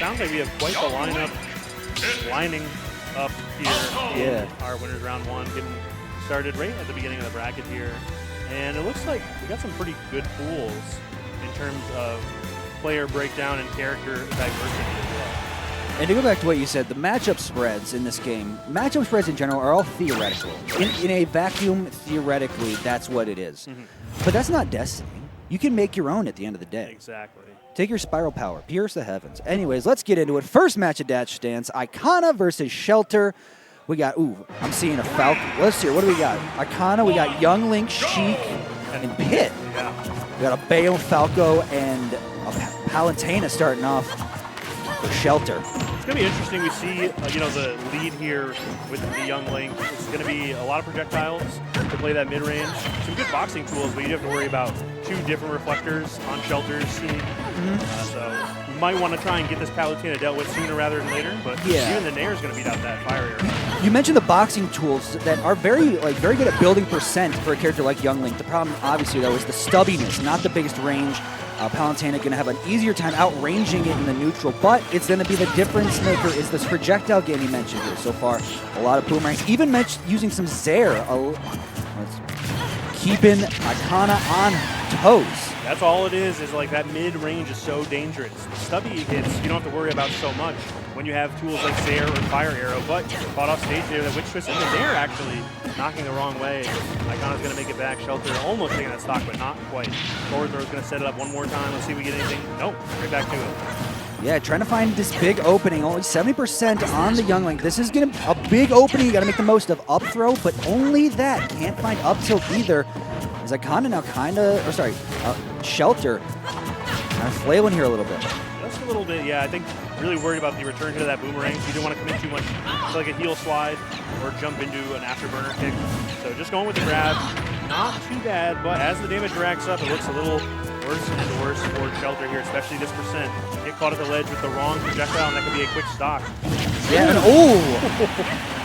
sounds like we have quite the lineup lining up here in our winners round 1, getting started right at the beginning of the bracket here. And it looks like we got some pretty good pools in terms of player breakdown and character diversity as well. And to go back to what you said, the matchup spreads in this game, matchup spreads in general are all theoretical. In a vacuum, theoretically, that's what it is. But that's not Destiny. You can make your own at the end of the day. Exactly. Take your spiral power, pierce the heavens. Anyways, let's get into it. First match of Dash Dance, Icona versus Shelter. We got, I'm seeing a Falcon. Let's see, what do we got? Icona, we got Young Link, Sheik, and Pit. We got a Bayo, Falco, and a Palutena starting off for Shelter. It's going to be interesting. We see, the lead here with the Young Link. It's going to be a lot of projectiles to play that mid-range. Some good boxing tools, but you have to worry about 2 different reflectors on Shelter's scene. So you might want to try and get this Palutena dealt with sooner rather than later, but even the Nair is going to beat out that fire arrow. You mentioned the boxing tools that are very good at building percent for a character like Young Link. The problem, obviously, though, is the stubbiness, not the biggest range. Palutena going to have an easier time outranging it in the neutral, but it's going to be the difference maker is this projectile game you mentioned here so far. A lot of boomerangs, even using some Zair, keeping Icona on toes. That's all it is like that mid-range is so dangerous. The stubby hits, you don't have to worry about so much when you have tools like Zair or Fire Arrow, but caught off stage there, that Witch Twist and the Nair actually knocking the wrong way. Icona's going to make it back. Shelter almost taking that stock, but not quite. Forward throw's going to set it up one more time. Let's see if we get anything. Nope, straight back to it. Yeah, trying to find this big opening. Only 70% on the Young Link. This is going to a big opening. You got to make the most of up throw, but only that. Can't find up tilt either. Is Icona now Shelter kind of flailing here a little bit. Just a little bit, yeah. I think really worried about the return to that boomerang. So you didn't want to commit too much to like a heel slide or jump into an afterburner kick. So just going with the grab, not too bad, but as the damage racks up, it looks a little worse and worse for Shelter here, especially this percent. Get caught at the ledge with the wrong projectile, and that could be a quick stock. Yeah, and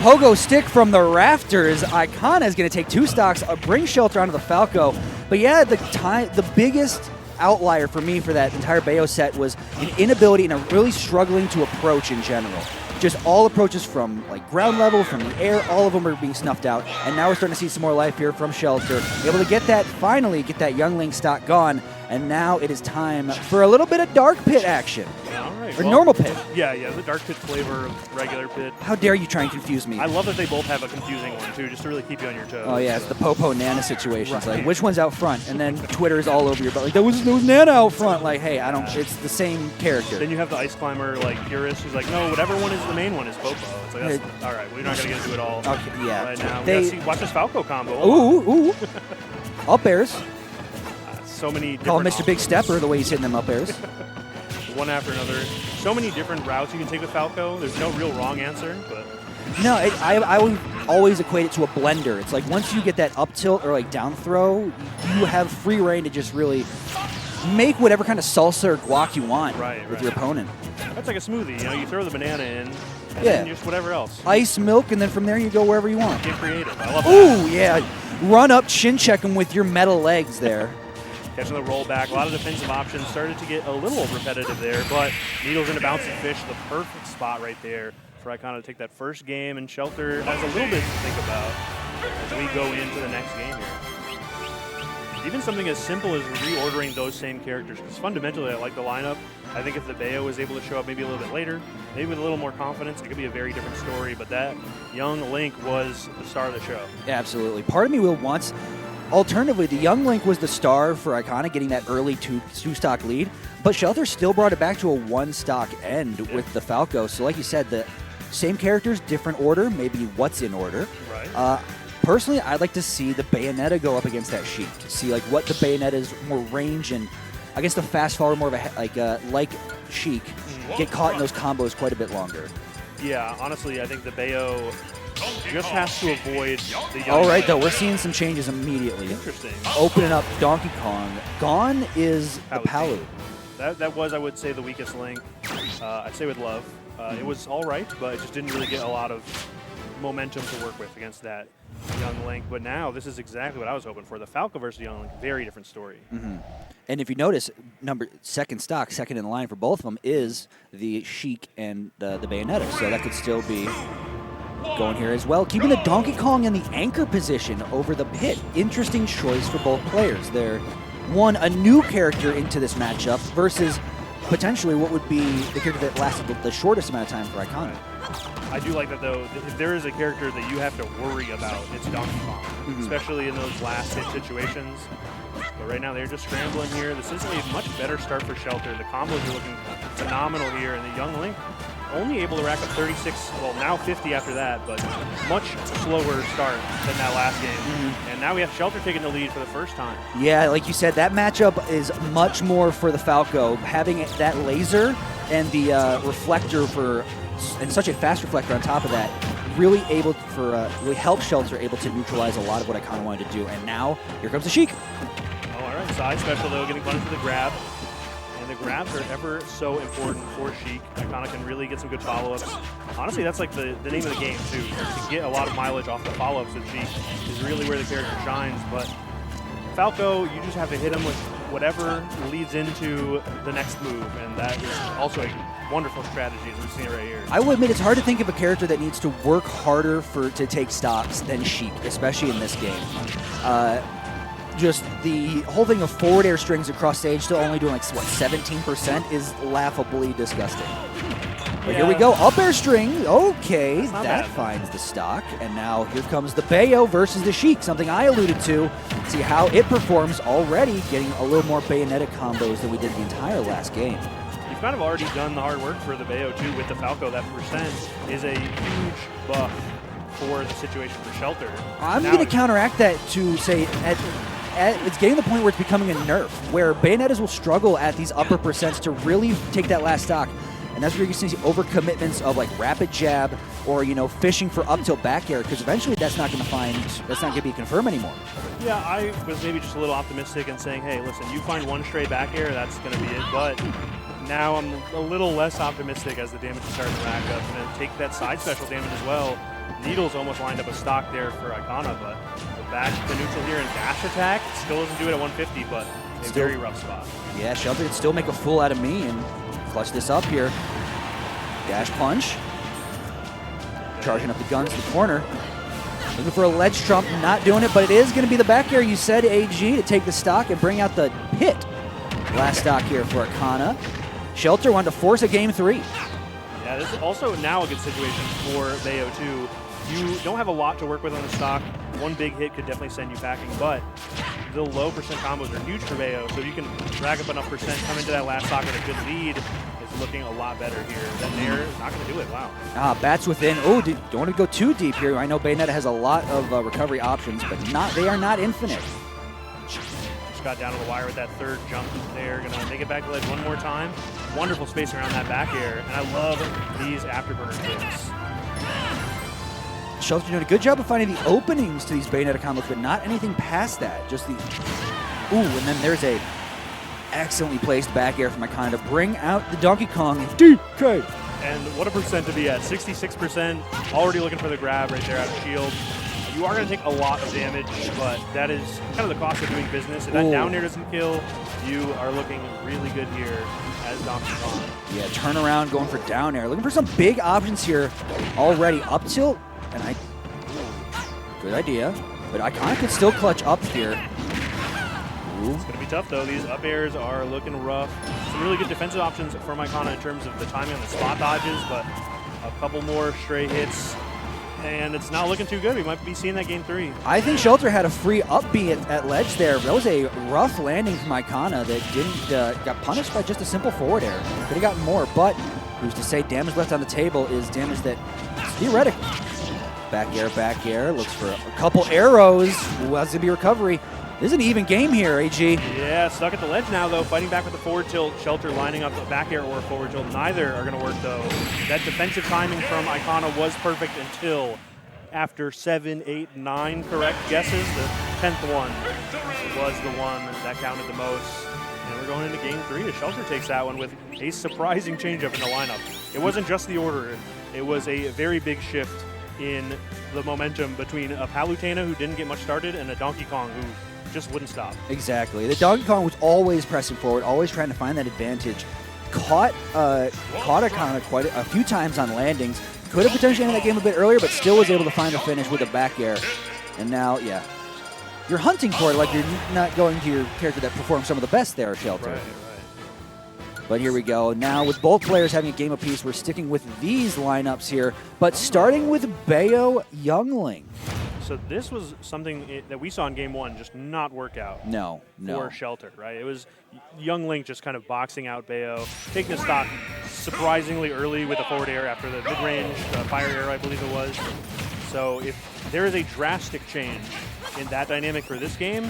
pogo stick from the rafters. Icona is going to take 2 stocks, bring Shelter onto the Falco. But yeah, the biggest outlier for me for that entire Bayo set was an inability and a really struggling to approach in general. Just all approaches from ground level, from the air, all of them are being snuffed out. And now we're starting to see some more life here from Shelter. Able to finally get that Young Link stock gone. And now it is time for a little bit of Dark Pit action. All right. Or normal Pit. Yeah, the Dark Pit flavor of regular Pit. How dare you try and confuse me? I love that they both have a confusing one, too, just to really keep you on your toes. Oh, yeah, it's the Popo Nana situation. It's like, which one's out front? And then Twitter is all over your butt. There was Nana out front. Hey, it's the same character. Then you have the Ice Climber, purist, who's like, no, whatever one is the main one is Popo. It's like, that's, all right, we're not going to get into it all right now. Watch this Falco combo. Ooh. Up airs. So many different Call him Mr. Big Stepper the way he's hitting them up airs. One after another. So many different routes you can take with Falco. There's no real wrong answer, but... No, I would always equate it to a blender. It's like once you get that up tilt or down throw, you have free reign to just really make whatever kind of salsa or guac you want with your opponent. That's like a smoothie. You throw the banana in, and then just whatever else. Ice, milk, and then from there you go wherever you want. Get creative. I love that. Ooh, yeah. Run up, chin check him with your metal legs there. Catching the roll back. A lot of defensive options. Started to get a little repetitive there, but Needles into Bouncing Fish, the perfect spot right there for Icona to take that first game, and Shelter has a little bit to think about as we go into the next game here. Even something as simple as reordering those same characters, because fundamentally I like the lineup. I think if the Bayo was able to show up maybe a little bit later, maybe with a little more confidence, it could be a very different story, but that Young Link was the star of the show. Yeah, absolutely. Part of me wants... Alternatively, the Young Link was the star for Icona getting that early two-stock lead, but Shelter still brought it back to a 1-stock end with the Falco. So like you said, the same characters, different order, maybe what's in order. Right. Personally, I'd like to see the Bayonetta go up against that Sheik, to see what the Bayonetta's more range and I guess the fast forward more of a like Sheik get caught in those combos quite a bit longer. Yeah, honestly, I think the Bayo just has to avoid the Young All right, Link. though, we're seeing some changes immediately. Interesting. Opening up Donkey Kong. Gone is the Palu. That was, I would say, the weakest link. I'd say with love. It was all right, but it just didn't really get a lot of momentum to work with against that Young Link. But now this is exactly what I was hoping for. The Falco versus Young Link, very different story. And if you notice, second in line for both of them is the Sheik and the Bayonetta. So that could still be going here as well. Keeping the Donkey Kong in the anchor position over the pit. Interesting choice for both players. They're a new character into this matchup versus potentially what would be the character that lasted the shortest amount of time for Iconic. I do like that, though. If there is a character that you have to worry about, it's Donkey Kong, especially in those last hit situations. But right now, they're just scrambling here. This is a much better start for Shelter. The combos are looking phenomenal here, and the Young Link only able to rack up 36, well, now 50 after that, but much slower start than that last game. And now we have Shelter taking the lead for the first time. Yeah, like you said, that matchup is much more for the Falco. Having that laser and the reflector and such a fast reflector on top of that, really able really help Shelter able to neutralize a lot of what Iconic wanted to do. And now here comes the Sheik. Oh, all right, side special though, getting punished for the grab. And the grabs are ever so important for Sheik. Iconic can really get some good follow-ups. Honestly, that's like the name of the game too. To get a lot of mileage off the follow-ups with Sheik is really where the character shines. But Falco, you just have to hit him with whatever leads into the next move, and that is also a wonderful strategy as we've seen it right here. I will admit it's hard to think of a character that needs to work harder to take stocks than Sheik, especially in this game. Just the whole thing of forward air strings across stage still only doing like, what, 17% is laughably disgusting. But here we go, up air string, okay, that finds the stock. And now here comes the Bayo versus the Sheik, something I alluded to. See how it performs already, getting a little more Bayonetta combos than we did the entire last game. You've kind of already done the hard work for the Bayo too with the Falco. That percent is a huge buff for the situation for Shelter. I'm going to counteract that to say it's getting to the point where it's becoming a nerf, where Bayonettas will struggle at these upper percents to really take that last stock. And that's where you're going to see overcommitments of like rapid jab or, fishing for up tilt back air, because eventually that's not going to be confirmed anymore. Yeah, I was maybe just a little optimistic and saying, hey, listen, you find one straight back air, that's going to be it. But now I'm a little less optimistic as the damage is starting to rack up. And then take that side special damage as well. Needles almost lined up a stock there for Icona, but back to neutral here and dash attack. Still doesn't do it at 150, but a very rough spot. Yeah, Shelter can still make a fool out of me and clutch this up here. Dash punch. Charging up the guns to the corner. Looking for a ledge trump, not doing it, but it is going to be the back air, you said, AG, to take the stock and bring out the pit. Last stock here for Icona. Shelter wanted to force a game 3. Yeah, this is also now a good situation for Bayo too. You don't have a lot to work with on the stock. One big hit could definitely send you packing, but the low percent combos are huge for Bayo, so you can rack up enough percent, come into that last stock with a good lead. It's looking a lot better here. That Nair is not going to do it. Wow. Bats within. Oh, don't want to go too deep here. I know Bayonetta has a lot of recovery options, but they are not infinite. Just got down to the wire with that third jump there. Going to make it back to ledge one more time. Wonderful space around that back air, and I love these afterburner kicks. Shelter doing a good job of finding the openings to these Bayonetta combos, but not anything past that. Just the... Ooh, and then there's a excellently placed back air from Icona to bring out the Donkey Kong DK. And what a percent to be at. 66%. Already looking for the grab right there out of shield. You are going to take a lot of damage, but that is kind of the cost of doing business. If that down air doesn't kill, you are looking really good here as Donkey Kong. Yeah, turn around, going for down air. Looking for some big options here already. Up tilt. And good idea, but Icona could still clutch up here. Ooh. It's going to be tough, though. These up airs are looking rough. Some really good defensive options from Icona in terms of the timing on the spot dodges, but a couple more stray hits, and it's not looking too good. We might be seeing that game 3. I think Shelter had a free up B at ledge there. That was a rough landing from Icona that didn't got punished by just a simple forward air. Could have gotten more, but who's to say damage left on the table is damage that is theoretical. Back air, looks for a couple arrows. Ooh, that's going to be recovery. This is an even game here, AG. Yeah, stuck at the ledge now, though. Fighting back with the forward tilt. Shelter lining up a back air or a forward tilt. Neither are going to work, though. That defensive timing from Icona was perfect until after 7, 8, 9 correct guesses. The 10th one was the one that counted the most. And we're going into game 3 as Shelter takes that one with a surprising changeup in the lineup. It wasn't just the order. It was a very big shift in the momentum between a Palutena who didn't get much started and a Donkey Kong who just wouldn't stop. Exactly. The Donkey Kong was always pressing forward, always trying to find that advantage. Caught Akana quite a few times on landings. Could have potentially ended that game a bit earlier, but still was able to find the finish with a back air. And now, yeah, you're hunting for it like you're not going to your character that performs some of the best there, Shelter. Right. But here we go. Now, with both players having a game apiece, we're sticking with these lineups here, but starting with Bayo Youngling. So this was something that we saw in game one just not work out. No. For Shelter, right? It was Young Link just kind of boxing out Bayo, taking a stock surprisingly early with a forward air after the mid-range fire air, I believe it was. So if there is a drastic change in that dynamic for this game,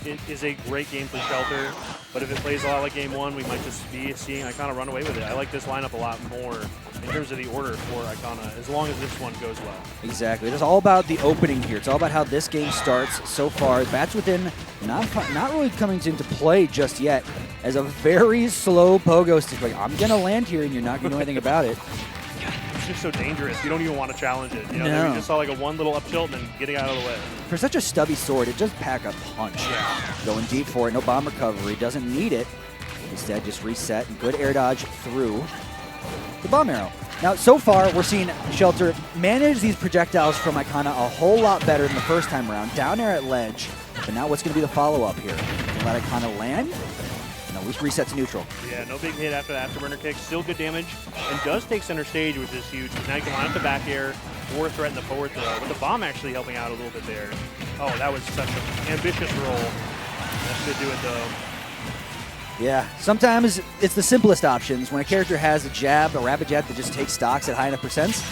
it is a great game for Shelter. But if it plays a lot like game one, we might just be seeing Icona run away with it. I like this lineup a lot more in terms of the order for Icona, as long as this one goes well. Exactly. It's all about the opening here. It's all about how this game starts so far. Bats Within not really coming into play just yet, as a very slow pogo stick. Like, I'm going to land here, and you're not going to do anything about it. It's just so dangerous. You don't even want to challenge it. You know, No. you just saw like a one little up tilt and then getting out of the way. For such a stubby sword, it just pack a punch. Yeah. Going deep for it. No bomb recovery. Doesn't need it. Instead, just reset and good air dodge through the bomb arrow. Now, so far, we're seeing Shelter manage these projectiles from Icona a whole lot better than the first time around. Down air at ledge. But now what's going to be the follow-up here? Can let Icona land? No, we reset to neutral. Yeah, no big hit after the afterburner kick. Still good damage. And does take center stage, which is huge. Now you can line up the back air or threaten the forward throw. With the bomb actually helping out a little bit there. Oh, that was such an ambitious roll. That should do it, though. Yeah, sometimes it's the simplest options. When a character has a jab, a rapid jab that just takes stocks at high enough percents,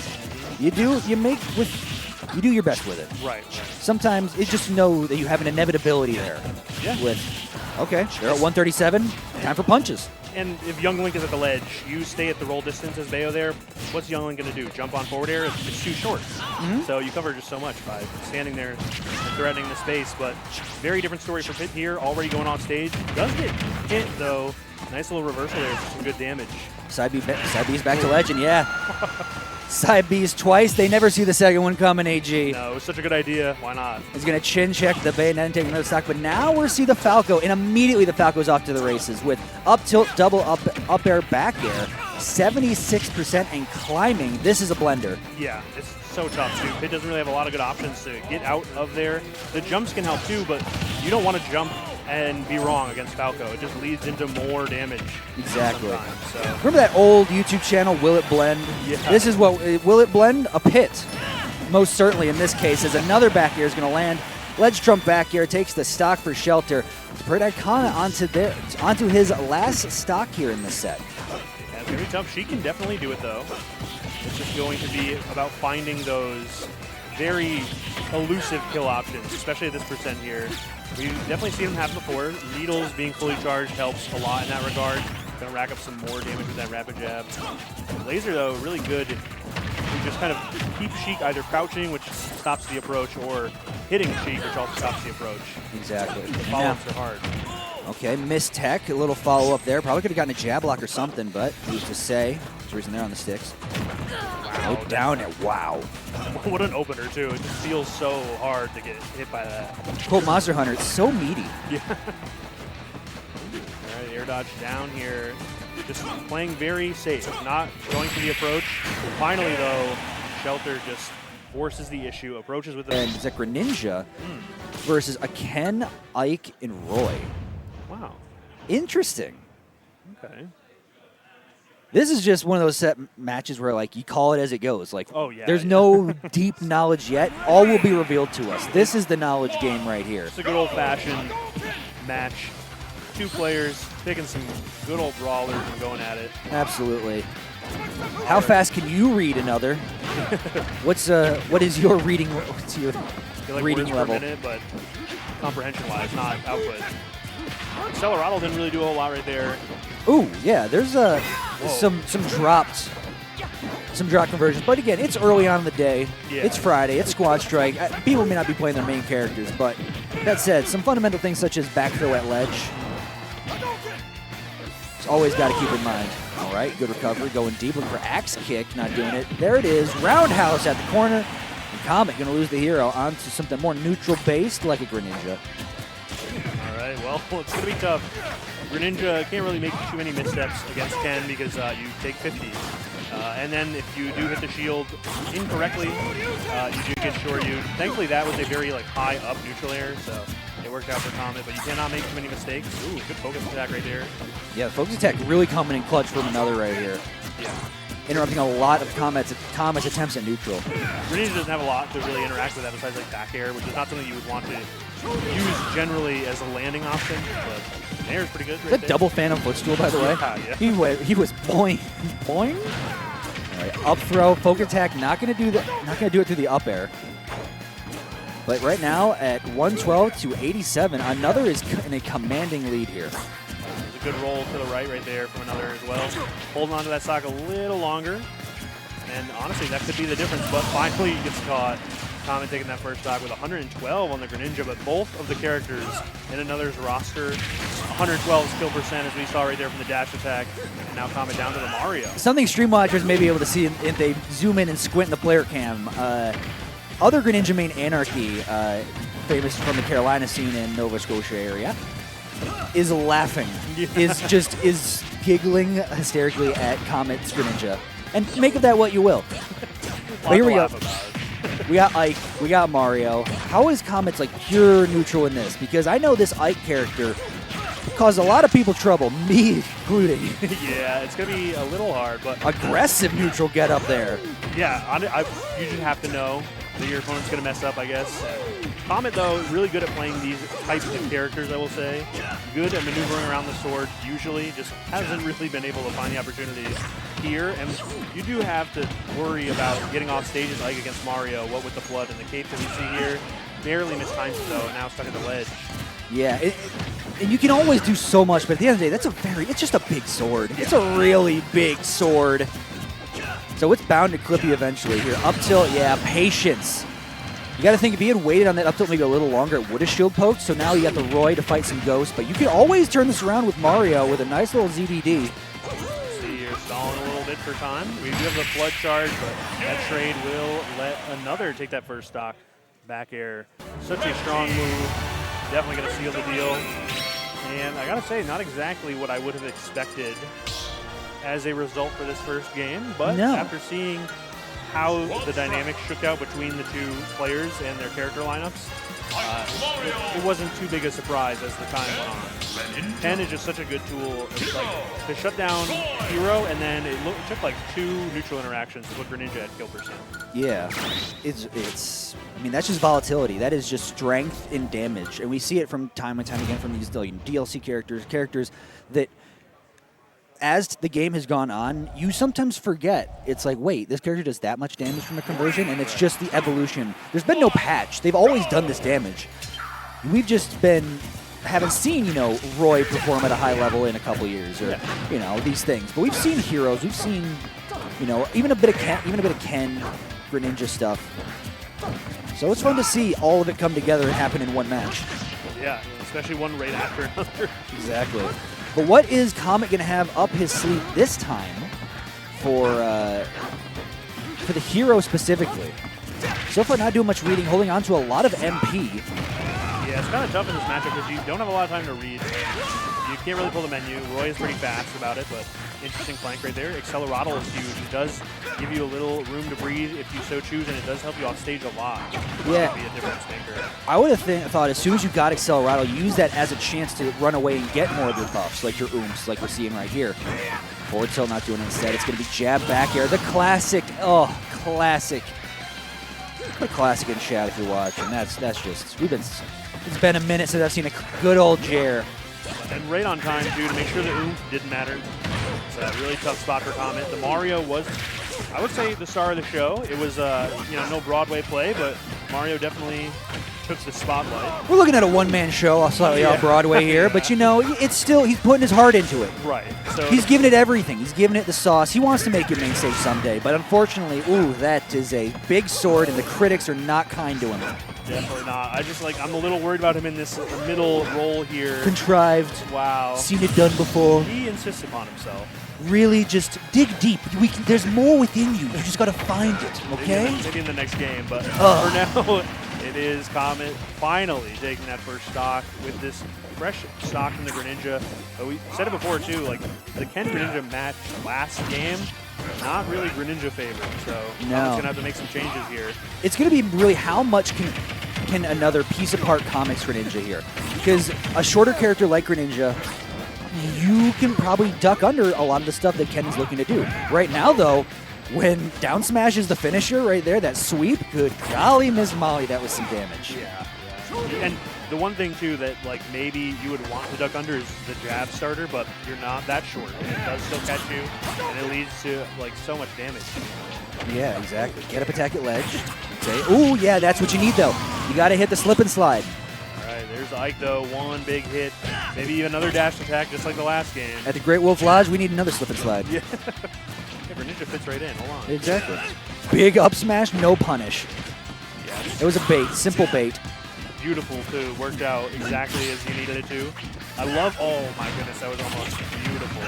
you do your best with it. Right. Sometimes it's just know that you have an inevitability there. Yeah. Okay, they're at 137. Time for punches. And if Young Link is at the ledge, you stay at the roll distance as Bayo there. What's Young Link going to do? Jump on forward air? It's too short. So you cover just so much by standing there and threatening the space. But very different story for Pit here, already going off stage. Does get hit, though. Nice little reversal there for some good damage. Side B's back to legend, yeah. Side B's twice. They never see the second one coming, AG. No, it was such a good idea. Why not? He's going to chin check the bayonet and take another stock. But now we'll see the Falco, and immediately the Falco's off to the races with up tilt, double up air, back air, 76% and climbing. This is a blender. Yeah, it's so tough, too. Pit doesn't really have a lot of good options to get out of there. The jumps can help, too, but you don't want to jump and be wrong against Falco. It just leads into more damage. Exactly. So. Remember that old YouTube channel, Will It Blend? Yeah. This is what, Will It Blend? A pit. Most certainly in this case, as another back air is going to land. Ledge trump back air takes the stock for Shelter. To put Icona onto his last stock here in this set. Yeah, very tough. She can definitely do it, though. It's just going to be about finding those very elusive kill options, especially at this percent here. We've definitely seen them happen before. Needles being fully charged helps a lot in that regard. Going to rack up some more damage with that rapid jab. Laser, though, really good. We just kind of keep Sheik either crouching, which stops the approach, or hitting Sheik, which also stops the approach. Exactly. The follow-ups are hard. Okay, missed tech, a little follow-up there. Probably could have gotten a jab lock or something, but who's to say? There's a reason they're on the sticks. Wow. Oh, down it. Wow. What an opener, too. It just feels so hard to get hit by that. Cold Monster Hunter, it's so meaty. Yeah. All right, air dodge down here. Just playing very safe, not going for the approach. Finally, though, Shelter just forces the issue, approaches with the... And Zekra Ninja versus a Ken, Ike, and Roy. Wow. Interesting. Okay. This is just one of those set matches where, like, you call it as it goes. Like, Oh, yeah, there's yeah. no deep knowledge yet. All will be revealed to us. This is the knowledge game right here. It's a good old-fashioned match. Two players picking some good old brawlers and going at it. Absolutely. How fast can you read another? What is your reading? What's your I feel like reading words level? per minute, but comprehension-wise, not output. Celerado didn't really do a whole lot right there. Ooh, yeah. There's some drop conversions, but again, it's early on in the day. Yeah. It's Friday. It's Squad Strike. People may not be playing their main characters, but that said, some fundamental things such as back throw at ledge. It's always got to keep in mind. All right, good recovery, going deep, looking for axe kick, not doing it. There it is, roundhouse at the corner. And Comet going to lose the hero onto something more neutral-based like a Greninja. All right, well, it's going to be tough. Greninja can't really make too many missteps against Ken because you take 50. And then if you do hit the shield incorrectly, you do get Shoryu'd. Thankfully, that was a very high up neutral air, so it worked out for Comet, but you cannot make too many mistakes. Ooh, good focus attack right there. Yeah, the focus attack really coming in clutch from another right here. Yeah. Interrupting a lot of Comet's attempts at neutral. Greninja doesn't have a lot to really interact with that besides back air, which is not something you would want to use generally as a landing option, but air is pretty good. Is that double Phantom Footstool, by the way? Yeah. He was boing, boing. All right, up throw, focus attack, not going to do that. Not going to do it through the up air. But right now at 112 to 87, another is in a commanding lead here. There's a good roll to the right there from another as well. Holding on to that stock a little longer. And honestly, that could be the difference, but finally he gets caught. Comet taking that first stock with 112 on the Greninja, but both of the characters in another's roster, 112 skill percent as we saw right there from the dash attack, and now Comet down to the Mario. Something stream watchers may be able to see if they zoom in and squint in the player cam. Other Greninja main Anarchy, famous from the Carolina scene in Nova Scotia area, is laughing, is giggling hysterically at Comet's Greninja. And make of that what you will. But here we go. We got Ike, we got Mario. How is Comet's pure neutral in this? Because I know this Ike character caused a lot of people trouble, me including. Yeah, it's going to be a little hard, but... Aggressive neutral get up there. Yeah, you just have to know that your opponent's going to mess up, I guess. Comet, though, really good at playing these types of characters, I will say. Good at maneuvering around the sword, usually. Just hasn't really been able to find the opportunities here. And you do have to worry about getting off stages like against Mario, what with the flood and the cape that we see here. Barely mistimed it, though, and now stuck at the ledge. Yeah, and you can always do so much, but at the end of the day, it's just a big sword. It's a really big sword. So it's bound to clip you eventually here. Up tilt, yeah, patience. You got to think if he had waited on that up tilt maybe a little longer, it would have shield poked. So now you got the Roy to fight some ghosts, but you can always turn this around with Mario with a nice little ZDD. See, you're stalling a little bit for time. We do have the flood charge, but that trade will let another take that first stock. Back air, such a strong move. Definitely going to seal the deal. And I got to say, not exactly what I would have expected as a result for this first game, but after seeing how the dynamics shook out between the two players and their character lineups, it wasn't too big a surprise as the time went on. Ken is just such a good tool. It's to shut down Hero, and then it took 2 neutral interactions to put Greninja at kill percent. Yeah, it's. I mean, that's just volatility. That is just strength and damage, and we see it from time and time again from these DLC characters that, as the game has gone on, you sometimes forget. It's wait, this character does that much damage from a conversion, and it's just the evolution. There's been no patch. They've always done this damage. We've just haven't seen, Roy perform at a high level in a couple years, or these things. But we've seen heroes. We've seen, even a bit of Ken, Greninja stuff. So it's fun to see all of it come together and happen in one match. Yeah, especially one right after another. Exactly. But what is Comet going to have up his sleeve this time for the hero specifically? So far, not doing much reading, holding on to a lot of MP. Yeah, it's kind of tough in this matchup because you don't have a lot of time to read. You can't really pull the menu. Roy is pretty fast about it, but interesting flank right there. Accelerado is huge. It does give you a little room to breathe if you so choose, and it does help you off stage a lot. Yeah. Be a difference maker. I would have thought as soon as you got Accelerado, use that as a chance to run away and get more of your buffs, like your oomph, like we're seeing right here. Forward tilt not doing it instead. It's going to be jab back air. The classic. Oh, classic. Put classic in chat if you're watching. That's just, it's been a minute since I've seen a good old Jer. And right on time, too, to make sure the oomph didn't matter. It's a really tough spot for Comet. The Mario was, I would say, the star of the show. It was, no Broadway play, but Mario definitely took the spotlight. We're looking at a one-man show, slightly off Broadway here, but it's still, he's putting his heart into it. Right. So he's giving it everything. He's giving it the sauce. He wants to make it main stage someday, but unfortunately, that is a big sword, and the critics are not kind to him. Definitely not. I just I'm a little worried about him in this middle role here. Contrived. Wow. Seen it done before. He insists upon himself. Really, just dig deep. There's more within you. You just got to find it, okay? Maybe in the next game, but for now, it is Comet finally taking that first stock with this fresh stock from the Greninja. But we said it before, too, the Ken Greninja match last game, not really Greninja favorite, so Comet's going to have to make some changes here. It's going to be really how much can another piece apart Comics Greninja here. Because a shorter character like Greninja, you can probably duck under a lot of the stuff that Ken is looking to do. Right now, though, when down smash is the finisher right there, that sweep, good golly, Miss Molly, that was some damage. Yeah. And the one thing, too, that maybe you would want to duck under is the jab starter, but you're not that short. And it does still catch you, and it leads to, so much damage. Yeah, exactly. Get up attack at ledge. Okay. Ooh, yeah, that's what you need, though. You got to hit the slip and slide. All right, there's Ike, though. One big hit. Maybe another dash attack, just like the last game. At the Great Wolf Lodge, we need another slip and slide. Yeah. Greninja fits right in. Hold on. Exactly. Big up smash, no punish. Yeah. It was a bait, simple bait. Beautiful, too. Worked out exactly as you needed it to. I love, oh my goodness, that was almost beautiful.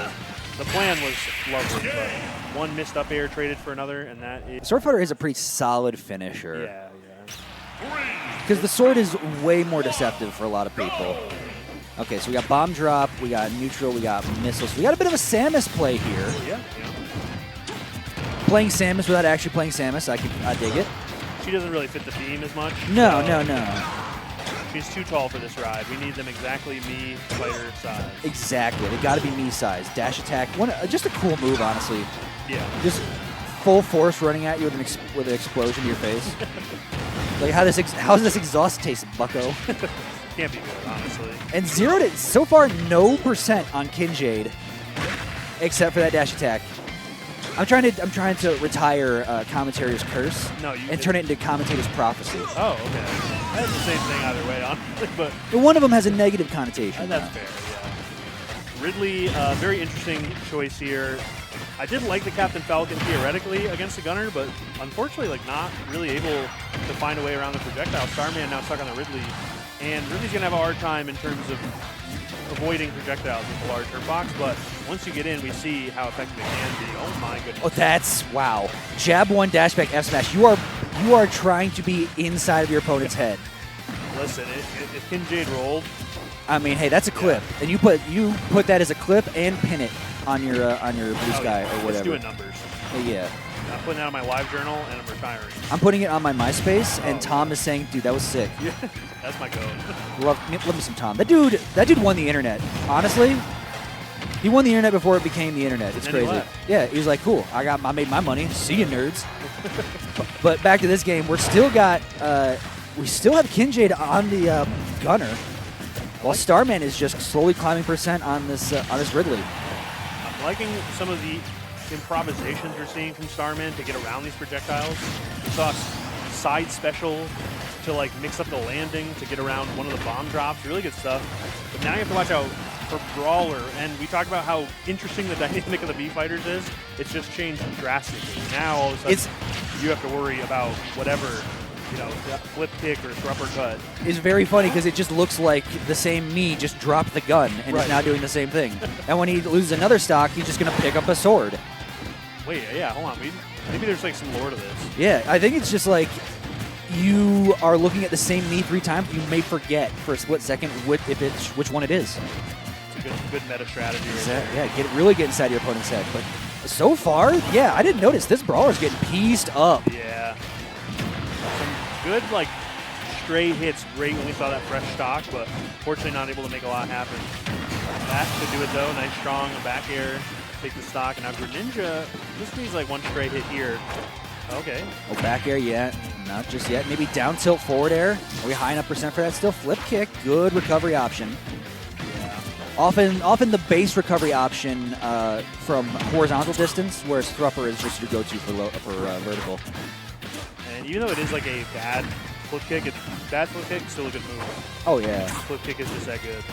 The plan was lovely, but one missed up air traded for another, and that is... Sword Fighter is a pretty solid finisher. Yeah. Because the sword is way more deceptive for a lot of people. Okay, so we got bomb drop, we got neutral, we got missiles. We got a bit of a Samus play here. Yeah. Playing Samus without actually playing Samus, I dig it. She doesn't really fit the theme as much. No. She's too tall for this ride. We need them exactly Mii fighter size. Exactly. They got to be Mii size. Dash attack. Just a cool move, honestly. Yeah. Just full force running at you with an explosion to your face. How's this exhaust taste, bucko? Can't be good, honestly. And zeroed it so far no % on Kinjade, except for that dash attack. I'm trying to retire Commentator's Curse and turn it into Commentator's Prophecy. Oh, okay. That's the same thing either way, honestly. But one of them has a negative connotation. And that's fair, yeah. Ridley, very interesting choice here. I did like the Captain Falcon theoretically against the Gunner, but unfortunately, not really able to find a way around the projectile. Starman now stuck on the Ridley, and Ridley's gonna have a hard time in terms of avoiding projectiles with the large hurt box, but once you get in, we see how effective it can be. Oh my goodness. Oh, that's, wow. Jab 1, dash back, F smash. You are trying to be inside of your opponent's head. Listen, if Kinjade rolled, I mean, hey, that's a clip, and you put that as a clip and pin it on your blue sky or whatever. It's doing numbers. Yeah. I'm putting that on my live journal, and I'm retiring. I'm putting it on my MySpace, and Tom is saying, dude, that was sick. Yeah, that's my goal. Love me some Tom. That dude won the internet. Honestly, he won the internet before it became the internet. It's crazy. Yeah, he was like, cool, I made my money. See you, nerds. But back to this game, we still have Kinjade on the Gunner, while Starman is just slowly climbing % on this Ridley. I'm liking some of the improvisations we're seeing from Starman to get around these projectiles. We saw a side special to mix up the landing to get around one of the bomb drops. Really good stuff. But now you have to watch out for Brawler, and we talked about how interesting the dynamic of the B fighters is. It's just changed drastically. Now all of a sudden you have to worry about whatever, flip kick or uppercut. It's very funny because it just looks like the same Mii just dropped the gun and is now doing the same thing. And when he loses another stock, he's just going to pick up a sword. Wait, yeah, hold on. Maybe there's some lore to this. Yeah, I think it's just you are looking at the same Mii 3 times. You may forget for a split second which one it is. It's a good meta strategy right there. Yeah, really get inside your opponent's head. But so far, yeah, I didn't notice. This Brawler's getting pieced up. Yeah. Some good, straight hits great when we saw that fresh stock, but fortunately not able to make a lot happen. That could do it, though. Nice, strong back air. Take the stock. And now Greninja, this needs one straight hit here. Okay. Oh, back air, yeah. Not just yet. Maybe down tilt forward air. Are we high enough % for that still? Flip kick. Good recovery option. Yeah. Often the base recovery option from horizontal distance, whereas Thrupper is just your go-to for vertical. And even though it is a bad flip kick, still a good move. Oh yeah. Flip kick is just that good.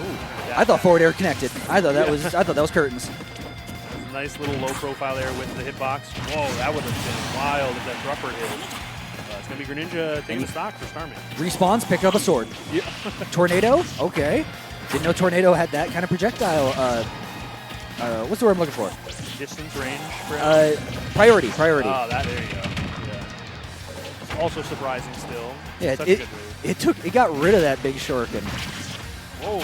Ooh, I thought forward air connected. I thought that was curtains. Nice little low profile there with the hitbox. Whoa, that would have been wild if that Thrupper hit. It's going to be Greninja taking the stock for Starman. Respawns, pick up a sword. Yeah. Tornado? Okay. Didn't know Tornado had that kind of projectile. What's the word I'm looking for? Distance range. Priority. Oh, there you go. Yeah. It's also surprising still. Yeah, Such a good move. it got rid of that big shuriken. Whoa.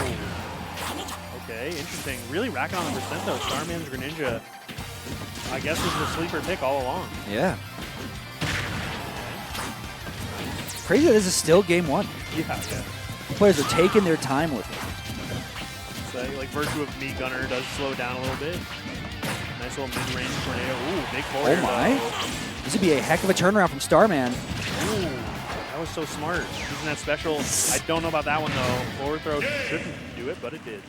Okay, interesting. Really racking on the percent though. Starman's Greninja, I guess, was the sleeper pick all along. Yeah. Crazy that this is still game 1. Yeah. Players are taking their time with it. So, like, Virtue of Meat Gunner does slow down a little bit. Nice little mid-range tornado. Ooh, big forward. Oh my. Though. This would be a heck of a turnaround from Starman. Ooh, that was so smart. Using that special. I don't know about that one, though. Forward throw shouldn't do it, but it did.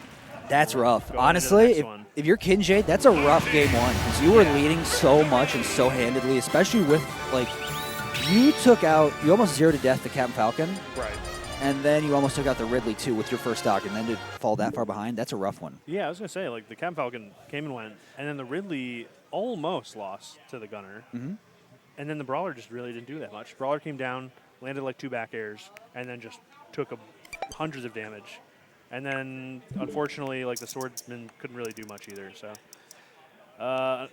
That's rough. Going Honestly, into the next if you're Kinjade, that's a rough game 1 because you were leading so much and so handedly, especially with, like, you almost zeroed to death the Captain Falcon. Right. And then you almost took out the Ridley, too, with your first stock, and then to fall that far behind, that's a rough one. Yeah, I was going to say, like, the Captain Falcon came and went, and then the Ridley almost lost to the Gunner. Mm-hmm. And then the Brawler just really didn't do that much. Brawler came down, landed like 2 back airs, and then just took hundreds of damage. And then, unfortunately, like, the Swordsman couldn't really do much either, so. A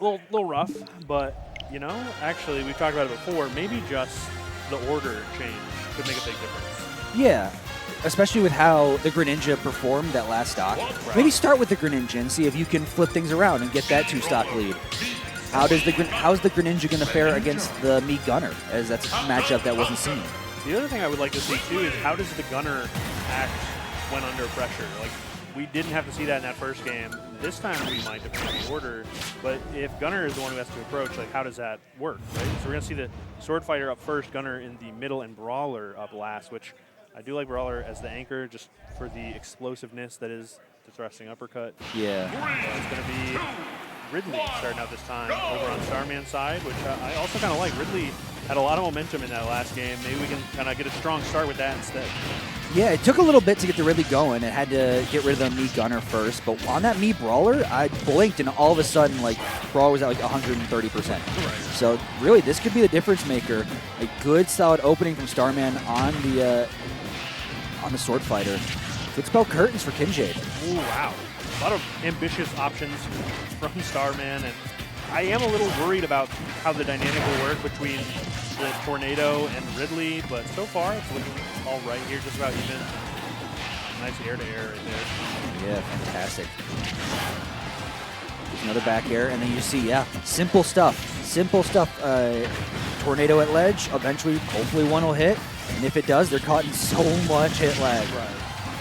little rough, but, you know, actually, we've talked about it before, maybe just the order change could make a big difference. Yeah, especially with how the Greninja performed that last stock. Right. Maybe start with the Greninja and see if you can flip things around and get that 2-stock lead. How's the Greninja going to fare against the Meat Gunner, as that's a matchup that wasn't seen? The other thing I would like to see, too, is how does the Gunner act when under pressure? Like, we didn't have to see that in that first game. This time we might depend on the order, but if Gunner is the one who has to approach, like, how does that work, right? So we're going to see the Sword Fighter up first, Gunner in the middle, and Brawler up last, which I do like Brawler as the anchor just for the explosiveness that is the thrusting uppercut. Yeah. It's going to be Ridley starting out this time over on Starman's side, which I also kind of like. Ridley had a lot of momentum in that last game. Maybe we can kind of get a strong start with that instead. Yeah, it took a little bit to get the Ridley going. It had to get rid of the Meat Gunner first, but on that Meat Brawler, I blinked and all of a sudden, like, Brawler was at like 130%. Right. So really, this could be the difference maker. A good, solid opening from Starman on the Sword Fighter. Could spell curtains for Kinjade. Ooh, wow. A lot of ambitious options from Starman, and I am a little worried about how the dynamic will work between the Tornado and Ridley, but so far it's looking all right here, just about even. Nice air-to-air right there. Yeah, fantastic. There's another back air, and then you see, yeah, simple stuff. Simple stuff. Tornado at ledge. Eventually, hopefully one will hit. And if it does, they're caught in so much hit lag. Right.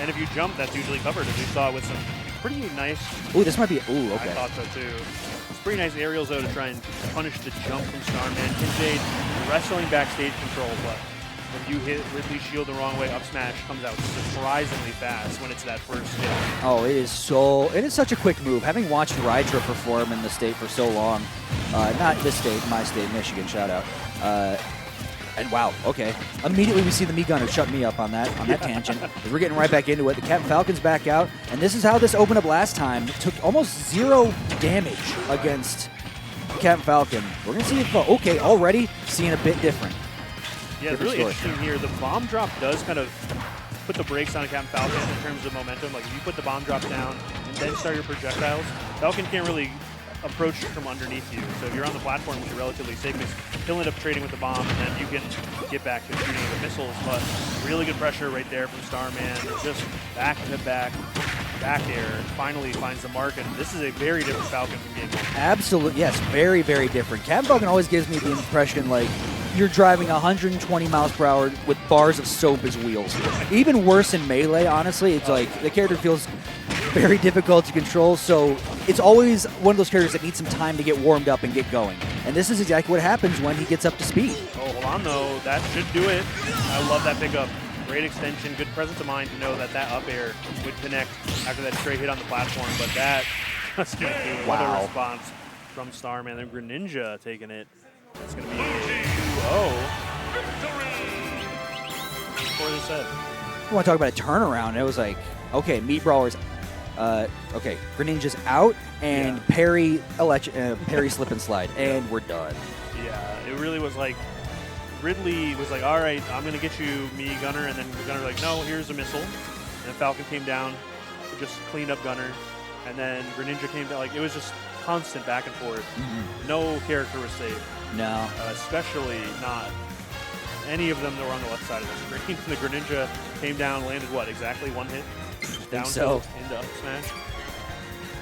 And if you jump, that's usually covered, as we saw with some pretty nice. Ooh, this might be. Ooh, okay. I thought so too. It's pretty nice aerials though to try and punish the jump from Starman. Kinjade wrestling backstage control, but if you hit Ridley's shield the wrong way, up smash comes out surprisingly fast when it's that first hit. Oh, it is such a quick move. Having watched Rydra perform in the state for so long, not this state, my state, Michigan, shout out. And wow, okay. Immediately we see the Meat Gunner shut me up on that tangent. We're getting right back into it. The Captain Falcon's back out, and this is how this opened up last time. It took almost 0 damage against Captain Falcon. We're gonna see if okay, already seeing a bit different. Yeah, it's really interesting here. The bomb drop does kind of put the brakes on Captain Falcon in terms of momentum. Like if you put the bomb drop down and then start your projectiles, Falcon can't really approach from underneath you. So if you're on the platform, which is relatively safe, because he'll end up trading with the bomb, and then you can get back to shooting the missiles. But really good pressure right there from Starman. Just back to back air, finally finds the mark, and this is a very different Falcon from game 1. Absolutely, yes, very, very different. Captain Falcon always gives me the impression like you're driving 120 miles per hour with bars of soap as wheels. Even worse in Melee, honestly. It's like the character feels very difficult to control, so it's always one of those characters that needs some time to get warmed up and get going. And this is exactly what happens when he gets up to speed. Oh, hold on, though. That should do it. I love that pickup. Great extension, good presence of mind to know that that up air would connect after that straight hit on the platform, but that's going to do it. What a response from Starman. Then Greninja taking it. That's going to be a 2-0. Before they said. I want to talk about a turnaround. It was like, okay, Meat Brawler's okay, Greninja's out, and parry slip and slide, and we're done. Yeah, it really was like Ridley was like, all right, I'm going to get you, me, Gunner. And then Gunner like, no, here's a missile. And Falcon came down, just cleaned up Gunner. And then Greninja came down. Like, it was just constant back and forth. No character was safe. No. Especially not any of them that were on the left side of the screen. The Greninja came down, landed what, exactly one hit? Down so. tilt into up smash.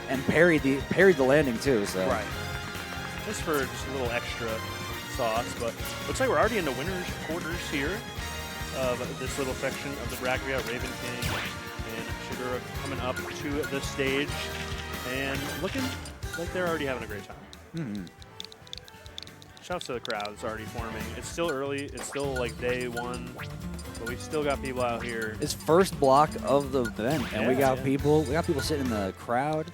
And parried the landing too. So. Right. Just for just a little extra sauce, but looks like we're already in the winners' quarters here of this little section of the bracket. We got Raven King and Shigura coming up to the stage and looking like they're already having a great time. Shouts to the crowd. It's already forming. It's still early. It's still like day one, but we've still got people out here. It's first block of the event, and we got yeah. people sitting in the crowd,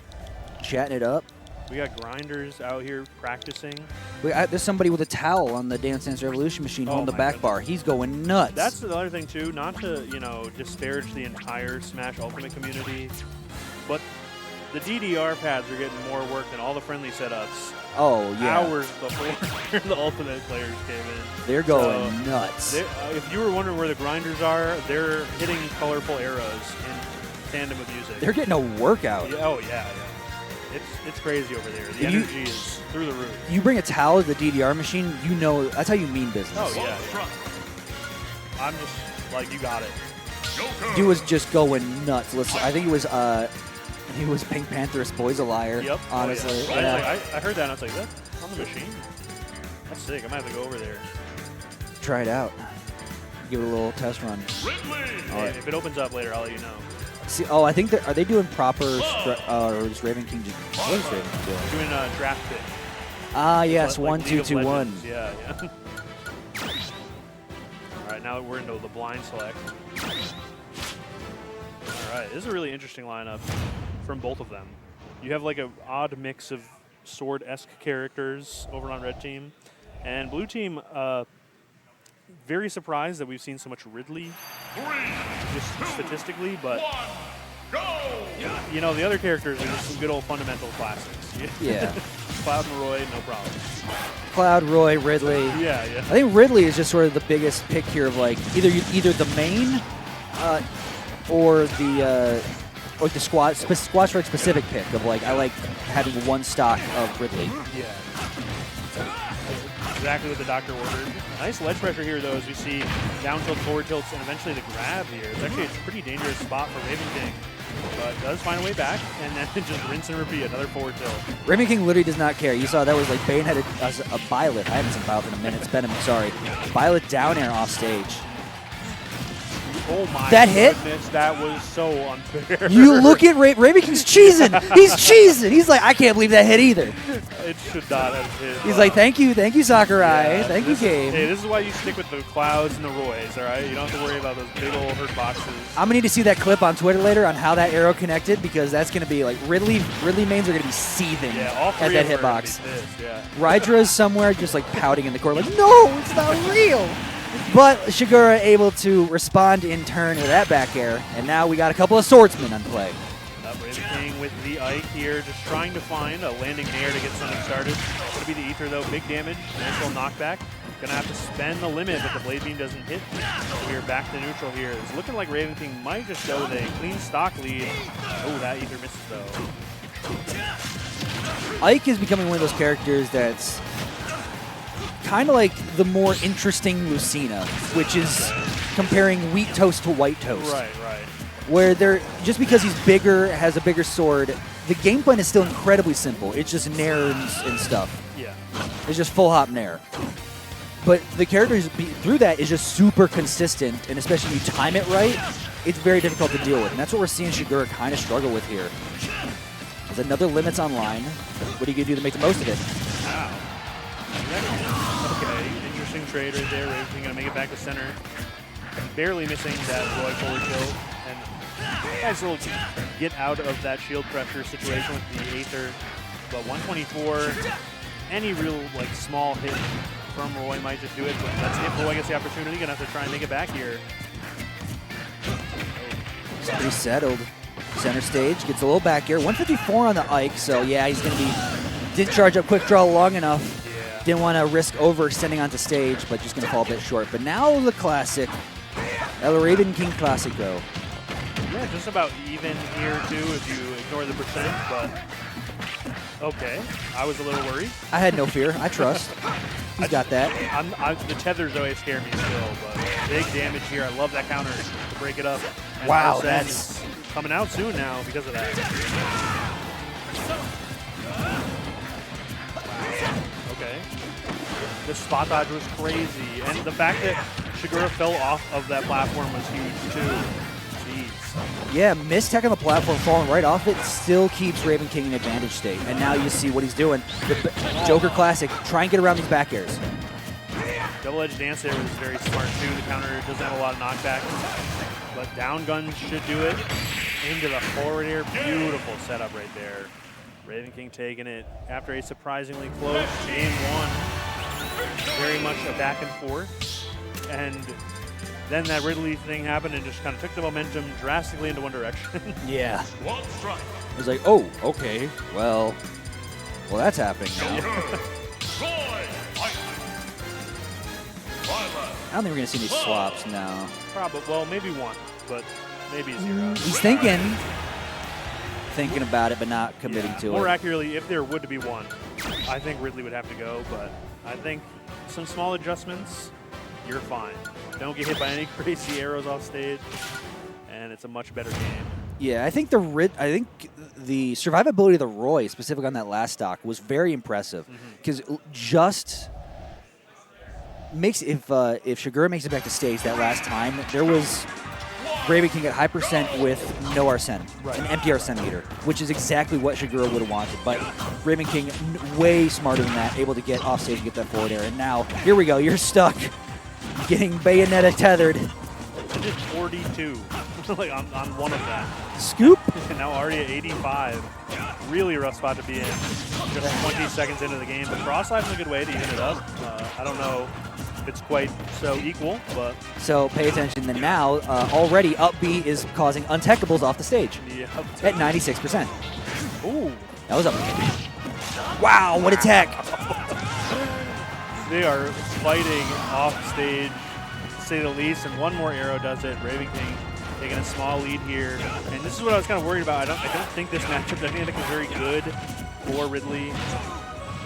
chatting it up. We got grinders out here practicing. There's somebody with a towel on the Dance Dance Revolution machine holding the my back goodness. bar. He's going nuts. That's the other thing too. Not to disparage the entire Smash Ultimate community, but the DDR pads are getting more work than all the friendly setups. Oh yeah. Hours before the Ultimate players came in. They're going nuts. If you were wondering where the grinders are, they're hitting colorful arrows in tandem with music. They're getting a workout. Yeah, oh yeah. It's crazy over there. The energy is through the roof. You bring a towel to the DDR machine, you know that's how you mean business. Oh yeah. I'm just like, you got it. Dude was just going nuts. Listen, I think he was Pink Panther's Boy's a Liar. Yep. Honestly. Oh, yeah. I heard that and I was like, that's on the machine. That's sick. I might have to go over there. Try it out. Give it a little test run. Hey, if it opens up later, I'll let you know. See, I think are they doing proper or is Raven King just what is Raven King doing? Doing a draft pick. Ah yes, Like 1 2 2 1. Legends. Yeah. All right, now we're into the blind select. All right, this is a really interesting lineup from both of them. You have like an odd mix of sword-esque characters over on red team, and blue team. Very surprised that we've seen so much Ridley, just statistically, but the other characters are just some good old fundamental classics. Yeah. Cloud and Roy, no problem. Cloud, Roy, Ridley. Yeah. I think Ridley is just sort of the biggest pick here of like either the main or the squad strike specific pick of like I like having one stock of Ridley. Yeah. Exactly what the doctor ordered. Nice ledge pressure here, though, as we see down tilt, forward tilts, and eventually the grab here. It's actually a pretty dangerous spot for Raven King, but does find a way back, and then just rinse and repeat, another forward tilt. Raven King literally does not care. You saw that was like Bane had a Byleth. I haven't seen Byleth in a minute. It's been sorry. Byleth down air off stage. Oh my that hit? goodness, that was so unfair. You look at Raven King's cheesing. He's cheesing. He's like, I can't believe that hit either. It should not have hit. He's like, thank you, Sakurai. Yeah, thank you, Gabe. Hey, this is why you stick with the Clouds and the Roys, all right? You don't have to worry about those big old hurt boxes. I'm gonna need to see that clip on Twitter later on how that arrow connected because that's gonna be like Ridley mains are gonna be seething all three at that of them are hitbox. gonna be pissed, yeah. Rydra's somewhere just like pouting in the corner, like, no, it's not real. But Shigura able to respond in turn with that back air, and now we got a couple of swordsmen on play. Raven King with the Ike here, just trying to find a landing nair to get something started. Going to be the Ether though, big damage, nice little knockback. Going to have to spend the limit, but the Blade Beam doesn't hit. So we're back to neutral here. It's looking like Raven King might just go with a clean stock lead. Oh, that Ether misses though. Ike is becoming one of those characters that's kind of like the more interesting Lucina, which is comparing wheat toast to white toast. Right. Where just because he's bigger, has a bigger sword, the game plan is still incredibly simple. It's just nair and stuff. Yeah. It's just full hop nair. But the characters through that is just super consistent, and especially if you time it right, it's very difficult to deal with. And that's what we're seeing Shigura kind of struggle with here. There's another limits online. What are you going to do to make the most of it? Wow. Okay, interesting trade right there. Raven King going to make it back to center. Barely missing that Roy forward tilt. And nice little get out of that shield pressure situation with the Aether. But 124, any real like small hit from Roy might just do it. But let's see if Roy gets the opportunity. Gonna have to try and make it back here. It's pretty settled. Center stage, gets a little back here. 154 on the Ike, so yeah, he's gonna be, didn't charge up quick draw long enough. Yeah. Didn't want to risk overextending onto stage, but just going to fall a bit short. But now the classic, El Raven King Classico. Yeah, just about even here, too, if you ignore the percent, but okay. I was a little worried. I had no fear. I trust. He's got that. The tethers always scare me still, but big damage here. I love that counter to break it up. And Wow, Arsene that's... is coming out soon now because of that. Okay. The spot dodge was crazy, and the fact that Shigura fell off of that platform was huge, too. Jeez. Yeah, mistech on the platform, falling right off it, still keeps Raven King in advantage state. And now you see what he's doing. The Joker Classic, try and get around these back airs. Double edge dance there was very smart too. The counter doesn't have a lot of knockback, but down guns should do it. Into the forward air, beautiful setup right there. Raven King taking it after a surprisingly close game one. Very much a back and forth. And then that Ridley thing happened and just kind of took the momentum drastically into one direction. Yeah. It was like, oh, okay, well, that's happening now. I don't think we're going to see any swaps now. Probably, well, maybe one, but maybe zero. He's thinking about it, but not committing to More it. accurately, if there would to be one, I think Ridley would have to go, but I think some small adjustments, you're fine. Don't get hit by any crazy arrows off stage, and it's a much better game. Yeah, I think the survivability of the Roy, specific on that last stock, was very impressive. Because just makes if Shigura makes it back to stage that last time, there was Raven King at high percent with no Arsene, an empty Arsene meter, which is exactly what Shigura would have wanted. But Raven King, way smarter than that, able to get off stage and get that forward air. And now, here we go, you're stuck, getting Bayonetta tethered. I did 42 like on one of that. Scoop. And now already at 85. Really rough spot to be in. Just 20 seconds into the game. But Frostline's a good way to even it up. I don't know if it's quite so equal, but... So pay attention. Then now, already up B is causing untekables off the stage at 96%. Ooh. That was up. Wow, what a tech. They are fighting off stage, to say the least, and one more arrow does it. Raven King taking a small lead here. And this is what I was kind of worried about. I don't think this matchup dynamic is very good for Ridley.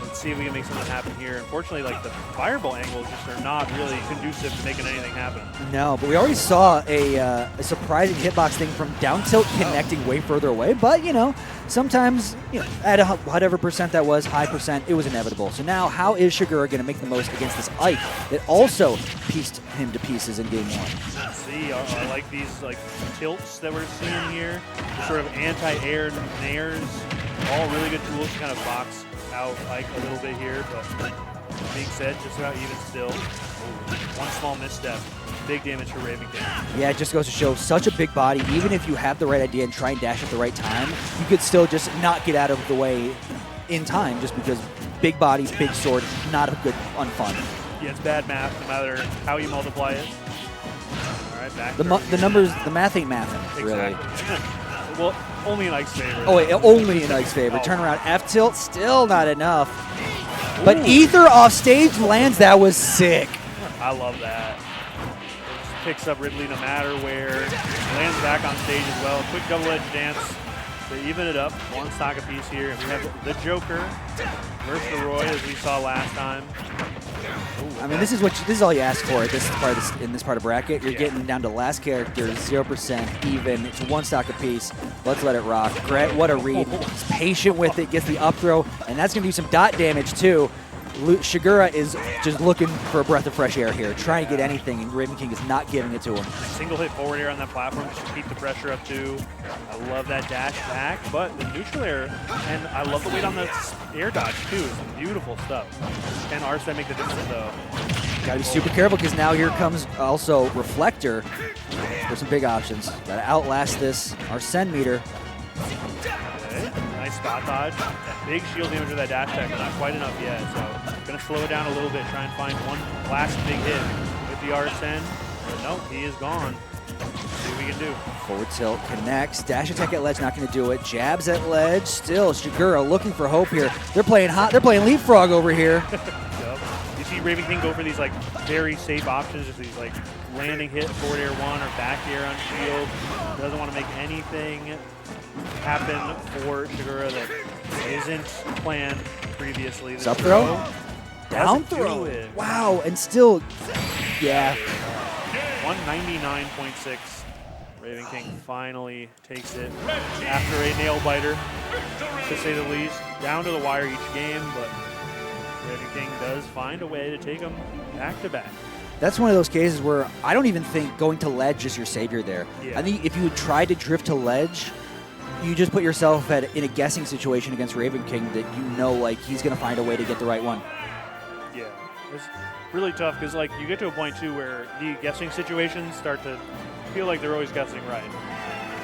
Let's see if we can make something happen here. Unfortunately, like the fireball angles just are not really conducive to making anything happen. No, but we already saw a surprising hitbox thing from down tilt connecting way further away. But, you know, sometimes, you know, at whatever percent that was, high percent, it was inevitable. So now, how is Shigura going to make the most against this Ike that also pieced him to pieces in game one? See, I like these like tilts that we're seeing here. The sort of anti-air nairs, all really good tools to kind of box out Ike a little bit here. But that being said, just about even still. One small misstep. Big damage for Raven King. Yeah, it just goes to show such a big body. Even if you have the right idea and try and dash at the right time, you could still just not get out of the way in time just because big body, big sword, not a good fun. Yeah, it's bad math no matter how you multiply it. All right, back. The numbers, the math ain't mathin', really. Exactly. Well, only in Ike's favor. Oh, wait, only in Ike's favor. Oh. Turnaround F tilt, still not enough. But Ether off stage lands, that was sick. I love that. Just picks up Ridley no matter where. Lands back on stage as well. Quick double edge dance to even it up. One stock apiece here. And we have the Joker versus the Roy as we saw last time. I mean, this is all you ask for at this part of in this part of bracket. You're getting down to last character, 0% even. It's one stock apiece. Let's let it rock. Gret, what a read. He's patient with it, gets the up throw, and that's going to do some dot damage too. Shigura is just looking for a breath of fresh air here, trying to get anything, and Raven King is not giving it to him. Single hit forward air on that platform just to keep the pressure up too. I love that dash back, but the neutral air, and I love the weight on the air dodge too. Some beautiful stuff. Can Arsene make the difference though? Gotta be super careful because now here comes also Reflector for some big options. Gotta outlast this Arsene meter. Okay. Nice spot dodge. Big shield damage with that dash attack, but not quite enough yet. So gonna slow it down a little bit, try and find one last big hit with the Arsene. But nope, he is gone. See what we can do. Forward tilt connects. Dash attack at ledge, not going to do it. Jabs at ledge. Still, Shigura looking for hope here. They're playing hot. They're playing leapfrog over here. Yep. you see Raven King go for these like very safe options, just these like landing hit, forward air one or back air on shield. Doesn't want to make anything happen for Shigura that isn't planned previously. Up throw? Down Doesn't do throw. it. Wow, and still, yeah. 199.6. Raven King finally takes it after a nail biter, to say the least. Down to the wire each game, but Raven King does find a way to take them back to back. That's one of those cases where I don't even think going to ledge is your savior there. Yeah. I think if you would try to drift to ledge, you just put yourself in a guessing situation against Raven King that you know like he's going to find a way to get the right one. Yeah, it's really tough because like you get to a point too where the guessing situations start to feel like they're always guessing right.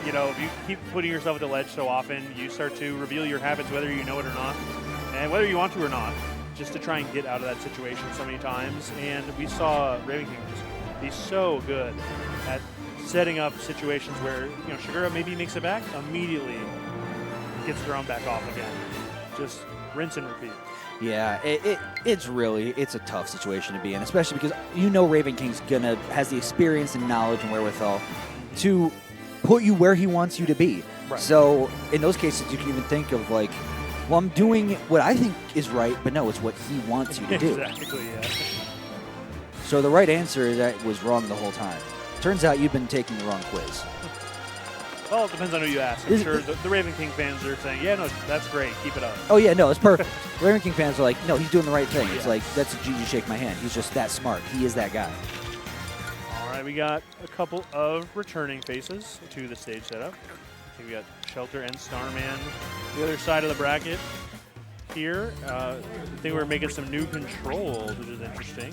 You know, if you keep putting yourself at the ledge so often, you start to reveal your habits whether you know it or not, and whether you want to or not, just to try and get out of that situation so many times. And we saw Raven King just be so good at setting up situations where, you know, Shigura maybe makes it back, immediately gets thrown back off again. Just rinse and repeat. Yeah, it's a tough situation to be in, especially because you know Raven King's has the experience and knowledge and wherewithal to put you where he wants you to be. Right. So in those cases, you can even think of like, well, I'm doing what I think is right, but no, it's what he wants you to do. Exactly, yeah. So the right answer is that was wrong the whole time. Turns out you've been taking the wrong quiz. Well, it depends on who you ask. I'm sure the Raven King fans are saying, yeah, no, that's great, keep it up. Oh, yeah, no, it's perfect. Raven King fans are like, no, he's doing the right thing. It's Yeah. like, that's a GG shake my hand. He's just that smart. He is that guy. All right, we got a couple of returning faces to the stage setup. I think we got Shelter and Starman. The other side of the bracket here. I think we're making some new controls, which is interesting.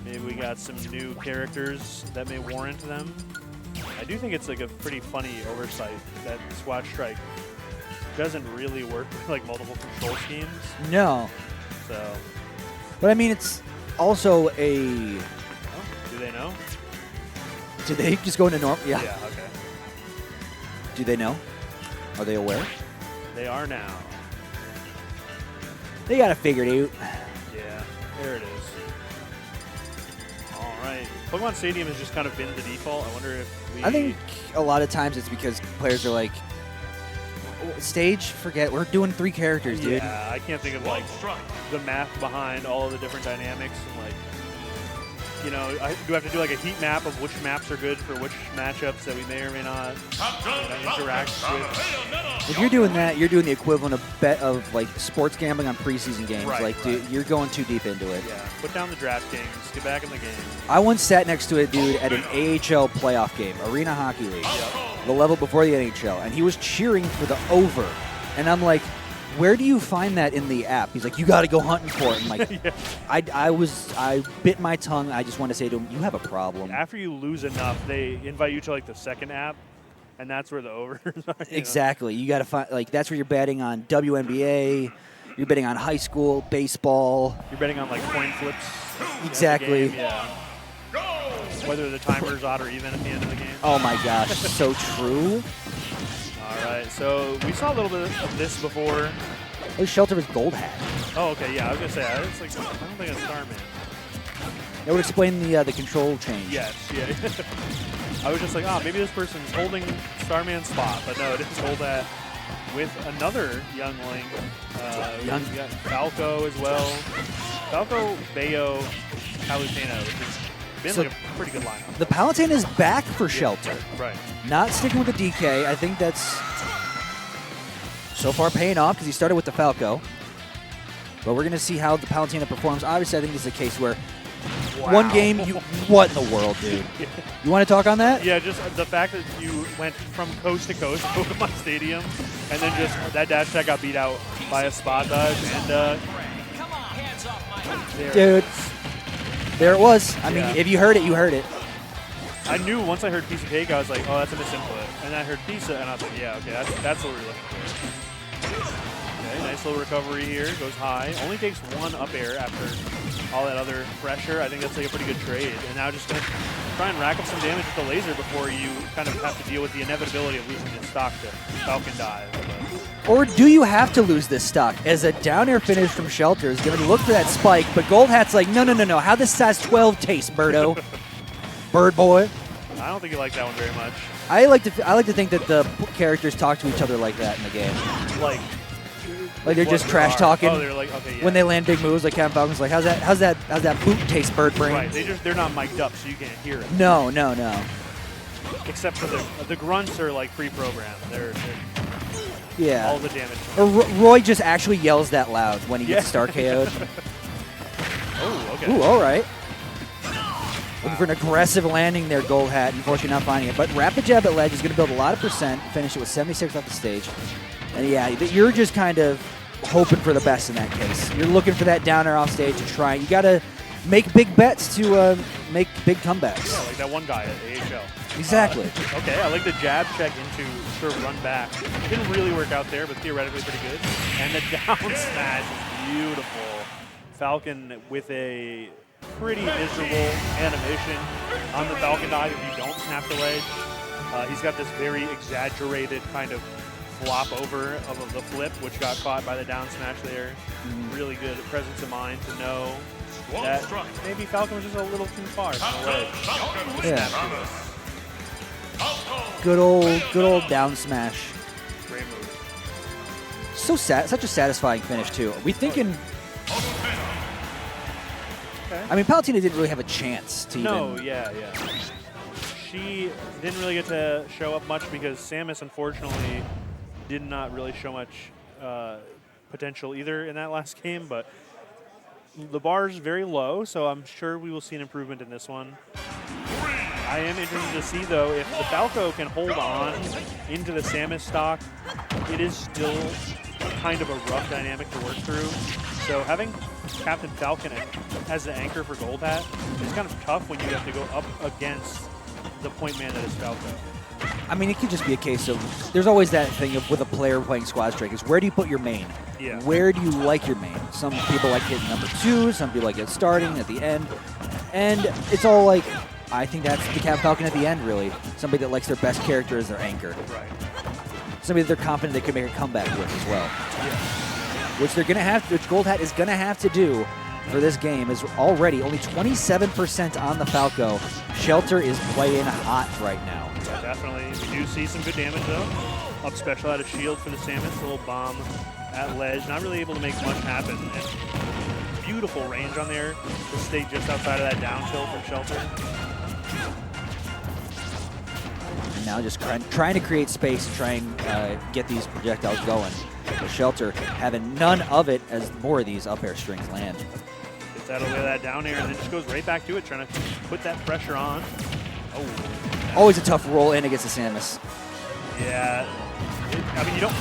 Maybe we got some new characters that may warrant them. I do think it's like a pretty funny oversight that Squad Strike doesn't really work with like multiple control schemes. No. So, But I mean, it's also a. do they know? Did they just go into normal? Yeah. Yeah, okay. Do they know? Are they aware? They are now. They got to figure it out. Yeah, there it is. All right. Pokemon Stadium has just kind of been the default. I wonder if we... I think a lot of times it's because players are like, stage, forget, we're doing 3 characters, dude. Yeah, I can't think of like the math behind all of the different dynamics and like, you know, I do have to do like a heat map of which maps are good for which matchups that we may or may not interact with. If you're doing that, you're doing the equivalent of like sports gambling on preseason games. Right, like, dude, you're going too deep into it. Yeah, put down the DraftKings, get back in the game. I once sat next to a dude at an AHL playoff game, Arena Hockey League, the level before the NHL, and he was cheering for the over. And I'm like, where do you find that in the app? He's like, you got to go hunting for it. And like, Yeah. I bit my tongue. I just want to say to him, you have a problem. After you lose enough, they invite you to like the second app, and that's where the overs are. You know? Exactly. You got to find, like, that's where you're betting on WNBA. You're betting on high school, baseball. You're betting on like coin flips. at the Exactly. game, yeah. Whether the timer's odd or even at the end of the game. Oh my gosh, so true. All right, so we saw a little bit of this before. Oh, Shelter was gold hat. Oh, okay, yeah, I was gonna say, it's like, I don't think it's Starman. That would explain the control change. Yes, yeah. I was just like, oh, maybe this person's holding Starman's spot, but no, it is gold hat with another young Link. We got Falco as well. Falco, Bayo, Palutena, which has been So like a pretty good lineup. The Palutena is back for Shelter. Right. Not sticking with the DK. I think that's so far paying off because he started with the Falco. But we're going to see how the Palutena performs. Obviously, I think this is a case where one game, what in the world, dude? You want to talk on that? Yeah, just the fact that you went from coast to coast, Pokemon Stadium, and then just that dash attack got beat out by a spot dodge, and Dude, there it was. I mean, Yeah. if you heard it, you heard it. I knew once I heard piece of cake, I was like, oh, that's a misinput. And then I heard pizza, and I was like, yeah, okay, that's what we're looking for. Okay, nice little recovery here. Goes high. Only takes one up air after all that other pressure. I think that's like a pretty good trade. And now just going to try and rack up some damage with the laser before you kind of have to deal with the inevitability of losing this stock to Falcon Dive. But Or do you have to lose this stock? As a down air finish from Shelter is going to look for that spike, but Gold Hat's like, no. How does size 12 taste, Birdo? Bird boy. I don't think you like that one very much. I like to think that the characters talk to each other like that in the game. Like they're just trash talking. Oh, they're like, okay, yeah. When they land big moves, like Captain Falcon's like, how's that boot taste, bird brain? Right, they're not mic'd up, so you can't hear it. No. Except for the grunts are like pre-programmed. They're Yeah. all the damage. Or Roy just actually yells that loud when he gets star KO'd. Oh, okay. Ooh, all right. Looking for an aggressive landing there, Gold Hat. Unfortunately, not finding it. But Rapid Jab at ledge is going to build a lot of percent. Finish it with 76 off the stage. And yeah, you're just kind of hoping for the best in that case. You're looking for that down air off stage to try. You got to make big bets to make big comebacks. Yeah, like that one guy at AHL. Exactly. Okay, I like the jab check into sort of run back. Didn't really work out there, but theoretically pretty good. And the down smash is beautiful. Falcon with a pretty miserable animation on the Falcon dive if you don't snap the ledge. He's got this very exaggerated kind of flop over of the flip, which got caught by the down smash there. Really good presence of mind to know that maybe Falcon was just a little too far from the ledge. Yeah. Good old down smash. Great move. So such a satisfying finish too. Are we thinking? Okay. I mean, Palutena didn't really have a chance to No, even. yeah. She didn't really get to show up much because Samus, unfortunately, did not really show much potential either in that last game, but the bar is very low, so I'm sure we will see an improvement in this one. I am interested to see, though, if the Falco can hold on into the Samus stock. It is still kind of a rough dynamic to work through. So having Captain Falcon as the anchor for Gold Hat is kind of tough when you have to go up against the point man that is Falco. I mean, it could just be a case of there's always that thing of with a player playing Squad Strike is where do you put your main? Yeah. Where do you like your main? Some people like hitting number 2, some people like it starting at the end, and it's all like. I think that's the Captain Falcon at the end, really. Somebody that likes their best character as their anchor. Right. Somebody that they're confident they could make a comeback with as well. Yeah. Which they're gonna have, which Gold Hat is gonna have to do for this game. Is already only 27% on the Falco. Shelter is playing hot right now. Yeah, definitely. We do see some good damage though. Up special out of shield for the Samus. A little bomb at ledge. Not really able to make much happen. And beautiful range on there to stay just outside of that down tilt from Shelter. And now just trying to create space to try and get these projectiles going. The Shelter having none of it as more of these up air strings land. Gets out of the way of that down air and then just goes right back to it, trying to put that pressure on. Oh. Always a tough roll in against the Samus. Yeah. I mean, you don't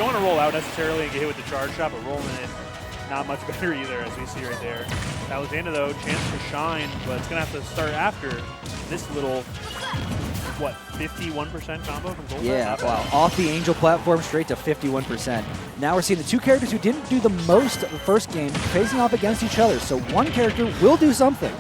want to roll out necessarily and get hit with the charge shot, but rolling it, not much better either, as we see right there. Alexander, though, chance to shine, but it's going to have to start after this little, 51% combo from Gold? Yeah, wow. Off the Angel platform straight to 51%. Now we're seeing the two characters who didn't do the most the first game facing off against each other. So one character will do something.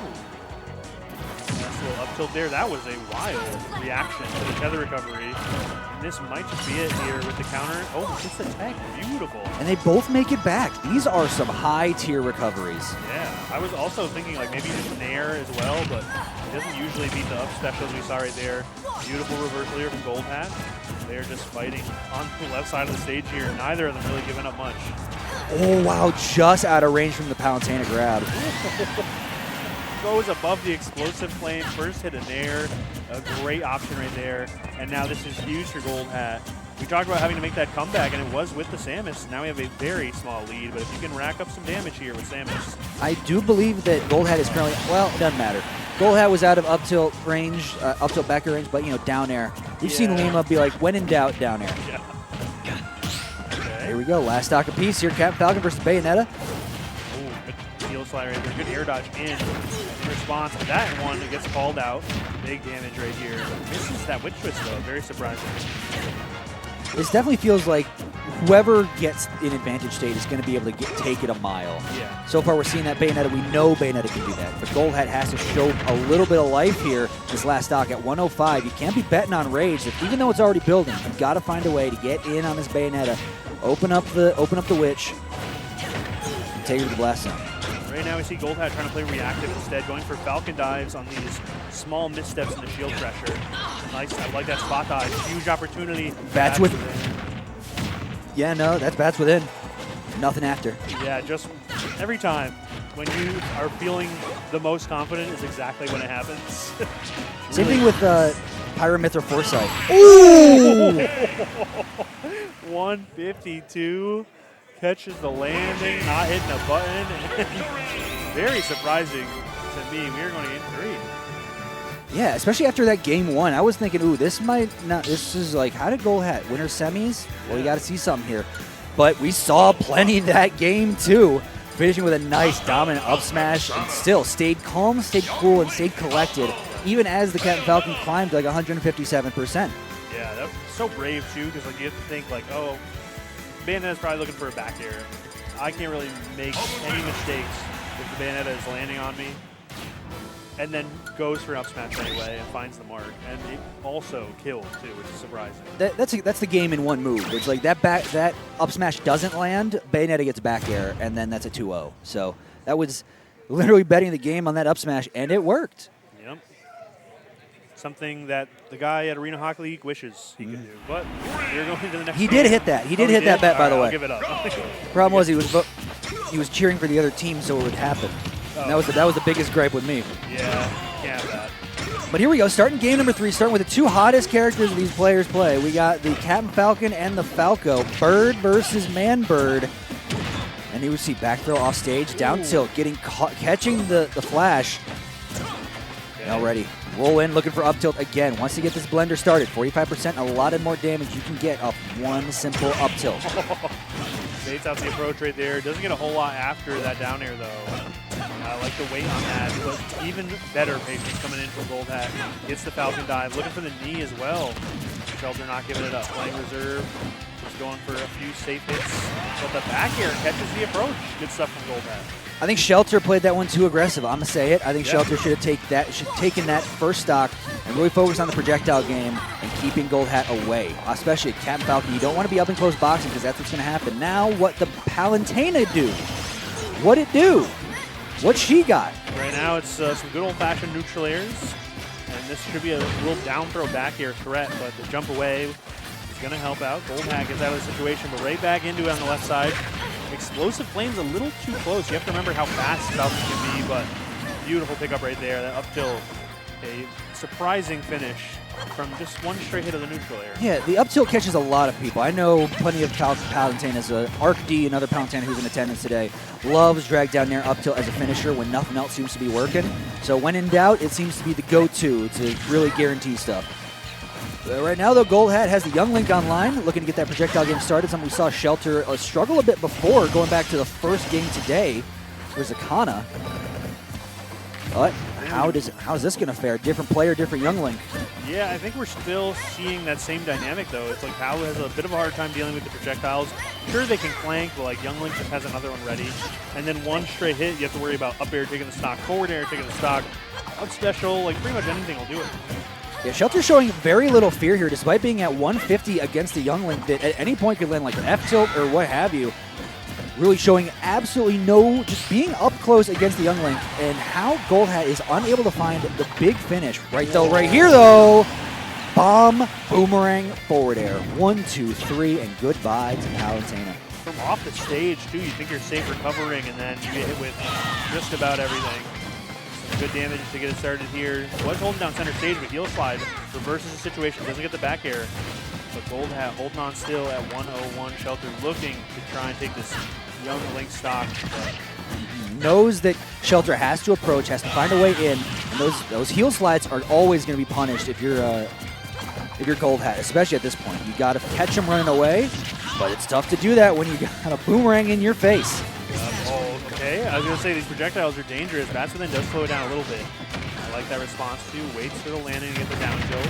Nice little up tilt there. That was a wild reaction to the tether recovery. And this might just be it here with the counter. Oh, it's the tech. Beautiful. And they both make it back. These are some high tier recoveries. Yeah, I was also thinking like maybe just Nair as well, but it doesn't usually beat the up specials we saw right there. Beautiful reversal here from Gold Hat. They're just fighting on the left side of the stage here. Neither of them really giving up much. Oh, wow. Just out of range from the Palutena grab. Goes above the explosive flame. First hit a Nair. A great option right there. And now this is huge for Gold Hat. We talked about having to make that comeback, and it was with the Samus. Now we have a very small lead, but if you can rack up some damage here with Samus. I do believe that Gold Hat is currently, well, it doesn't matter. Gold Hat was out of up tilt range, up tilt back range, but, you know, down air. We've seen Lima be like, when in doubt, down air. Yeah. Okay. Here we go. Last stock apiece here. Captain Falcon versus Bayonetta. Ooh, good heel slide right there. Good air dodge in response to that one. It gets called out. Big damage right here. Misses that witch twist, though. Very surprising. This definitely feels like whoever gets in advantage state is going to be able to take it a mile. Yeah. So far, we're seeing that Bayonetta. We know Bayonetta can do that. But Gold Hat has to show a little bit of life here this last stock at 105. You can't be betting on Rage. Even though it's already building, you've got to find a way to get in on this Bayonetta. Open up the Witch. And take her to the blast zone. Right now we see Gold Hat trying to play reactive instead, going for Falcon dives on these small missteps in the shield pressure. Nice, I like that spot dive. Huge opportunity. Bats with. Yeah, no, that's bats within. Nothing after. Yeah, just every time when you are feeling the most confident is exactly when it happens. Same thing with Pyramithra Foresight. Ooh! 152. Catches the landing, not hitting a button. Very surprising to me. We are going to get 3. Yeah, especially after that game 1. I was thinking, ooh, this might not, this is like, how did Gold Hat winner semis? Well, you got to see something here. But we saw plenty that game 2, finishing with a nice dominant up smash and still stayed calm, stayed cool, and stayed collected, even as the Captain Falcon climbed like 157%. Yeah, that's so brave too, because like you have to think like, oh, Bayonetta's probably looking for a back air. I can't really make any mistakes if the Bayonetta is landing on me. And then goes for an up smash anyway and finds the mark. And it also killed too, which is surprising. That's the game in one move. It's like that up smash doesn't land, Bayonetta gets back air, and then that's a 2-0. So that was literally betting the game on that up smash, and it worked. Yep. Something that the guy at Arena Hockey League wishes he could do. But you're going to the next He game. did hit that. He did hit that bet, by the way. I'll give it up. Problem was he was cheering for the other team, so it would happen. And that was the biggest gripe with me. Yeah, can't have that. But here we go, starting game number 3, starting with the 2 hottest characters these players play. We got the Captain Falcon and the Falco. Bird versus Man Bird. And you see back throw off stage, down tilt, catching the flash. Now ready. Roll in, looking for up tilt again. Once you get this blender started, 45%, a lot of more damage you can get off one simple up tilt. Baits out the approach right there. Doesn't get a whole lot after that down air though. I like the weight on that, but even better patience coming in from Gold Hat. Gets the Falcon dive, looking for the knee as well. Shelter not giving it up, playing reserve. Just going for a few safe hits. But the back air catches the approach. Good stuff from Gold Hat. I think Shelter played that one too aggressive. I'm gonna say it. I think Shelter should have taken that first stock and really focused on the projectile game and keeping Gold Hat away. Especially at Captain Falcon, you don't want to be up and close boxing because that's what's gonna happen. Now, what the Palutena do? What'd it do? What she got? Right now, it's some good old-fashioned neutral airs, and this should be a little down throw back air threat. But the jump away is gonna help out. Gold Hat gets out of the situation, but right back into it on the left side. Explosive Flame's a little too close. You have to remember how fast Falcon can be, but beautiful pickup right there. That up tilt, a surprising finish from just one straight hit of the neutral air. Yeah, the up tilt catches a lot of people. I know plenty of Palutenas. Arc D, another Palutena who's in attendance today, loves drag down there up tilt as a finisher when nothing else seems to be working. So when in doubt, it seems to be the go-to to really guarantee stuff. Right now, though, Gold Hat has the Young Link online, looking to get that projectile game started. Something we saw Shelter struggle a bit before, going back to the first game today for Zakana. But how's this going to fare? Different player, different Young Link. Yeah, I think we're still seeing that same dynamic, though. It's like Palu has a bit of a hard time dealing with the projectiles. Sure, they can flank, but like Young Link just has another one ready. And then one straight hit, you have to worry about up air taking the stock, forward air taking the stock, up special, like pretty much anything will do it. Yeah, Shelter's showing very little fear here, despite being at 150 against the Young Link that at any point could land like an F-tilt or what have you. Really showing absolutely just being up close against the Young Link, and how Gold Hat is unable to find the big finish. Right here though, bomb, boomerang, forward air. 1, 2, 3, and goodbye to Palutena. From off the stage too, you think you're safe recovering, and then you get hit with just about everything. Good damage to get it started here. Was holding down center stage, but heel slide reverses the situation, doesn't get the back air. But Gold Hat holding on still at 101. Shelter looking to try and take this Young Link stock. Knows that Shelter has to approach, has to find a way in, and those heel slides are always going to be punished if you're Gold Hat, especially at this point. You got to catch them running away, but it's tough to do that when you got a boomerang in your face. Okay, I was going to say these projectiles are dangerous. Bats within does slow it down a little bit. I like that response too. Waits for the landing to get the down tilt.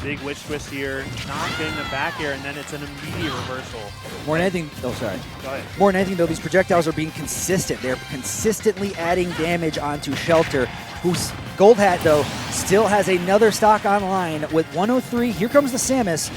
Big witch twist here, not getting the back air, and then it's an immediate reversal. More than anything, oh sorry. Go ahead. More than anything though, these projectiles are being consistent. They're consistently adding damage onto Shelter, whose Gold Hat though still has another stock online with 103. Here comes the Samus.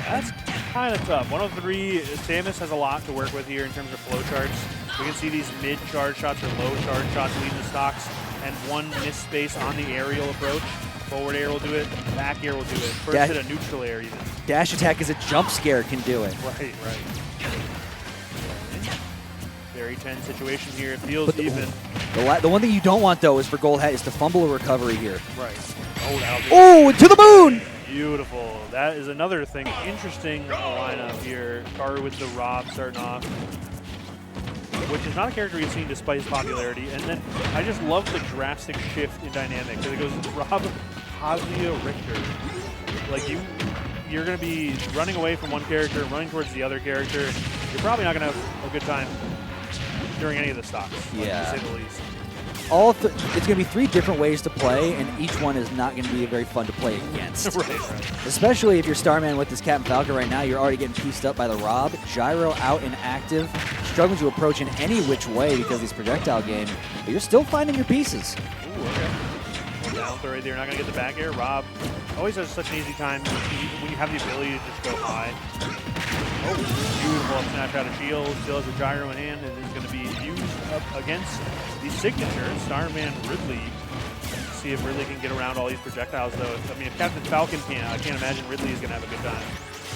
That's kind of tough. 103, Samus has a lot to work with here in terms of flow charts. We can see these mid-charge shots or low-charge shots leading the stocks, and one miss space on the aerial approach. Forward air will do it, back air will do it. First hit a neutral air even. Dash attack as a jump scare can do it. Right. Very tense situation here. It feels even. The one thing you don't want though is for Gold Hat is to fumble a recovery here. Right. Oh, that'll do Oh, to the moon! Beautiful. That is another thing. Interesting lineup here. Karu with the Rob starting off, which is not a character we've seen despite his popularity. And then I just love the drastic shift in dynamic. Because it goes Rob, Kazuya, Richter. Like you're going to be running away from one character, running towards the other character. You're probably not going to have a good time during any of the stocks, to say the least. It's going to be 3 different ways to play, and each one is not going to be very fun to play against. Right. Especially if you're Starman with this Captain Falcon right now, you're already getting pieced up by the Rob. Gyro out and active, struggling to approach in any which way because of this projectile game, but you're still finding your pieces. Ooh, okay. Down throw right there, not going to get the back air. Rob always has such an easy time when you have the ability to just go high. Oh, beautiful snatch out of shield. Still has a gyro in hand, and is going to be used up against the signature, Starman Ridley. See if Ridley can get around all these projectiles, though. I mean, if Captain Falcon can't, I can't imagine Ridley is going to have a good time.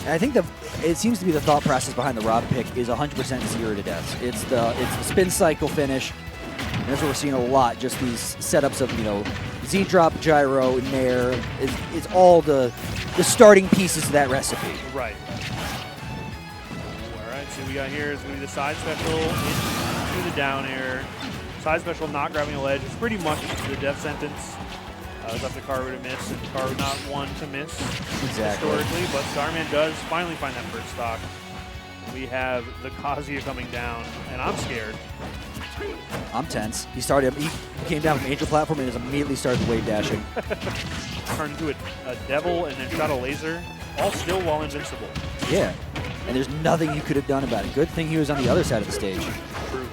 And I think it seems to be the thought process behind the Rob pick is 100% 0 to deaths. It's the spin cycle finish. And that's what we're seeing a lot. Just these setups of Z drop, gyro, nair. It's all the starting pieces of that recipe. Right. All right. So we got here is going to be the side special into the down air. Side special not grabbing a ledge. It's pretty much the death sentence. It's up to Karu to miss, and Karu not one to miss historically, but Starman does finally find that first stock. We have the Kazuya coming down, and I'm scared. I'm tense. He came down from Angel Platform and just immediately started wave dashing. Turned into a devil and then shot a laser, all still while invincible. Yeah, and there's nothing you could have done about it. Good thing he was on the other side of the stage. True.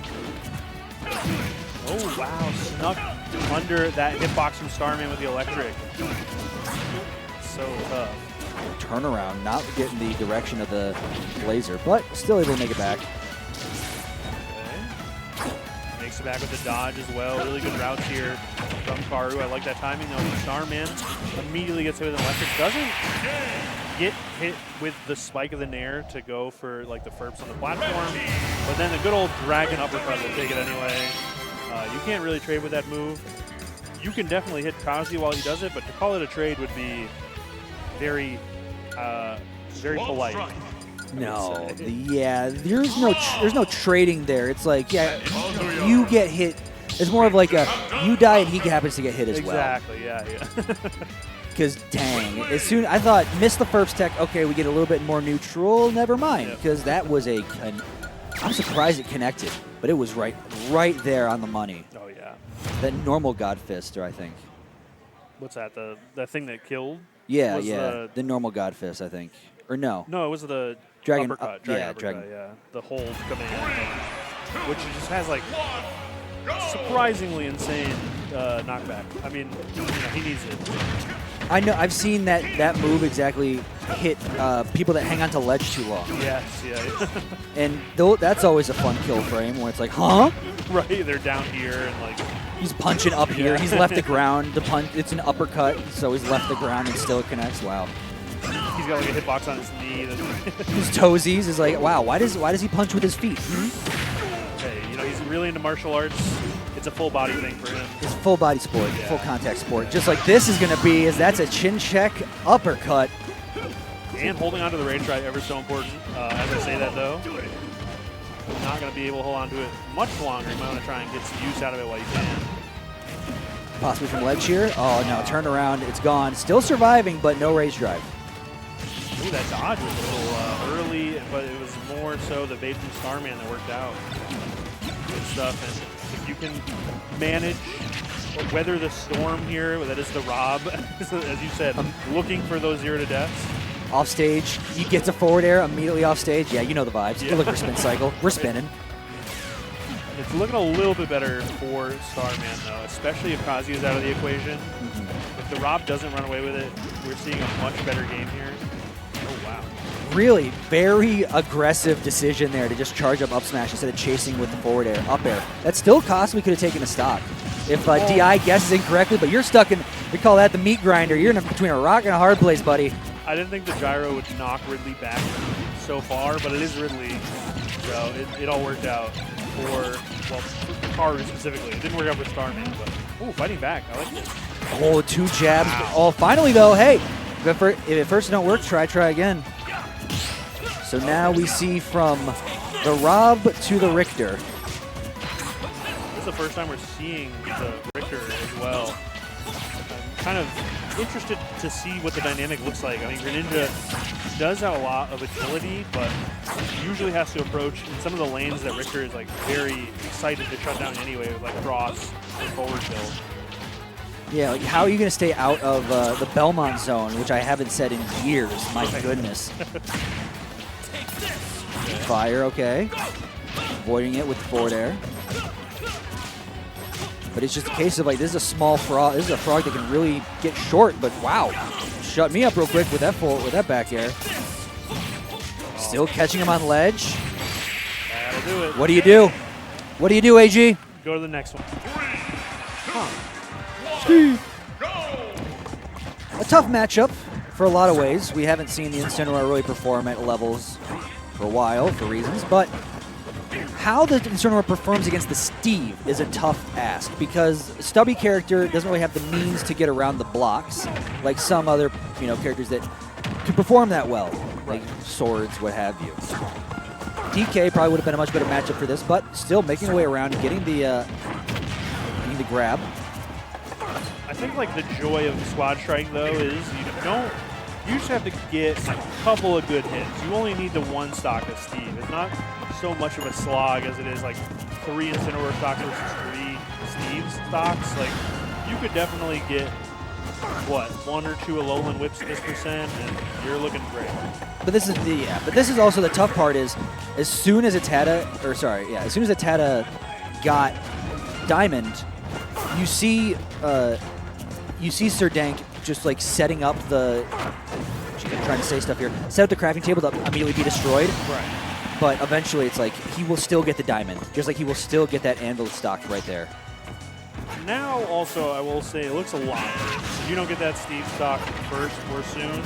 Oh, wow. Snuck under that hitbox from Starman with the electric. So tough. Turnaround, not getting the direction of the laser, but still able to make it back. Okay. Makes it back with the dodge as well. Really good routes here from Karu. I like that timing, though. Starman immediately gets hit with an electric. Doesn't get hit with the spike of the nair to go for like the Furps on the platform, but then the good old dragon uppercut will take it anyway. You can't really trade with that move. You can definitely hit Kazuya while he does it, but to call it a trade would be very, very polite. No, there's no trading there. It's like, you get hit. It's more of like you die and he happens to get hit as well. Exactly. Yeah. Because dang, I thought miss the first tech. Okay, we get a little bit more neutral. Never mind, because that was I'm surprised it connected, but it was right there on the money. Oh yeah. That normal God Fister, I think. What's that? The thing that killed? Yeah. The normal God Fist, I think. Or no? No, it was the Dragon uppercut. Dragon uppercut, yeah. The hold command, which just has like surprisingly insane knockback. I mean, he needs it. I know. I've seen that move exactly hit people that hang on to ledge too long. Yes, yeah. And that's always a fun kill frame where it's like, huh? Right, they're down here and like he's punching up here. He's left the ground. The punch. It's an uppercut, so he's left the ground and still connects. Wow. He's got like a hitbox on his knee. His toesies is like, wow. Why does he punch with his feet? Hey, he's really into martial arts. It's a full body thing for him. It's a full body sport, full contact sport. Just like this is going to be, that's a chin check uppercut. And holding onto the rage drive ever so important. As I say that though, not going to be able to hold on to it much longer. You might want to try and get some use out of it while you can. Possibly from ledge here. Oh no, turn around, it's gone. Still surviving, but no rage drive. Ooh, that dodge was a little early, but it was more so the bait from Starman that worked out. Good stuff. And if you can manage or weather the storm here. That is the Rob, as you said, looking for those 0 to deaths. Off stage, you get to forward air, immediately off stage. Yeah, you know the vibes. Yeah. You're looking for spin cycle. We're spinning. It's looking a little bit better for Starman, though, especially if Kazuya is out of the equation. If the Rob doesn't run away with it, we're seeing a much better game here. Oh, wow. Really very aggressive decision there to just charge up smash instead of chasing with the forward air, up air. That still costs we could have taken a stock. If DI guesses incorrectly, but you're stuck in, we call that the meat grinder. You're in between a rock and a hard place, buddy. I didn't think the gyro would knock Ridley back so far, but it is Ridley, so it all worked out for, well, Karu specifically. It didn't work out for Starman, but, oh, fighting back. I like this. Oh, 2 jabs. Wow. Oh, finally, though, hey, if at first it don't work, try again. So now we see from the Rob to the Richter. This is the first time we're seeing the Richter as well. I'm kind of interested to see what the dynamic looks like. I mean, Greninja does have a lot of agility, but usually has to approach in some of the lanes that Richter is like very excited to shut down anyway, with like cross and forward build. Yeah, like how are you going to stay out of the Belmont zone, which I haven't said in years? My goodness. Fire, okay. Avoiding it with the forward air. But it's just a case of like, this is a small frog. This is a frog that can really get short, but wow. Shut me up real quick with that back air. Still catching him on ledge. That'll do it. What do you do? What do you do, AG? Go to the next one. A tough matchup for a lot of ways. We haven't seen the Incineroar really perform at levels for a while for reasons, but how the Incineroar performs against the Steve is a tough ask because Stubby character doesn't really have the means to get around the blocks like some other characters that can perform that well, like swords, what have you. DK probably would have been a much better matchup for this, but still making a way around and getting the grab. I think like the joy of Squad Strike though is you just have to get a couple of good hits. You only need the 1 stock of Steve. It's not so much of a slog as it is like 3 Incineroar stocks versus 3 Steve stocks. Like you could definitely get what 1 or 2 Alolan whips this percent, and you're looking great. But this is also the tough part is as soon as Atada got Diamond, you see Sir Dank just like setting up the. I'm trying to say stuff here. Set up the crafting table to immediately be destroyed. Right. But eventually, it's like he will still get the diamond, just like he will still get that anvil stock right there. Now, also, I will say it looks a lot. If you don't get that Steve stock first or soon,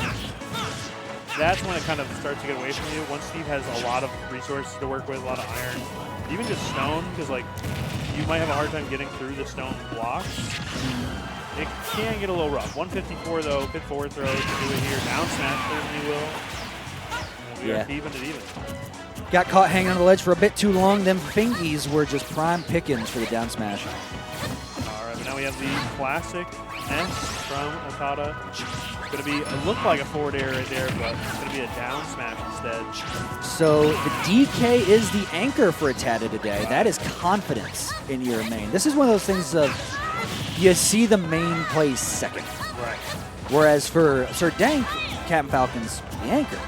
that's when it kind of starts to get away from you. Once Steve has a lot of resources to work with, a lot of iron, even just stone, because like you might have a hard time getting through the stone blocks. It can get a little rough. 154 though, good forward throw to do it here. Down smash certainly will. And we are keeping it even. Got caught hanging on the ledge for a bit too long. Them fingies were just prime pickings for the down smash. All right, but now we have the classic S from Okada. It's going to be, it looked like a forward air right there, but it's going to be a down smash instead. So the DK is the anchor for Atada today. That is confidence in your main. This is one of those things of you see the main play second. Right. Whereas for Sir Dank, Captain Falcon's the anchor.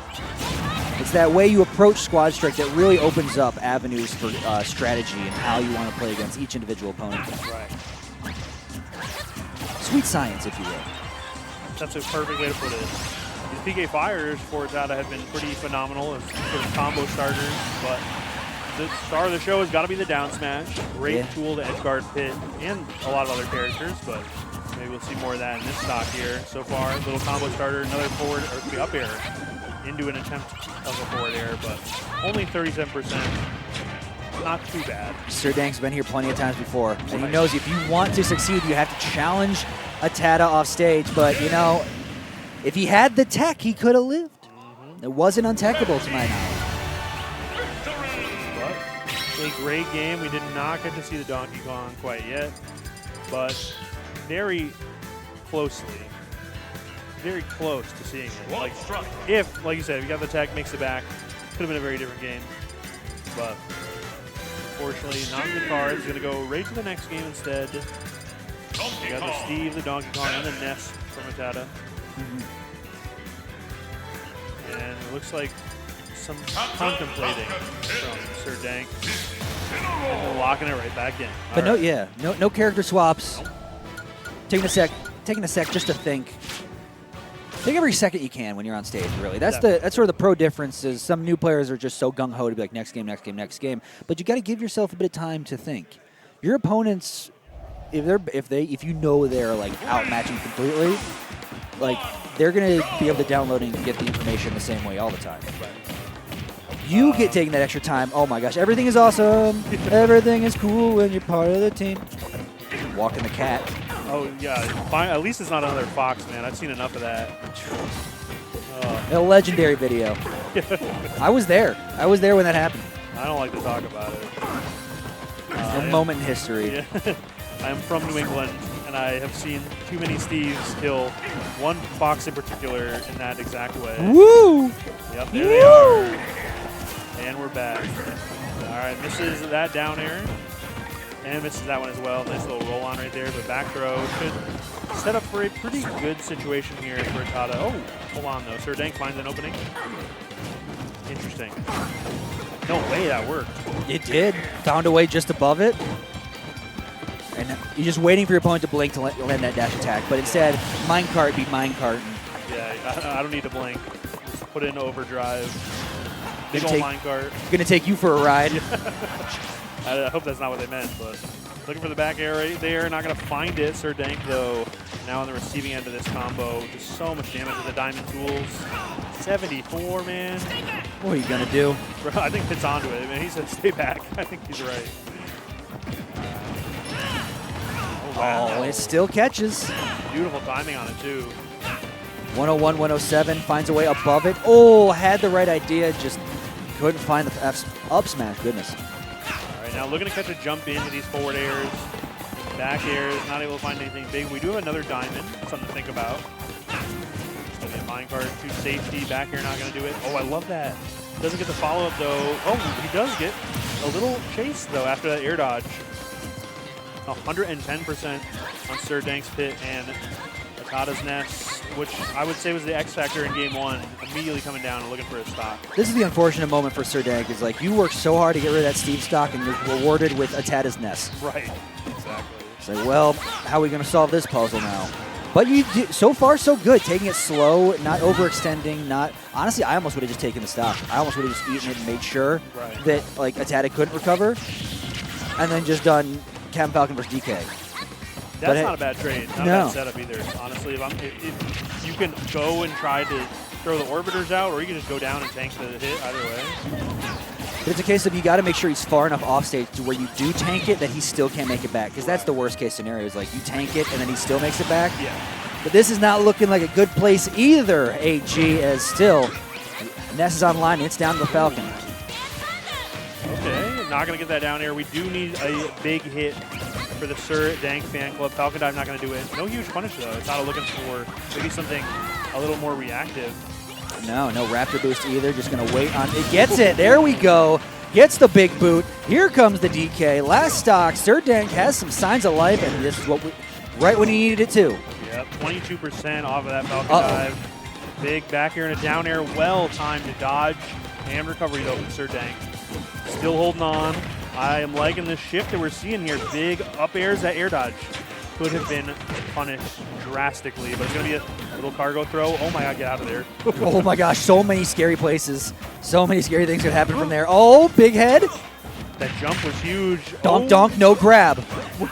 It's that way you approach Squad Strike that really opens up avenues for strategy and how you want to play against each individual opponent. Right. Sweet science, if you will. That's a perfect way to put it. These PK Fires for Atada have been pretty phenomenal as sort of combo starters, but the star of the show has got to be the down smash. Great tool to edgeguard Pit and a lot of other characters, but maybe we'll see more of that in this stock here. So far, little combo starter, another forward or the up air into an attempt of a forward air, but only 37%. Not too bad. Sir Dank's been here plenty of times before, and he knows if you want to succeed, you have to challenge Atada off stage. But, you know, if he had the tech, he could have lived. It wasn't untechable to my knowledge. But a great game. We did not get to see the Donkey Kong quite yet, but very close to seeing it. Like, like you said, if you got the tech, makes it back, could have been a very different game. But unfortunately, not in the cards. Going to go right to the next game instead. We got the Steve, the Donkey Kong, and the Ness from Atada. And it looks like some contemplating from Sir Dank. And they're locking it right back in. But no character swaps. Taking a sec just to think. Take every second you can when you're on stage, really. That's sort of the pro difference is some new players are just so gung-ho to be like, next game, next game, next game. But you got to give yourself a bit of time to think. Your opponents, if you know they're like outmatching completely, like they're going to be able to download and get the information the same way all the time. You get taking that extra time. Oh my gosh, everything is awesome. Everything is cool when you're part of the team. Walking the cat. Oh, yeah. At least it's not another Fox, man. I've seen enough of that. A legendary video. I was there. I was there when that happened. I don't like to talk about it. A moment in history. Yeah. I am from New England, and I have seen too many Steves kill one Fox in particular in that exact way. Woo! Yep, there they are. And we're back. All right, misses that down air. And misses that one as well. Nice little roll on right there. But back throw should set up for a pretty good situation here for Atada. Oh, hold on though. Sir Dank finds an opening. Interesting. No way that worked. It did. Found a way just above it. And you're just waiting for your opponent to blink to land that dash attack. But instead, minecart beat minecart. Yeah, I don't need to blink. Just put it in overdrive. Big old minecart. Gonna take you for a ride. I hope that's not what they meant, but looking for the back air right there. Not going to find it. Sir Dank, though, now on the receiving end of this combo. Just so much damage with the Diamond Tools. 74, man. What are you going to do? Bro, I think Pitt's onto it. Man, he said stay back. I think he's right. Oh, wow. Oh, it still catches. Beautiful timing on it, too. 101, 107, finds a way above it. Oh, had the right idea, just couldn't find the up smash. Goodness. Now looking to catch a jump into these forward airs, back airs, not able to find anything big. We do have another diamond, something to think about. Maybe a minecart to safety, back air not going to do it. Oh, I love that. Doesn't get the follow-up though. Oh, he does get a little chase though after that air dodge. 110% on Sir Dank's Pit and Atada's Ness, which I would say was the X factor in game one, immediately coming down and looking for a stock. This is the unfortunate moment for Sir Dank, is like you worked so hard to get rid of that Steve stock and you're rewarded with Atada's Ness. Right, exactly. It's like, well, how are we going to solve this puzzle now? But you so far so good, taking it slow, not overextending, not honestly. I almost would have just taken the stock. I almost would have just eaten it and made sure that like Atada couldn't recover, and then just done Captain Falcon versus DK. That's not a bad trade. Not a bad setup either. Honestly, if you can go and try to throw the orbiters out, or you can just go down and tank the hit. Either way. But it's a case of you got to make sure he's far enough off stage to where you do tank it that he still can't make it back. Because that's the worst case scenario is like you tank it and then he still makes it back. Yeah. But this is not looking like a good place either, AG, as still Ness is online. It's down to the Falcon. Okay, not going to get that down air. We do need a big hit for the Sir Dank fan club. Falcon Dive not going to do it. No huge punish though. It's not looking for maybe something a little more reactive. No Raptor boost either. Just going to wait on it. Gets it. There we go. Gets the big boot. Here comes the DK. Last stock. Sir Dank has some signs of life, and this is what right when he needed it too. Yep, 22% off of that Falcon Dive. Big back air and a down air. Well timed to dodge and recovery though from Sir Dank. Still holding on. I am liking the shift that we're seeing here. Big up airs. That air dodge could have been punished drastically, but it's going to be a little cargo throw. Oh my God, get out of there. Oh my gosh, so many scary places. So many scary things could happen from there. Oh, big head. That jump was huge. Donk, donk, no grab.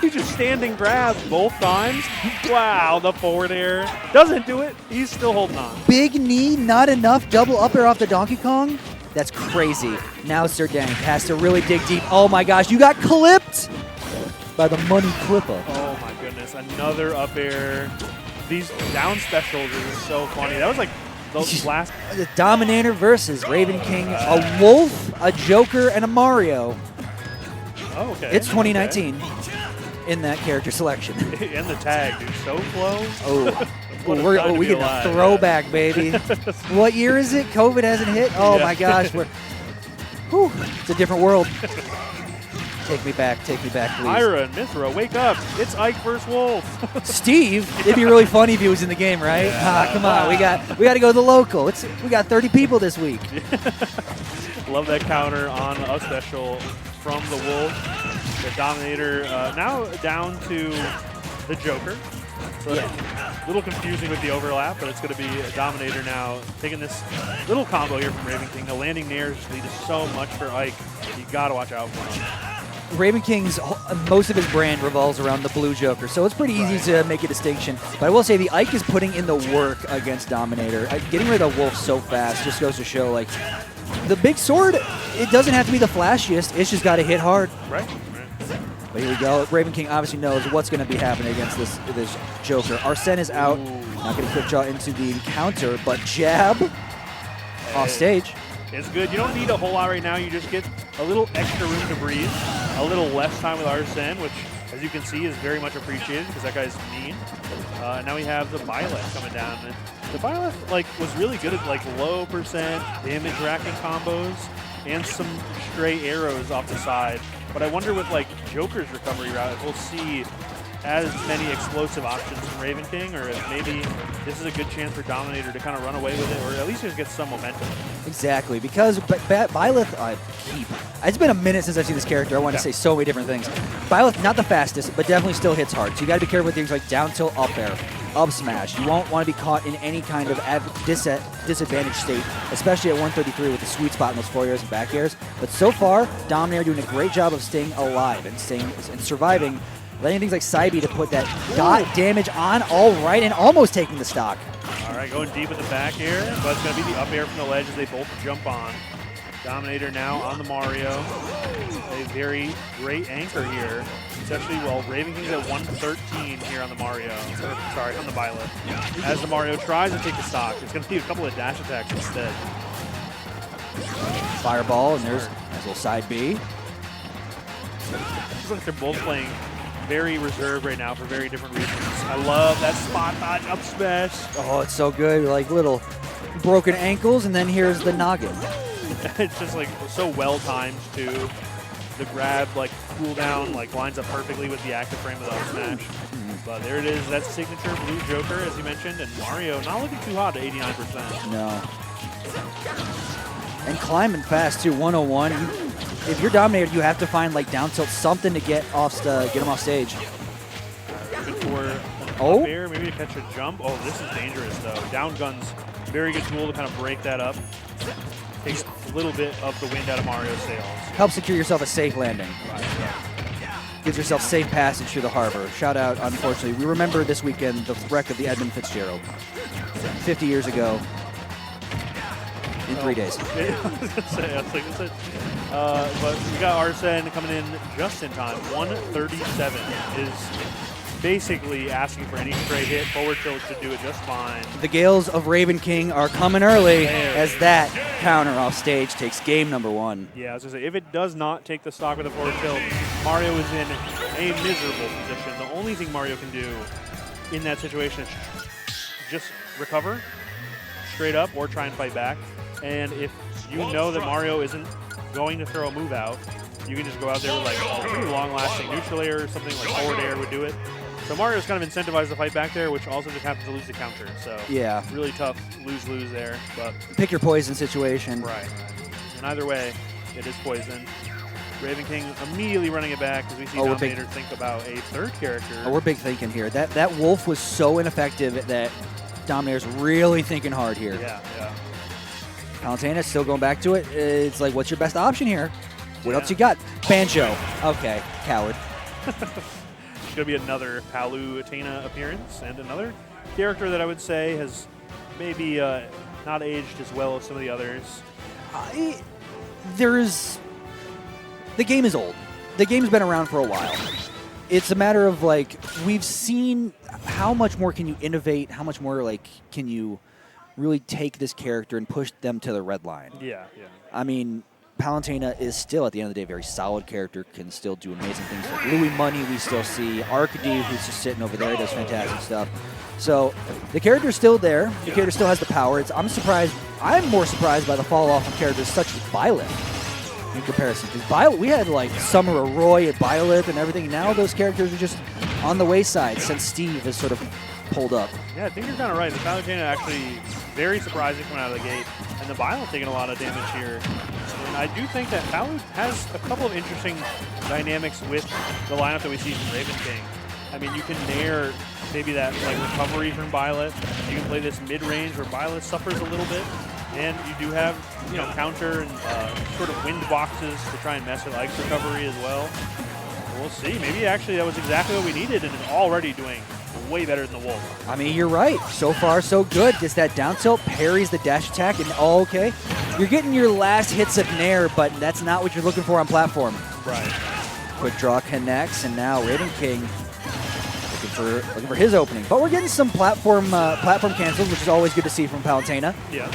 We just standing grab both times. Wow, the forward air. Doesn't do it. He's still holding on. Big knee, not enough. Double up air off the Donkey Kong. That's crazy. Now Sir Dank has to really dig deep. Oh my gosh, you got clipped by the money clipper. Oh my goodness, another up air. These down specials are so funny. That was like the last. The Dominator versus Raven King, a Wolf, a Joker, and a Mario. Oh, okay. It's 2019 in that character selection. And the tag, dude, so close. Oh. We get a throwback, baby. What year is it? COVID hasn't hit? Oh, my gosh. It's a different world. Take me back, please. Myra and Mithra, wake up. It's Ike versus Wolf. Steve, it'd be really funny if he was in the game, right? Yeah. Come on, we got to go to the local. We got 30 people this week. Love that counter on a special from the Wolf. The Dominator now down to the Joker. So a little confusing with the overlap, but it's going to be a Dominator now taking this little combo here from Raven King. The landing nairs lead to so much for Ike. You got to watch out for him. Raven King's, most of his brand revolves around the blue Joker, so it's pretty easy to make a distinction. But I will say the Ike is putting in the work against Dominator. Getting rid of the Wolf so fast just goes to show, like, the big sword, it doesn't have to be the flashiest. It's just got to hit hard. Right. But here we go. Raven King obviously knows what's going to be happening against this Joker. Arsene is out. Not going to quick draw into the encounter, but jab off stage. It's good. You don't need a whole lot right now. You just get a little extra room to breathe, a little less time with Arsene, which, as you can see, is very much appreciated because that guy's mean. And now we have the Byleth coming down. And the Byleth was really good at low percent damage racking combos and some stray arrows off the side. But I wonder with Joker's recovery route if we'll see as many explosive options from Raven King, or if maybe this is a good chance for Dominator to kind of run away with it, or at least just get some momentum. Exactly, because Byleth, it's been a minute since I've seen this character. I want to say so many different things. Byleth, not the fastest, but definitely still hits hard. So you got to be careful with things like down tilt, up air, up smash. You won't want to be caught in any kind of disadvantaged state, especially at 133 with the sweet spot in those forward airs and back airs. But so far, Dominator doing a great job of staying alive and surviving, letting things like Saibi to put that dot damage on all right and almost taking the stock. All right, going deep with the back air, but it's going to be the up air from the ledge as they both jump on. Dominator now on the Mario. A very great anchor here, especially while Raven King's at 113 here on the Mario. Sorry, on the Byleth. As the Mario tries to take the stock, it's going to be a couple of dash attacks instead. Fireball, and there's a little side B. Looks like they're both playing very reserved right now for very different reasons. I love that spot dodge up smash. Oh, it's so good. Like little broken ankles, and then here's the noggin. It's just so well timed too. The grab cooldown lines up perfectly with the active frame of the up smash. But there it is. That's signature blue Joker, as you mentioned, and Mario not looking too hot at 89%. No. And climbing fast too, 101. If you're Dominator, you have to find down tilt, something to get him off stage. Good for an up air, maybe to catch a jump. Oh, this is dangerous though. Down gun's very good tool to kind of break that up. Takes a little bit of the wind out of Mario's sails. Help secure yourself a safe landing. Gives yourself safe passage through the harbor. Shout out, unfortunately, we remember this weekend the wreck of the Edmund Fitzgerald. 50 years ago. In 3 days. But we got Arsene coming in just in time. 137 is basically asking for any stray hit. Forward tilt should do it just fine. The Gales of Raven King are coming early as that counter off stage takes game number 1. Yeah, I was going to say, if it does not take the stock with a forward tilt, Mario is in a miserable position. The only thing Mario can do in that situation is just recover straight up or try and fight back. And if you know that Mario isn't going to throw a move out, you can just go out there with a pretty long-lasting neutral air or something like forward air would do it. So Mario's kind of incentivized to fight back there, which also just happens to lose the counter. So yeah, really tough lose-lose there. But pick your poison situation. Right. And either way, it is poison. Raven King immediately running it back as we see Dominator think about a third character. Oh, we're big thinking here. That Wolf was so ineffective that Dominator's really thinking hard here. Yeah. Palutena still going back to it. It's what's your best option here? What else you got? Banjo. Okay, coward. It's going to be another Palutena appearance and another character that I would say has maybe not aged as well as some of the others. The game is old. The game's been around for a while. It's a matter of we've seen how much more can you innovate, how much more can you really take this character and push them to the red line. Yeah. I mean, Palutena is still, at the end of the day, a very solid character, can still do amazing things. Like Louis Money we still see, Arcady, who's just sitting over there, does fantastic stuff. So the character's still there. The character still has the power. I'm more surprised by the fall off of characters such as Byleth. in comparison. Because we had like Summer Roy and Byleth and everything. Now those characters are just on the wayside since Steve has sort of pulled up. Yeah, I think you're kind of right. The Palutena actually very surprising coming out of the gate, and the Byleth taking a lot of damage here. And I do think that Palu has a couple of interesting dynamics with the lineup that we see from Raven King. I mean, you can nair maybe that like recovery from Byleth. You can play this mid-range where Byleth suffers a little bit, and you do have counter and sort of wind boxes to try and mess with Ike's recovery as well. We'll see. Maybe actually that was exactly what we needed, and is already doing way better than the Wolf. I mean, you're right. So far, so good. Gets that down tilt, parries the dash attack, and all okay. You're getting your last hits of nair, but that's not what you're looking for on platform. Right. Quick draw connects, and now Raven King looking for his opening. But we're getting some platform cancels, which is always good to see from Palutena. Yeah.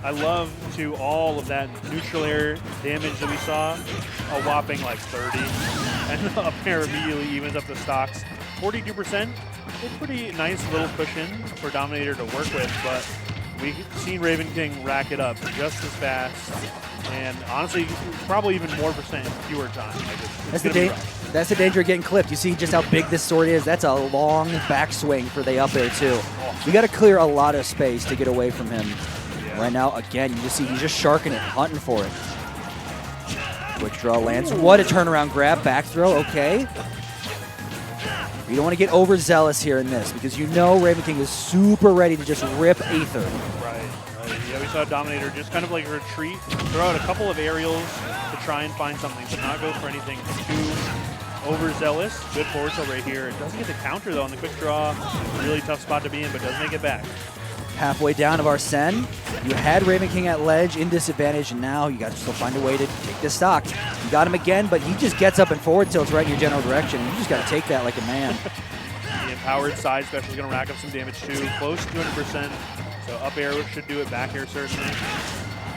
I love to all of that neutral air damage that we saw, a whopping like 30, and up air immediately evens up the stocks. 42%, a pretty nice little cushion for Dominator to work with, but we've seen Raven King rack it up just as fast, and honestly, probably even more percent in fewer time. That's the danger of getting clipped. You see just how big this sword is. That's a long backswing for the up air too. You got to clear a lot of space to get away from him. Yeah. Right now, again, you just see he's just sharking it, hunting for it. Quick draw lands. What a turnaround grab, back throw, okay. You don't want to get overzealous here in this because you know Raven King is super ready to just rip Aether. Right. Yeah, we saw Dominator just kind of like retreat, throw out a couple of aerials to try and find something, but not go for anything too overzealous. Good forward tilt right here. It doesn't get the counter though on the quick draw. Really tough spot to be in, but does make it back. Halfway down of Arsene, you had Raven King at ledge in disadvantage, and now you got to still find a way to take this stock. You got him again, but he just gets up and forward tilts right in your general direction, and you just got to take that like a man. The empowered side special is going to rack up some damage too, close to 200%. So up air should do it, back air certainly.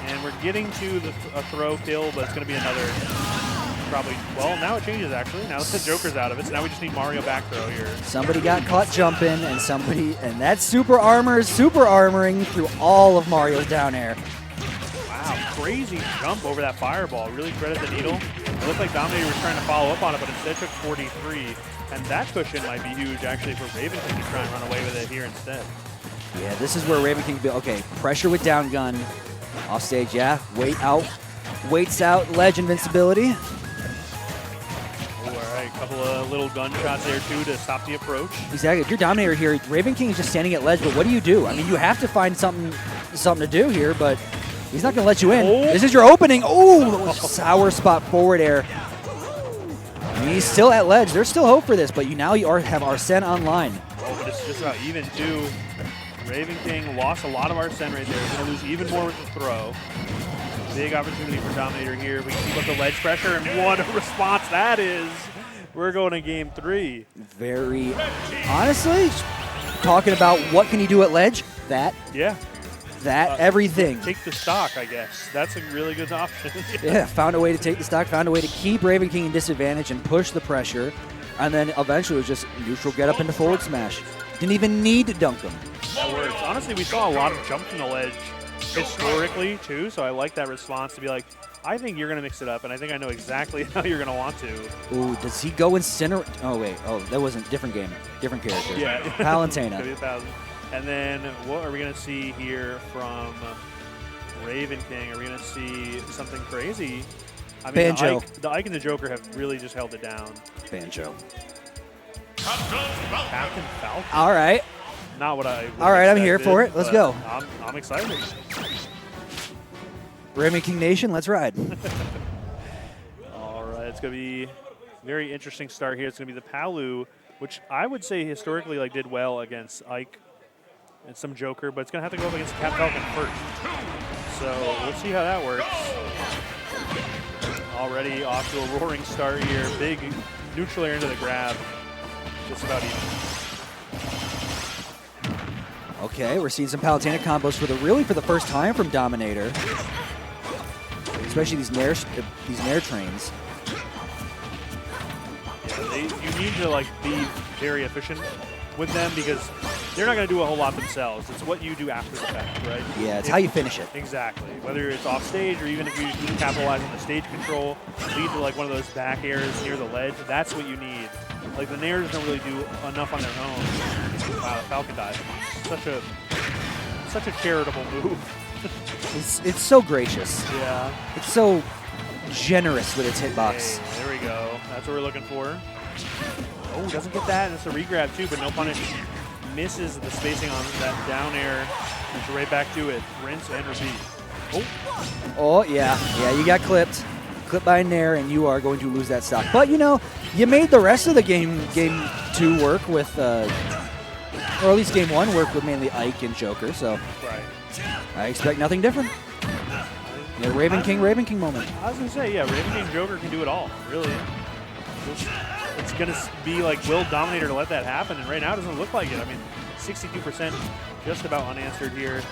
And we're getting to a throw kill, but it's going to be another probably, well, now it changes actually. Now the Joker's out of it, so now we just need Mario back throw here. Somebody got caught jumping, and that super armor is super armoring through all of Mario's down air. Wow, crazy jump over that fireball. Really credit the needle. It looked like Dominator was trying to follow up on it, but instead took 43. And that cushion might be huge actually for Raven King to try and run away with it here instead. Yeah, this is where Raven King, okay, pressure with down gun. Off stage, yeah, waits out ledge invincibility. A couple of little gunshots there too to stop the approach. Exactly. If you're Dominator here, Raven King is just standing at ledge, but what do? I mean, you have to find something to do here, but he's not going to let you in. This is your opening. Oh, sour spot forward air. I mean, he's still at ledge. There's still hope for this, but you have Arsene online. Oh, but it's just about even too. Raven King lost a lot of Arsene right there. He's going to lose even more with the throw. Big opportunity for Dominator here. We can keep up the ledge pressure, and what a response that is. We're going to game 3. Very, honestly, talking about what can you do at ledge, everything. Take the stock, I guess. That's a really good option. Yeah, found a way to take the stock, found a way to keep Raven King in disadvantage and push the pressure, and then eventually it was just neutral get up into forward smash. Didn't even need to dunk him. That works. Honestly, we saw a lot of jump from the ledge historically, too, so I like that response to be like, I think you're going to mix it up, and I think I know exactly how you're going to want to. Ooh, does he go Incinerate? Oh, wait. Oh, that wasn't different game. Different character. Yeah. Palutena. And then what are we going to see here from Raven King? Are we going to see something crazy? I mean, Banjo. The Ike and the Joker have really just held it down. Banjo. Captain Falcon. All right. Not what I. All right, I'm here for it. Let's go. I'm excited. Raven King Nation, let's ride. All right, it's going to be a very interesting start here. It's going to be the Palu, which I would say historically did well against Ike and some Joker, but it's going to have to go up against Captain Falcon first. So we'll see how that works. Already off to a roaring start here. Big neutral air into the grab. Just about even. Okay, we're seeing some Palutena combos for the first time from Dominator. Especially these Nair trains. Yeah, you need to be very efficient with them because they're not going to do a whole lot themselves. It's what you do after the fact, right? Yeah, it's how you finish it. Exactly. Whether it's off stage or even if you capitalize on the stage control, lead to like one of those back airs near the ledge, that's what you need. Like the Nairs don't really do enough on their own. Wow, the Falcon dive. Such a charitable move. It's so gracious. Yeah. It's so generous with its hitbox. Hey, there we go. That's what we're looking for. Oh, doesn't get that, and it's a regrab too, but no punish. Misses the spacing on that down air. It's right back to it. Rinse and repeat. Oh, yeah. Yeah, you got clipped. Clipped by a Nair, and you are going to lose that stock. But, you know, you made the rest of the game 2 work with, or at least game 1 work with mainly Ike and Joker, so Right. I expect nothing different. Yeah, Raven King moment. I was going to say, yeah, Raven King Joker can do it all, really. It's going to be like Will Dominator to let that happen, and right now it doesn't look like it. I mean, 62% just about unanswered here.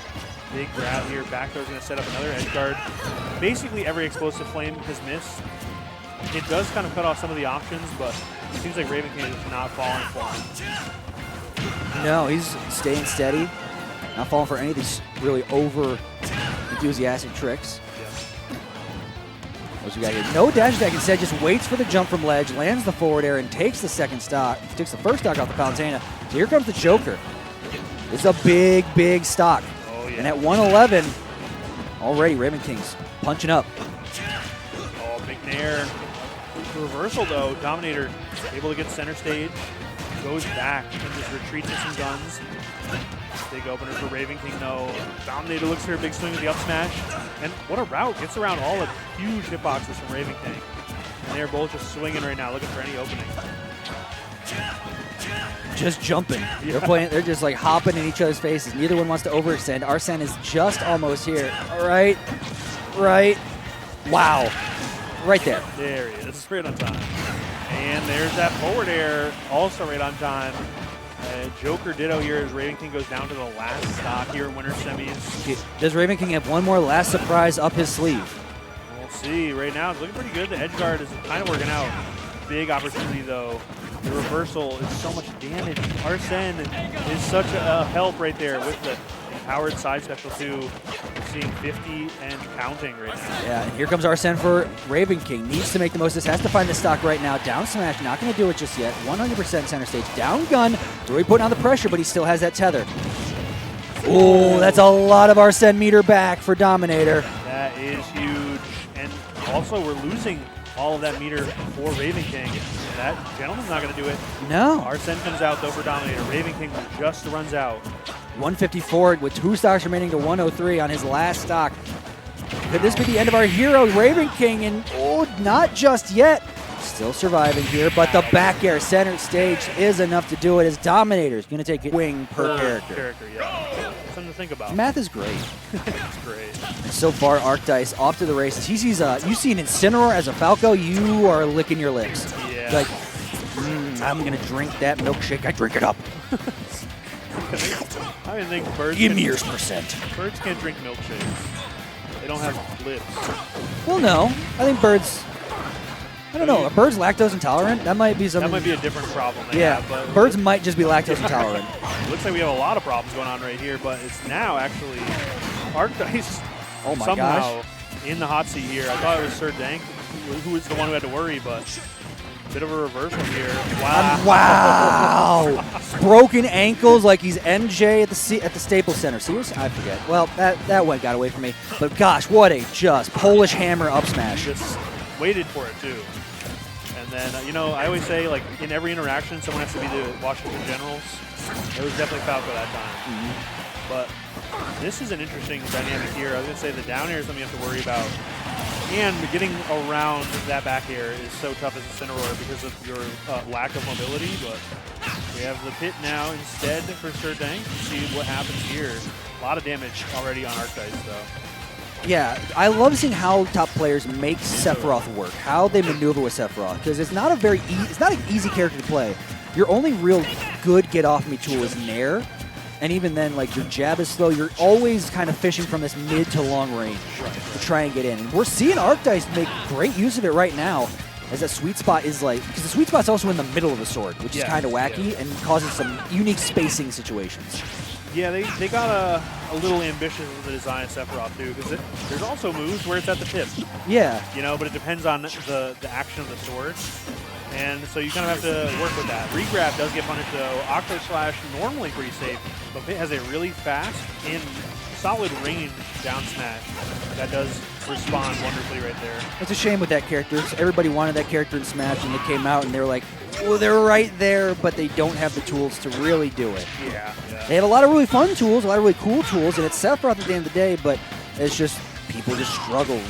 Big grab here. Back throw's going to set up another edge guard. Basically, every explosive flame has missed. It does kind of cut off some of the options, but it seems like Raven King is not falling for him. No, he's staying steady. Not falling for any of these really over enthusiastic tricks. What we got here? No dash attack. Instead, just waits for the jump from ledge, lands the forward air, and takes the second stock. Takes the first stock off the Palutena. So here comes the Joker. It's a big, big stock. Oh, yeah. And at 111, already Raven King's punching up. Oh, big Nair. Reversal, though. Dominator able to get center stage. Goes back and just retreats with some guns. Big opener for Raven King, though. Dominator looks for a big swing with the up smash. And what a route. Gets around all the huge hitboxes from Raven King. And they're both just swinging right now, looking for any opening. Just jumping. Yeah. They're just like hopping in each other's faces. Neither one wants to overextend. Arsene is just almost here. All right. Right. Wow. Right there. There he is. Right on time. And there's that forward air. Also right on time. Joker ditto here as Raven King goes down to the last stock here in winter semis. Does Raven King have one more last surprise up his sleeve? We'll see. Right now it's looking pretty good. The edge guard is kind of working out. Big opportunity though. The reversal is so much damage. Arsene is such a help right there with the empowered side special too. Seeing 50 and counting right now. Yeah, and here comes Arsene for Raven King. Needs to make the most of this. Has to find the stock right now. Down smash, not going to do it just yet. 100% center stage. Down gun. Really putting on the pressure, but he still has that tether. Oh, that's a lot of Arsene meter back for Dominator. That is huge. And also we're losing all of that meter for Raven King. That gentleman's not going to do it. No. Arsene comes out though for Dominator. Raven King just runs out. 154 with 2 stocks remaining to 103 on his last stock. Could this be the end of our hero, Raven King? And oh, not just yet. Still surviving here, but the back air center stage is enough to do it as Dominator is going to take a wing per character. Yeah. Something to think about. Math is great. It's great. So far, Arcdice off to the races. He sees you see an Incineroar as a Falco, you are licking your lips. Yeah. Like, I'm going to drink that milkshake. I drink it up. I didn't think birds. Give me your percent. Birds can't drink milkshakes. They don't have lips. Well, no. I think birds. I don't know. Are birds lactose intolerant? That might be something. That might be a different problem. Yeah, but birds might just be lactose intolerant. Looks like we have a lot of problems going on right here, but it's now actually Arcdice Oh my somehow gosh. in the hot seat here. I thought it was Sir Dank who was the one who had to worry, but bit of a reversal here. Wow. Wow. Broken ankles like he's MJ at the Staples Center. Seriously? I forget. Well, that one got away from me. But gosh, what a just Polish hammer up smash. Just waited for it too. And then, you know, I always say, like, in every interaction, someone has to be the Washington Generals. It was definitely Falco that time. But this is an interesting dynamic here. I was going to say the down air is something you have to worry about. And getting around that back air is so tough as a Incineroar because of your lack of mobility. But we have the pit now instead for Sir Dank. See what happens here. A lot of damage already on Arcdice, though. Yeah, I love seeing how top players make Sephiroth work, how they maneuver with Sephiroth, because it's not it's not an easy character to play. Your only real good get-off-me tool is Nair, and even then, like, your jab is slow. You're always kind of fishing from this mid to long range to try and get in. And we're seeing Arcdice make great use of it right now. as that sweet spot is like, because the sweet spot's also in the middle of the sword, which is kind of wacky and causes some unique spacing situations. Yeah, they got a little ambitious with the design of Sephiroth too, because there's also moves where it's at the tip. Yeah. You know, but it depends on the action of the sword. And so you kind of have to work with that. Regrab does get punished though. Octo Slash normally pretty safe, but Pit has a really fast and solid range down smash that does respond wonderfully right there. It's a shame with that character. Everybody wanted that character in Smash, and they came out and they were like, well, they're right there, but they don't have the tools to really do it. Yeah. They have a lot of really fun tools, a lot of really cool tools, and it's Sephiroth at the end of the day, but it's just people just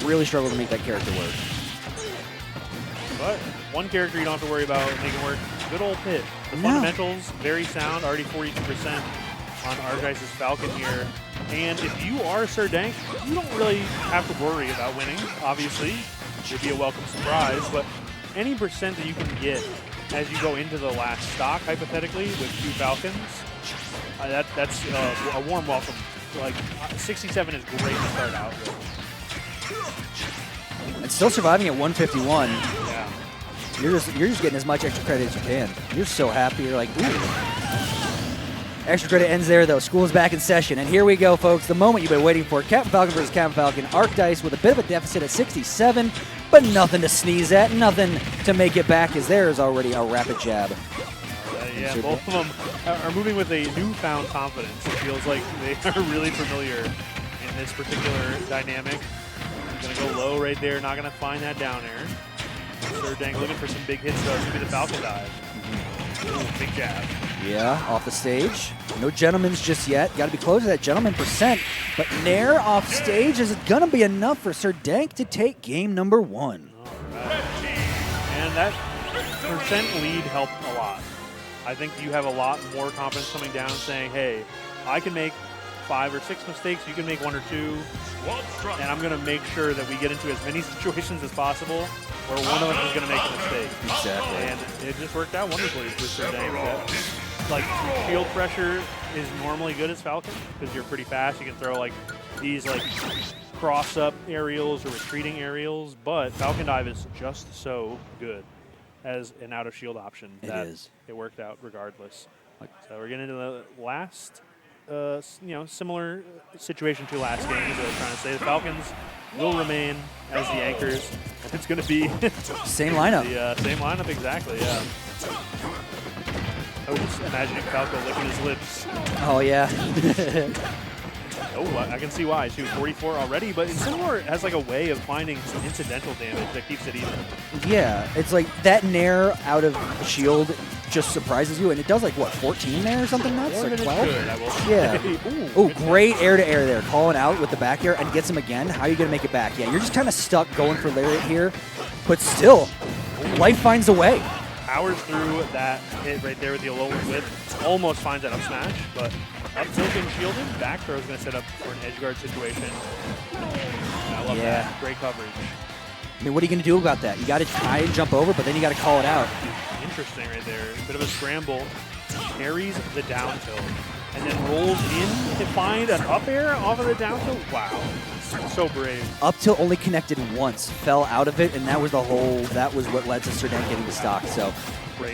really struggle to make that character work. But one character you don't have to worry about making work, good old Pit. The fundamentals, very sound, already 42% on Argice's Falcon here. And if you are Sir Dank, you don't really have to worry about winning, obviously. It'd be a welcome surprise, but any percent that you can get as you go into the last stock, hypothetically, with 2 Falcons, that's a warm welcome. Like, 67 is great to start out with. And still surviving at 151. Yeah. You're just getting as much extra credit as you can. You're so happy. You're like, ooh. Extra credit ends there, though. School is back in session. And here we go, folks. The moment you've been waiting for. Captain Falcon versus Captain Falcon. Arcdice with a bit of a deficit at 67, but nothing to sneeze at. Nothing to make it back, as there is already a rapid jab. Yeah, both of them are moving with a newfound confidence. It feels like they are really familiar in this particular dynamic. Going to go low right there. Not going to find that down air. Sir Dank looking for some big hits, though. It's going to be the Falcon dive. Ooh, big jab. Yeah, off the stage. No gentlemen's just yet. Got to be close to that gentleman percent. But Nair off stage, is it going to be enough for Sir Dank to take game number 1? All right. And that percent lead helped a lot. I think you have a lot more confidence coming down saying, hey, I can make 5 or 6 mistakes, you can make 1 or 2, and I'm going to make sure that we get into as many situations as possible where one of us is going to make a mistake. Exactly. And it just worked out wonderfully for Sir Dank. Like, shield pressure is normally good as Falcon because you're pretty fast. You can throw like these like cross-up aerials or retreating aerials, but Falcon Dive is just so good as an out-of-shield option that it worked out regardless. So we're getting into the last, similar situation to last game, is what I was trying to say. The Falcons will remain as the anchors. It's going to be same lineup. The same lineup, exactly, yeah. I was just imagining Falco licking his lips. Oh, yeah. Oh, I can see why, too. 44 already, but Incineroar has like a way of finding some incidental damage that keeps it even. Yeah, it's like that Nair out of shield just surprises you, and it does like, what, 14 there or something nuts? Or like 12? good, I will Yeah. say. Ooh, great air-to-air there. Calling out with the back air and gets him again. How are you going to make it back? Yeah, you're just kind of stuck going for Lariat here, but still, life finds a way. Powers through that hit right there with the Alolan Whip. Almost finds that up smash, but up tilt and shielded. Back throw is going to set up for an edge guard situation. I love that. Great coverage. I mean, what are you going to do about that? You got to try and jump over, but then you got to call it out. Interesting right there. Bit of a scramble. Carries the down tilt and then rolls in to find an up air off of the down tilt. Wow. So brave. Up tilt only connected once, fell out of it, and that was what led to Sir Dank getting the stock. So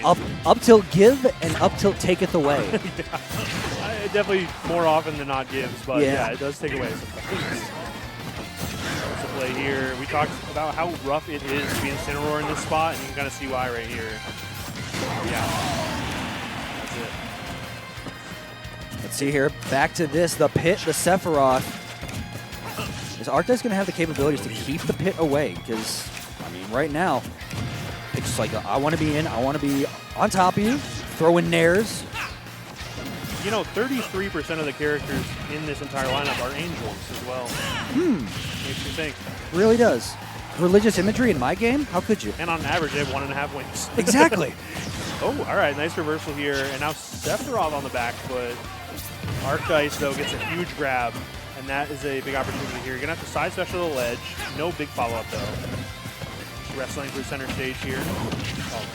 up tilt give and up tilt taketh away. Yeah. Definitely more often than not gives, but yeah, it does take away sometimes. To play here. We talked about how rough it is to be Incineroar in this spot, and you can kind of see why right here. Yeah. That's it. Let's see here. Back to this. The Pit, the Sephiroth. Is Arcdice going to have the capabilities to keep the Pit away? Because, I mean, right now, it's just like, I want to be in, I want to be on top of you, throwing nairs. You know, 33% of the characters in this entire lineup are angels as well. Makes you think. Really does. Religious imagery in my game? How could you? And on average, they have 1.5 wings. Exactly. Oh, all right. Nice reversal here. And now Sephiroth on the back foot. Arcdice, though, gets a huge grab. And that is a big opportunity here. You're going to have to side special the ledge. No big follow-up, though. Just wrestling through center stage here. Oh.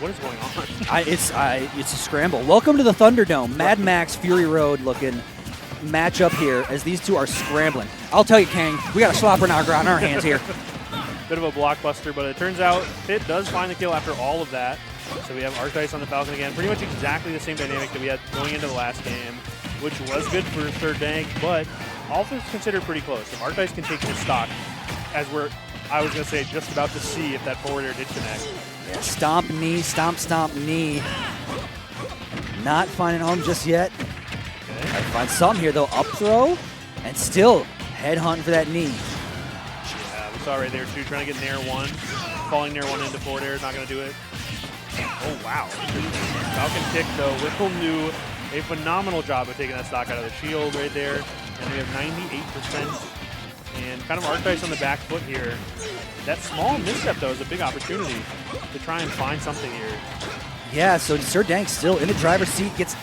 What is going on? It's a scramble. Welcome to the Thunderdome. Mad Max, Fury Road looking matchup here as these two are scrambling. I'll tell you, Kang, we got a slobber knocker on our hands here. bit of a blockbuster, but it turns out Pit does find the kill after all of that. So we have Arcdice on the Falcon again. Pretty much exactly the same dynamic that we had going into the last game, which was good for third dank, but all things considered pretty close. If Arcdice can take this stock, as I was going to say, just about to see if that forward air did connect. Yeah, stomp knee, stomp, stomp knee. Not finding home just yet. Okay. I find some here though, up throw, and still headhunt for that knee. Yeah, we saw right there too, trying to get Nair 1. Falling Nair 1 into forward air is not going to do it. Oh, wow. Falcon kick, though. Whipple knew a phenomenal job of taking that stock out of the shield right there. And we have 98%. And kind of Arcdice on the back foot here. That small misstep, though, is a big opportunity to try and find something here. Yeah, so Sir Dank still in the driver's seat, gets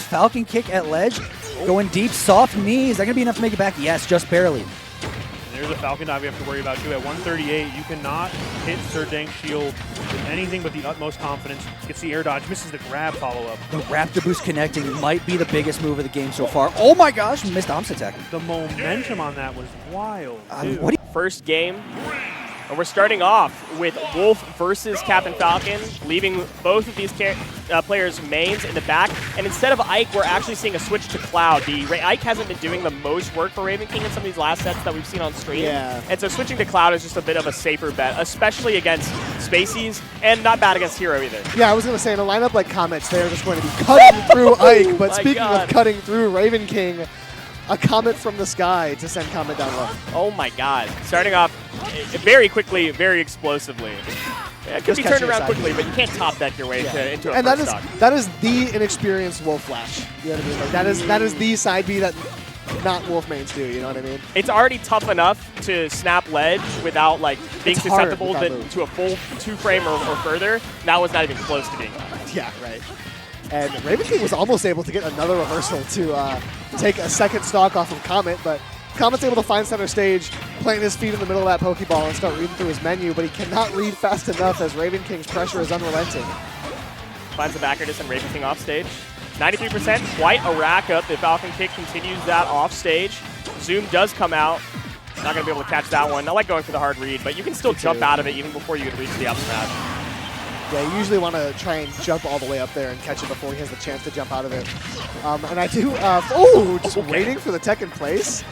Falcon kick at ledge, going deep, soft knee. Is that going to be enough to make it back? Yes, just barely. And there's a Falcon dive we have to worry about, too. At 138, you cannot hit Sir Dank's shield with anything but the utmost confidence. Gets the air dodge, misses the grab follow-up. The Raptor Boost connecting might be the biggest move of the game so far. Oh my gosh, missed Omps attack. The momentum on that was wild, too. First game. And we're starting off with Wolf versus Captain Falcon, leaving both of these players' mains in the back. And instead of Ike, we're actually seeing a switch to Cloud. Ike hasn't been doing the most work for Raven King in some of these last sets that we've seen on stream. Yeah. And so switching to Cloud is just a bit of a safer bet, especially against Spaceys, and not bad against Hero either. Yeah, I was going to say, in a lineup like Comets, they're just going to be cutting through Ike. But speaking of cutting through Raven King, a Comet from the sky to send Comet down low. Oh my god. Starting off very quickly, very explosively. Yeah, it could be turned around quickly, but you can't top deck your way into a and first stock. that is the inexperienced Wolf Flash. You know what I mean? Like, that is the side B that not Wolf mains do, you know what I mean? It's already tough enough to snap ledge without like being It's hard susceptible with that to a full 2-frame or further. That was not even close to being that. Yeah, right. And Raven King was almost able to get another reversal to take a second stock off of Comet, but Comet's able to find center stage, plant his feet in the middle of that Pokeball and start reading through his menu, but he cannot read fast enough as Raven King's pressure is unrelenting. Finds the backer to send Raven King off stage. 93%, quite a rack up. The Falcon kick continues that off stage. Zoom does come out. Not going to be able to catch that one. I like going for the hard read, but you can still jump out of it even before you can reach the up smash. Yeah, you usually want to try and jump all the way up there and catch it before he has the chance to jump out of it. And I do, just waiting for the tech in place.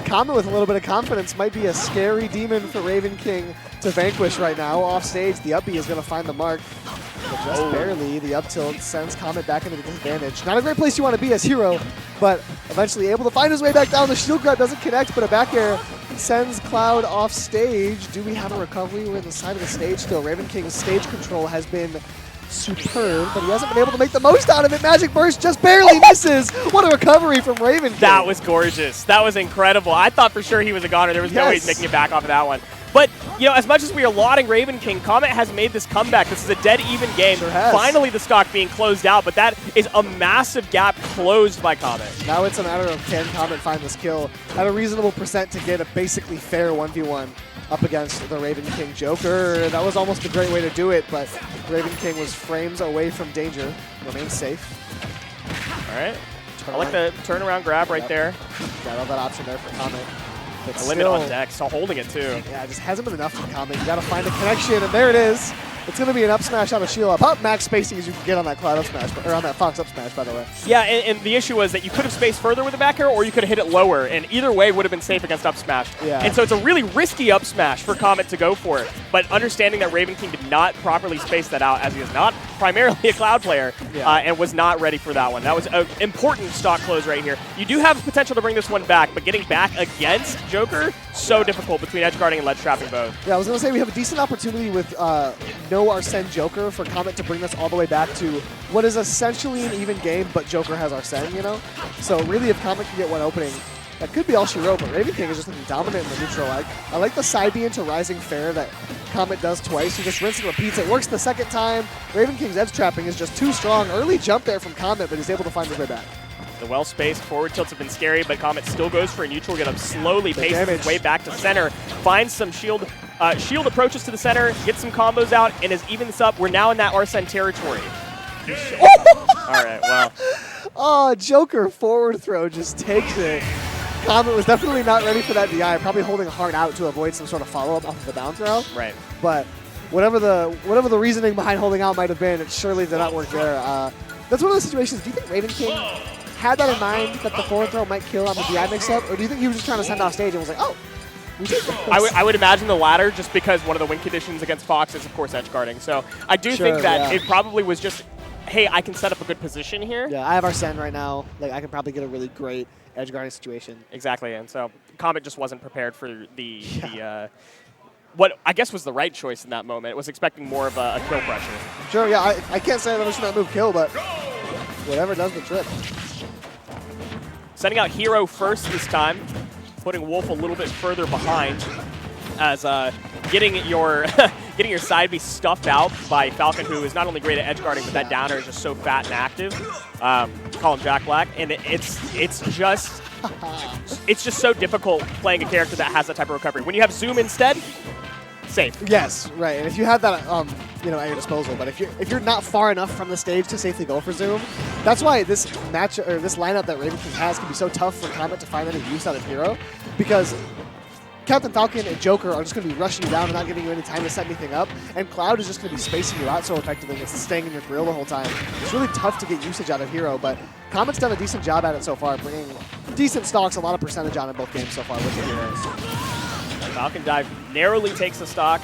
Comet with a little bit of confidence might be a scary demon for Raven King to vanquish right now. Off stage, the up B is going to find the mark. But just barely, the up tilt sends Comet back into the disadvantage. Not a great place you want to be as Hero, but eventually able to find his way back down. The shield grab doesn't connect, but a back air sends Cloud off stage. Do we have a recovery? We're in the side of the stage still. Raven King's stage control has been superb, but he hasn't been able to make the most out of it. Magic Burst just barely misses. What a recovery from Raven King. That was gorgeous. That was incredible. I thought for sure he was a goner. There was no way he's making it back off of that one. But, you know, as much as we are lauding Raven King, Comet has made this comeback. This is a dead even game. Sure has. Finally the stock being closed out, but that is a massive gap closed by Comet. Now it's a matter of can Comet find this kill at a reasonable percent to get a basically fair 1v1 up against the Raven King Joker. That was almost a great way to do it, but Raven King was frames away from danger. Remains safe. All right. I like the turnaround grab right there. Got all that option there for Comet. But A limit on deck, still holding it too. Yeah, it just hasn't been enough for Comet. You got to find a connection, and there it is. It's going to be an up smash out of shield up. About max spacing as you can get on that Cloud up smash, or on that Fox up smash, by the way. Yeah, and the issue was that you could have spaced further with the back air, or you could have hit it lower, and either way would have been safe against up smash. Yeah. And so it's a really risky up smash for Comet to go for it. But understanding that Raven King did not properly space that out, as he is not primarily a Cloud player, and was not ready for that one. That was an important stock close right here. You do have potential to bring this one back, but getting back against Joker, so difficult between edge guarding and ledge trapping both. Yeah, I was going to say we have a decent opportunity with no Arsene Joker for Comet to bring this all the way back to what is essentially an even game, but Joker has Arsene, you know? So really, if Comet can get one opening, that could be all she wrote, but Raven King is just looking dominant in the neutral. I like the side B into Rising Fair that Comet does twice. He just rinses and repeats. It works the second time. Raven King's edge trapping is just too strong. Early jump there from Comet, but he's able to find his way back. The well-spaced forward tilts have been scary, but Comet still goes for a neutral. Get him slowly paces his way back to center. Finds some shield approaches to the center, gets some combos out, and has evened this up. We're now in that Arsene territory. All right, well. Oh, Joker forward throw just takes it. Comet was definitely not ready for that DI, probably holding hard out to avoid some sort of follow-up off of the down throw. Right. But whatever the reasoning behind holding out might have been, it surely did not work there. That's one of the situations. Do you think Raven King had that in mind, that the forward throw might kill on the DI mix-up, or do you think he was just trying to send off stage and was like, oh, we did this? I would imagine the latter, just because one of the win conditions against Fox is, of course, edge guarding. So I do think that it probably was just, hey, I can set up a good position here. Yeah, I have Arsene right now. Like, I can probably get a really great edge guarding situation. Exactly, and so Comet just wasn't prepared for what I guess was the right choice in that moment. It was expecting more of a kill pressure. Sure, yeah, I can't say that I should not move kill, but whatever does the trick. Sending out Hero first this time, putting Wolf a little bit further behind, as getting your getting your side B stuffed out by Falcon, who is not only great at edge guarding, but that downer is just so fat and active. Call him Jack Black, and it's just so difficult playing a character that has that type of recovery. When you have Zoom instead, safe. Yes, right. And if you have that, at your disposal, but if you're not far enough from the stage to safely go for Zoom, that's why this match or this lineup that Raven King has can be so tough for Comet to find any use out of Hero, because Captain Falcon and Joker are just going to be rushing you down and not giving you any time to set anything up, and Cloud is just going to be spacing you out so effectively. It's staying in your grill the whole time. It's really tough to get usage out of Hero, but Comet's done a decent job at it so far, bringing decent stocks, a lot of percentage on in both games so far with the Heroes. Falcon dive narrowly takes a stock.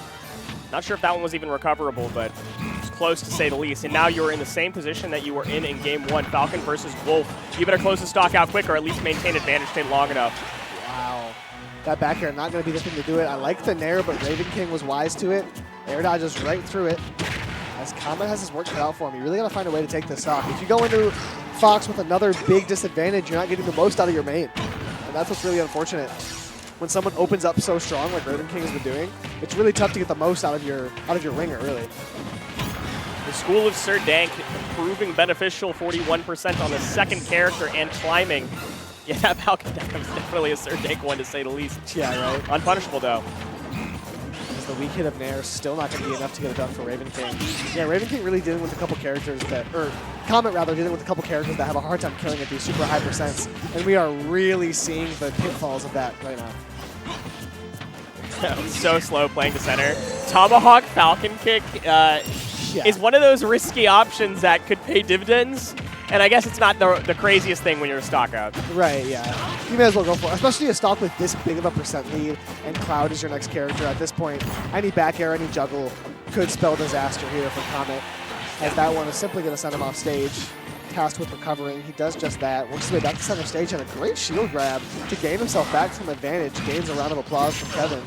Not sure if that one was even recoverable, but it's close to say the least. And now you're in the same position that you were in game 1, Falcon versus Wolf. You better close the stock out quick or at least maintain advantage state long enough. Wow. That back air not going to be the thing to do it. I like the nair, but Raven King was wise to it. Air dodges right through it. As Comet has his work cut out for him, you really got to find a way to take this stock. If you go into Fox with another big disadvantage, you're not getting the most out of your main. And that's what's really unfortunate. When someone opens up so strong like Raven King has been doing, it's really tough to get the most out of your ringer, really. The School of Sir Dank proving beneficial, 41% on the second character and climbing. Yeah, that Falcon deck was definitely a Sir Dank one to say the least. Yeah, right. Unpunishable though. As the weak hit of Nair still not going to be enough to get it done for Raven King. Yeah, Raven King really dealing with a couple characters that, or Comet rather, dealing with a couple characters that have a hard time killing at these super high percents. And we are really seeing the pitfalls of that right now. So slow playing to center. Tomahawk Falcon kick is one of those risky options that could pay dividends. And I guess it's not the craziest thing when you're a stock out. Right, yeah. You may as well go for it, especially a stock with this big of a percent lead, and Cloud is your next character. At this point, any back air, any juggle could spell disaster here for Comet, as that one is simply going to send him off stage. Tasked with recovering, he does just that. Works his way back to center stage and a great shield grab to gain himself back from advantage. Gains a round of applause from Kevin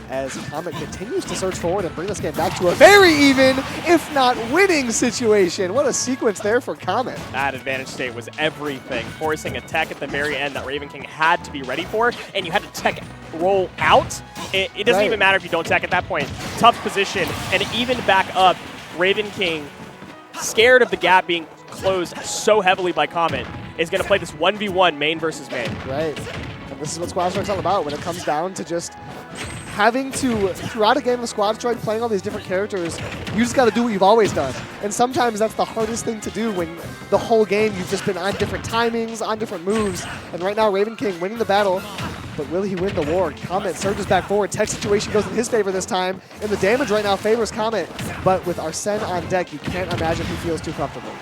as Comet continues to surge forward and bring this game back to a very even, if not winning situation. What a sequence there for Comet. That advantage state was everything, forcing a tech at the very end that Raven King had to be ready for, and you had to tech roll out. It doesn't even matter if you don't tech at that point. Tough position, and even back up, Raven King, scared of the gap being closed so heavily by Comet, is going to play this 1v1 main versus main. Right. And this is what Squad Strike's all about when it comes down to just having to, throughout a game of Squad Strike, playing all these different characters, you just got to do what you've always done. And sometimes that's the hardest thing to do when the whole game you've just been on different timings, on different moves. And right now, Raven King winning the battle, but will he win the war? Comet surges back forward. Tech situation goes in his favor this time, and the damage right now favors Comet. But with Arsene on deck, you can't imagine he feels too comfortable.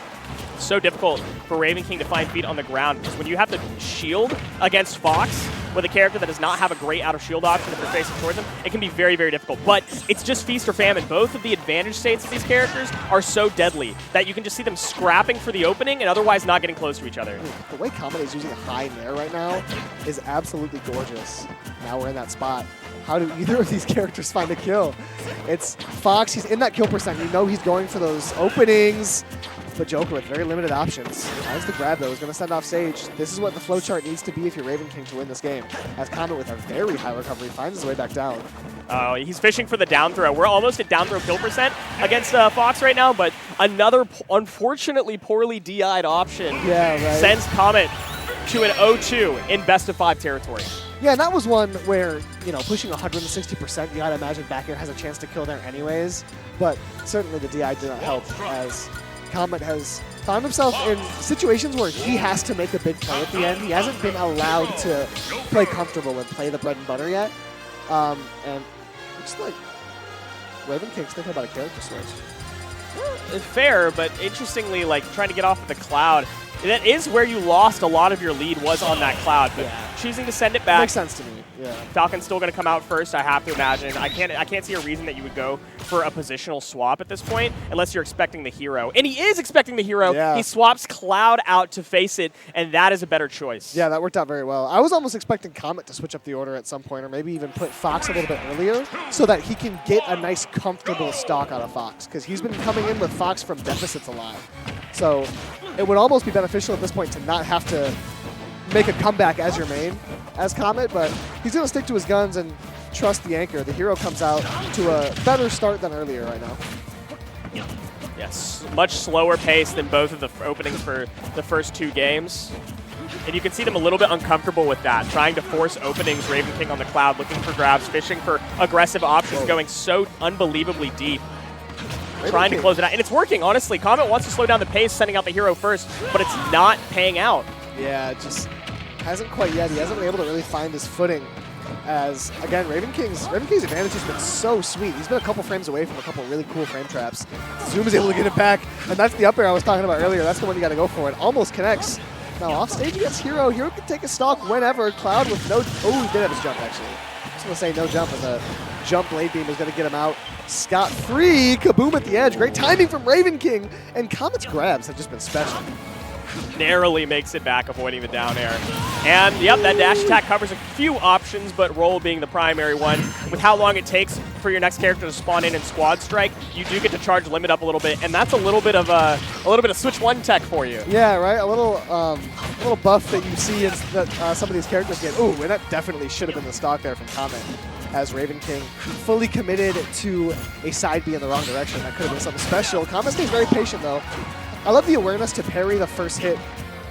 So difficult for Raven King to find feet on the ground, because when you have to shield against Fox with a character that does not have a great out of shield option if you're facing towards him, it can be very, very difficult. But it's just feast or famine. Both of the advantage states of these characters are so deadly that you can just see them scrapping for the opening and otherwise not getting close to each other. The way Comet is using a high nair right now is absolutely gorgeous. Now we're in that spot. How do either of these characters find a kill? It's Fox, he's in that kill percent. You know he's going for those openings. But Joker with very limited options. As the grab, though, is going to send off stage. This is what the flowchart needs to be if you're Raven King to win this game. As Comet with a very high recovery finds his way back down. He's fishing for the down throw. We're almost at down throw kill percent against Fox right now, but another unfortunately poorly DI'd option sends Comet to an 0-2 in best of 5 territory. Yeah, and that was one where, you know, pushing 160%, you gotta imagine back air has a chance to kill there anyways. But certainly the DI did not help, as Comet has found himself in situations where he has to make a big play at the end. He hasn't been allowed to play comfortable and play the bread and butter yet. And it's like Raven King's thinking about a character switch. It's fair, but interestingly, like trying to get off of the cloud, that is where you lost a lot of your lead, was on that cloud. But choosing to send it back Makes sense to me. Yeah. Falcon's still going to come out first, I have to imagine. I can't see a reason that you would go for a positional swap at this point unless you're expecting the hero. And he is expecting the hero. Yeah. He swaps Cloud out to face it, and that is a better choice. Yeah, that worked out very well. I was almost expecting Comet to switch up the order at some point, or maybe even put Fox a little bit earlier so that he can get a nice, comfortable stock out of Fox, because he's been coming in with Fox from deficits a lot. So it would almost be beneficial at this point to not have to make a comeback as your main as Comet, but he's going to stick to his guns and trust the anchor. The hero comes out to a better start than earlier right now. Yes, much slower pace than both of the openings for the first 2 games. And you can see them a little bit uncomfortable with that, trying to force openings. Raven King on the cloud, looking for grabs, fishing for aggressive options, going so unbelievably deep. Trying to close it out. And it's working, honestly. Comet wants to slow down the pace, sending out the hero first, but it's not paying out. Yeah, it just hasn't quite yet. He hasn't been able to really find his footing as, again, Raven King's advantage has been so sweet. He's been a couple frames away from a couple really cool frame traps. Zoom is able to get it back, and that's the up air I was talking about earlier. That's the one you got to go for. It almost connects. Now off stage against Hero. Hero can take a stock whenever. Cloud with no, oh, he did have his jump actually. I was going to say no jump, but the jump blade beam is going to get him out scot-free. Kaboom at the edge. Great timing from Raven King, and Comet's grabs have just been special. Narrowly makes it back, avoiding the down air. And yep, that dash attack covers a few options, but roll being the primary one. With how long it takes for your next character to spawn in and squad strike, you do get to charge limit up a little bit, and that's a little bit of switch 1 tech for you. Yeah, right. A little buff that you see is that some of these characters get. Ooh, and that definitely should have been the stock there from Comet, as Raven King fully committed to a side B in the wrong direction. That could have been something special. Comet stays very patient though. I love the awareness to parry the first hit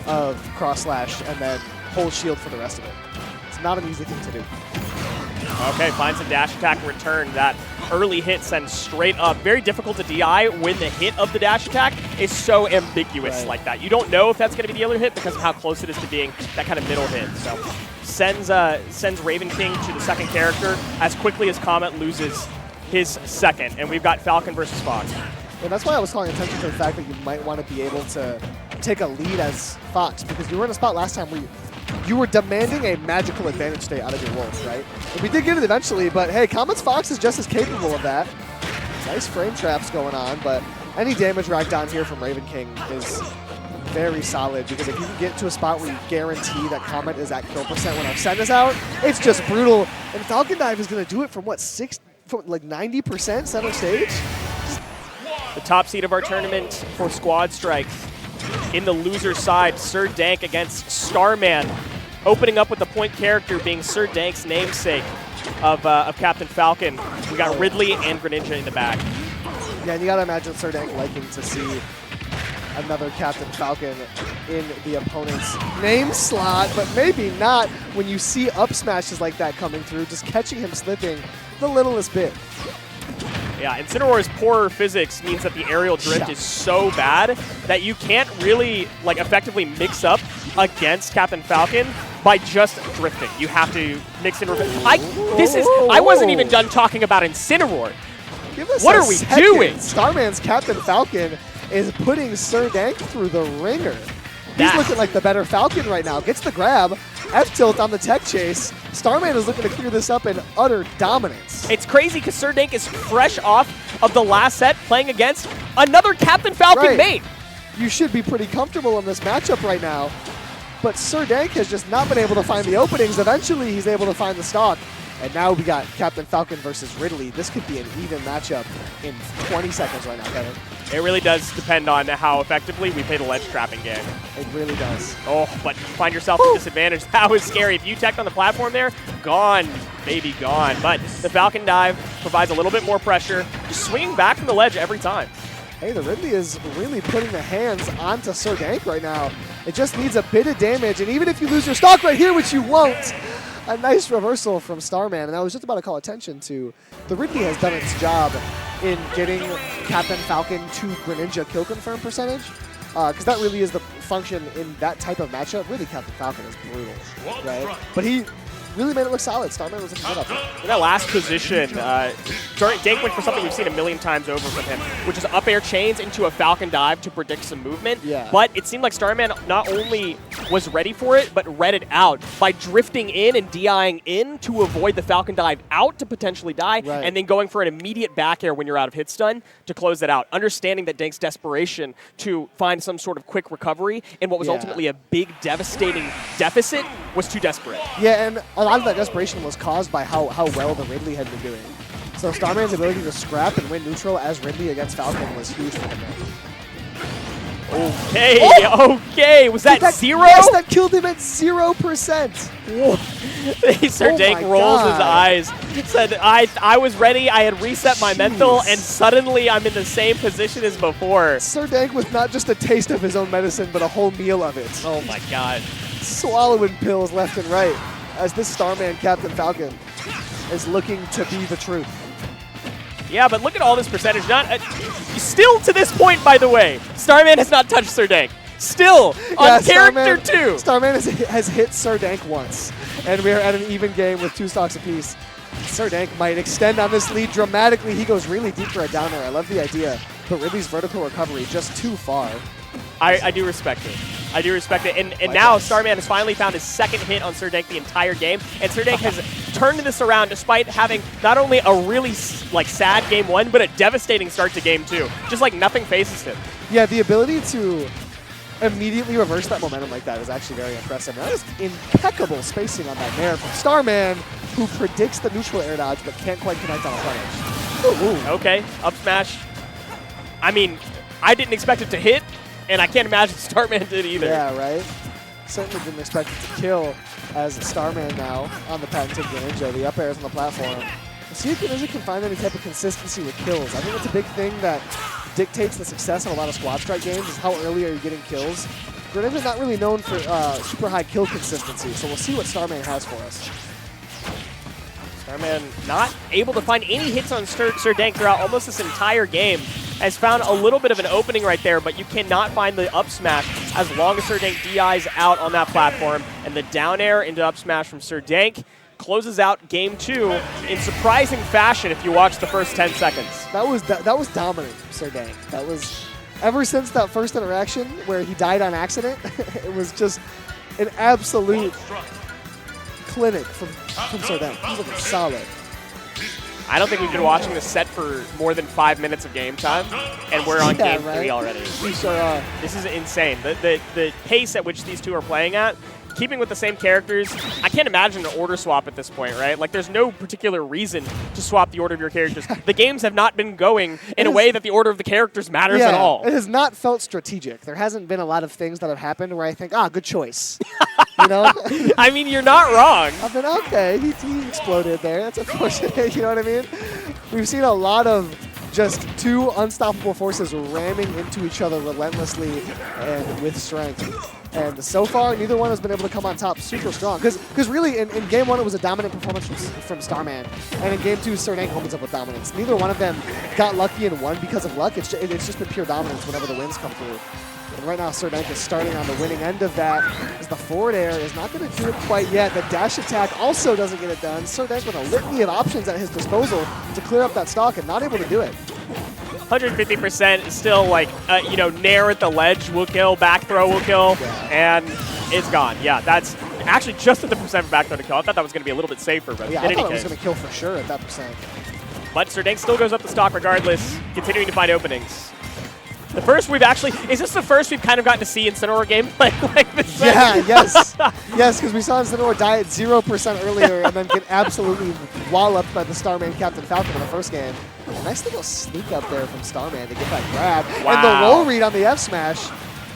of cross slash and then hold shield for the rest of it. It's not an easy thing to do. Okay, finds a dash attack return. That early hit sends straight up. Very difficult to DI when the hit of the dash attack is so ambiguous like that. You don't know if that's going to be the other hit because of how close it is to being that kind of middle hit. So sends Raven King to the second character as quickly as Comet loses his second. And we've got Falcon versus Fox. And that's why I was calling attention to the fact that you might want to be able to take a lead as Fox, because you were in a spot last time where you were demanding a magical advantage state out of your Wolf, right? And we did get it eventually, but hey, Comet's Fox is just as capable of that. Nice frame traps going on, but any damage rack down here from Raven King is very solid, because if you can get to a spot where you guarantee that Comet is at kill percent when our send is out, it's just brutal. And Falcon Dive is going to do it from what, like 90% center stage? The top seed of our tournament for Squad Strike. In the loser side, Sir Dank against Starman. Opening up with the point character being Sir Dank's namesake of Captain Falcon. We got Ridley and Greninja in the back. Yeah, and you gotta imagine Sir Dank liking to see another Captain Falcon in the opponent's name slot, but maybe not when you see up smashes like that coming through, just catching him slipping the littlest bit. Yeah, Incineroar's poorer physics means that the aerial drift is so bad that you can't really like effectively mix up against Captain Falcon by just drifting. You have to mix in. I wasn't even done talking about Incineroar. What are we doing? Starman's Captain Falcon is putting Sir Dank through the ringer. He's looking like the better Falcon right now. Gets the grab. F-tilt on the tech chase. Starman is looking to clear this up in utter dominance. It's crazy because Sir Dank is fresh off of the last set playing against another Captain Falcon mate. You should be pretty comfortable in this matchup right now. But Sir Dank has just not been able to find the openings. Eventually, he's able to find the stock. And now we got Captain Falcon versus Ridley. This could be an even matchup in 20 seconds right now, Kevin. It really does depend on how effectively we play the ledge trapping game. It really does. Oh, but find yourself at disadvantage. That was scary. If you teched on the platform there, gone, baby, gone. But the Falcon Dive provides a little bit more pressure, just swinging back from the ledge every time. Hey, the Ridley is really putting the hands onto Sir Dank right now. It just needs a bit of damage, and even if you lose your stock right here, which you won't, a nice reversal from Starman. And I was just about to call attention to the Ridley has done its job in getting Captain Falcon to Greninja kill confirm percentage. because that really is the function in that type of matchup. Really, Captain Falcon is brutal, right? But he really made it look solid. Starman was looking good up there. In that last position, Dank went for something we've seen a million times over from him, which is up air chains into a Falcon dive to predict some movement. Yeah. But it seemed like Starman not only was ready for it, but read it out by drifting in and DIing in to avoid the Falcon dive out to potentially die, Right. and then going for an immediate back air when you're out of hit stun to close it out. Understanding that Dank's desperation to find some sort of quick recovery in what was Yeah. ultimately a big, devastating deficit was too desperate. Yeah, and a lot of that desperation was caused by how well the Ridley had been doing. So Starman's ability to scrap and win neutral as Ridley against Falcon was huge for him. Okay, okay. Was that zero? Yes, that killed him at 0%. Sir Oh Dank my rolls his God. eyes, said, I was ready, I had reset my mental, Jeez. and suddenly I'm in the same position as before. Sir Dank with not just a taste of his own medicine, but a whole meal of it. Oh my god. Swallowing pills left and right as this Starman Captain Falcon is looking to be the truth. Yeah, but look at all this percentage. Still to this point, by the way, Starman has not touched Sir Dank. Still, Yeah, on character 2. Starman has hit Sir Dank once, and we are at an even game with 2 stocks apiece. Sir Dank might extend on this lead dramatically. He goes really deep for a down air. I love the idea, but Ridley's vertical recovery just too far. I do respect it. I do respect it. And Likewise. now Starman has finally found his second hit on Sir Dank the entire game. And Sir Dank has turned this around despite having not only a really sad game 1, but a devastating start to game 2. Just like nothing faces him. Yeah, the ability to immediately reverse that momentum like that is actually very impressive. That is impeccable spacing on that nair from Starman, who predicts the neutral air dodge but can't quite connect on a punish. Ooh. Okay, up smash. I mean, I didn't expect it to hit, and I can't imagine Starman did either. Yeah, right? Certainly didn't expect it to kill as Starman now on the patented Greninja. The up airs on the platform. See if Greninja can find any type of consistency with kills. I think that's a big thing that dictates the success of a lot of Squad Strike games is how early are you getting kills. Greninja's not really known for super high kill consistency, so we'll see what Starman has for us. Starman not able to find any hits on Sir Dank throughout almost this entire game. Has found a little bit of an opening right there, but you cannot find the up smash as long as Sir Dank DIs out on that platform. And the down air into up smash from Sir Dank closes out game 2 in surprising fashion if you watch the first 10 seconds. That was dominant from Sir Dank. That was, ever since that first interaction where he died on accident, it was just an absolute clinic from Sir Dank. He was looking solid. I don't think we've been watching this set for more than 5 minutes of game time, and we're on Yeah, game right? 3 already. We sure are. This is insane. The pace at which these two are playing at, keeping with the same characters, I can't imagine an order swap at this point, right? Like, there's no particular reason to swap the order of your characters. The games have not been going in a way that the order of the characters matters at all. It has not felt strategic. There hasn't been a lot of things that have happened where I think, good choice. You know? I mean, you're not wrong. I've been, okay, he exploded there. That's unfortunate, you know what I mean? We've seen a lot of just 2 unstoppable forces ramming into each other relentlessly and with strength. And so far, neither one has been able to come on top super strong. Because really, in game 1, it was a dominant performance from Starman. And in game 2, Sir Dank opens up with dominance. Neither one of them got lucky and won because of luck. It's just been pure dominance whenever the wins come through. And right now, Sir Dank is starting on the winning end of that, as the forward air is not going to do it quite yet. The dash attack also doesn't get it done. Sir Dank with a litany of options at his disposal to clear up that stock and not able to do it. 150% is still like, nair at the ledge will kill, back throw will kill, and it's gone. Yeah, that's actually just at the percent for back throw to kill. I thought that was going to be a little bit safer, but Yeah, in I any thought it was case. going to kill for sure at that percent. But Sir Dank still goes up the stock regardless, continuing to find openings. Is this the first we've kind of gotten to see Incineroar gameplay like this? Yeah, yes. Yes, because we saw Incineroar die at 0% earlier and then get absolutely walloped by the Starman Captain Falcon in the first game. Nice little sneak up there from Starman to get that grab. Wow. And the roll read on the F smash.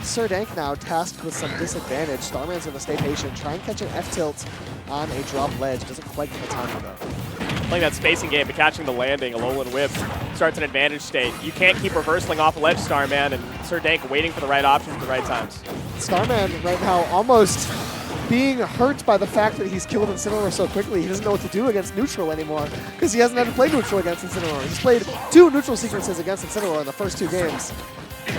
Sir Dank now tasked with some disadvantage. Starman's going to stay patient, try and catch an F tilt on a drop ledge. Doesn't quite get the timing though. Playing that spacing game, but catching the landing, a Alolan Whip starts an advantage state. You can't keep reversing off a ledge, Starman, and Sir Dank waiting for the right options at the right times. Starman right now almost being hurt by the fact that he's killed Incineroar so quickly. He doesn't know what to do against neutral anymore because he hasn't had to play neutral against Incineroar. He's played 2 neutral sequences against Incineroar in the first 2 games.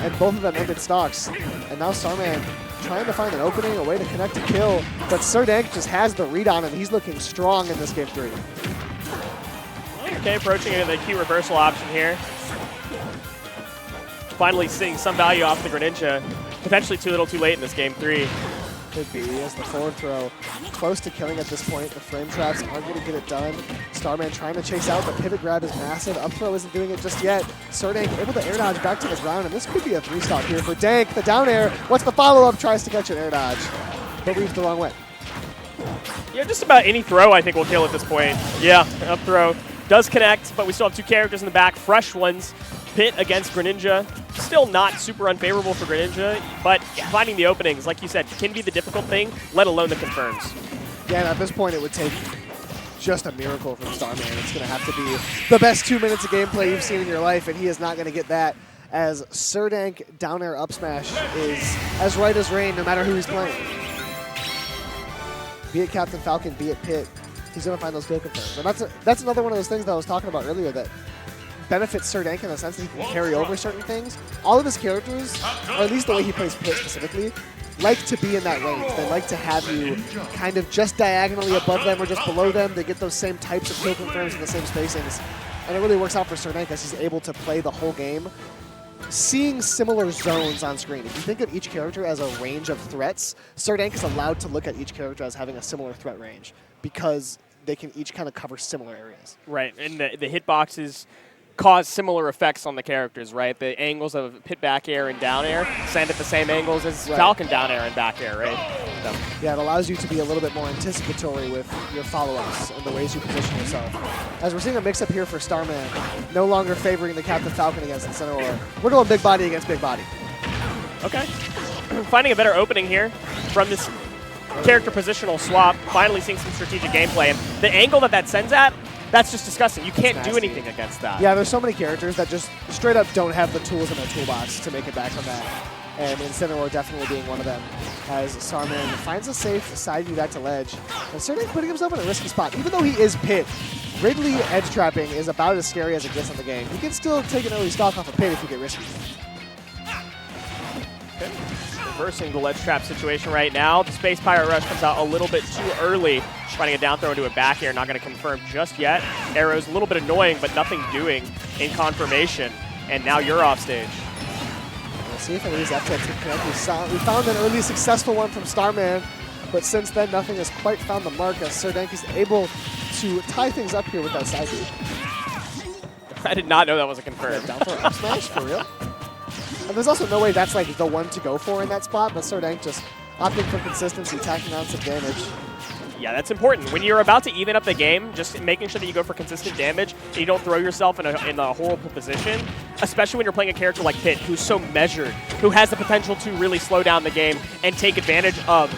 and both of them ended stocks. And now Starman trying to find an opening, a way to connect to kill, but Serdank just has the read on him. He's looking strong in this game 3. Okay, approaching the Q reversal option here. Finally seeing some value off the Greninja. Potentially too little too late in this game 3. Could be, as the forward throw close to killing at this point. The frame traps aren't going to get it done. Starman trying to chase out. The pivot grab is massive. Up throw isn't doing it just yet. Serdank able to air dodge back to the ground, and this could be a 3-stock here for Dank. The down air. What's the follow-up? Tries to catch an air dodge, but weaves the wrong way. Yeah, just about any throw I think will kill at this point. Yeah, up throw does connect, but we still have 2 characters in the back, fresh ones. Pit against Greninja. Still not super unfavorable for Greninja, but finding the openings, like you said, can be the difficult thing, let alone the confirms. Yeah, and at this point it would take just a miracle from Starman. It's going to have to be the best 2 minutes of gameplay you've seen in your life, and he is not going to get that, as Serdank down air up smash is as right as rain no matter who he's playing. Be it Captain Falcon, be it Pit, he's going to find those kill confirms. And that's another one of those things that I was talking about earlier that benefits Serdank in the sense that he can carry over certain things. All of his characters, or at least the way he plays Pit specifically, like to be in that range. They like to have you kind of just diagonally above them or just below them. They get those same types of kill confirms in the same spacings. And it really works out for Serdank as he's able to play the whole game, seeing similar zones on screen. If you think of each character as a range of threats, Serdank is allowed to look at each character as having a similar threat range because they can each kind of cover similar areas. Right, and the hitboxes cause similar effects on the characters, right? The angles of Pit back air and down air send at the same angles as Falcon down air and back air, right? So. Yeah, it allows you to be a little bit more anticipatory with your follow-ups and the ways you position yourself. As we're seeing a mix-up here for Starman, no longer favoring the Captain Falcon against Incineroar. We're going big body against big body. Okay. Finding a better opening here from this character positional swap, finally seeing some strategic gameplay. And the angle that sends at, that's just disgusting. You can't do anything against that. Yeah, there's so many characters that just straight up don't have the tools in their toolbox to make it back from that. And Incineroar definitely being one of them. As Starman finds a safe side view back to ledge. And Serdank putting himself in a risky spot. Even though he is Pit, Ridley edge trapping is about as scary as it gets in the game. You can still take an early stock off a Pit if you get risky. Okay. Reversing the ledge trap situation right now. The Space Pirate Rush comes out a little bit too early. Finding a down throw into a back air, not going to confirm just yet. Arrow's a little bit annoying, but nothing doing in confirmation. And now you're off stage. Let's see if it is after that connect. We found an early successful one from Starman, but since then nothing has quite found the mark as Serdank is able to tie things up here with that side B. I did not know that was a confirm. Down throw up smash, for real? And there's also no way that's like the one to go for in that spot, but Serdank just opting for consistency, tacking on some damage. Yeah, that's important. When you're about to even up the game, just making sure that you go for consistent damage and you don't throw yourself in a horrible position, especially when you're playing a character like Pit, who's so measured, who has the potential to really slow down the game and take advantage of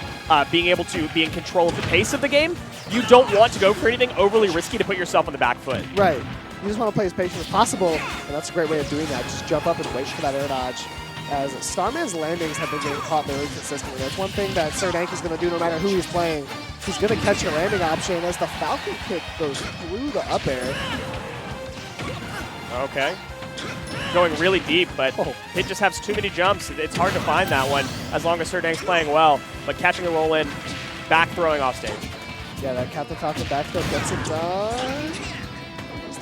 being able to be in control of the pace of the game. You don't want to go for anything overly risky to put yourself on the back foot. Right. You just want to play as patient as possible, and that's a great way of doing that. Just jump up and wait for that air dodge. As Starman's landings have been getting caught very consistently. That's one thing that Serdank is going to do no matter who he's playing. He's going to catch a landing option as the Falcon kick goes through the up air. Okay. Going really deep, but Pit just has too many jumps. It's hard to find that one as long as Serdank's playing well. But catching a roll in, back throwing off stage. Yeah, that Captain Falcon back throw gets it done.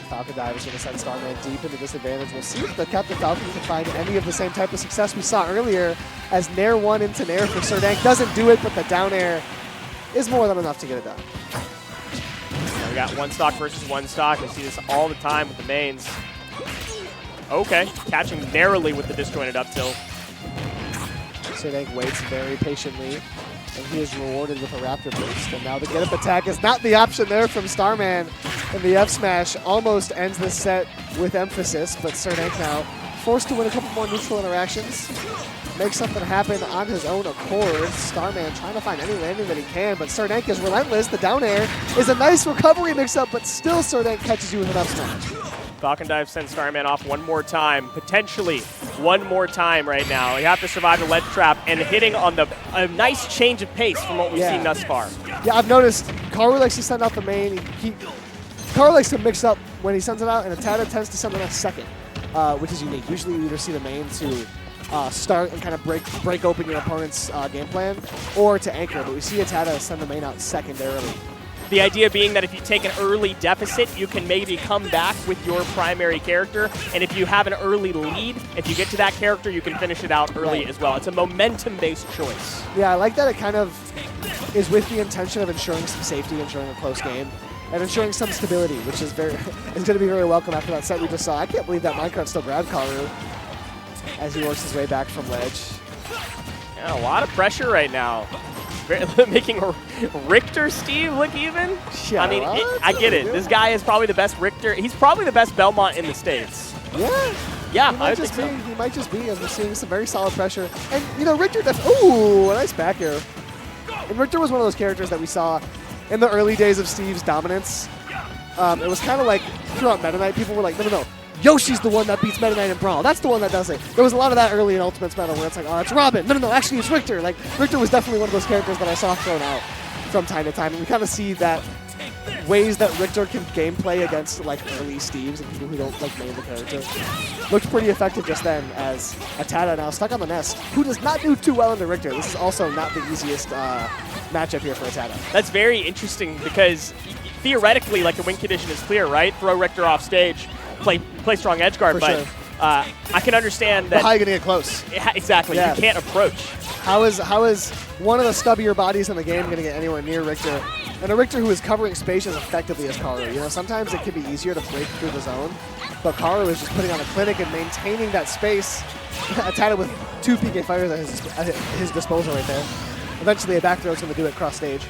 Falcon Dive is going to send Starman deep into disadvantage. We'll see if the Captain Falcon can find any of the same type of success we saw earlier as Nair 1 into Nair for Serdank. Doesn't do it, but the down air is more than enough to get it done. We got one stock versus one stock. We see this all the time with the mains. Okay, catching narrowly with the disjointed up tilt. Serdank waits very patiently, and he is rewarded with a Raptor boost. And now the get-up attack is not the option there from Starman. And the F-Smash almost ends this set with emphasis, but Serdank now forced to win a couple more neutral interactions. Make something happen on his own accord. Starman trying to find any landing that he can, but Serdank is relentless. The down air is a nice recovery mix-up, but still Serdank catches you with an F-Smash. Falcon Dive sends Starman off one more time, potentially one more time right now. You have to survive the ledge trap and hitting on a nice change of pace from what we've seen thus far. Yeah, I've noticed Karu likes to send out the main. Karu likes to mix up when he sends it out, and Atada tends to send it out second, which is unique. Usually you either see the main to start and kind of break open your opponent's game plan, or to anchor. But we see Atada send the main out secondarily. The idea being that if you take an early deficit, you can maybe come back with your primary character, and if you have an early lead, if you get to that character, you can finish it out early as well. It's a momentum-based choice. Yeah, I like that it kind of is with the intention of ensuring some safety, ensuring a close game, and ensuring some stability, which is going to be very welcome after that set we just saw. I can't believe that minecart still grabbed Karu as he works his way back from ledge. Yeah, a lot of pressure right now. Making Richter Steve look even? Yeah, I mean, I get it. This guy is probably the best Richter. He's probably the best Belmont in the States. Yeah. Yeah, He might just be, as we're seeing some very solid pressure. And, you know, Richter, ooh, a nice back air. And Richter was one of those characters that we saw in the early days of Steve's dominance. It was kind of like throughout Meta Knight, people were like, no. Yoshi's the one that beats Meta Knight in Brawl. That's the one that does it. There was a lot of that early in Ultimates Meta where it's like, oh, it's Robin. No, actually it's Richter. Like, Richter was definitely one of those characters that I saw thrown out from time to time. And we kind of see that ways that Richter can gameplay against like early Steves and people who don't like main the character. Looked pretty effective just then as Atada now stuck on the nest, who does not do too well into Richter. This is also not the easiest matchup here for Atada. That's very interesting because theoretically, like, the win condition is clear, right? Throw Richter off stage, play strong edge guard, For but sure. I can understand that. How are you going to get close? Exactly, Yeah. you can't approach. How is one of the stubbier bodies in the game going to get anywhere near Richter? And a Richter who is covering space as effectively as Karu. You know, sometimes it can be easier to break through the zone, but Karu is just putting on a clinic and maintaining that space. Atada with 2 PK fighters at his disposal right there. Eventually a back throw is going to do it cross stage.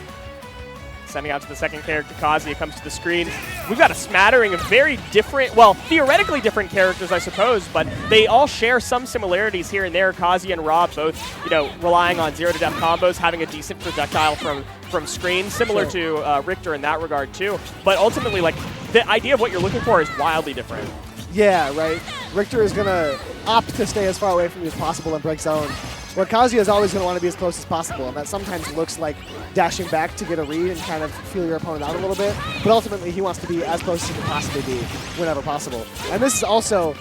Sending out to the second character, Kazuya comes to the screen. We've got a smattering of very different, well, theoretically different characters, I suppose, but they all share some similarities here and there. Kazuya and Rob both, you know, relying on zero to death combos, having a decent projectile from screen, similar to Richter in that regard too. But ultimately, like, the idea of what you're looking for is wildly different. Yeah, right. Richter is going to opt to stay as far away from you as possible and break zone, where Kazuya is always going to want to be as close as possible, and that sometimes looks like dashing back to get a read and kind of feel your opponent out a little bit, but ultimately he wants to be as close as he can possibly be whenever possible. And this is also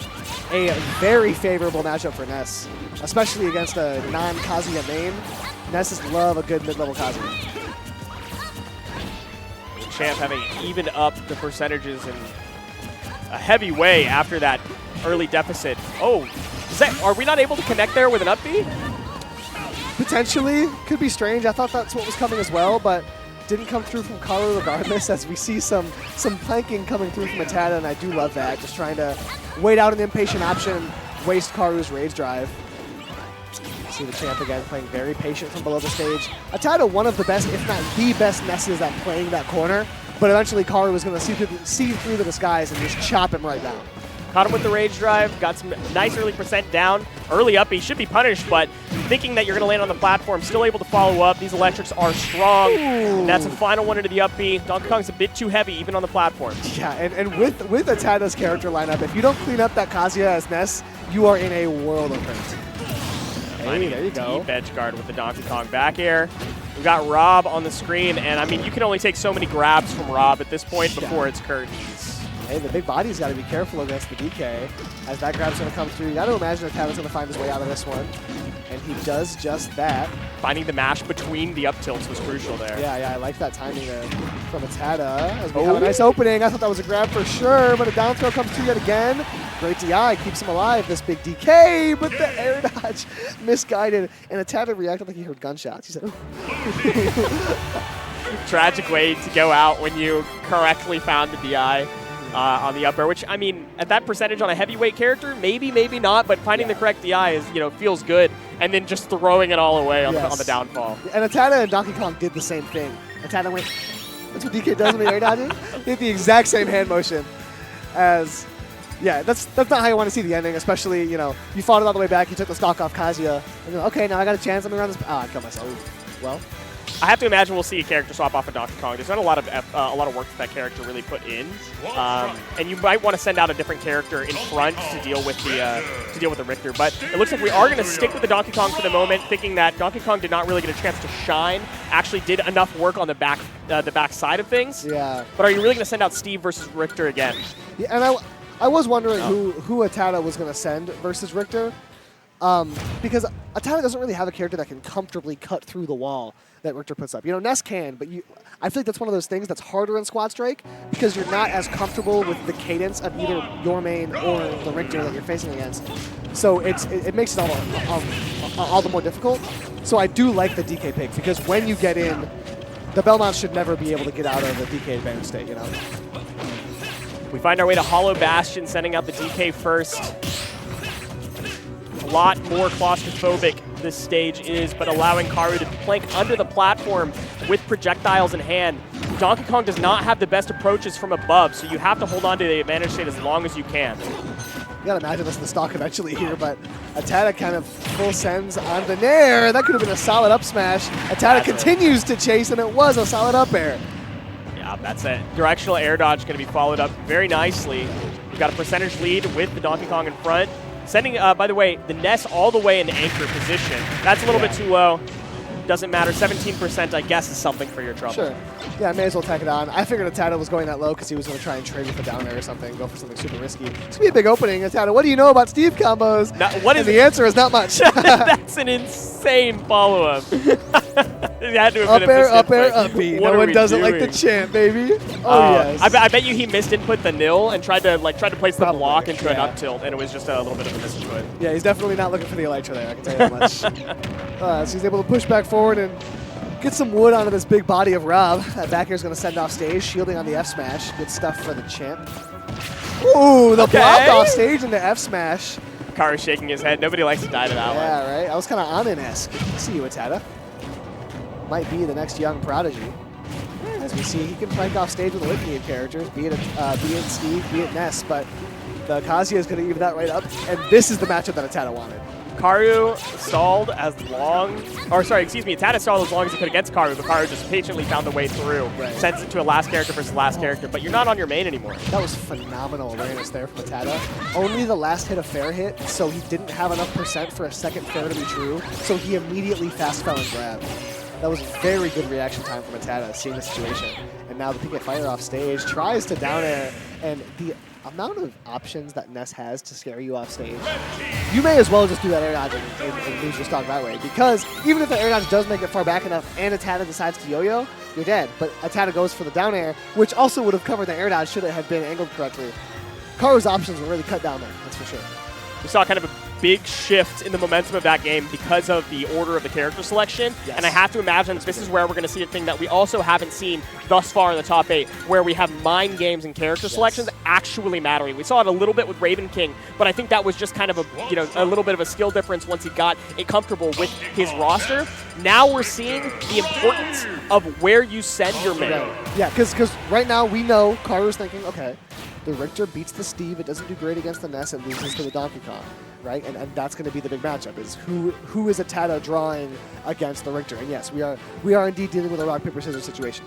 a very favorable matchup for Ness, especially against a non-Kazuya main. Nesses love a good mid-level Kazuya. Champ having evened up the percentages in a heavy way after that early deficit. Oh, are we not able to connect there with an up B? Potentially. Could be strange. I thought that's what was coming as well, but didn't come through from Karu regardless, as we see some planking coming through from Atada, and I do love that. Just trying to wait out an impatient option, waste Karu's rage drive. See the champ again playing very patient from below the stage. Atada, one of the best, if not the best Nesses at playing that corner, but eventually Karu was going to see through the disguise and just chop him right down. Caught him with the rage drive, got some nice early percent down. Early up, he should be punished, but thinking that you're going to land on the platform, still able to follow up. These electrics are strong. And that's a final one into the up B. Donkey Kong's a bit too heavy, even on the platform. Yeah, and with Atada's character lineup, if you don't clean up that Kazuya as Ness, you are in a world of hurt. Hey, there you go. Deep edge guard with the Donkey Kong back air. We've got Rob on the screen, and I mean, you can only take so many grabs from Rob at this point before it's curtains. Hey, the big body's got to be careful against the DK. As that grab's going to come through, you got to imagine Atada's going to find his way out of this one. And he does just that. Finding the mash between the up tilts was crucial there. Yeah, I like that timing there from Atada. As we have a nice opening. I thought that was a grab for sure, but a down throw comes through yet again. Great DI, keeps him alive, this big DK, but the air dodge misguided. And Atada reacted like he heard gunshots. He said, Tragic way to go out when you correctly found the DI. On the up air, which, I mean, at that percentage on a heavyweight character, maybe not, but finding the correct DI is, you know, feels good, and then just throwing it all away on the downfall. And Atada and Donkey Kong did the same thing. Atada went, that's what DK does when he air dodges. He did the exact same hand motion as, yeah, that's not how you want to see the ending, especially, you know, you fought it all the way back, you took the stock off Kazuya, and you're like, okay, now I got a chance, let me run this. I killed myself. Well. I have to imagine we'll see a character swap off of Donkey Kong. There's not a lot of work that character really put in, and you might want to send out a different character in front to deal with the Richter. But it looks like we are going to stick with the Donkey Kong for the moment, thinking that Donkey Kong did not really get a chance to shine. Actually, did enough work on the back side of things. Yeah. But are you really going to send out Steve versus Richter again? Yeah, and I was wondering who Atada was going to send versus Richter. because Atana doesn't really have a character that can comfortably cut through the wall that Richter puts up. You know, Ness can, but I feel like that's one of those things that's harder in Squad Strike because you're not as comfortable with the cadence of either your main or the Richter that you're facing against. So it makes it all the more difficult. So I do like the DK pick because when you get in, the Belmont should never be able to get out of the DK advantage state, you know? We find our way to Hollow Bastion, sending out the DK first. A lot more claustrophobic this stage is, but allowing Karu to plank under the platform with projectiles in hand. Donkey Kong does not have the best approaches from above, so you have to hold on to the advantage state as long as you can. You gotta imagine this in the stock eventually here, but Atana kind of full sends on the nair. That could have been a solid up smash. Atana continues to chase, and it was a solid up air. Yeah, that's it. Directional air dodge going to be followed up very nicely. We've got a percentage lead with the Donkey Kong in front. Sending, by the way, the Ness all the way in anchor position. That's a little bit too low. Doesn't matter. 17%, I guess, is something for your trouble. Sure. Yeah, I may as well tack it on. I figured Atana was going that low because he was going to try and trade with the down air or something, go for something super risky. It's going to be a big opening. Atana, what do you know about Steve combos? What is the answer is not much. That's an insane follow-up. It had to have up been air, a up air, misinput. up B. What No are one we doesn't like doing? the chant, baby. Oh, yes. I bet you he missed input the nil and tried to place the Probably, block into an yeah. up tilt, and it was just a little bit of a misinput. Yeah, he's definitely not looking for the Elytra there, I can tell you that much. So he's able to push back forward and get some wood onto this big body of Rob. That back air is going to send off stage, shielding on the F smash. Good stuff for the champ. Ooh, the block off stage into F smash. Karu shaking his head. Nobody likes to die to that one. Yeah, right? I was kind of Anin-esque. I see you, Atana. Might be the next young prodigy. As we see, he can plank off stage with Litany of characters, be it Steve, be it Ness, but the Kazuya is going to even that right up, and this is the matchup that Atana wanted. Karu stalled as long, or sorry, excuse me, Atana stalled as long as he could against Karu, but Karu just patiently found the way through, sends it to a last character versus last character, but you're not on your main anymore. That was phenomenal awareness there from Atana. Only the last hit a fair hit, so he didn't have enough percent for a second fair to be true, so he immediately fast fell and grabbed. That was very good reaction time from Atana, seeing the situation. And now the PK Fire off stage, tries to down air, and the amount of options that Ness has to scare you off stage, you may as well just do that air dodge and lose your stock that way. Because even if the air dodge does make it far back enough and Atana decides to yo-yo, you're dead. But Atana goes for the down air, which also would have covered the air dodge should it have been angled correctly. Karu's options were really cut down there, that's for sure. We saw kind of a big shift in the momentum of that game because of the order of the character selection. Yes. And I have to imagine this is where we're going to see a thing that we also haven't seen thus far in the top 8, where we have mind games and character selections actually mattering. We saw it a little bit with Raven King, but I think that was just kind of a little bit of a skill difference once he got comfortable with his roster. Now we're seeing the importance of where you send your main. Right. Yeah, because right now we know Karu's thinking, okay, the Richter beats the Steve, it doesn't do great against the Ness, it loses to the Donkey Kong, right? And that's going to be the big matchup, is who is Atana drawing against the Richter? And yes, we are indeed dealing with a rock, paper, scissors situation.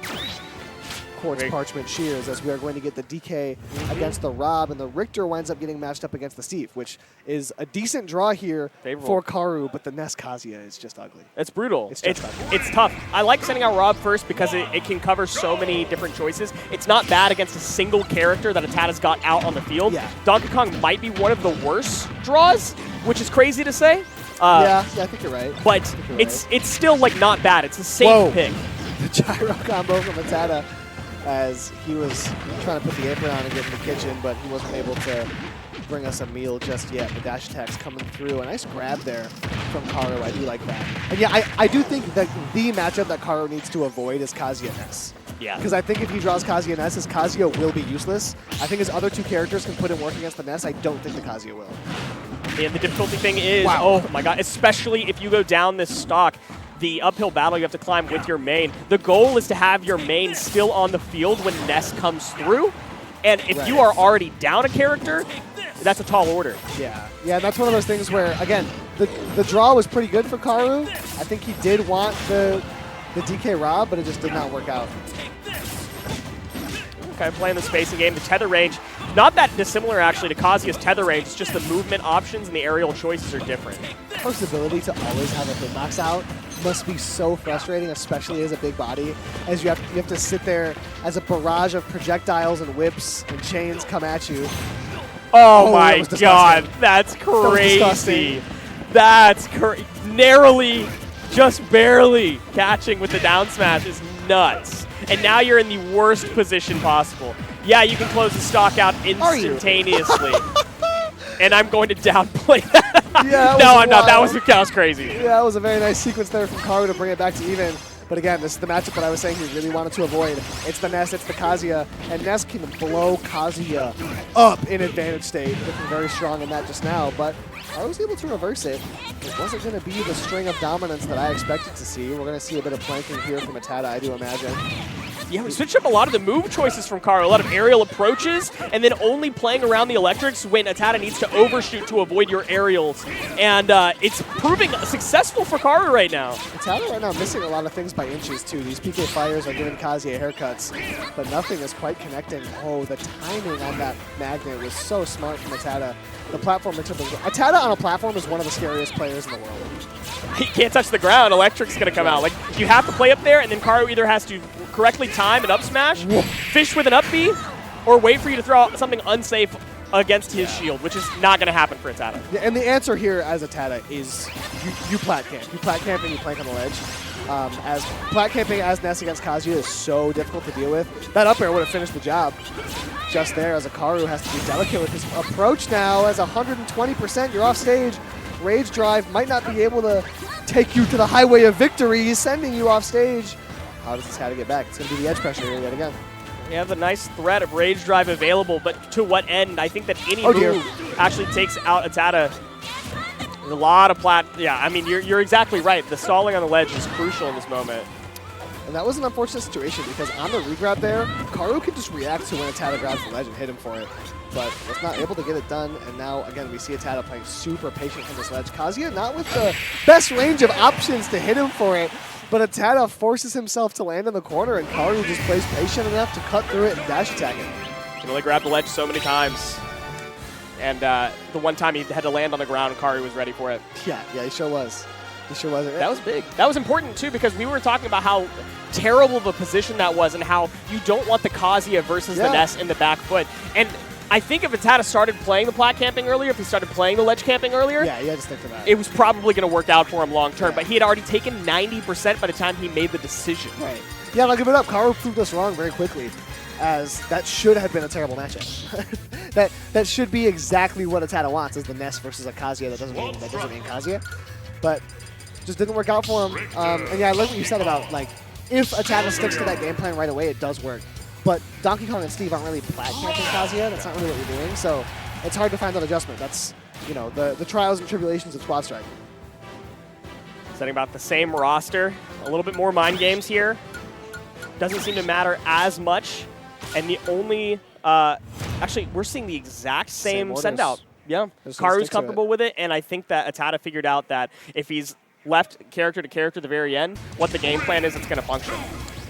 Quartz, Parchment, Shears, as we are going to get the DK against the Rob, and the Richter winds up getting matched up against the Steve, which is a decent draw here for Karu, but the Ness Kazuya is just ugly. It's brutal. It's just ugly. It's tough. I like sending out Rob first because it can cover so many different choices. It's not bad against a single character that Atana's got out on the field. Yeah. Donkey Kong might be one of the worst draws, which is crazy to say. Yeah, I think you're right. But it's still like not bad. It's a safe pick. The gyro combo from Atana, as he was trying to put the apron on and get in the kitchen, but he wasn't able to bring us a meal just yet. The dash attacks coming through. A nice grab there from Karu. I do like that. And yeah, I do think that the matchup that Karu needs to avoid is Kazuya Ness. Yeah. Because I think if he draws Kazuya Ness, his Kazuya will be useless. I think his other two characters can put in work against the Ness. I don't think the Kazuya will. And the difficulty thing is, oh my god, especially if you go down this stock, the uphill battle you have to climb with your main. The goal is to have your main still on the field when Ness comes through. And if you are already down a character, that's a tall order. Yeah, and that's one of those things where, again, the draw was pretty good for Karu. I think he did want the DK Rob, but it just did not work out. Okay, playing the spacing game, the tether range, not that dissimilar actually to Kazuya's tether range, it's just the movement options and the aerial choices are different. Karu's ability to always have a hitbox out must be so frustrating, especially as a big body, as you have to sit there as a barrage of projectiles and whips and chains come at you. Oh my that god, that's crazy. That's narrowly, just barely catching with the down smash is nuts. And now you're in the worst position possible. Yeah, you can close the stock out instantaneously. And I'm going to downplay that. Yeah, no, I'm not. That was crazy. Yeah, that was a very nice sequence there from Karu to bring it back to even. But again, this is the matchup that I was saying he really wanted to avoid. It's the Ness, it's the Kazuya, and Ness can blow Kazuya up in advantage state, looking very strong in that just now, but I was able to reverse it. It wasn't going to be the string of dominance that I expected to see. We're going to see a bit of planking here from Atada, I do imagine. Yeah, we switched up a lot of the move choices from Karu, a lot of aerial approaches, and then only playing around the electrics when Atada needs to overshoot to avoid your aerials. And it's proving successful for Karu right now. Atada right now missing a lot of things by inches, too. These PK fires are giving Kazuya haircuts, but nothing is quite connecting. Oh, the timing on that magnet was so smart from Atada. The platform into the... Atada on a platform is one of the scariest players in the world. He can't touch the ground. Electric's going to come out. Like, you have to play up there, and then Karu either has to correctly time an up smash, fish with an up B, or wait for you to throw out something unsafe against his shield, which is not going to happen for Atada. Yeah, and the answer here as Atada is you plat camp. You plat camp and you plank on the ledge. As plat camping as Ness against Kazuya is so difficult to deal with. That up air would have finished the job just there, as Karu has to be delicate with his approach now. As 120%, you're off stage. Rage Drive might not be able to take you to the highway of victory. He's sending you off stage. How does Atada get back? It's going to be the edge pressure here yet again. We have a nice threat of Rage Drive available, but to what end? I think that any move actually takes out Atada. There's a lot of plat. Yeah, I mean, you're exactly right. The stalling on the ledge is crucial in this moment. And that was an unfortunate situation because on the regrab there, Karu could just react to when Atada grabs the ledge and hit him for it. But was not able to get it done, and now, again, we see Atada playing super patient from this ledge. Kazuya not with the best range of options to hit him for it, but Atada forces himself to land in the corner, and Karu just plays patient enough to cut through it and dash attack it. Can only grab the ledge so many times. And the one time he had to land on the ground, Karu was ready for it. Yeah, he sure was. He sure was. That was big. That was important, too, because we were talking about how terrible of a position that was and how you don't want the Kazuya versus the Ness in the back foot. And I think if Atada started playing the plat camping earlier, if he started playing the ledge camping earlier, yeah, just think of that. It was probably going to work out for him long term. But he had already taken 90% by the time he made the decision. Right. Yeah, I'll give it up. Karu proved us wrong very quickly, as that should have been a terrible matchup. that should be exactly what Atada wants, is the Ness versus a Kazuya that doesn't mean Kazuya. But just didn't work out for him. And yeah, I like what you said about, like, if Atada sticks to that game plan right away, it does work. But Donkey Kong and Steve aren't really plat camping Kazuya. That's not really what you're doing. So it's hard to find that adjustment. That's, you know, the trials and tribulations of Squad Strike. Setting about the same roster. A little bit more mind games here. Doesn't seem to matter as much. And the only... actually, we're seeing the exact same send-out. Yeah. Karu's comfortable with it. And I think that Atada figured out that if he's left character to character at the very end, what the game plan is, it's going to function.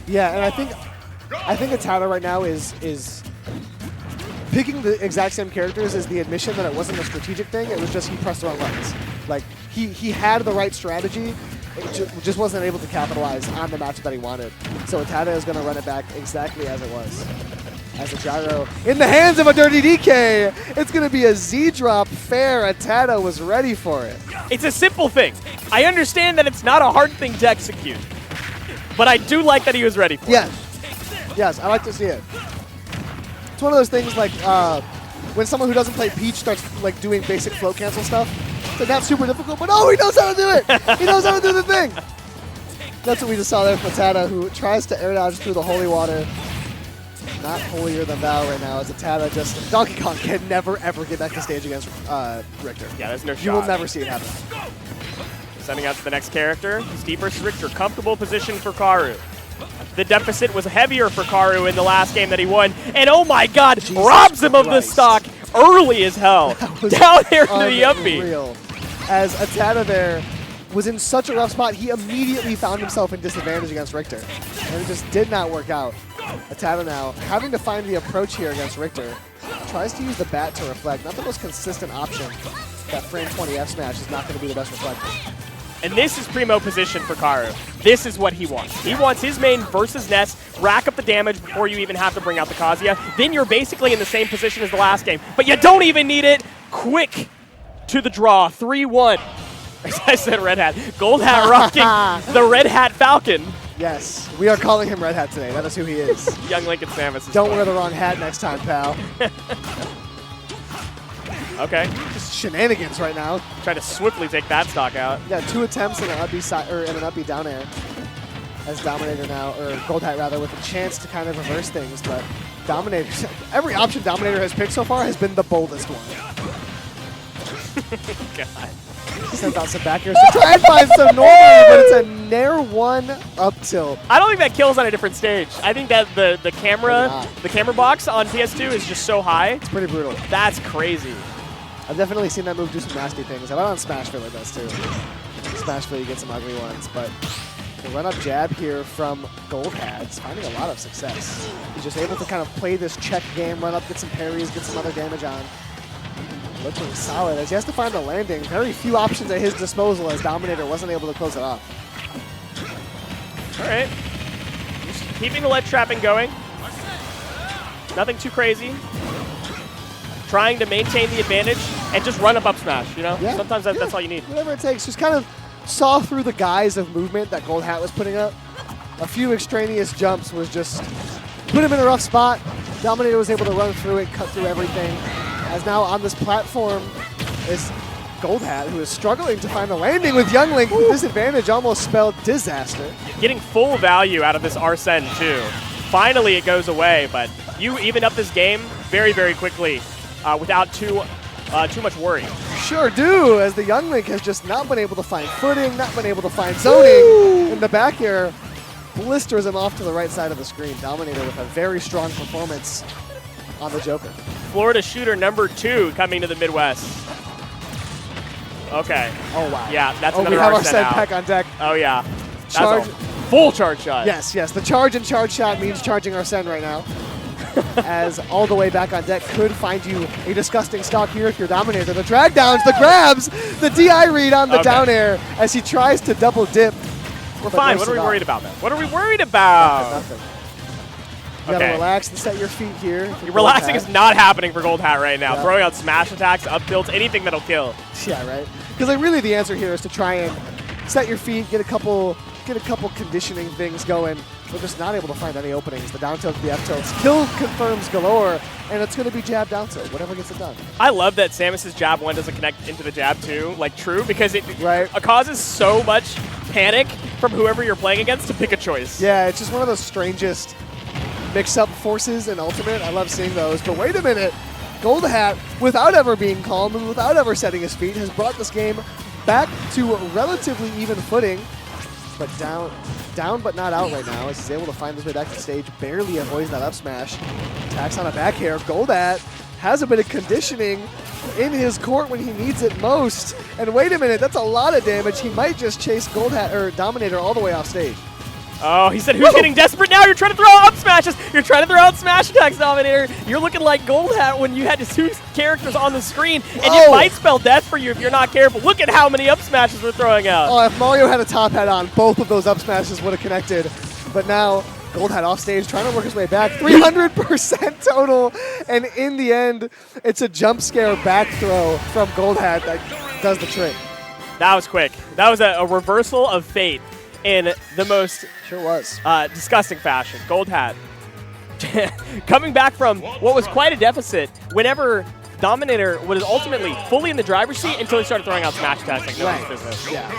Yeah, and I think Atada right now is picking the exact same characters is the admission that it wasn't a strategic thing. It was just he pressed the wrong buttons. Like, he had the right strategy, it just wasn't able to capitalize on the matchup that he wanted. So Atada is going to run it back exactly as it was. As a gyro in the hands of a Dirty DK, it's going to be a Z-drop fair. Atada was ready for it. It's a simple thing. I understand that it's not a hard thing to execute, but I do like that he was ready for it. Yes, I like to see it. It's one of those things like when someone who doesn't play Peach starts like doing basic float cancel stuff. It's like, not super difficult, but oh, he knows how to do it. He knows how to do the thing. That's what we just saw there from Atada, who tries to air dodge through the holy water. Not holier than thou right now, as Atada just... Donkey Kong can never, ever get back to stage against Richter. Yeah, there's no shot. You will never see it happen. Sending out to the next character. Steve versus Richter. Comfortable position for Karu. The deficit was heavier for Karu in the last game that he won. And oh my god, Jesus robs him of the Christ. stock early as hell. Down there to the up B. As Atada there was in such a rough spot, he immediately found himself in disadvantage against Richter. And it just did not work out. Atada now having to find the approach here against Richter. Tries to use the bat to reflect. Not the most consistent option. That frame 20 F smash is not going to be the best reflector. And this is primo position for Karu. This is what he wants. He wants his main versus Ness, rack up the damage before you even have to bring out the Kazuya. Then you're basically in the same position as the last game. But you don't even need it. Quick to the draw. 3-1. I said Red Hat. Gold Hat rocking the Red Hat Falcon. Yes, we are calling him Red Hat today. That is who he is. Young Lincoln Samus. Is Don't fun. wear the wrong hat next time, pal. Okay. Just shenanigans right now. Try to swiftly take that stock out. Yeah, 2 attempts in an up B side or in an up B down air. As Dominator now, or Gold Hat rather, with a chance to kind of reverse things, but Dominator, every option Dominator has picked so far has been the boldest one. God. Sends out some back airs to try and find some normal, but it's a Nair 1 up tilt. I don't think that kills on a different stage. I think that the Maybe camera not. box on PS2 is just so high. It's pretty brutal. That's crazy. I've definitely seen that move do some nasty things. I bet on Smashville it does too. Smashville you get some ugly ones, but the run-up jab here from Gold Hat is finding a lot of success. He's just able to kind of play this check game, run up, get some parries, get some other damage on. Looking solid as he has to find the landing. Very few options at his disposal as Dominator wasn't able to close it off. All right. Just keeping the ledge trapping going. Nothing too crazy. Trying to maintain the advantage and just run up smash, you know? Yeah, Sometimes that's all you need. Whatever it takes. Just kind of saw through the guise of movement that Gold Hat was putting up. A few extraneous jumps was just put him in a rough spot. Dominator was able to run through it, cut through everything. As now on this platform is Gold Hat, who is struggling to find the landing with Young Link. The disadvantage almost spelled disaster. Getting full value out of this Arsene too. Finally it goes away, but you even up this game very, very quickly without too much worry. Sure do, as the Young Link has just not been able to find footing, not been able to find zoning. In the back air, blisters him off to the right side of the screen. Dominator with a very strong performance on the Joker. Florida shooter number 2 coming to the Midwest. Okay. Oh, wow. Yeah, that's Oh, another we have our Arsene set out. pack on deck. Oh, yeah. That's Charge. a full charge shot. Yes, yes. The charge and charge shot means charging Arsene right now. As all the way back on deck could find you a disgusting stock here if you're Dominator. The drag downs, the grabs, the DI read on the Okay. down air as he tries to double dip. We're fine. What are we worried about, man? What are we worried about? Nothing. You gotta Okay. relax and set your feet here. Your relaxing is not happening for Gold Hat right now. Yeah. Throwing out smash attacks, up tilts, anything that'll kill. Yeah, right. Because like, really the answer here is to try and set your feet, get a couple conditioning things going. We're just not able to find any openings. The down tilt, the up tilts, kill confirms galore, and it's going to be jab down tilt, whatever gets it done. I love that Samus's jab 1 doesn't connect into the jab 2, like true, because it Right. causes so much panic from whoever you're playing against to pick a choice. Yeah, it's just one of those strangest mix-up forces in Ultimate. I love seeing those. But wait a minute. Gold Hat, without ever being calm and without ever setting his feet, has brought this game back to relatively even footing. But down but not out right now as he's able to find his way back to the stage. Barely avoids that up smash. Attacks on a back air. Gold Hat has a bit of conditioning in his court when he needs it most. And wait a minute, that's a lot of damage. He might just chase Gold Hat or Dominator all the way off stage. Oh, he said, who's getting desperate now? You're trying to throw out up smashes. You're trying to throw out smash attacks, Dominator. You're looking like Gold Hat when you had the 2 characters on the screen, and Whoa. it might spell death for you if you're not careful. Look at how many up smashes we're throwing out. Oh, if Mario had a top hat on, both of those up smashes would have connected. But now, Gold Hat off stage, trying to work his way back. 300% total. And in the end, it's a jump scare back throw from Gold Hat that does the trick. That was quick. That was a reversal of fate in the most Sure was. disgusting fashion. Gold Hat coming back from what was quite a deficit whenever Dominator was ultimately fully in the driver's seat until he started throwing out smash attacks like no one's business. Yeah.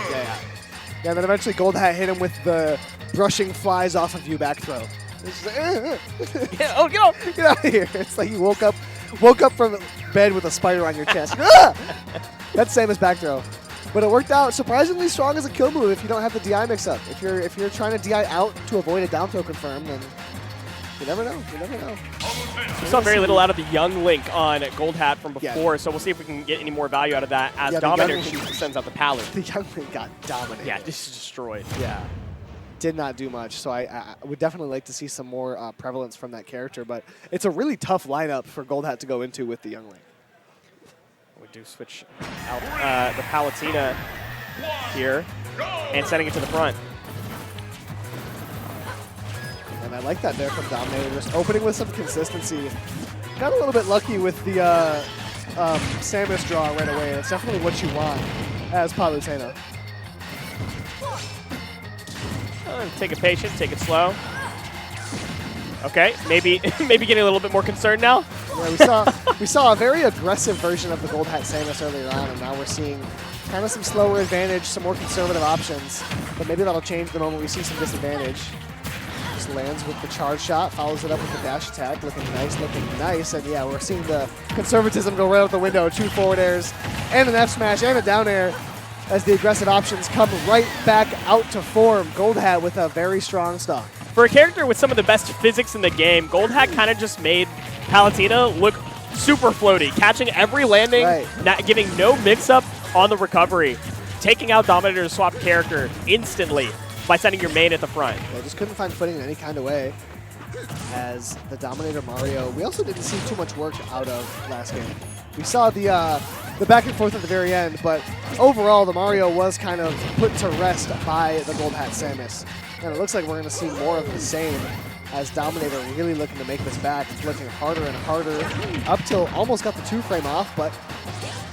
Yeah, and then eventually Gold Hat hit him with the brushing flies off of you back throw. It's just like, Yeah, oh, go! get out of here. It's like you woke up from bed with a spider on your chest. Ah! That's same as back throw. But it worked out surprisingly strong as a kill move if you don't have the DI mix up. If you're trying to DI out to avoid a down throw confirm, then you never know. You never know. We saw very little out of the Young Link on Gold Hat from Yeah. before, so we'll see if we can get any more value out of that as Yeah, the Dominator Young- sends out the Pallet. The Young Link got dominated. Yeah, just destroyed. Yeah. Did not do much. So I would definitely like to see some more prevalence from that character. But it's a really tough lineup for Gold Hat to go into with the Young Link. We do switch out the Palutena here and sending it to the front. And I like that there from Dominator, just opening with some consistency. Got a little bit lucky with the Samus draw right away. It's definitely what you want. as Palutena. Take it patient, take it slow. Okay, maybe maybe getting a little bit more concerned now. Yeah, we saw a very aggressive version of the Gold Hat Samus earlier on, and now we're seeing kind of some slower advantage, some more conservative options. But maybe that'll change the moment we see some disadvantage. Just lands with the charge shot, follows it up with the dash attack, looking nice. And yeah, we're seeing the conservatism go right out the window. 2 forward airs, and an F smash, and a down air, as the aggressive options come right back out to form. Gold Hat with a very strong stock. For a character with some of the best physics in the game, Gold Hat kind of just made Palutena look super floaty, catching every landing, not giving no mix-up on the recovery, taking out Dominator's swap character instantly by sending your main at the front. Yeah, just couldn't find footing in any kind of way. As the Dominator Mario, we also didn't see too much work out of last game. We saw the back and forth at the very end, but overall the Mario was kind of put to rest by the Gold Hat Samus. And it looks like we're going to see more of the same as Dominator really looking to make this back. It's looking harder and harder up till almost got the 2-frame off, but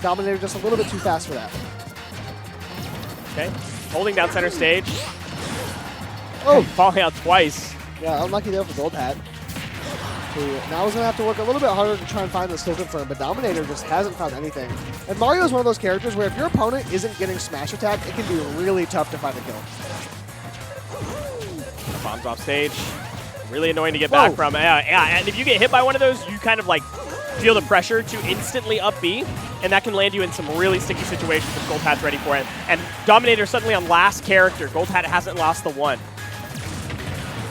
Dominator just a little bit too fast for that. Okay, holding down center stage. Oh! Falling out twice. Yeah, unlucky there for Gold Hat, who now is going to have to work a little bit harder to try and find the slow confirm, but Dominator just hasn't found anything. And Mario is one of those characters where if your opponent isn't getting smash attack, it can be really tough to find a kill. Bombs off stage. Really annoying to get back from. Yeah, and if you get hit by one of those, you kind of like feel the pressure to instantly up B, and that can land you in some really sticky situations if Gold Hat's ready for it. And Dominator suddenly on last character. Gold Hat hasn't lost the 1.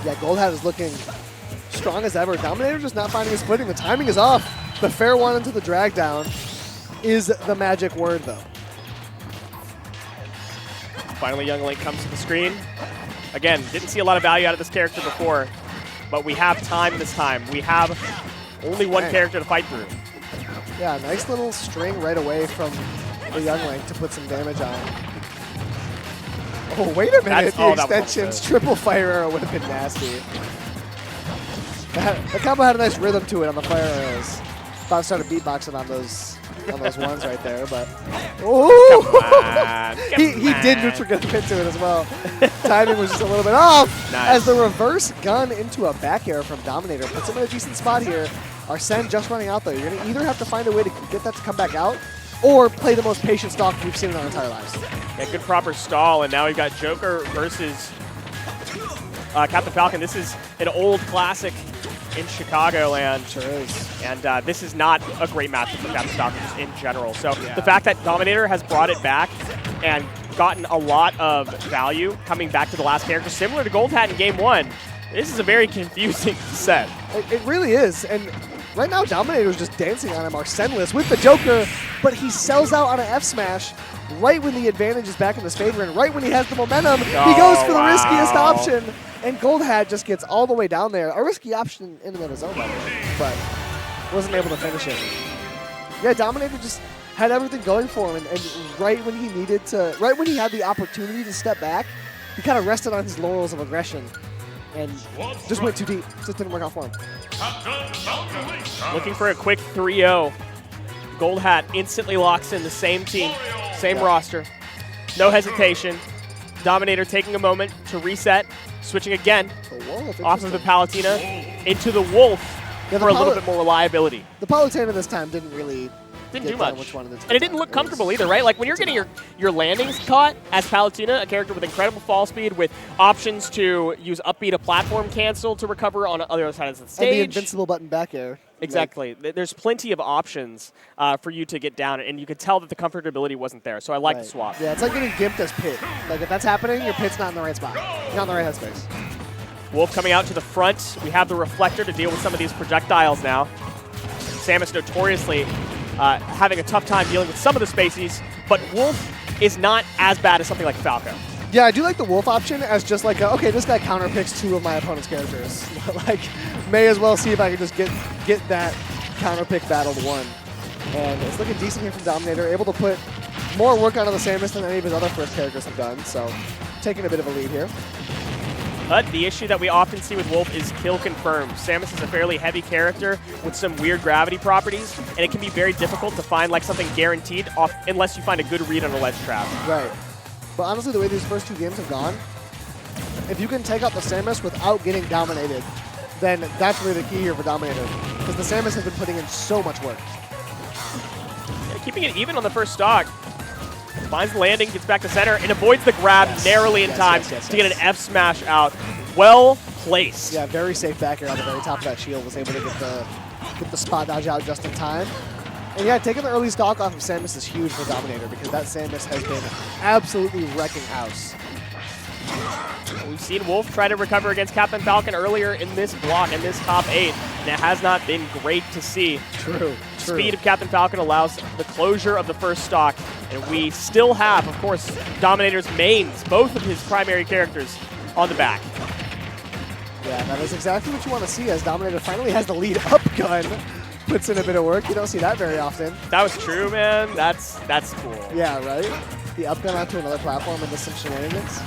Yeah, Gold Hat is looking strong as ever. Dominator just not finding his footing. The timing is off. The fair one into the drag down is the magic word, though. Finally, Young Link comes to the screen. Again, didn't see a lot of value out of this character before, but we have time this time. We have only one character to fight through. Yeah, nice little string right away from the Young Link to put some damage on. Oh, wait a minute. The extensions, triple fire arrow would have been nasty. The combo had a nice rhythm to it on the fire arrows. About to start beatboxing on those ones right there, but he did neutral get into it as well. Timing was just a little bit off. Nice. As the reverse gun into a back air from Dominator puts him in a decent spot here. Arsene just running out though. You're going to either have to find a way to get that to come back out, or play the most patient stalk we've seen in our entire lives. Yeah, good proper stall, and now we've got Joker versus Captain Falcon. This is an old classic in Chicagoland. Sure is. And this is not a great matchup for Captain Falcon just in general. So the fact that Dominator has brought it back and gotten a lot of value coming back to the last character, similar to Gold Hat in Game 1, this is a very confusing set. It really is. And right now, Dominator is just dancing on him, Arseneless, with the Joker, but he sells out on an F smash right when the advantage is back in his favor, and right when he has the momentum, he goes for the riskiest option, and Gold Hat just gets all the way down there. A risky option in and of his own, by the way, but wasn't able to finish it. Yeah, Dominator just had everything going for him, and right when he needed to, right when he had the opportunity to step back, he kind of rested on his laurels of aggression and just went too deep. Just didn't work out for him. Looking for a quick 3-0. Gold Hat instantly locks in the same team, same roster. No hesitation. Dominator taking a moment to reset, switching again off of the Palutena into the Wolf for a little bit more reliability. The Palutena this time didn't really do much. And it didn't look comfortable either, right? Like when you're getting your landings caught as Palutena, a character with incredible fall speed, with options to use up B to platform cancel to recover on the other side of the stage. And the invincible button back air. Exactly. There's plenty of options for you to get down, and you could tell that the comfortability wasn't there, so I like the swap. Yeah, it's like getting gimped as Pit. Like if that's happening, your Pit's not in the right spot. You're not in the right headspace. Wolf coming out to the front. We have the reflector to deal with some of these projectiles now. Samus notoriously having a tough time dealing with some of the spacies, but Wolf is not as bad as something like Falco. Yeah, I do like the Wolf option as just like, okay, this guy counterpicks 2 of my opponent's characters. Like, may as well see if I can just get that counterpick battle to 1. And it's looking decent here from Dominator, able to put more work onto the Samus than any of his other first characters have done, so taking a bit of a lead here. But the issue that we often see with Wolf is kill confirmed. Samus is a fairly heavy character with some weird gravity properties, and it can be very difficult to find like something guaranteed off unless you find a good read on a ledge trap. Right. But honestly, the way these first 2 games have gone, if you can take out the Samus without getting dominated, then that's really the key here for Dominator. Because the Samus has been putting in so much work. Yeah, keeping it even on the first stock. Finds the landing, gets back to center, and avoids the grab narrowly in time to get an F smash out. Well placed. Yeah, very safe back air on the very top of that shield. Was able to get the spot dodge out just in time. And yeah, taking the early stock off of Samus is huge for Dominator because that Samus has been absolutely wrecking house. We've seen Wolf try to recover against Captain Falcon earlier in this block, in this top 8, and it has not been great to see. True. Speed of Captain Falcon allows the closure of the first stock, and we still have, of course, Dominator's mains, both of his primary characters, on the back. Yeah, that is exactly what you want to see as Dominator finally has the lead up gun. Puts in a bit of work. You don't see that very often. That was true, man. That's cool. Yeah, right? The up gun onto another platform into some shenanigans.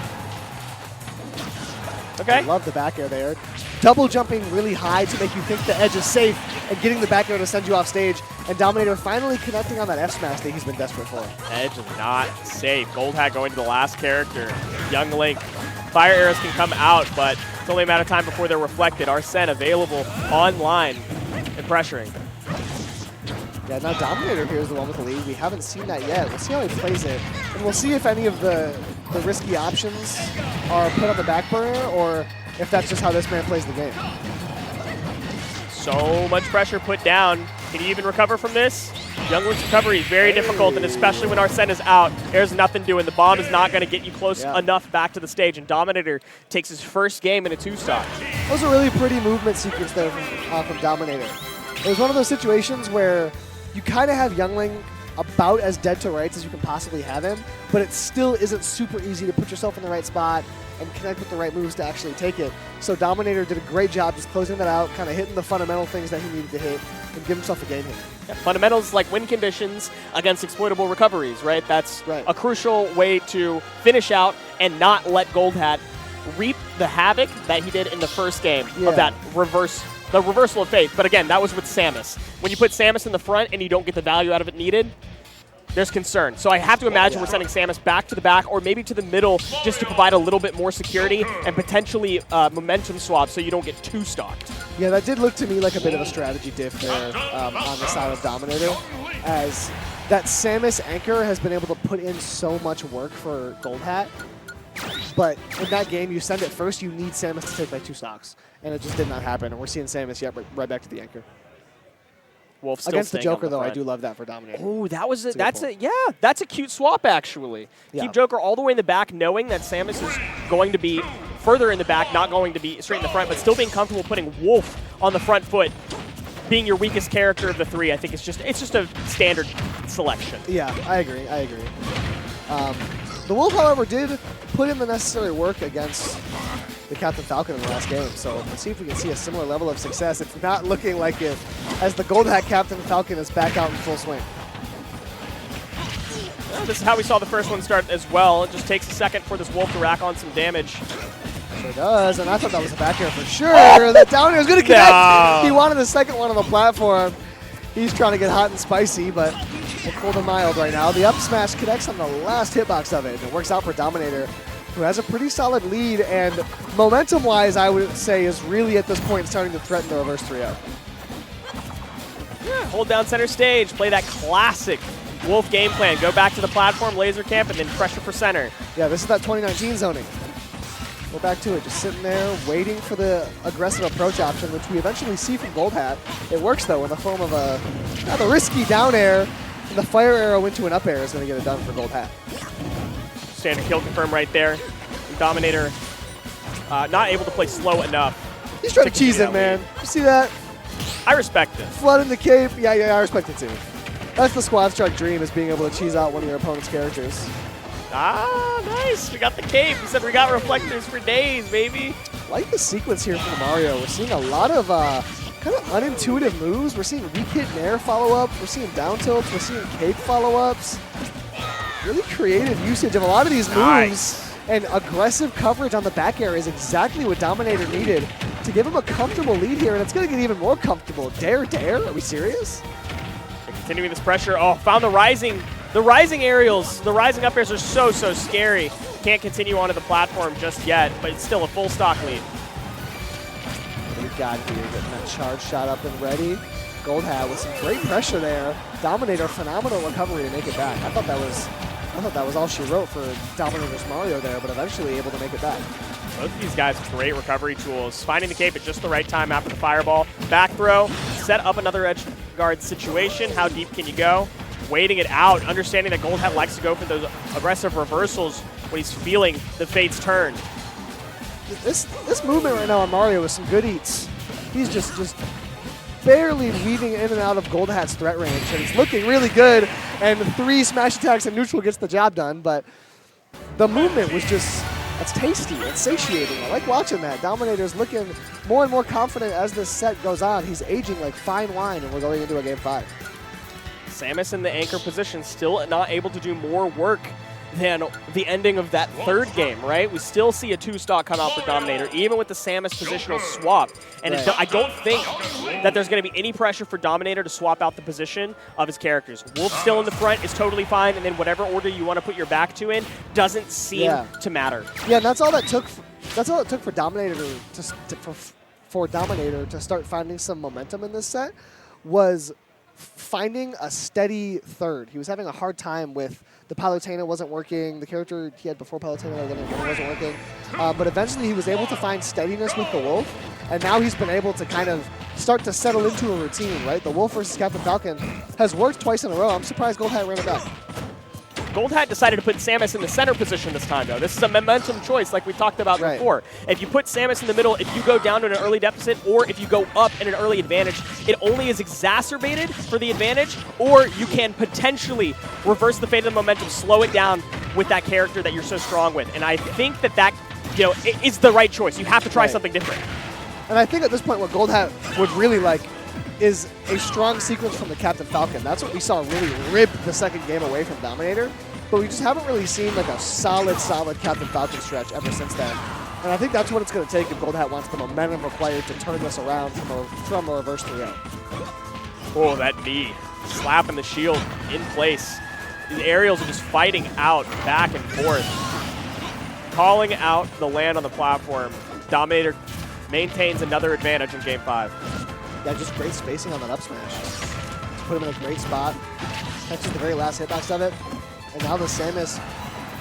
Okay. I love the back air there. Double jumping really high to make you think the edge is safe and getting the back air to send you off stage. And Dominator finally connecting on that F smash that he's been desperate for. Edge is not safe. Gold Hat going to the last character, Young Link. Fire arrows can come out, but it's only a matter of time before they're reflected. Arsene available online and pressuring. Yeah, now Dominator here is the one with the lead. We haven't seen that yet. We'll see how he plays it. And we'll see if any of the risky options are put on the back burner or if that's just how this man plays the game. So much pressure put down. Can he even recover from this? Young Link's recovery is very difficult, and especially when Arsene is out, there's nothing doing. The bomb is not going to get you close enough back to the stage, and Dominator takes his first game in a 2-stock. That was a really pretty movement sequence there from Dominator. It was one of those situations where you kind of have Youngling about as dead to rights as you can possibly have him, but it still isn't super easy to put yourself in the right spot and connect with the right moves to actually take it. So Dominator did a great job just closing that out, kind of hitting the fundamental things that he needed to hit, and give himself a game hit. Yeah, fundamentals like win conditions against exploitable recoveries, right? That's a crucial way to finish out and not let Gold Hat reap the havoc that he did in the first game of that the reversal of fate. But again, that was with Samus. When you put Samus in the front and you don't get the value out of it needed, there's concern. So I have to imagine we're sending Samus back to the back or maybe to the middle just to provide a little bit more security and potentially momentum swap so you don't get 2-stocked. Yeah, that did look to me like a bit of a strategy diff there on the side of Dominator, as that Samus anchor has been able to put in so much work for Gold Hat. But in that game, you send it first, you need Samus to take like 2 stocks. And it just did not happen. And we're seeing Samus right back to the anchor. Wolf still against the Joker, though, front. I do love that for Dominator. Oh, that's a cute swap, actually. Yeah. Keep Joker all the way in the back, knowing that Samus is going to be further in the back, not going to be straight in the front, but still being comfortable putting Wolf on the front foot. Being your weakest character of the 3, I think it's just a standard selection. Yeah, I agree. The Wolf, however, did put in the necessary work against the Captain Falcon in the last game, so let's see if we can see a similar level of success. It's not looking like it, as the Gold Hat Captain Falcon is back out in full swing. Well, this is how we saw the first one start as well. It just takes a second for this Wolf to rack on some damage. Sure does, and I thought that was a back air for sure. That down air was going to connect. No. He wanted the second one on the platform. He's trying to get hot and spicy, but we're cold and mild right now. The up smash connects on the last hitbox of it, and it works out for Dominator, who has a pretty solid lead, and momentum-wise, I would say, is really at this point starting to threaten the reverse 3-0. Yeah, hold down center stage, play that classic Wolf game plan. Go back to the platform, laser camp, and then pressure for center. Yeah, this is that 2019 zoning. Go back to it, just sitting there, waiting for the aggressive approach option, which we eventually see from Gold Hat. It works, though, in the form of the risky down air, and the fire arrow into an up air is going to get it done for Gold Hat. Standard kill confirm right there. Dominator not able to play slow enough. He's trying to cheese it, man. You see that? I respect it. Flood in the cape. Yeah, I respect it, too. That's the Squad Strike dream, is being able to cheese out one of your opponent's characters. Ah, nice. We got the cape. We said we got reflectors for days, baby. I like the sequence here from Mario. We're seeing a lot of kind of unintuitive moves. We're seeing weak hit nair follow-ups. We're seeing down tilts. We're seeing cape follow-ups. Really creative usage of a lot of these moves. And aggressive coverage on the back air is exactly what Dominator needed to give him a comfortable lead here, and it's going to get even more comfortable. Dare? Are we serious? Continuing this pressure. Oh, found the rising aerials. The rising up airs are so scary. Can't continue onto the platform just yet, but it's still a full stock lead. What do we got here? Getting that charge shot up and ready. Goldhat with some great pressure there. Dominator, phenomenal recovery to make it back. I thought that was all she wrote for Dominator's Mario there, but eventually able to make it back. Both of these guys with great recovery tools. Finding the cape at just the right time after the fireball. Back throw, set up another edge guard situation. How deep can you go? Waiting it out, understanding that Goldhat likes to go for those aggressive reversals when he's feeling the fate's turn. This movement right now on Mario is some good eats. He's just barely weaving in and out of Goldhat's threat range, and it's looking really good, and 3 smash attacks in neutral gets the job done, but the movement was just, it's tasty, it's satiating. I like watching that. Dominator's looking more and more confident as this set goes on. He's aging like fine wine, and we're going into a game 5. Samus in the anchor position, still not able to do more work than the ending of that third game, right? We still see a 2-stock come out for Dominator, even with the Samus positional swap. And right. I don't think that there's going to be any pressure for Dominator to swap out the position of his characters. Wolf still in the front is totally fine, and then whatever order you want to put your back to in doesn't seem to matter. Yeah, and that's all it took for Dominator for Dominator to start finding some momentum in this set was finding a steady third. He was having a hard time with the Palutena wasn't working. The character he had before Palutena wasn't working. But eventually he was able to find steadiness with the Wolf, and now he's been able to kind of start to settle into a routine, right? The Wolf versus Captain Falcon has worked twice in a row. I'm surprised Goldhat ran it back. Goldhat decided to put Samus in the center position this time, though. This is a momentum choice like we talked about before. If you put Samus in the middle, if you go down to an early deficit, or if you go up in an early advantage, it only is exacerbated for the advantage, or you can potentially reverse the fate of the momentum, slow it down with that character that you're so strong with. And I think that is the right choice. You have to try something different. And I think at this point what Goldhat would really like is a strong sequence from the Captain Falcon. That's what we saw really rip the second game away from Dominator, but we just haven't really seen like a solid Captain Falcon stretch ever since then. And I think that's what it's going to take if Goldhat wants the momentum required to turn this around from a reverse 3-0. Oh, that knee. Slapping the shield in place. These aerials are just fighting out back and forth. Calling out the land on the platform. Dominator maintains another advantage in Game 5. Yeah, just great spacing on that up smash. To put him in a great spot. Catches the very last hitbox of it. And now the Samus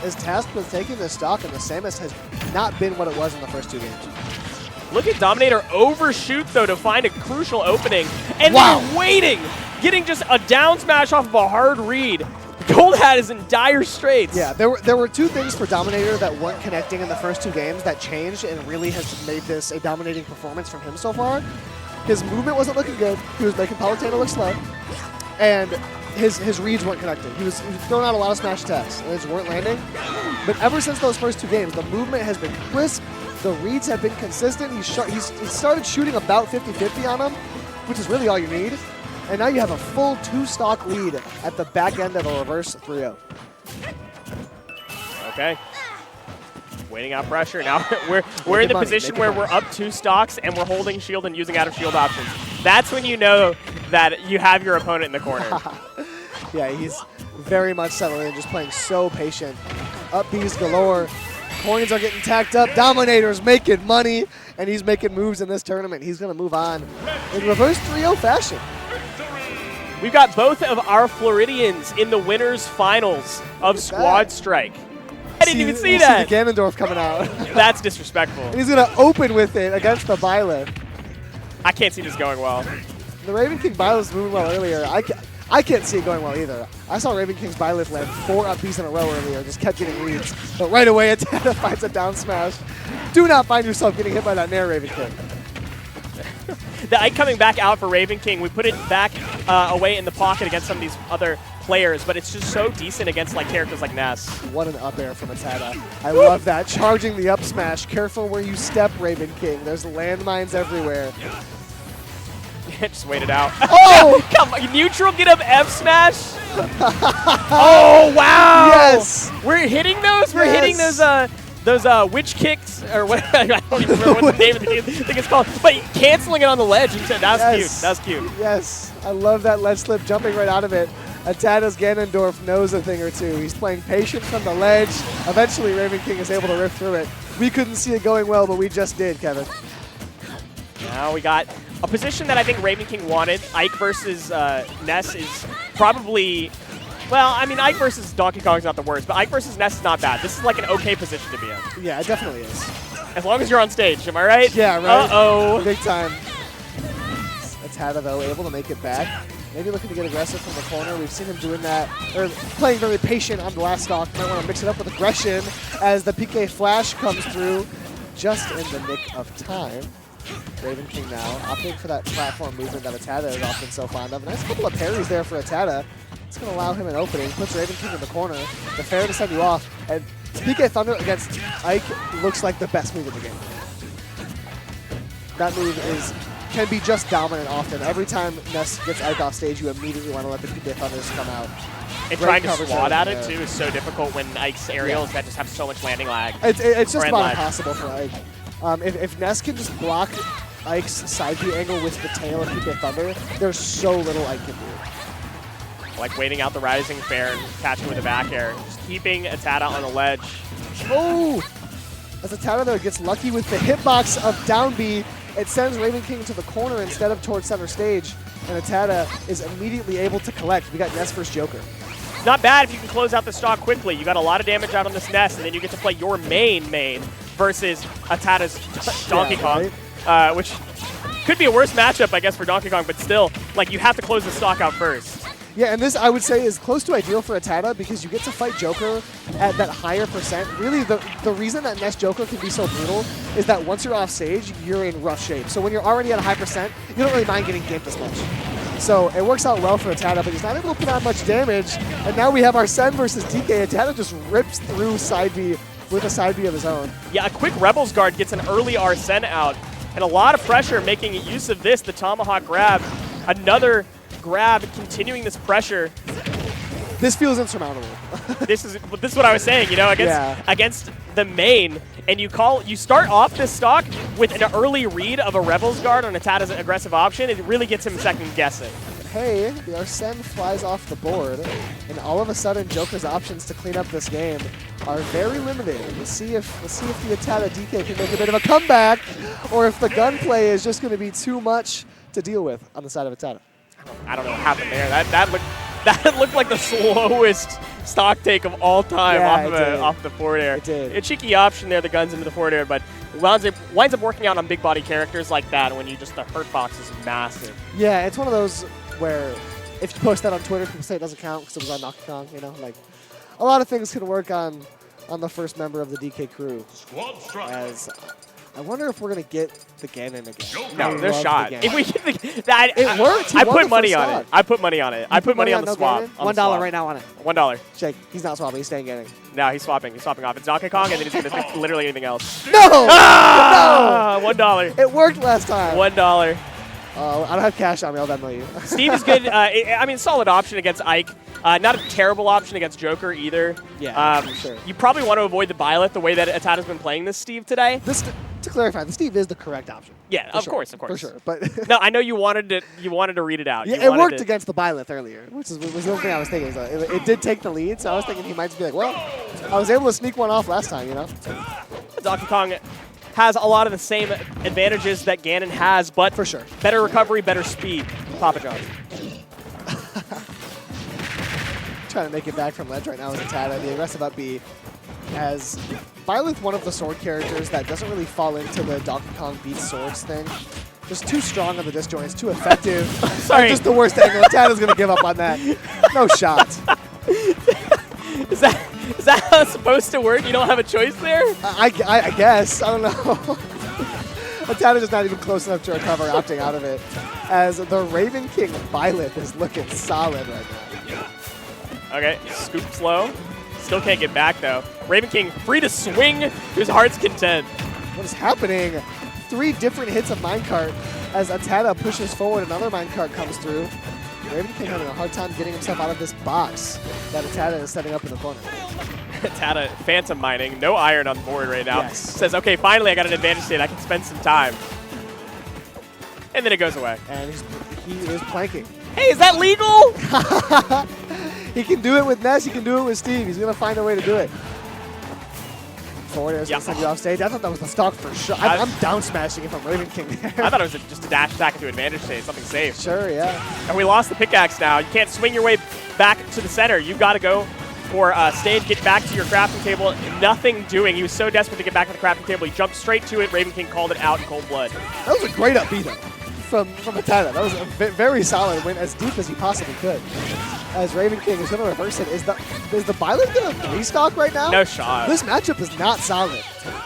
is tasked with taking this stock, and the Samus has not been what it was in the first 2 games. Look at Dominator overshoot, though, to find a crucial opening. And then waiting, getting just a down smash off of a hard read. Goldhat is in dire straits. Yeah, there were 2 things for Dominator that weren't connecting in the first 2 games that changed and really has made this a dominating performance from him so far. His movement wasn't looking good. He was making Palutena look slow. And his reads weren't connected. He was throwing out a lot of smash attacks, and they just weren't landing. But ever since those first 2 games, the movement has been crisp. The reads have been consistent. He started shooting about 50-50 on them, which is really all you need. And now you have a full 2-stock lead at the back end of a reverse 3-0. Okay. Waiting out pressure. Now we're in the position where we're up 2 stocks and we're holding shield and using out of shield options. That's when you know that you have your opponent in the corner. Yeah, he's very much settled in, just playing so patient. Up B's galore. Coins are getting tacked up. Dominator's making money, and he's making moves in this tournament. He's going to move on in reverse 3-0 fashion. We've got both of our Floridians in the winners finals of Squad Strike. I didn't even see that. See the Ganondorf coming out. That's disrespectful. And he's going to open with it against the Byleth. I can't see this going well. The Raven King Byleth moving well earlier. I can't see it going well either. I saw Raven King's Byleth land 4 up Bs in a row earlier, just kept getting reads. But right away, Atana finds a down smash. Do not find yourself getting hit by that Nair, Raven King. The Ike coming back out for Raven King. We put it back away in the pocket against some of these other players, but it's just so decent against characters like Ness. What an up air from Atana. I love that. Charging the up smash. Careful where you step, Raven King. There's landmines everywhere. Just wait it out. Oh! Come on, neutral, get up F smash. Oh, wow. Yes. We're hitting those? We're hitting those those witch kicks, or what, I don't even remember what the name of the thing is called, but canceling it on the ledge, that was Yes. cute. That's cute. Yes, I love that ledge slip, jumping right out of it. Atada's Ganondorf knows a thing or two. He's playing patient from the ledge. Eventually, Raven King is able to rip through it. We couldn't see it going well, but we just did, Kevin. Now we got a position that I think Raven King wanted. Ike versus Ness is probably, well, I mean, Ike versus Donkey Kong is not the worst, but Ike versus Ness is not bad. This is like an okay position to be in. Yeah, it definitely is. As long as you're on stage, am I right? Yeah, right. Uh-oh. Big time. Atada, though, able to make it back. Maybe looking to get aggressive from the corner. We've seen him doing that, or playing very patient on the last stock. Might want to mix it up with aggression as the PK Flash comes through just in the nick of time. Raven King now opting for that platform movement that Atada is often so fond of. A nice couple of parries there for Atada. It's going to allow him an opening. Puts Raven King in the corner. The fair to send you off. And PK Thunder against Ike looks like the best move in the game. That move can be just dominant often. Every time Ness gets Ike off stage, you immediately want to let the PK Thunders come out. And Great trying to coverage swat at there. it, too, is so difficult when Ike's aerials that just have so much landing lag. It's just Or about lag. impossible for Ike. If Ness can just block Ike's side B angle with the tail of PK Thunder, there's so little Ike can do. Like waiting out the rising fair and catching with a back air. Just keeping Atada on the ledge. Oh! As Atada though gets lucky with the hitbox of down B, it sends Raven King to the corner instead of towards center stage, and Atada is immediately able to collect. We got Ness versus Joker. Not bad if you can close out the stock quickly. You got a lot of damage out on this Ness, and then you get to play your main versus Atada's Donkey Kong, which could be a worse matchup, I guess, for Donkey Kong, but still, like, you have to close the stock out first. Yeah, and this, I would say, is close to ideal for Atada because you get to fight Joker at that higher percent. Really, the reason that Ness Joker can be so brutal is that once you're off stage, you're in rough shape. So when you're already at a high percent, you don't really mind getting ganked as much. So it works out well for Atada, but he's not able to put on much damage. And now we have our Sen versus DK. Atada just rips through side B with a side B of his own. Yeah, a quick Rebels guard gets an early Arsene out, and a lot of pressure making use of this, the Tomahawk grab. Another grab, continuing this pressure. This feels insurmountable. This is what I was saying, you know, against the main, and you start off this stock with an early read of a Rebels guard on Atada's aggressive option. It really gets him second guessing. Hey, the Arsene flies off the board, and all of a sudden Joker's options to clean up this game are very limited. Let's see if the Atada DK can make a bit of a comeback, or if the gunplay is just going to be too much to deal with on the side of Atada. I don't know what happened there. That looked like the slowest stock take of all time off the forward air. It did. A cheeky option there, the guns into the forward air, but winds up working out on big body characters like that when the hurt box is massive. Yeah, it's one of those where if you post that on Twitter, people say it doesn't count because it was on Donkey Kong. You know, like a lot of things can work on the first member of the DK crew. As I wonder if we're gonna get the Ganon again. No, I there's love shot. the Ganon. If we get that, It worked. He I won put the money first on stock. it. I put money on it. I put money on the no swap. Ganon? on the $1 swap. right now on it. $1. Shake. He's not swapping. He's staying Ganon. No, he's swapping. He's swapping off. It's Donkey Kong, and then he's going to pick literally anything else. No! Ah, $1. It worked last time. $1. I don't have cash on me. I'll Venmo you. Steve is good. I mean, solid option against Ike. Not a terrible option against Joker either. Yeah, for sure. You probably want to avoid the Byleth the way that Atada's been playing this Steve today. To clarify, the Steve is the correct option. Yeah, of course. For sure. But No, I know you wanted to read it out. yeah, You it wanted worked to- against the Byleth earlier, which was the only thing I was thinking. So it did take the lead, so I was thinking he might just be like, well, I was able to sneak one off last time, you know? Donkey Kong has a lot of the same advantages that Ganon has, but For sure. better recovery, better speed. Papa John's. Trying to make it back from ledge right now is Atada. The aggressive up B as Byleth, one of the sword characters that doesn't really fall into the Donkey Kong beats swords thing. Just too strong on the disjoints, too effective. Sorry. Just the worst angle. Atada's going to give up on that. No shot. Is that how it's supposed to work? You don't have a choice there? I guess. I don't know. Atada's just not even close enough to recover, opting out of it. As the Raven King Byleth is looking solid right now. Okay, scoop slow. Still can't get back, though. Raven King free to swing to his heart's content. What is happening? 3 different hits of minecart as Atada pushes forward. Another minecart comes through. Raven King having a hard time getting himself out of this box that Atada is setting up in the corner. Tata phantom mining, no iron on the board right now. Yes. Says, okay, finally I got an advantage state. I can spend some time. And then it goes away. And he is planking. Hey, is that legal? He can do it with Ness. He can do it with Steve. He's going to find a way to do it. Forward air is going to send you off stage. I thought that was the stock for sure. I'm down smashing if I'm Raven King there. I thought it was just a dash attack into advantage state, something safe. Sure, yeah. And we lost the pickaxe now. You can't swing your way back to the center. You've got to go for stage, get back to your crafting table. Nothing doing. He was so desperate to get back to the crafting table. He jumped straight to it. Raven King called it out in cold blood. That was a great up B, though, from Atana. That was a very solid win, as deep as he possibly could. As Raven King is going to reverse it. Is the Byleth going to restock right now? No shot. This matchup is not solid.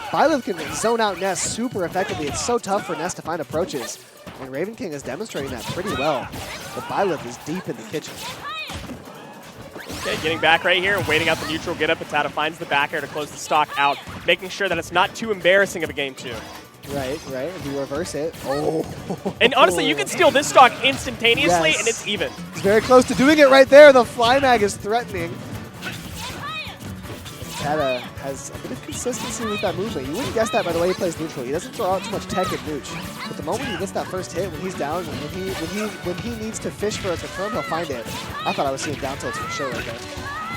Byleth can zone out Ness super effectively. It's so tough for Ness to find approaches. And Raven King is demonstrating that pretty well. But Byleth is deep in the kitchen. Okay, getting back right here, waiting out the neutral get up. Atata finds the back air to close the stock out, making sure that it's not too embarrassing of a game two. Right. If you reverse it. Oh. And honestly, you can steal this stock instantaneously, Yes. and it's even. He's very close to doing it right there. The fly mag is threatening. Tata has a bit of consistency with that movement. You wouldn't guess that by the way he plays neutral. He doesn't throw out too much tech at nooch. But the moment he gets that first hit, when he's down, when he needs to fish for a confirm, he'll find it. I thought I was seeing down tilts for sure right there.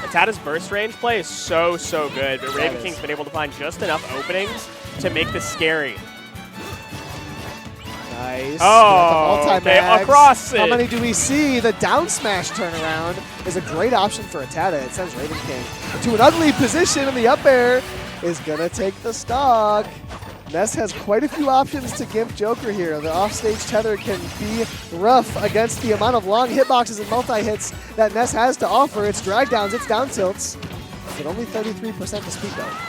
Atata's burst range play is so good, but Raven is. King's been able to find just enough openings to make this scary. Nice. Oh, okay, mags. across it. How many do we see? The down smash turnaround is a great option for Atata. It sends Raven King to an ugly position, and the up air is going to take the stock. Ness has quite a few options to gimp Joker here. The offstage tether can be rough against the amount of long hitboxes and multi-hits that Ness has to offer. It's drag downs, it's down tilts, but only 33% to speak of.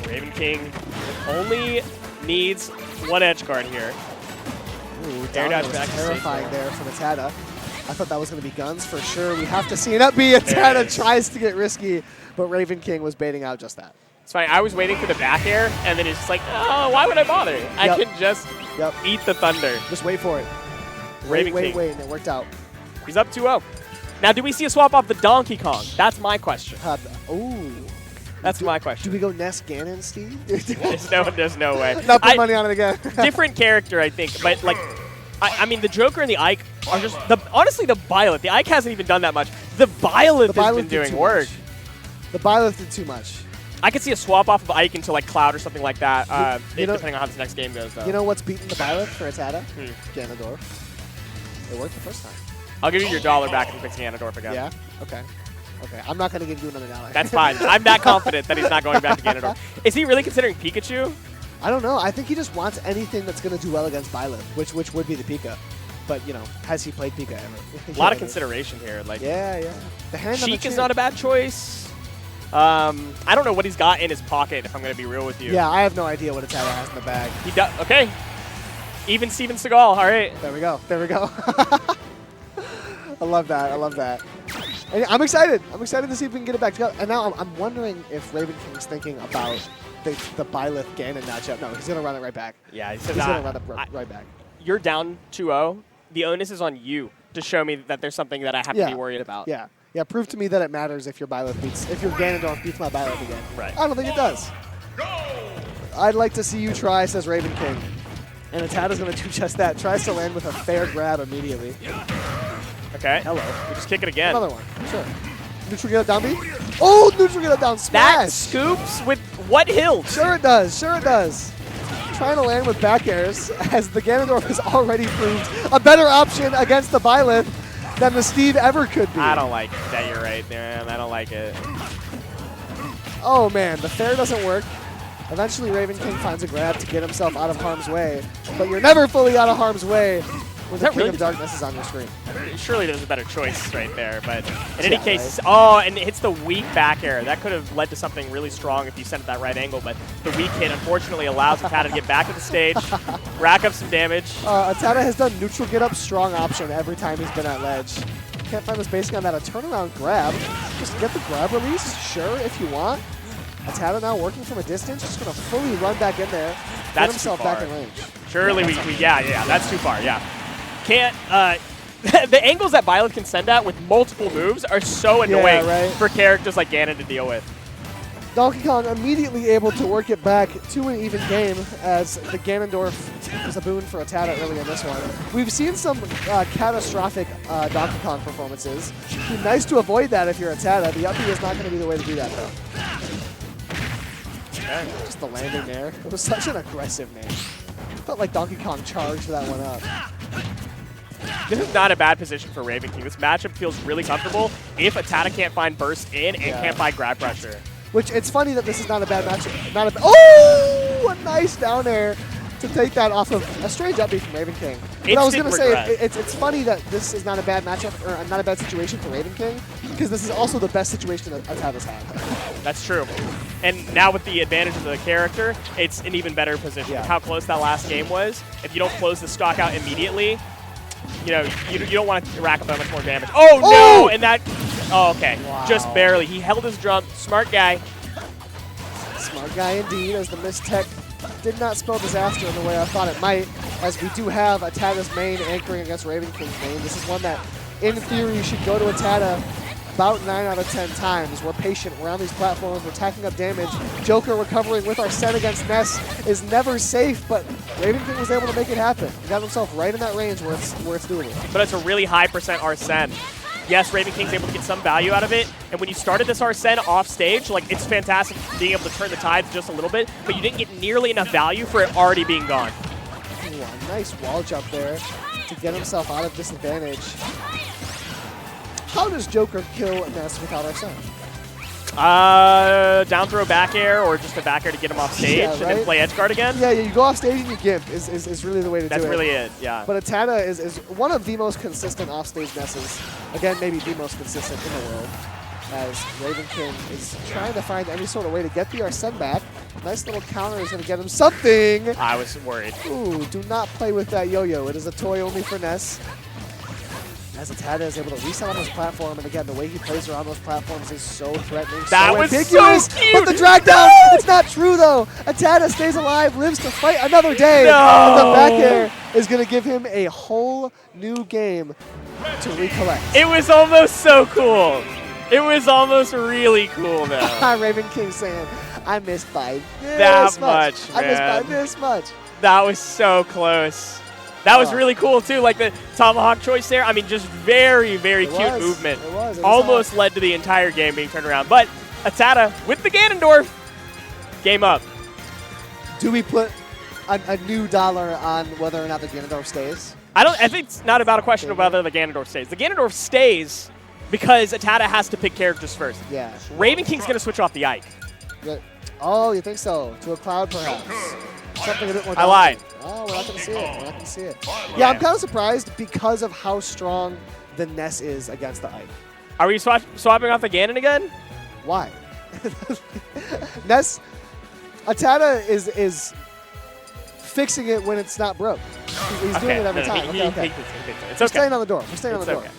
Raven King only needs one edge guard here. Ooh, Air dash was back to terrifying safe there from Atata. I thought that was going to be guns for sure. We have to see an up B. Atata tries to get risky, but Raven King was baiting out just that. It's fine. I was waiting for the back air, and then it's just like, oh, why would I bother? I Yep. can just eat the thunder. Just wait for it. Raven Wait, King. and it worked out. He's up 2-0. Now, do we see a swap off the Donkey Kong? That's my question. Ooh. That's my Do question. we go Ness Ganon, Steve? There's no way. Not put money on it again. Different character, I think, but like, I mean, the Joker and the Ike are just honestly the Byleth. The Ike hasn't even done that much. The Byleth has been did doing too work. much. The Byleth did too much. I could see a swap off of Ike into like Cloud or something like that, You know- depending on how this next game goes. Though. You know what's beating the Byleth for Atata? Hmm. Ganondorf. It worked the first time. I'll give you your $1 back if you pick Ganondorf again. Yeah? Okay. I'm not going to give you another $1. That's fine. I'm that confident that he's not going back to Ganondorf. Is he really considering Pikachu? I don't know. I think he just wants anything that's going to do well against Byleth, which would be the Pika. But, you know, has he played Pika ever? A lot of consideration here. Like, Yeah. The hand on the Sheik is chin. not a bad choice. I don't know what he's got in his pocket, if I'm going to be real with you. Yeah, I have no idea what Atata has in the bag. He does. Okay. Even Steven Seagal. All right. There we go. I love that. And I'm excited. I'm excited to see if we can get it back together. And now I'm wondering if Raven King's thinking about the Byleth Ganon matchup. No, he's going to run it right back. Yeah, He's going to run it right back. You're down 2-0. The onus is on you to show me that there's something that I have to be worried about. Yeah. Prove to me that it matters if your Ganondorf beats my Byleth again. Right. I don't think it does. I'd like to see you try, says Raven King. And Atata's going to do just that. Tries to land with a fair grab immediately. Okay. Hello. We just kick it again. Another one. Sure. Neutral get up down B. Oh, neutral get up down smash. That scoops with what hilt? Sure it does. Trying to land with back airs as the Ganondorf has already proved a better option against the Byleth than the Steve ever could be. I don't like that you're right there, man. I don't like it. Oh man, the fair doesn't work. Eventually Raven King finds a grab to get himself out of harm's way, but you're never fully out of harm's way when the that King really of Darkness is on your screen. Surely there's a better choice right there, but in Yeah, any case, right. oh, and it hits the weak back air. That could have led to something really strong if you sent it that right angle, but the weak hit unfortunately allows Atata to get back to the stage, rack up some damage. Atata has done neutral get up strong option every time he's been at ledge. Can't find the spacing on that. A turnaround grab. Just get the grab release, sure, if you want. Atata now working from a distance, just going to fully run back in there, get That's himself too back far. in range. Surely yeah, that's too far, yeah. Can't, the angles that Byleth can send at with multiple moves are so annoying right. for characters like Ganon to deal with. Donkey Kong immediately able to work it back to an even game as the Ganondorf was a boon for Atata early in this one. We've seen some catastrophic Donkey Kong performances. It'd be nice to avoid that if you're Atata. The up B is not going to be the way to do that, though. Just the landing there. It was such an aggressive name. Felt like Donkey Kong charged that one up. This is not a bad position for Raven King. This matchup feels really comfortable if Atata can't find burst in and can't find grab pressure. Which, it's funny that this is not a bad matchup. Oh! A nice down air to take that off of a strange up B from Raven King. But I was going to say, it's funny that this is not a bad matchup, or not a bad situation for Raven King, because this is also the best situation that Atata's had. That's true. And now with the advantage of the character, it's an even better position. Yeah. How close that last game was. If you don't close the stock out immediately, you know, you don't want to rack up that much more damage. Oh, no! And that... Oh, okay. Wow. Just barely. He held his jump. Smart guy. Smart guy indeed, as the mistech did not spell disaster in the way I thought it might, as we do have Atata's main anchoring against Raven King's main. This is one that, in theory, should go to Atata about 9 out of 10 times. We're patient. We're on these platforms. We're tacking up damage. Joker recovering with Arsene against Ness is never safe, but Raven King was able to make it happen. He got himself right in that range where it's doable. But it's a really high percent Arsene. Yes, Raven King's able to get some value out of it, and when you started this Arsene off stage, like, it's fantastic being able to turn the tides just a little bit, but you didn't get nearly enough value for it already being gone. Ooh, a nice wall jump there to get himself out of disadvantage. How does Joker kill Ness without Arsene? Down throw back air, or just a back air to get him off stage, and then play edge guard again. Yeah, you go off stage and you gimp is really the way to do it. That's really it, yeah. But Atata is one of the most consistent offstage Nesses. Again, maybe the most consistent in the world. As Raven King is trying to find any sort of way to get the Arsene back. Nice little counter is going to get him something. I was worried. Ooh, do not play with that yo-yo. It is a toy only for Ness. As Atata is able to reset on this platform, and again, the way he plays around those platforms is so threatening, That so was ambiguous. so cute! But the drag down, it's not true though. Atata stays alive, lives to fight another day. No! And the back air is going to give him a whole new game to recollect. It was almost so cool. It was almost really cool though. Raven King saying, I missed by this That much, I missed by man. this much. That was so close. That was really cool too, like the tomahawk choice there. I mean, just very, very cute movement. It was Almost led to the entire game being turned around. But Atata with the Ganondorf, game up. Do we put a new dollar on whether or not the Ganondorf stays? I think it's not about a question of whether the Ganondorf stays. The Ganondorf stays because Atata has to pick characters first. Yeah. Raven King's going to switch off the Ike. Oh, you think so? To a cloud, perhaps? Something a bit more. I lied. Oh, we're not going to see it. We're not going to see it. Yeah, I'm kind of surprised because of how strong the Ness is against the Ike. Are we swapping off the Ganon again? Why? Ness, Atata is fixing it when it's not broke. He's doing it every time. Okay. It's We're okay. staying on the door. We're staying on the door. Okay.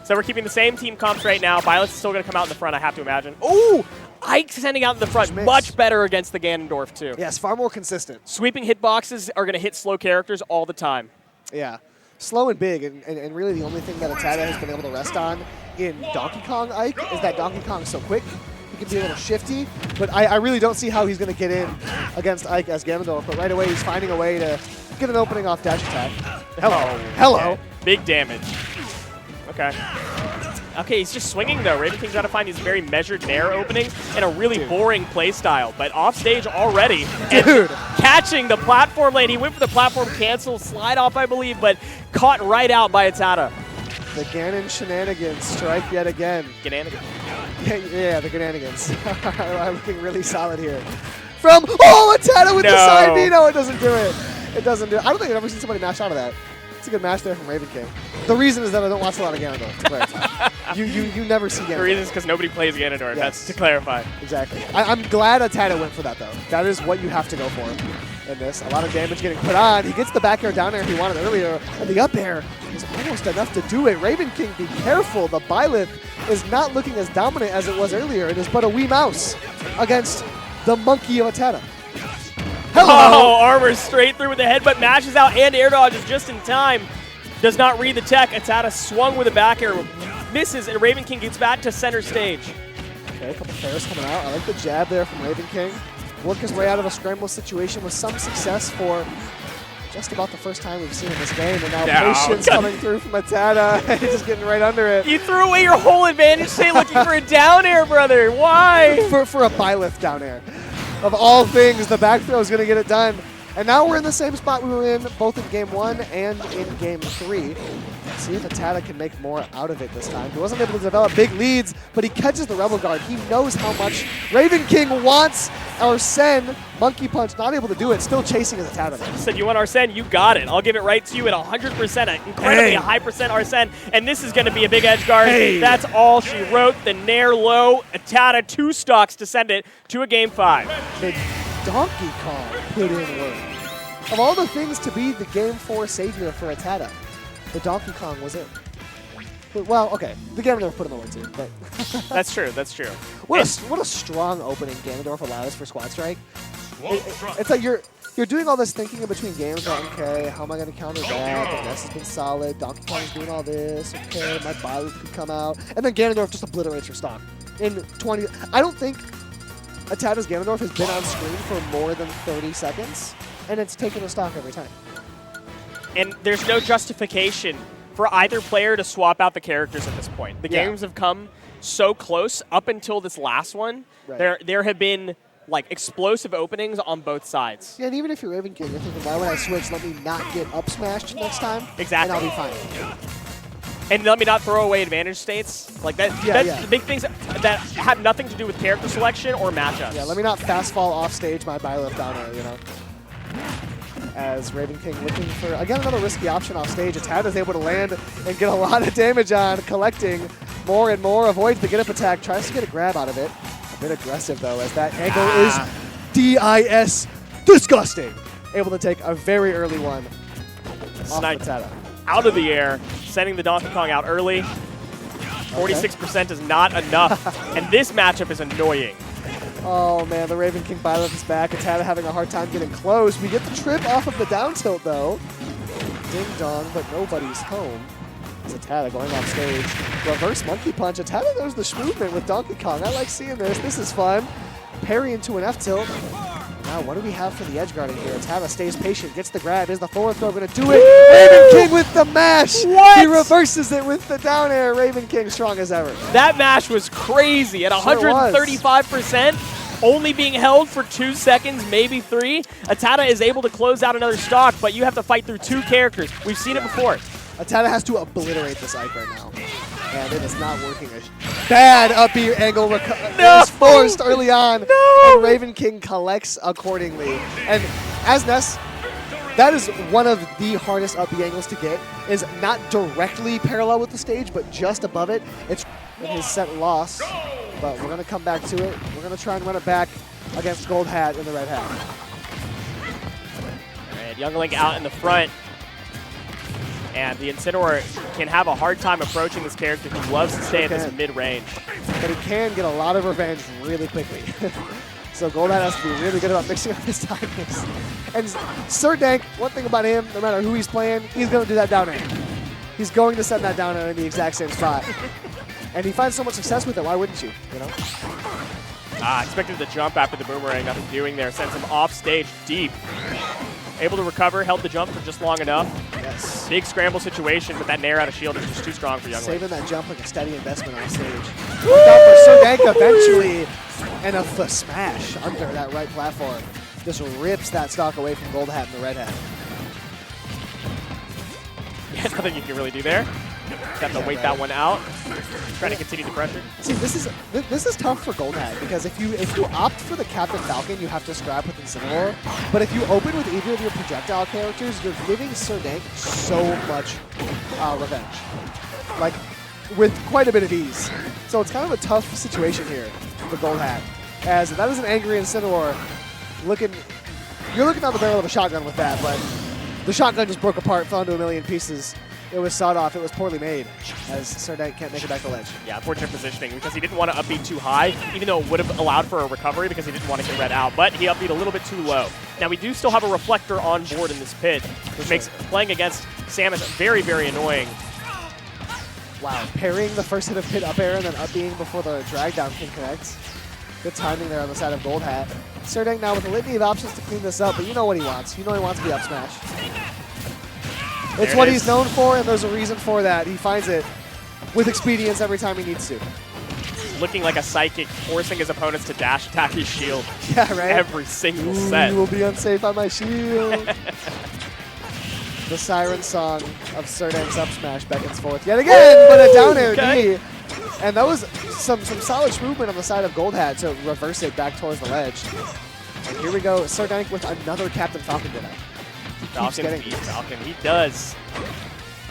So we're keeping the same team comps right now. Byleth's still going to come out in the front, I have to imagine. Ooh! Ike sending out in the front. Much better against the Ganondorf, too. Yes, far more consistent. Sweeping hitboxes are going to hit slow characters all the time. Yeah. Slow and big, and really the only thing that Atata has been able to rest on in Donkey Kong Ike is that Donkey Kong's so quick. He can be a little shifty, but I really don't see how he's going to get in against Ike as Ganondorf, but right away he's finding a way to get an opening off dash attack. Hello. Okay. Big damage. Okay. Okay, he's just swinging, though. Raven King's got to find these very measured nair openings and a really boring play style, but off stage already. Dude. And catching the platform lane. He went for the platform cancel, slide off, I believe, but caught right out by Atata. The Ganon shenanigans strike yet again. Gananigan. Yeah, the Gananigans are looking really solid here. From, Atata with the side B. No, it doesn't do it. It doesn't do it. I don't think I've ever seen somebody mash out of that. It's a good match there from Raven King. The reason is that I don't watch a lot of Ganondorf, to clarify. you never see Ganondorf. The reason is because nobody plays Ganondorf. Yes. That's to clarify. Exactly. I'm glad Atata went for that, though. That is what you have to go for in this. A lot of damage getting put on. He gets the back air down air he wanted earlier, and the up air is almost enough to do it. Raven King, be careful. The Byleth is not looking as dominant as it was earlier. It is but a wee mouse against the monkey of Atata. Hello! Oh, armor straight through with the headbutt, mashes out, and air dodges just in time. Does not read the tech. Atata swung with a back air, misses, and Raven King gets back to center stage. Okay, a couple pairs coming out. I like the jab there from Raven King. Work his way out of a scramble situation with some success for just about the first time we've seen in this game. And now patience coming through from Atata. He's just getting right under it. You threw away your whole advantage state looking for a down air, brother. Why? For a Byleth down air. Of all things, the back throw is going to get it done. And now we're in the same spot we were in both in Game 1 and in Game 3. Let's see if Atata can make more out of it this time. He wasn't able to develop big leads, but he catches the Rebel Guard. He knows how much Raven King wants Arsene. Monkey Punch not able to do it, still chasing his Atata. Said you want Arsene, you got it. I'll give it right to you at 100%, an incredibly high percent Arsene, and this is going to be a big edge guard. That's all she wrote. The Nair low, Atata 2 stocks to send it to a Game 5. Did Donkey Kong put in work? Of all the things to be the Game 4 savior for Atata, the Donkey Kong was it. Well, okay, the Ganondorf put in the work too, but That's true, that's true. what a strong opening Ganondorf allows for Squad Strike. It's like you're doing all this thinking in between games, like, okay, how am I going to counter that? The Ness has been solid, Donkey Kong's doing all this, okay, my Byleth could come out, and then Ganondorf just obliterates your stock. In 20, I don't think Atata's Ganondorf has been on screen for more than 30 seconds, and it's taken a stock every time. And there's no justification for either player to swap out the characters at this point. The games have come so close up until this last one. Right. There have been like explosive openings on both sides. Yeah, and even if you're Raven King, you're thinking, why would I switch? Let me not get up smashed next time, Exactly. and I'll be fine. And let me not throw away advantage states. Like that. Yeah, that's the big things that have nothing to do with character selection or matchups. Yeah, let me not fast fall off stage my Byleth down there, you know. As Raven King looking for, again, another risky option off stage. Atata's able to land and get a lot of damage on, collecting more and more, avoids the get-up attack, tries to get a grab out of it. A bit aggressive, though, as that angle is DIS disgusting. Able to take a very early one off Atata. Out of the air, sending the Donkey Kong out early. 46% is not enough, and this matchup is annoying. Oh man, the Raven King Byleth is back. Atata having a hard time getting close. We get the trip off of the down tilt though. Ding dong, but nobody's home. It's Atata going off stage. Reverse Monkey Punch. Atata knows the movement with Donkey Kong. I like seeing this. This is fun. Parry into an F tilt. Now, what do we have for the edge guarding here? Atata stays patient, gets the grab. Is the forward throw going to do it? Raven King with the mash. What? He reverses it with the down air. Raven King strong as ever. That mash was crazy at 135%, only being held for 2 seconds, maybe 3. Atata is able to close out another stock, but you have to fight through 2 characters. We've seen it before. Atata has to obliterate this Ike right now. And it is not working. A bad up B angle is forced early on. And Raven King collects accordingly. And as Ness, that is one of the hardest up B angles to get, is not directly parallel with the stage, but just above it. It's in his set loss. But we're going to come back to it. We're going to try and run it back against Gold Hat in the red hat. And Younglink out in the front. And the Incineroar can have a hard time approaching this character who loves to stay at this mid-range. But he can get a lot of revenge really quickly. So Gold Hat has to be really good about mixing up his timings. And Sir Dank, one thing about him, no matter who he's playing, he's going to do that down air. He's going to send that down air in the exact same spot. And he finds so much success with it, why wouldn't you? You know? Expected the jump after the boomerang, nothing doing there. Sends him off stage deep. Able to recover, held the jump for just long enough. Yes. Big scramble situation, but that Nair out of shield is just too strong for Younglink. Saving that jump like a steady investment on stage. Look out for Sir Dank eventually. And a smash under that right platform. Just rips that stock away from Gold Hat and the red hat. Yeah, nothing you can really do there. Got to wait that one out. Trying to continue the pressure. See, this is tough for Gold Hat because if you opt for the Captain Falcon, you have to scrap with Incineroar. But if you open with either of your projectile characters, you're giving Sir Dank so much revenge, like with quite a bit of ease. So it's kind of a tough situation here for Gold Hat, as that is an angry Incineroar. You're looking down the barrel of a shotgun with that, but the shotgun just broke apart, fell into a million pieces. It was sawed off. It was poorly made, as Sir Dank can't make it back to ledge. Yeah, unfortunate positioning because he didn't want to upbeat too high, even though it would have allowed for a recovery because he didn't want to get red out. But he upbeat a little bit too low. Now, we do still have a reflector on board in this pit, which makes playing against Samus very, very annoying. Wow, parrying the first hit of pit up air and then up being before the drag down can connect. Good timing there on the side of Gold Hat. Serdang now with a litany of options to clean this up, but you know what he wants. You know he wants the up smash. It's what he's known for, and there's a reason for that. He finds it with expedience every time he needs to. Looking like a psychic, forcing his opponents to dash attack his shield. Yeah, right? Every single set. You will be unsafe on my shield. The siren song of Serdang's up smash beckons forth yet again, but a down air D. And that was some solid movement on the side of Gold Hat to reverse it back towards the ledge. And here we go, Serdang with another Captain Falcon did it. Falcon beats Falcon. He does.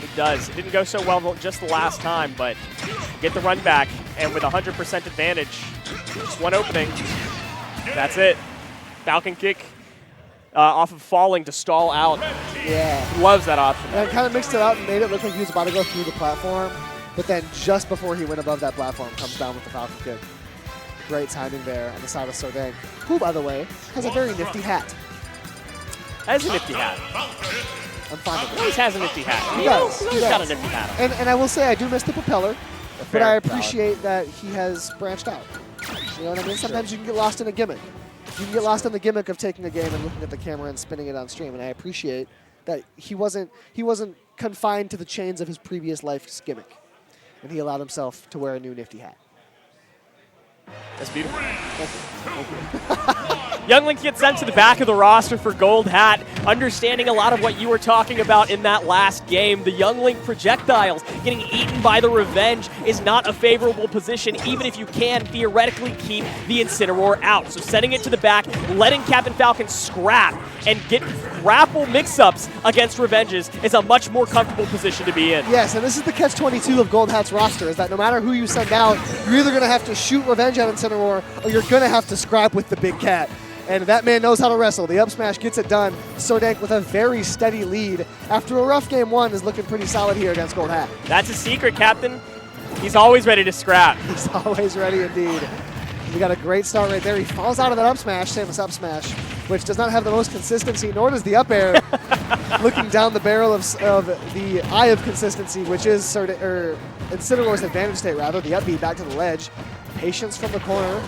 He does. It didn't go so well just the last time, but get the run back, and with 100% advantage, just one opening. That's it. Falcon kick off of falling to stall out. Yeah. Loves that option. And kind of mixed it out and made it look like he was about to go through the platform, but then just before he went above that platform, comes down with the Falcon kick. Great timing there on the side of Serdang, who, by the way, has a very nifty hat. Has a nifty hat. I'm fine with He it. always has a nifty hat. He does. He's He got a does. nifty hat on. And I will say I do miss the propeller, but Fair, I valid. appreciate that he has branched out. You know what I mean? Sometimes you can get lost in a gimmick. You can get lost in the gimmick of taking a game and looking at the camera and spinning it on stream, and I appreciate that he wasn't confined to the chains of his previous life's gimmick, and he allowed himself to wear a new nifty hat. That's beautiful. Young Link gets sent to the back of the roster for Gold Hat, understanding a lot of what you were talking about in that last game. The Young Link projectiles getting eaten by the Revenge is not a favorable position, even if you can theoretically keep the Incineroar out. So sending it to the back, letting Captain Falcon scrap and get grapple mix-ups against Revenges is a much more comfortable position to be in. Yes, and this is the catch-22 of Gold Hat's roster, is that no matter who you send out, you're either going to have to shoot Revenge at Incineroar, or you're going to have to scrap with the big cat. And that man knows how to wrestle. The up smash gets it done. Serdang with a very steady lead. After a rough game one, is looking pretty solid here against Gold Hat. That's a secret, Captain. He's always ready to scrap. He's always ready indeed. We got a great start right there. He falls out of that up smash, Samus up smash, which does not have the most consistency, nor does the up air. Looking down the barrel of the eye of consistency, which is Incineroar's advantage state, rather. The up B back to the ledge. Patience from the corner.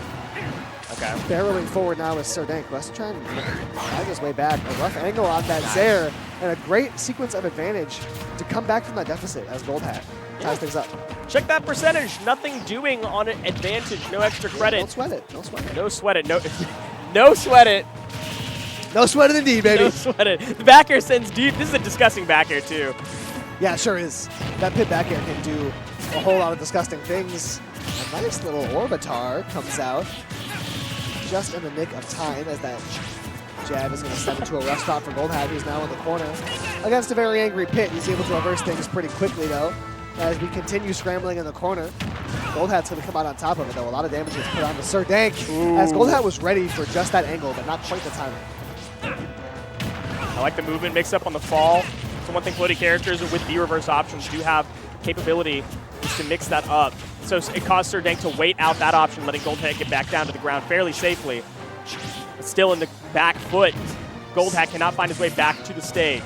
Okay. Barreling forward now is Serdang, who has to try and drag his way back. A rough angle on that Zair, and a great sequence of advantage to come back from that deficit as Gold Hat ties things up. Check that percentage. Nothing doing on an advantage. No extra credit. Don't sweat it. Don't sweat it. No sweat it. No, no sweat it. No sweat it indeed, baby. No sweat it. The back air sends deep. This is a disgusting back air, too. Yeah, sure is. That pit back air can do a whole lot of disgusting things. A nice little Orbitar comes out just in the nick of time as that jab is going to send into a rough spot for Gold Hat, who's now in the corner. Against a very angry Pit, he's able to reverse things pretty quickly, though, as we continue scrambling in the corner. Gold Hat's going to come out on top of it, though. A lot of damage gets put on to Serdang, as Gold Hat was ready for just that angle, but not quite the timing. I like the movement mix up on the fall. So one thing floaty characters with the reverse options do have capability is to mix that up. So it caused Serdang to wait out that option, letting Gold Hat get back down to the ground fairly safely. But still in the back foot, Gold Hat cannot find his way back to the stage.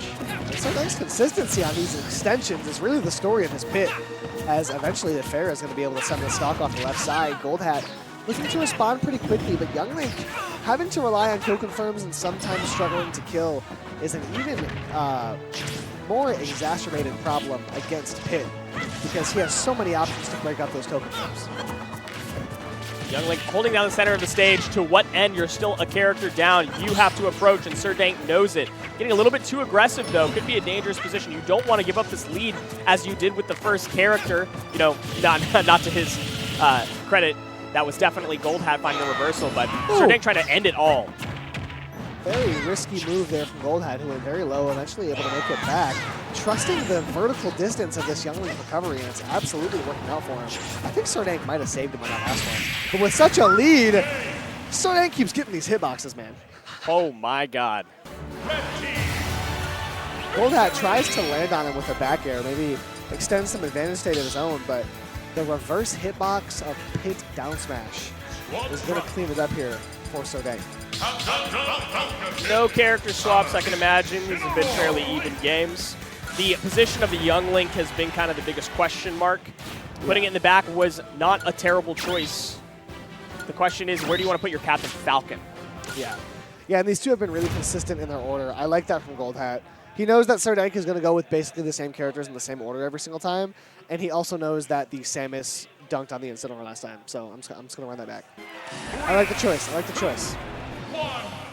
Serdang's consistency on these extensions is really the story of this pit, as eventually the Fair is going to be able to send the stock off the left side. Gold Hat looking to respond pretty quickly, but Young Link having to rely on kill confirms and sometimes struggling to kill is an even more exacerbated problem against Pit, because he has so many options to break up those kill confirms. Young Link holding down the center of the stage. To what end? You're still a character down. You have to approach, and Serdang knows it. Getting a little bit too aggressive, though, could be a dangerous position. You don't want to give up this lead as you did with the first character. You know, not to his credit, that was definitely Gold Hat finding a reversal, but Serdang trying to end it all. Very risky move there from Gold Hat, who went very low, eventually able to make it back. Trusting the vertical distance of this Young Link recovery, and it's absolutely working out for him. I think Serdang might have saved him on that last one. But with such a lead, Serdang keeps getting these hitboxes, man. Oh my god. Gold Hat tries to land on him with a back air, maybe extend some advantage state of his own, but the reverse hitbox of Pit down smash is going to clean it up here for Serdang. No character swaps, I can imagine. These have been fairly even games. The position of the young Link has been kind of the biggest question mark. Putting it in the back was not a terrible choice. The question is, where do you want to put your Captain Falcon? Yeah. Yeah, and these two have been really consistent in their order. I like that from Gold Hat. He knows that Serdank is going to go with basically the same characters in the same order every single time, and he also knows that the Samus dunked on the Incineroar last time, so I'm just going to run that back. I like the choice. I like the choice.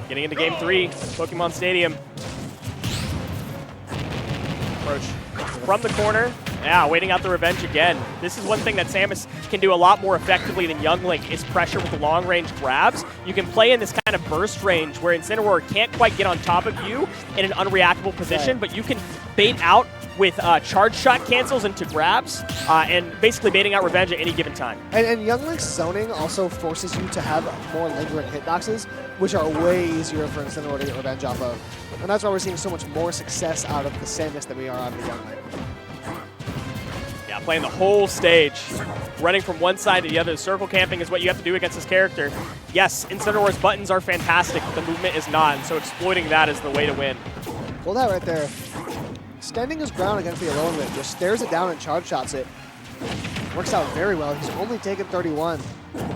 Getting into Game 3, Pokemon Stadium. Approach from the corner. Yeah, waiting out the revenge again. This is one thing that Samus can do a lot more effectively than Young Link is pressure with the long-range grabs. You can play in this kind of burst range where Incineroar can't quite get on top of you in an unreactable position, but you can bait out with charge shot cancels into grabs and basically baiting out revenge at any given time. And Young Link's zoning also forces you to have more lingering hitboxes, which are way easier for Incineroar to get revenge off of. And that's why we're seeing so much more success out of the Samus than we are out of the Young Link. Yeah, playing the whole stage, running from one side to the other. Circle camping is what you have to do against this character. Yes, Incineroar's buttons are fantastic, but the movement is not, and so exploiting that is the way to win. Pull that right there. Standing his ground against the Alolan Link, just stares it down and charge shots it. Works out very well. He's only taken 31.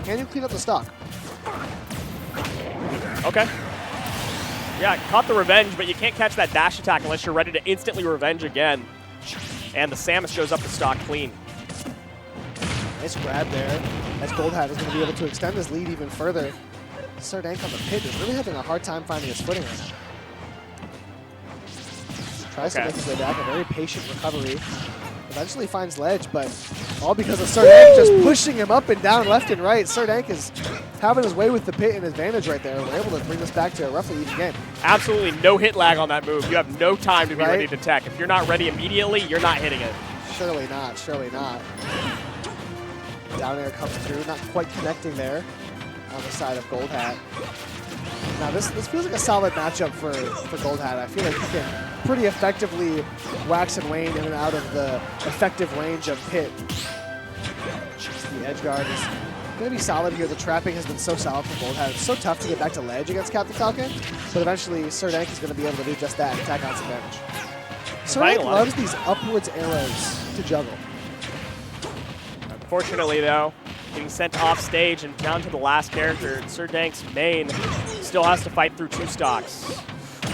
Can you clean up the stock? Okay. Yeah, caught the revenge, but you can't catch that dash attack unless you're ready to instantly revenge again. And the Samus shows up to stock clean. Nice grab there, as Gold Hat is going to be able to extend his lead even further. Serdank on the pit is really having a hard time finding his footing right now. Tries to make his way back, a very patient recovery. Eventually finds ledge, but all because of Serdank just pushing him up and down, left and right. Serdank is having his way with the pit and advantage right there. We're able to bring this back to a roughly even game. Absolutely no hit lag on that move. You have no time to be ready to tech. If you're not ready immediately, you're not hitting it. Surely not, surely not. Down air comes through, not quite connecting there on the side of Gold Hat. Now this feels like a solid matchup for Gold Hat. I feel like he can pretty effectively wax and wane in and out of the effective range of pit. The edge guard is going to be solid here. The trapping has been so solid for Gold Hat. It's so tough to get back to ledge against Captain Falcon, but eventually Serdank is going to be able to do just that and tack on some damage. Serdank loves these upwards arrows to juggle. Unfortunately, though, getting sent off stage and down to the last character, Serdank's main still has to fight through 2 stocks.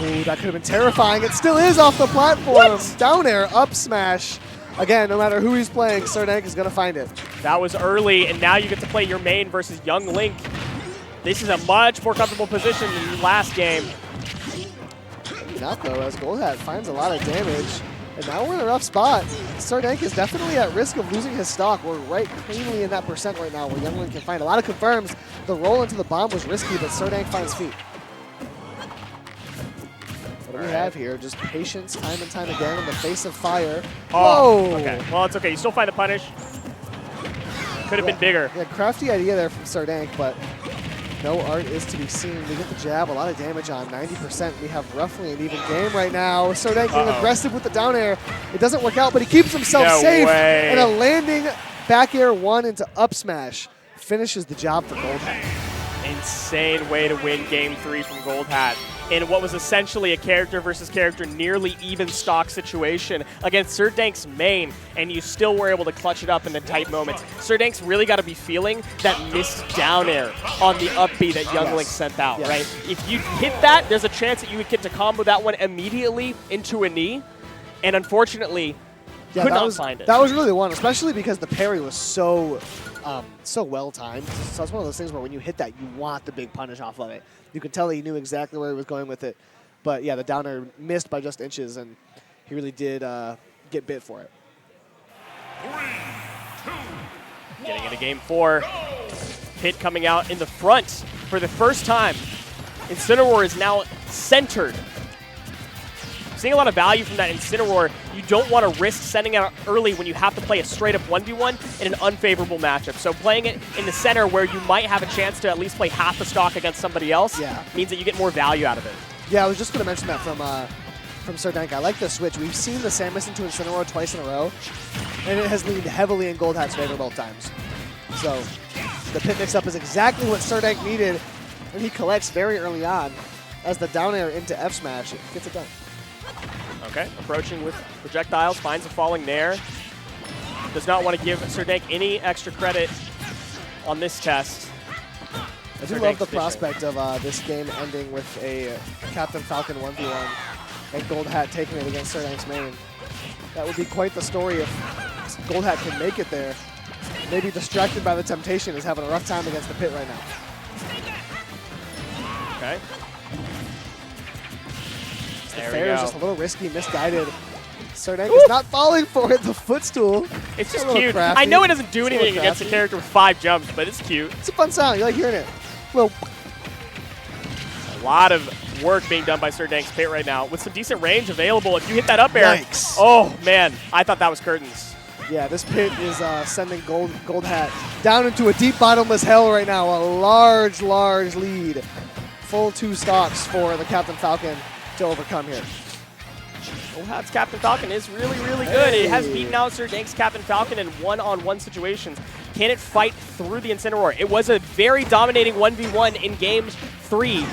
Ooh, that could have been terrifying. It still is off the platform. What? Down air, up smash. Again, no matter who he's playing, Serdank is going to find it. That was early, and now you get to play your main versus Young Link. This is a much more comfortable position than the last game. Maybe not, though, as Gold Hat finds a lot of damage. And now we're in a rough spot. Serdank is definitely at risk of losing his stock. We're right cleanly in that percent right now where Young Link can find a lot of confirms. The roll into the bomb was risky, but Serdank finds feet. What do we have here? Just patience time and time again in the face of fire. Oh, Whoa! okay. Well, it's okay. You still find the punish. Could have been bigger. Yeah, crafty idea there from Serdank, but no art is to be seen. We get the jab, a lot of damage on 90%. We have roughly an even game right now. Serdank being aggressive with the down air. It doesn't work out, but he keeps himself safe. Way. And a landing back air 1 into up smash finishes the job for Gold Hat. Insane way to win Game 3 from Gold Hat in what was essentially a character versus character nearly even stock situation against Serdank's main, and you still were able to clutch it up in the tight moments. Serdank's really got to be feeling that missed down air on the up B that Young Link sent out, right? If you hit that, there's a chance that you would get to combo that one immediately into a knee, and unfortunately, could not find it. That was really the one, especially because the parry was so well timed. So it's one of those things where when you hit that, you want the big punish off of it. You could tell that he knew exactly where he was going with it. But yeah, the down air missed by just inches, and he really did get bit for it. 3, 2, Getting into Game 4. Pit coming out in the front for the first time. Incineroar is now centered. Seeing a lot of value from that Incineroar. You don't want to risk sending out early when you have to play a straight-up 1v1 in an unfavorable matchup. So playing it in the center where you might have a chance to at least play half the stock against somebody else means that you get more value out of it. Yeah, I was just going to mention that from Serdank. I like the switch. We've seen the Samus into Incineroar twice in a row, and it has leaned heavily in Gold Hat's favor both times. So the pit mix-up is exactly what Serdank needed. and he collects very early on as the down air into F smash. It gets it done. Okay, approaching with projectiles, finds a falling Nair. Does not want to give SirDank any extra credit on this test. I do love the prospect of this game ending with a Captain Falcon 1v1 and Gold Hat taking it against SirDank's main. That would be quite the story if Gold Hat can make it there. Maybe distracted by the temptation, is having a rough time against the pit right now. Okay. The There we fair is go. just a little risky, misguided. SirDank is not falling for it. The footstool. It's a just little cute. crafty. I know it doesn't do It's a anything little against a crafty. character with 5 jumps, but it's cute. It's a fun sound. You like hearing it. Well, A lot of work being done by SirDank's pit right now with some decent range available. If you hit that up air, Yikes. oh man, I thought that was curtains. yeah, this pit is sending Gold Hat down into a deep bottomless hell right now. A large, large lead. Full 2 stocks for the Captain Falcon to overcome here. Gold Hat's Captain Falcon is really, really good. It has Hey. beaten out SirDank's Captain Falcon in one-on-one situations. Can it fight through the Incineroar? It was a very dominating 1v1 in Game 3.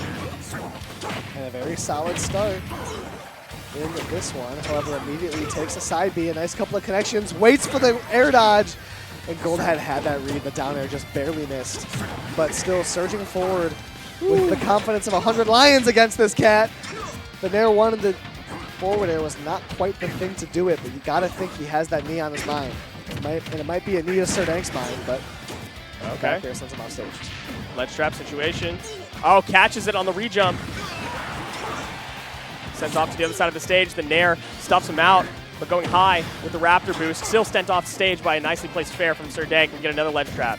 And a very solid start in this one. However, immediately takes a side B, a nice couple of connections, waits for the air dodge, and Gold Hat had that read. The down air just barely missed, but still surging forward with the confidence of 100 lions against this cat. The Nair 1 and the forward air was not quite the thing to do it, but you gotta think he has that knee on his mind. It might be a knee to SirDank's mind, but back air sends him off stage. Ledge trap situation. Oh, catches it on the rejump. Sends off to the other side of the stage. The Nair stuffs him out, but going high with the Raptor boost. Still sent off stage by a nicely placed fair from SirDank. We get another ledge trap.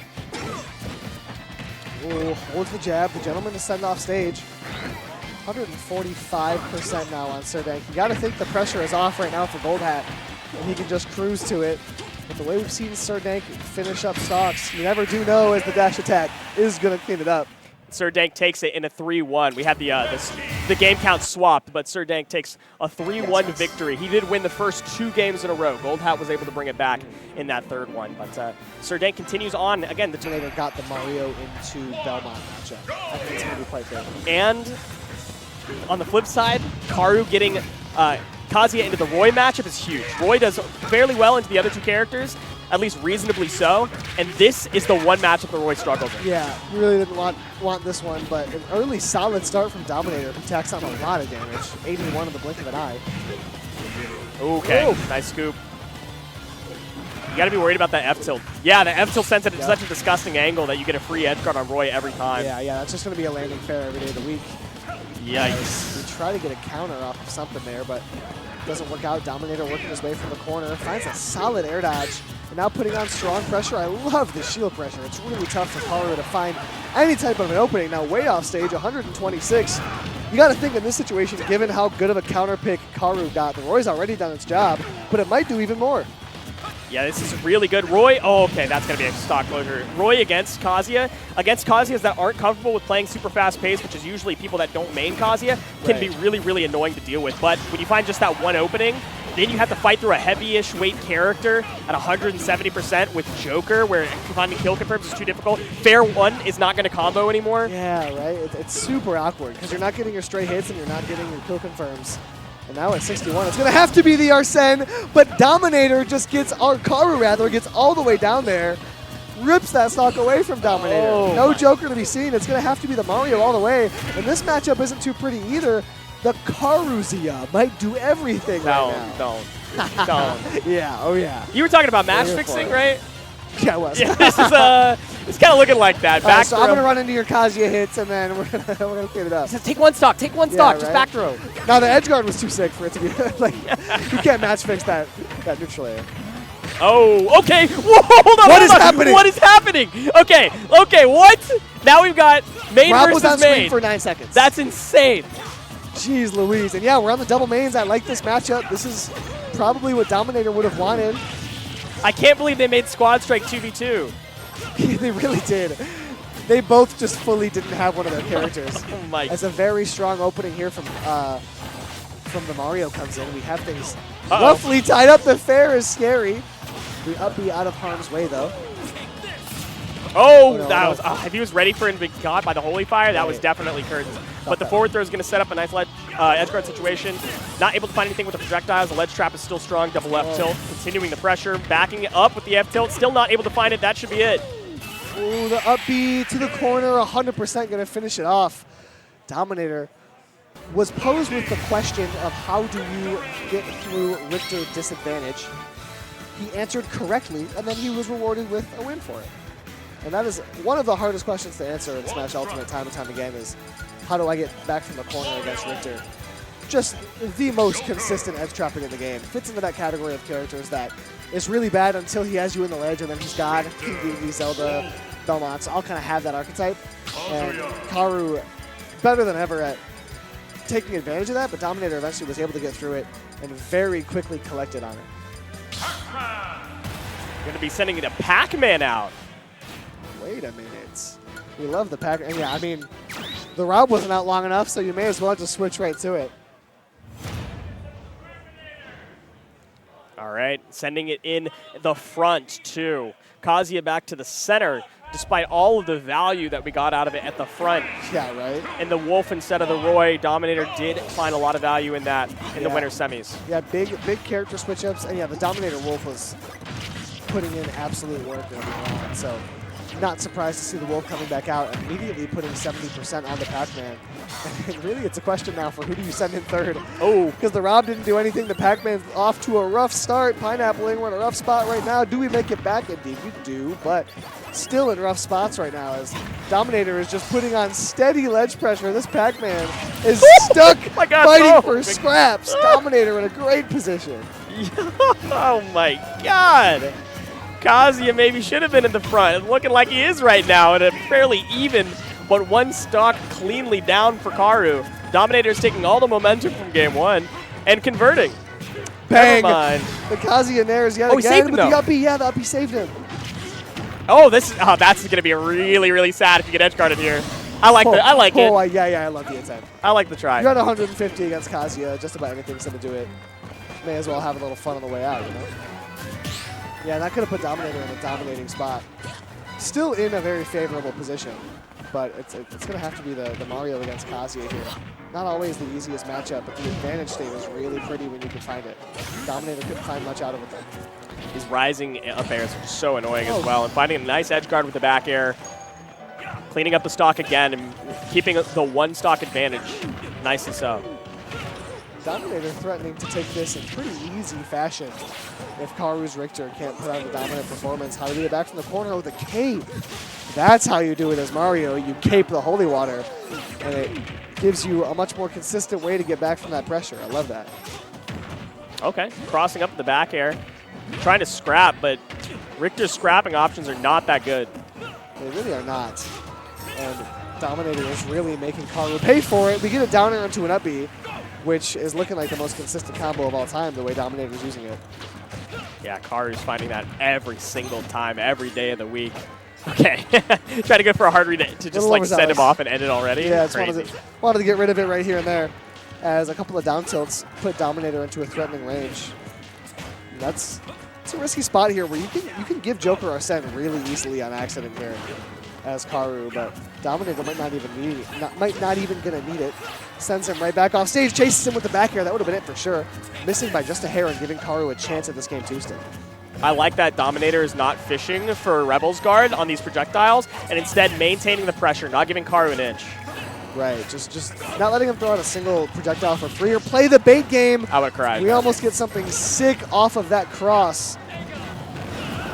Ooh, holds the jab. The gentleman to send off stage. 145% now on SirDank. You got to think the pressure is off right now for Gold Hat, and he can just cruise to it. But the way we've seen SirDank finish up stocks, you never do know as the dash attack is going to clean it up. SirDank takes it in a 3-1. We had the game count swapped, but SirDank takes a 3-1 victory. He did win the first 2 games in a row. Gold Hat was able to bring it back in that third one. But SirDank continues on. Again, the Terminator got the Mario into Belmont matchup. I think it's going to be quite favorable. And on the flip side, Karu getting Kazuya into the Roy matchup is huge. Roy does fairly well into the other 2 characters, at least reasonably so, and this is the one matchup that Roy struggles in. Yeah, really didn't want this one, but an early solid start from Dominator, who tacks on a lot of damage. 81 in the blink of an eye. Okay, Ooh. nice scoop. You got to be worried about that F-tilt. Yeah, the F-tilt sends it at such a disgusting angle that you get a free edge guard on Roy every time. Yeah, that's just going to be a landing fair every day of the week. Yikes. We try to get a counter off of something there, but doesn't work out. Dominator working his way from the corner, finds a solid air dodge, and now putting on strong pressure. I love the shield pressure. It's really tough for Karu to find any type of an opening. Now way off stage, 126. You got to think in this situation, given how good of a counter pick Karu got, the Roy's already done its job, but it might do even more. Yeah, this is really good. Roy, oh, okay, that's going to be a stock closure. Roy against Kazuya's that aren't comfortable with playing super fast pace, which is usually people that don't main Kazuya, can be really, really annoying to deal with. But when you find just that one opening, then you have to fight through a heavy-ish weight character at 170% with Joker, where finding kill confirms is too difficult. Fair 1 is not going to combo anymore. Yeah, right? It's super awkward because you're not getting your straight hits and you're not getting your kill confirms. And now at 61, it's going to have to be the Arsene, but Dominator just gets, or Karu rather, gets all the way down there, rips that stock away from Dominator. Oh No my. Joker to be seen. It's going to have to be the Mario all the way. And this matchup isn't too pretty either. The Karuzia might do everything right now. Don't. Yeah, oh yeah. You were talking about match Here for fixing, it. right? Yeah, it was. Yeah, this is it's kind of looking like that. Back so I'm throw. going to run into your Kazuya hits, and then we're gonna clean it up. Take one stock, take one stock, just right? back throw. Now the edge guard was too sick for it to be like you can't match fix that neutral air. Oh, okay. Whoa, hold on. What is hold on. happening? What is happening? Okay, what? Now we've got main Rob was on versus screen main. for 9 seconds. That's insane. Jeez Louise. And yeah, we're on the double mains. I like this matchup. This is probably what Dominator would have wanted. I can't believe they made Squad Strike 2v2. They really did. They both just fully didn't have one of their characters. Oh my. As a very strong opening here from the Mario comes in, we have things Uh-oh. roughly tied up. The fair is scary. The up B out of harm's way though. Oh, no, that no. was if he was ready for it and been caught by the Holy Fire, that was Right. definitely curtains. But the that. forward throw is going to set up a nice edge guard situation. Not able to find anything with the projectiles. The ledge trap is still strong. Double F tilt, continuing the pressure, backing it up with the F tilt. Still not able to find it. That should be it. Ooh, the up B to the corner, 100% going to finish it off. Dominator was posed with the question of how do you get through Richter disadvantage. He answered correctly, and then he was rewarded with a win for it. And that is one of the hardest questions to answer in Smash Ultimate time and time again is, how do I get back from the corner against Richter? Just the most consistent edge trapping in the game. Fits into that category of characters that is really bad until he has you in the ledge, and then he's God, King Dedede, Zelda, Belmont. So I'll kind of have that archetype. And Karu, better than ever at taking advantage of that, but Dominator eventually was able to get through it and very quickly collected on it. Going to be sending it a Pac-Man out. Wait a minute. We love the Pac. And yeah, I mean, the route wasn't out long enough, so you may as well just switch right to it. All right, sending it in the front too. Kazuya back to the center, despite all of the value that we got out of it at the front. Yeah, right? And the Wolf instead of the Roy, Dominator did find a lot of value in that in the Yeah. winter semis. Yeah, big character switch-ups. And yeah, the Dominator Wolf was putting in absolute work early on. So not surprised to see the Wolf coming back out, immediately putting 70% on the Pac-Man. And really, it's a question now for who do you send in third? Oh, Because the Rob didn't do anything. The Pac-Man's off to a rough start. Pineappling, we're in a rough spot right now. Do we make it back? Indeed, we do, but still in rough spots right now as Dominator is just putting on steady ledge pressure. This Pac-Man is stuck my God, fighting no. for scraps. Dominator in a great position. oh my God. Kazuya maybe should have been in the front. Looking like he is right now at a fairly even, but one stock cleanly down for Karu. Dominator is taking all the momentum from game one and converting. Bang! Never mind. The Kazuya Nairs yet Oh, he again saved him, with though. the uppy. Yeah, the uppy saved him. Oh, that's going to be really, really sad if you get edge guarded here. I like it. Yeah, I love the intent. I like the try. You had 150 against Kazuya. Just about anything's going to do it. May as well have a little fun on the way out, you know? Yeah, and that could have put Dominator in a dominating spot. Still in a very favorable position, but it's going to have to be the Mario against Kazuya here. Not always the easiest matchup, but the advantage state is really pretty when you can find it. Dominator couldn't find much out of it though. He's rising up airs, which is so annoying as well, and finding a nice edge guard with the back air, cleaning up the stock again, and keeping the one stock advantage. Nicely so. Dominator threatening to take this in pretty easy fashion. If Karu's Richter can't put out a dominant performance, how do we get back from the corner with a cape? That's how you do it as Mario. You cape the Holy Water, and it gives you a much more consistent way to get back from that pressure. I love that. Okay, crossing up the back air, trying to scrap, but Richter's scrapping options are not that good. They really are not. And Dominator is really making Karu pay for it. We get a down air into an up B, which is looking like the most consistent combo of all time, the way Dominator's using it. Yeah, Karu's finding that every single time, every day of the week. Okay, try to go for a hard read to just like send him off and end it already. Yeah, it's crazy. wanted to get rid of it right here and there, as a couple of down tilts put Dominator into a threatening range. And it's a risky spot here where you can give Joker Arsene really easily on accident here as Karu, but Dominator might not even need it, might not even gonna need it. Sends him right back off stage, chases him with the back air. That would have been it for sure. Missing by just a hair and giving Karu a chance at this game too still. I like that Dominator is not fishing for Rebel's Guard on these projectiles and instead maintaining the pressure, not giving Karu an inch. Right, just not letting him throw out a single projectile for free or play the bait game. I would cry. We almost get something sick off of that cross.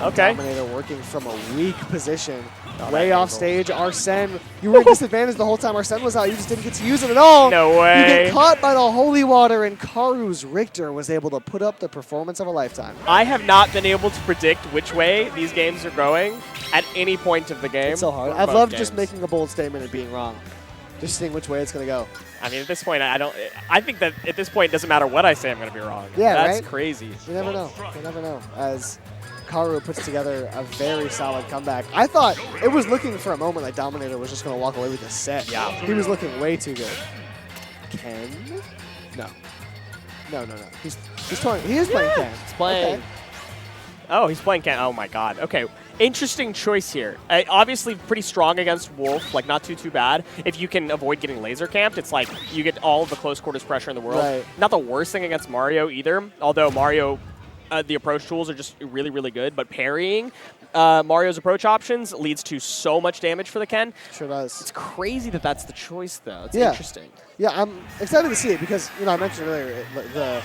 Okay. Dominator working from a weak position. Oh, Way that off angle. stage, Arsene. You were at disadvantage the whole time Arsene was out. You just didn't get to use it at all. No You way. get caught by the Holy Water, and Karu's Richter was able to put up the performance of a lifetime. I have not been able to predict which way these games are going at any point of the game. It's so hard. or I've both loved games. just making a bold statement and being wrong. Just seeing which way it's going to go. I mean, at this point, I think that at this point, it doesn't matter what I say, I'm going to be wrong. Yeah, That's right? crazy. You never know. You never know. As Karu puts together a very solid comeback. I thought it was looking for a moment like Dominator was just going to walk away with the set. Yeah. He was looking way too good. Ken? No. No. He's playing. He is playing Ken. He's playing. Okay. Oh, he's playing Ken. Oh my god. Okay. Interesting choice here. Obviously pretty strong against Wolf, like not too bad. If you can avoid getting laser camped, it's like you get all of the close quarters pressure in the world. Right. Not the worst thing against Mario either, although Mario, the approach tools are just really, really good. But parrying Mario's approach options leads to so much damage for the Ken. Sure does. It's crazy that that's the choice, though. It's Yeah. interesting. Yeah, I'm excited to see it because, you know, I mentioned earlier, the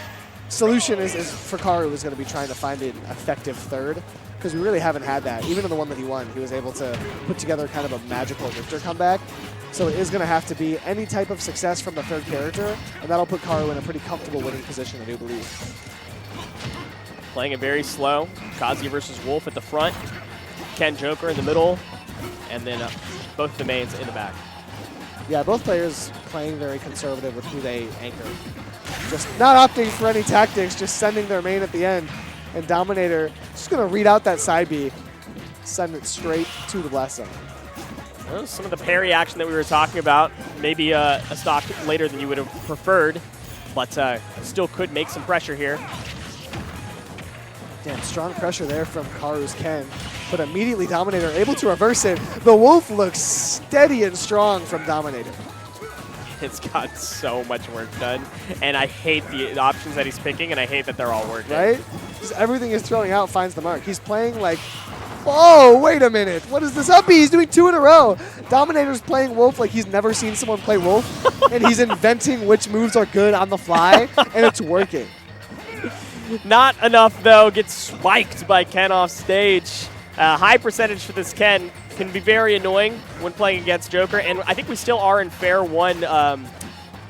solution is for Karu is going to be trying to find an effective third, because we really haven't had that. Even in the one that he won, he was able to put together kind of a magical Richter comeback. So it is going to have to be any type of success from the third character, and that'll put Karu in a pretty comfortable winning position, I do believe. Playing it very slow. Kazuya versus Wolf at the front. Ken Joker in the middle. And then both the mains in the back. Yeah, both players playing very conservative with who they anchor. Just not opting for any tactics, just sending their main at the end. And Dominator just going to read out that side B, send it straight to the blast zone. Well, some of the parry action that we were talking about, maybe a stock later than you would have preferred, but still could make some pressure here. Damn, strong pressure there from Karu's Ken, but immediately Dominator able to reverse it. The Wolf looks steady and strong from Dominator. It's got so much work done, and I hate the options that he's picking, and I hate that they're all working. Right? Just everything he's throwing out finds the mark. He's playing like, whoa, wait a minute. What is this up B? He's doing 2 in a row. Dominator's playing Wolf like he's never seen someone play Wolf, and he's inventing which moves are good on the fly, and it's working. Not enough, though. Gets spiked by Ken off stage. High percentage for this Ken can be very annoying when playing against Joker, and I think we still are in fair one,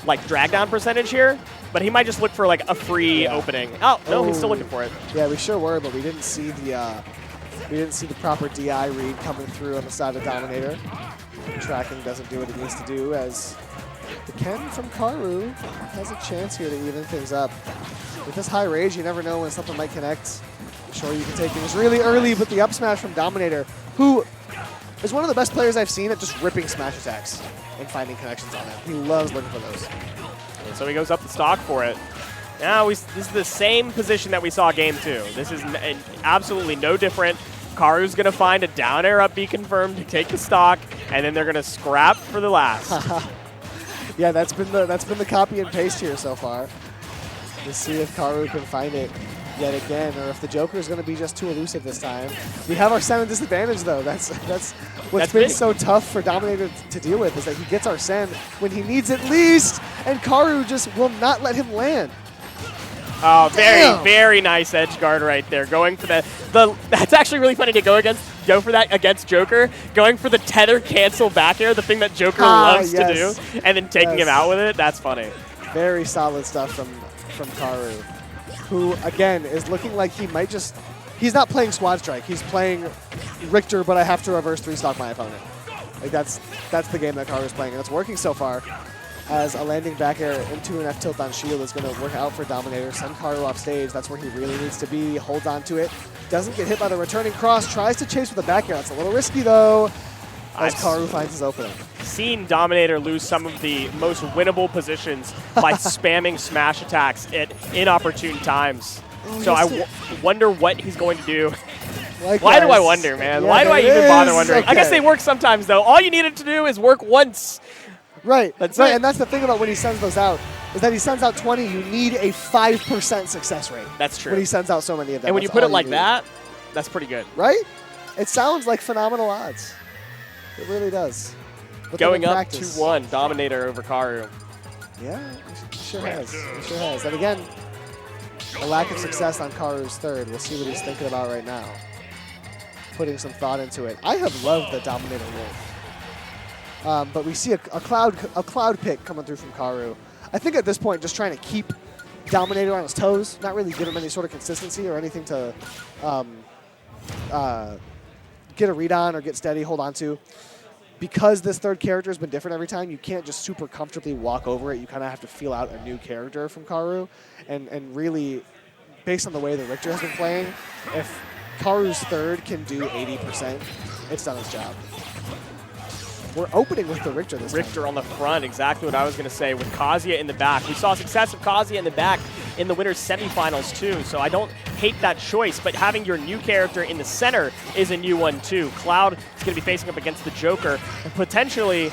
like drag down percentage here. But he might just look for like a free opening. Oh no, he's still looking for it. Yeah, we sure were, but we didn't see the proper DI read coming through on the side of Dominator. Tracking doesn't do what it needs to do, as the Ken from Karu has a chance here to even things up. With this high rage, you never know when something might connect. Sure, you can take things really early, but the up smash from Dominator, who is one of the best players I've seen at just ripping smash attacks and finding connections on it. He loves looking for those. And so he goes up the stock for it. Now this is the same position that we saw game 2. This is absolutely no different. Karu's going to find a down air up B confirmed to take the stock, and then they're going to scrap for the last. Yeah, that's been the copy and paste here so far. Let's see if Karu can find it yet again, or if the Joker is going to be just too elusive this time. We have our Sen disadvantage, though. That's what's been big. so tough for Dominator to deal with, is that he gets our Sen when he needs it least, and Karu just will not let him land. Oh, Damn. very nice edge guard right there. Going for the that's actually really funny to go for that against Joker. Going for the tether cancel back air, the thing that Joker loves to do, and then taking him out with it. That's funny. Very solid stuff from Karu, who again is looking like he might just, he's not playing Squad Strike, he's playing Richter, but I have to reverse 3-stock my opponent. Like that's the game that Karu's playing, and it's working so far, as a landing back air into an F tilt on shield is going to work out for Dominator. Send Karu off stage, that's where he really needs to be, holds on to it, doesn't get hit by the returning cross, tries to chase with the back air. That's a little risky though, as Karu finds his opening. Seen Dominator lose some of the most winnable positions by spamming smash attacks at inopportune times. So I wonder what he's going to do. Why do I wonder, man? Yeah, Why do I even bother wondering? I guess okay. they work sometimes, though. All you needed to do is work once. Right, That's right, it. and that's the thing about when he sends those out, is that he sends out 20, you need a 5% success rate. That's true. When he sends out so many of them. And when you That's put it all like need. that, that's pretty good. Right? It sounds like phenomenal odds. It really does. But then Going in up practice- 2-1, Dominator over Karu. Yeah, it sure has. It sure has. And again, a lack of success on Karu's third. We'll see what he's thinking about right now. Putting some thought into it. I have loved the Dominator Wolf. But we see a cloud pick coming through from Karu. I think at this point, just trying to keep Dominator on his toes, not really give him any sort of consistency or anything to get a read on or get steady, hold on to. Because this third character has been different every time, you can't just super comfortably walk over it. You kind of have to feel out a new character from Karu. And really, based on the way that Richter has been playing, if Karu's third can do 80%, it's done its job. We're opening with the Richter this time. Richter on the front, exactly what I was going to say, with Kazuya in the back. We saw success of Kazuya in the back in the winner's semifinals too, so I don't hate that choice, but having your new character in the center is a new one too. Cloud is going to be facing up against the Joker, and potentially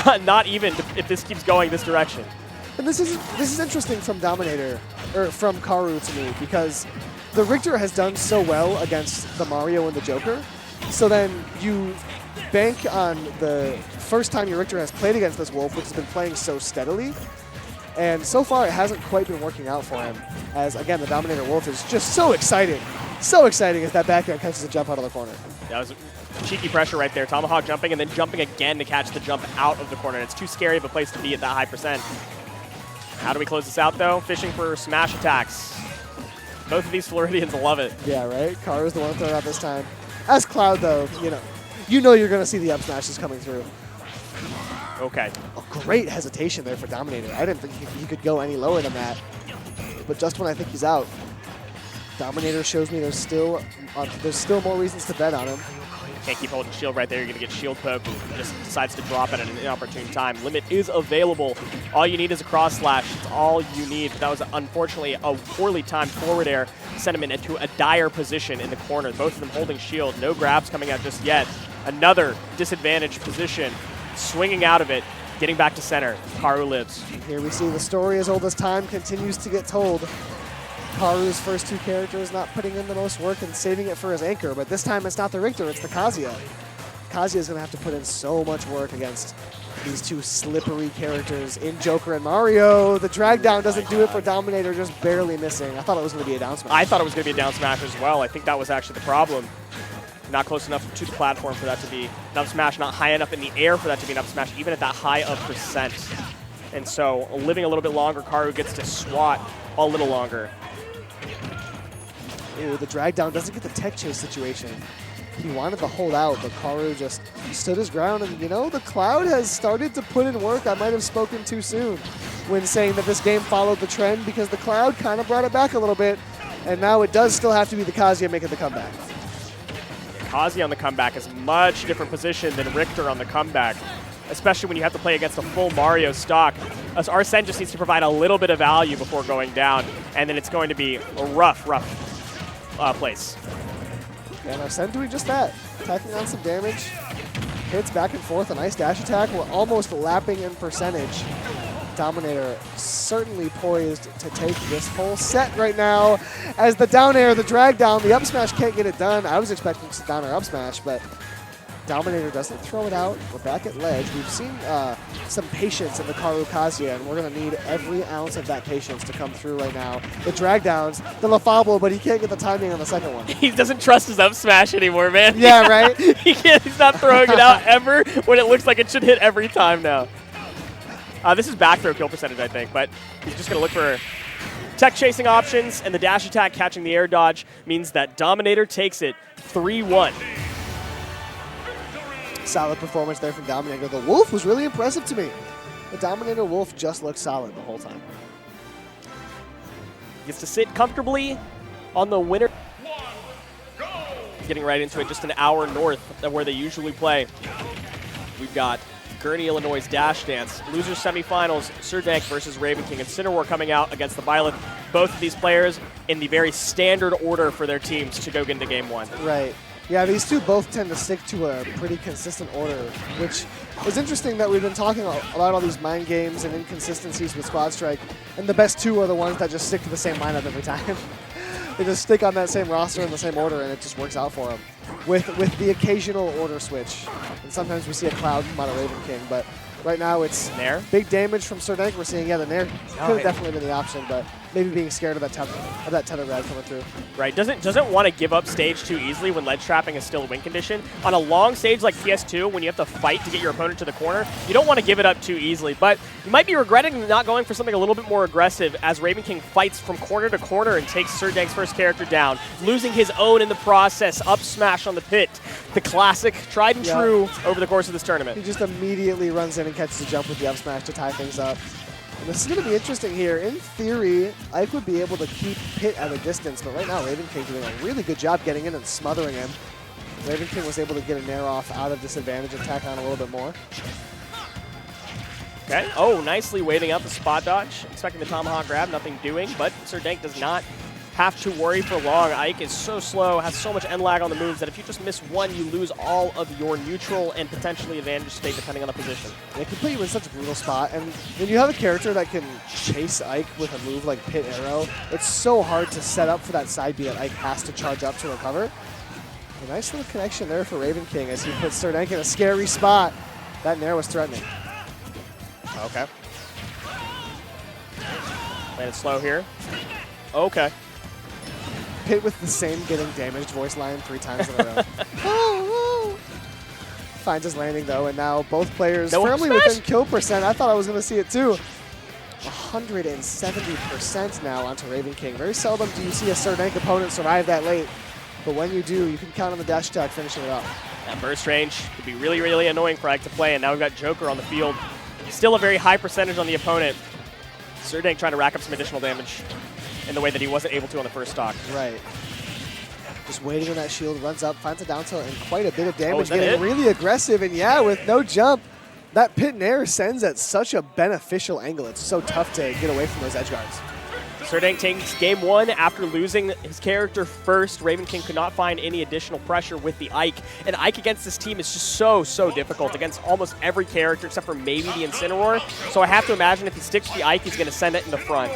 not even if this keeps going this direction. And this is interesting from Dominator, or from Karu to me, because the Richter has done so well against the Mario and the Joker, so then you bank on the first time your Richter has played against this Wolf, which has been playing so steadily, and so far it hasn't quite been working out for him, as again the Dominator Wolf is just so exciting as that backhand catches a jump out of the corner. That was cheeky pressure right there. Tomahawk jumping and then jumping again to catch the jump out of the corner. It's too scary of a place to be at that high percent. How do we close this out, though? Fishing for smash attacks. Both of these Floridians love it. Yeah, right? Karu's the one throwing out this time. As Cloud, though, you know you're going to see the up smashes coming through. Okay. A great hesitation there for Dominator. I didn't think he could go any lower than that. But just when I think he's out, Dominator shows me there's still more reasons to bet on him. Can't keep holding shield right there. You're going to get shield poke. Just decides to drop it at an inopportune time. Limit is available. All you need is a cross slash. It's all you need. That was unfortunately a poorly timed forward air. Sent him into a dire position in the corner. Both of them holding shield. No grabs coming out just yet. Another disadvantaged position. Swinging out of it. Getting back to center. Karu lives. Here we see the story as old as time continues to get told. Karu's first two characters not putting in the most work and saving it for his anchor, but this time it's not the Richter, it's the Kazuya. Kazuya's going to have to put in so much work against these two slippery characters in Joker and Mario. The drag down doesn't do it for Dominator, just barely missing. I thought it was going to be a down smash. I thought it was going to be a down smash as well. I think that was actually the problem. Not close enough to the platform for that to be an up smash, not high enough in the air for that to be an up smash, even at that high of percent. And so, living a little bit longer, Karu gets to swat a little longer. Ooh, the drag down doesn't get the tech chase situation. He wanted to hold out, but Karu just stood his ground. And, the Cloud has started to put in work. I might have spoken too soon when saying that this game followed the trend, because the Cloud kind of brought it back a little bit. And now it does still have to be the Kazuya making the comeback. Kazuya on the comeback is much different position than Richter on the comeback, especially when you have to play against a full Mario stock. As Arsene just needs to provide a little bit of value before going down, and then it's going to be a rough place. And Arsene doing just that, tacking on some damage, hits back and forth, a nice dash attack. We're almost lapping in percentage. Dominator certainly poised to take this whole set right now. As the down air, the drag down, the up smash can't get it done. I was expecting some down air up smash, but Dominator doesn't throw it out. We're back at ledge. We've seen some patience in the Karu Kazuya, and we're going to need every ounce of that patience to come through right now. The drag downs, the Lafable, but he can't get the timing on the second one. He doesn't trust his up smash anymore, man. Yeah, right? He's not throwing it out ever when it looks like it should hit every time now. This is back throw kill percentage, I think, but he's just going to look for tech chasing options, and the dash attack catching the air dodge means that Dominator takes it 3-1. Solid performance there from Dominator. The Wolf was really impressive to me. The Dominator Wolf just looked solid the whole time. Gets to sit comfortably on the winner. Getting right into it, just an hour north of where they usually play. We've got Gurney, Illinois' Dash Dance. Losers semifinals, Surdank versus Raven King and Cinnamore coming out against the Violet. Both of these players in the very standard order for their teams to go get into game one. Right. Yeah, these two both tend to stick to a pretty consistent order, which is interesting that we've been talking about all these mind games and inconsistencies with Squad Strike, and the best two are the ones that just stick to the same lineup every time. They just stick on that same roster in the same order, and it just works out for them. With the occasional order switch, and sometimes we see a Cloud come out of Raven King, but right now it's Nair? Big damage from Surdank. We're seeing, yeah, the Nair could have definitely been the option, but maybe being scared of that tether grab coming through. Right, doesn't want to give up stage too easily when ledge trapping is still a win condition. On a long stage like PS2, when you have to fight to get your opponent to the corner, you don't want to give it up too easily, but you might be regretting not going for something a little bit more aggressive as Raven King fights from corner to corner and takes Surdank's first character down, losing his own in the process, up smash on the pit. The classic, tried and true over the course of this tournament. He just immediately runs in and catches a jump with the up smash to tie things up. And this is going to be interesting here. In theory, Ike would be able to keep Pit at a distance, but right now Raven King doing a really good job getting in and smothering him. Raven King was able to get a Nair off out of disadvantage and tack on a little bit more. Okay. Oh, nicely waiting out the spot dodge. Expecting the tomahawk grab, nothing doing, but Serdank does not have to worry for long. Ike is so slow, has so much end lag on the moves that if you just miss one, you lose all of your neutral and potentially advantage state depending on the position. It can put you in such a brutal spot, and when you have a character that can chase Ike with a move like Pit Arrow, it's so hard to set up for that side B that Ike has to charge up to recover. A nice little connection there for Raven King as he puts Serdank in a scary spot. That Nair was threatening. Okay. Landed slow here. Okay. Pit with the same getting damaged voice line 3 times in a row. Oh, oh. Finds his landing though, and now both players No firmly smash. within kill percent. I thought I was going to see it too. 170% now onto Raven King. Very seldom do you see a Serdank opponent survive that late, but when you do, you can count on the dash attack finishing it off. That burst range could be really, really annoying for Ike to play, and now we've got Joker on the field. Still a very high percentage on the opponent. Serdank trying to rack up some additional damage in the way that he wasn't able to on the first stock. Right. Just waiting on that shield, runs up, finds a down tilt, and quite a bit of is damage, that getting it? really aggressive, and yeah, with no jump, that Pit Nair sends at such a beneficial angle. It's so tough to get away from those edge guards. Serdank takes game 1 after losing his character first. Raven King could not find any additional pressure with the Ike. And Ike against this team is just so difficult against almost every character except for maybe the Incineroar. So I have to imagine if he sticks to the Ike, he's going to send it in the front.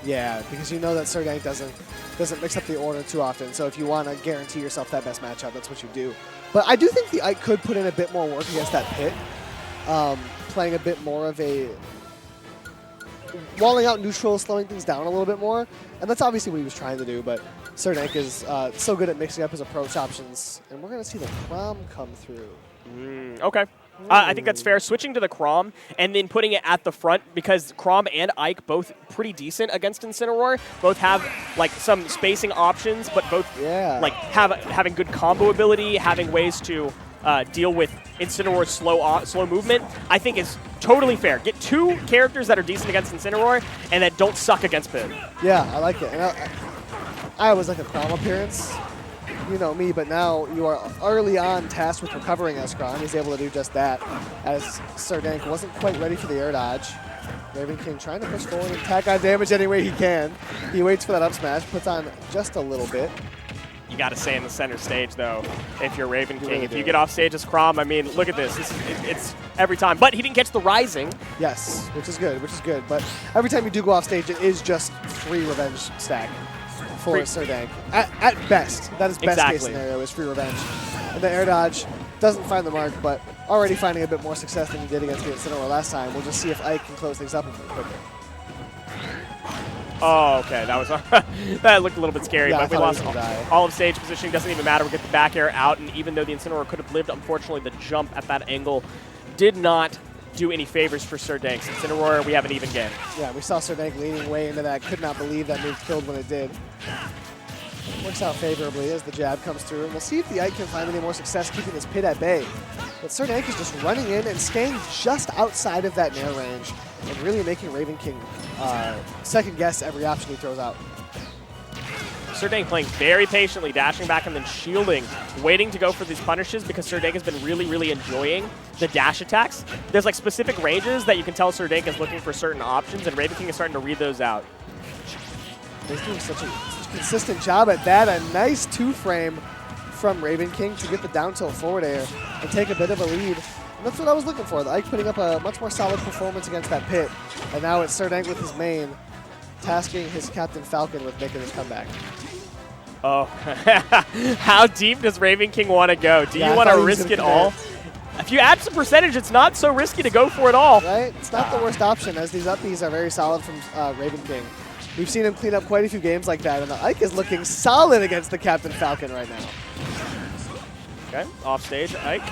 Yeah, because you know that Serdank doesn't mix up the order too often. So if you want to guarantee yourself that best matchup, that's what you do. But I do think the Ike could put in a bit more work against that Pit, playing a bit more of a walling out neutral, slowing things down a little bit more. And that's obviously what he was trying to do, but Serdank is so good at mixing up his approach options. And we're going to see the Crom come through. Okay. I think that's fair. Switching to the Crom and then putting it at the front because Crom and Ike both pretty decent against Incineroar. Both have like some spacing options, but both like having good combo ability, having ways to deal with Incineroar's slow movement. I think is totally fair. Get 2 characters that are decent against Incineroar and that don't suck against Pit. Yeah, I like it. And I always like a Crom appearance. You know me, but now you are early on tasked with recovering as Crom. He's able to do just that, as Serdank wasn't quite ready for the air dodge. Raven King trying to push forward and tack on damage any way he can. He waits for that up smash, puts on just a little bit. You got to stay in the center stage, though, if you're Raven King. really If do. you get off stage as Crom, I mean, look at this. It's every time. But he didn't catch the Rising. Yes, which is good, But every time you do go off stage, it is just free revenge stack for Serdank. At best, that is best case scenario is free revenge. And the air dodge doesn't find the mark, but already finding a bit more success than he did against the Incineroar last time. We'll just see if Ike can close things up a bit quicker. Oh, okay. That was that looked a little bit scary, Yeah, but we I thought lost he was gonna die. all of stage positioning. Doesn't even matter. We get the back air out, and even though the Incineroar could have lived, unfortunately, the jump at that angle did not do any favors for Serdank. Incineroar, we have an even game. Yeah, we saw Serdank leaning way into that. Could not believe that move killed when it did. Works out favorably as the jab comes through. And we'll see if the Ike can find any more success keeping this Pit at bay. But Serdank is just running in and staying just outside of that Nair range and really making Raven King second guess every option he throws out. Serdank playing very patiently, dashing back and then shielding, waiting to go for these punishes because Serdank has been really enjoying the dash attacks. There's like specific ranges that you can tell Serdank is looking for certain options, and Raven King is starting to read those out. He's doing such a consistent job at that. A nice 2-frame from Raven King to get the down tilt forward air and take a bit of a lead. And that's what I was looking for. The Ike putting up a much more solid performance against that Pit. And now it's Serdank with his main, tasking his Captain Falcon with making his comeback. Oh, how deep does Raven King want to go? Do Yeah, you I want thought to he was risk gonna it all? If you add some percentage, it's not so risky to go for it all. Right? It's not the worst option, as these up-Bs are very solid from Raven King. We've seen him clean up quite a few games like that, and the Ike is looking solid against the Captain Falcon right now. Okay, off stage, Ike.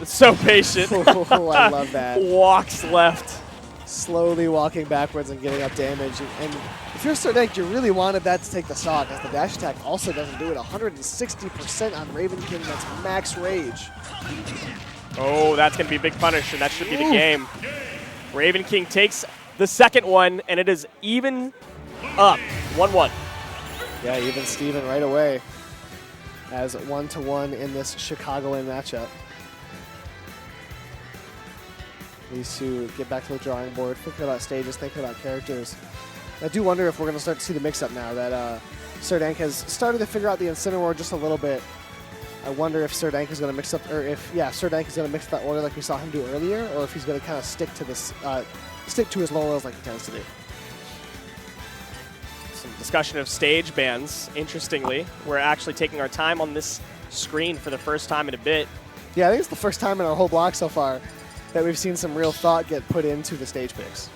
It's so patient. Oh, I love that. Walks left. Slowly walking backwards and getting up damage. And if you're Serdank, you really wanted that to take the stock, as the dash attack also doesn't do it. 160% on Raven King, that's max rage. Oh, that's going to be a big punish, and that should be the game. Raven King takes the second one, and it is even up, 1-1. Yeah, even Steven right away as 1-1 in this Chicagoan matchup. Needs to get back to the drawing board, thinking about stages, thinking about characters. I do wonder if we're going to start to see the mix-up now that Serdank has started to figure out the Incineroar just a little bit. I wonder if Serdank is going to mix up, or if, yeah, Serdank is going to mix that order like we saw him do earlier, or if he's going to kind of stick to this, stick to his laurels like he tends to do. Some discussion of stage bans. Interestingly, we're actually taking our time on this screen for the first time in a bit. Yeah, I think it's the first time in our whole block so far that we've seen some real thought get put into the stage picks.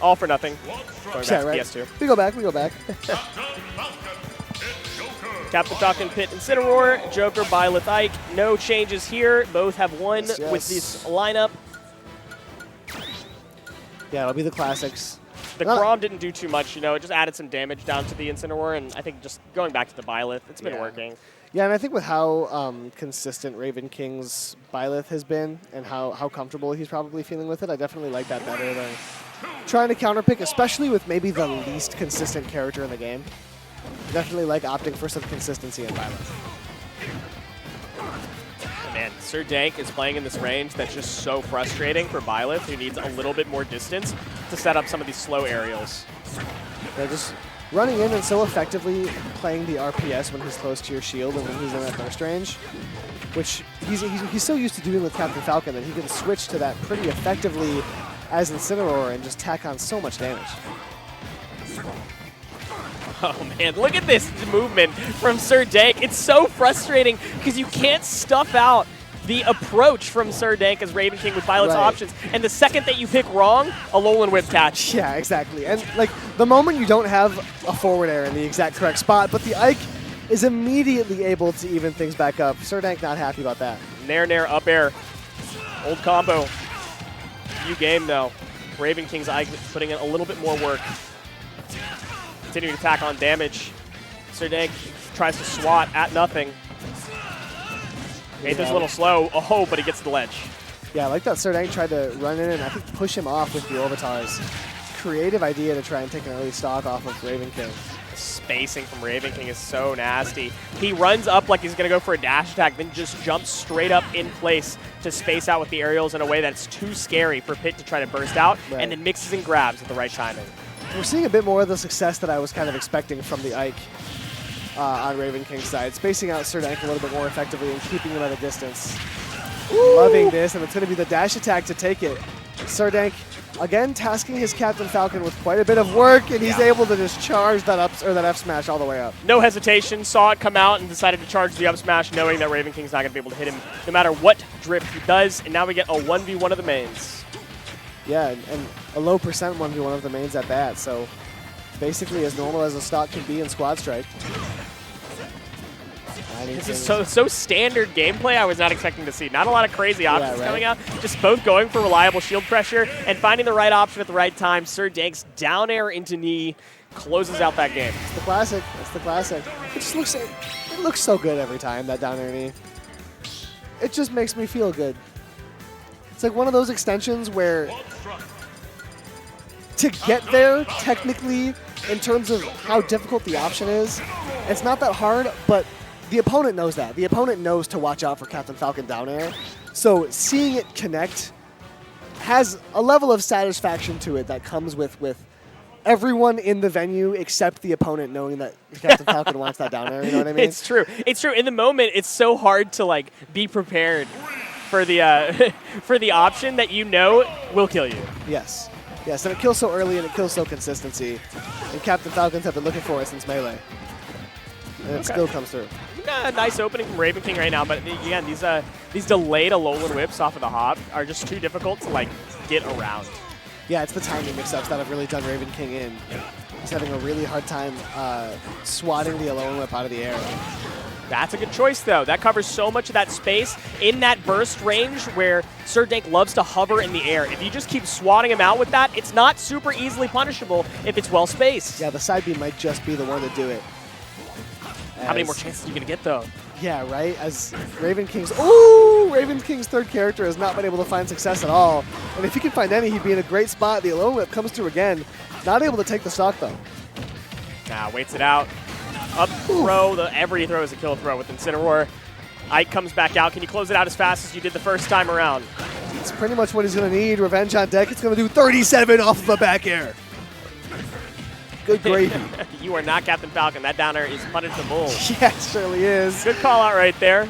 All for nothing. Going back Yeah, to right. PS2. We go back, we go back. Captain Falcon, Pit, Incineroar, Joker, Byleth, Ike. No changes here. Both have won Yes, yes. with this lineup. Yeah, it'll be the classics. The Chrom didn't do too much, you know. It just added some damage down to the Incineroar, and I think just going back to the Byleth, it's been Yeah. working. Yeah, and I think with how consistent Raven King's Byleth has been and how comfortable he's probably feeling with it, I definitely like that better than trying to counterpick, especially with maybe the least consistent character in the game. Definitely like opting for some consistency in Byleth. Man, Serdank is playing in this range that's just so frustrating for Byleth, who needs a little bit more distance to set up some of these slow aerials. They're just running in and so effectively playing the RPS when he's close to your shield and when he's in that burst range, which he's so used to doing with Captain Falcon that he can switch to that pretty effectively as Incineroar and just tack on so much damage. Oh man, look at this movement from Serdank. It's so frustrating because you can't stuff out the approach from Serdank as Raven King with Byleth's Right. options. And the second that you pick wrong, a Alolan Whip catch. Yeah, exactly. And like the moment you don't have a forward air in the exact correct spot, but the Ike is immediately able to even things back up. Serdank not happy about that. Nair, up air. Old combo. New game though. Raven King's Ike putting in a little bit more work. Continuing to tack on damage. Serdank tries to swat at nothing. Aether's a little slow. Oh, but he gets the ledge. Yeah, I like that Serdank tried to run in and I think push him off with the Orbitars. Creative idea to try and take an early stock off of Raven King. Spacing from Raven King is so nasty. He runs up like he's going to go for a dash attack, then just jumps straight up in place to space out with the aerials in a way that's too scary for Pit to try to burst out, Right. and then mixes and grabs at the right timing. We're seeing a bit more of the success that I was kind of expecting from the Ike on Raven King's side. Spacing out Serdank a little bit more effectively and keeping him at a distance. Loving this, and it's going to be the dash attack to take it. Serdank, again, tasking his Captain Falcon with quite a bit of work, and he's able to just charge that F smash all the way up. No hesitation, saw it come out and decided to charge the up smash, knowing that Raven King's not going to be able to hit him no matter what drift he does, and now we get a 1v1 of the mains. Yeah, and a low percent 1v1 of the mains at that, so basically as normal as a stock can be in Squad Strike. This is so standard gameplay I was not expecting to see. Not a lot of crazy options right. coming out, just both going for reliable shield pressure and finding the right option at the right time. Serdank's down air into knee closes out that game. It's the classic. It's the classic. It just looks so good every time, that down air knee. It just makes me feel good. It's like one of those extensions where to get there, technically, in terms of how difficult the option is, it's not that hard, but the opponent knows that. The opponent knows to watch out for Captain Falcon down air. So seeing it connect has a level of satisfaction to it that comes with everyone in the venue except the opponent knowing that Captain Falcon wants that down air. You know what I mean? It's true. It's true. In the moment, it's so hard to like be prepared for the for the option that you know will kill you. Yes. Yes, and it kills so early and it kills so consistency. And Captain Falcons have been looking for it since Melee. And it still comes through. Nice opening from Raven King right now, but again, these delayed Alolan Whips off of the hop are just too difficult to like get around. Yeah, it's the timing mix-ups that have really done Raven King in. He's having a really hard time swatting the Alolan Whip out of the air. That's a good choice, though. That covers so much of that space in that burst range where Serdank loves to hover in the air. If you just keep swatting him out with that, it's not super easily punishable if it's well spaced. Yeah, the side beam might just be the one to do it. How many more chances are you going to get, though? Yeah, right? As Raven King's third character has not been able to find success at all. And if he can find any, he'd be in a great spot. The Alolan Whip comes through again. Not able to take the stock, though. Waits it out. Up throw. Every throw is a kill throw with Incineroar. Ike comes back out. Can you close it out as fast as you did the first time around? That's pretty much what he's going to need. Revenge on deck. It's going to do 37 off of a back air. Good gravy. You are not Captain Falcon. That down air is punishable. Yeah, it surely is. Good call out right there.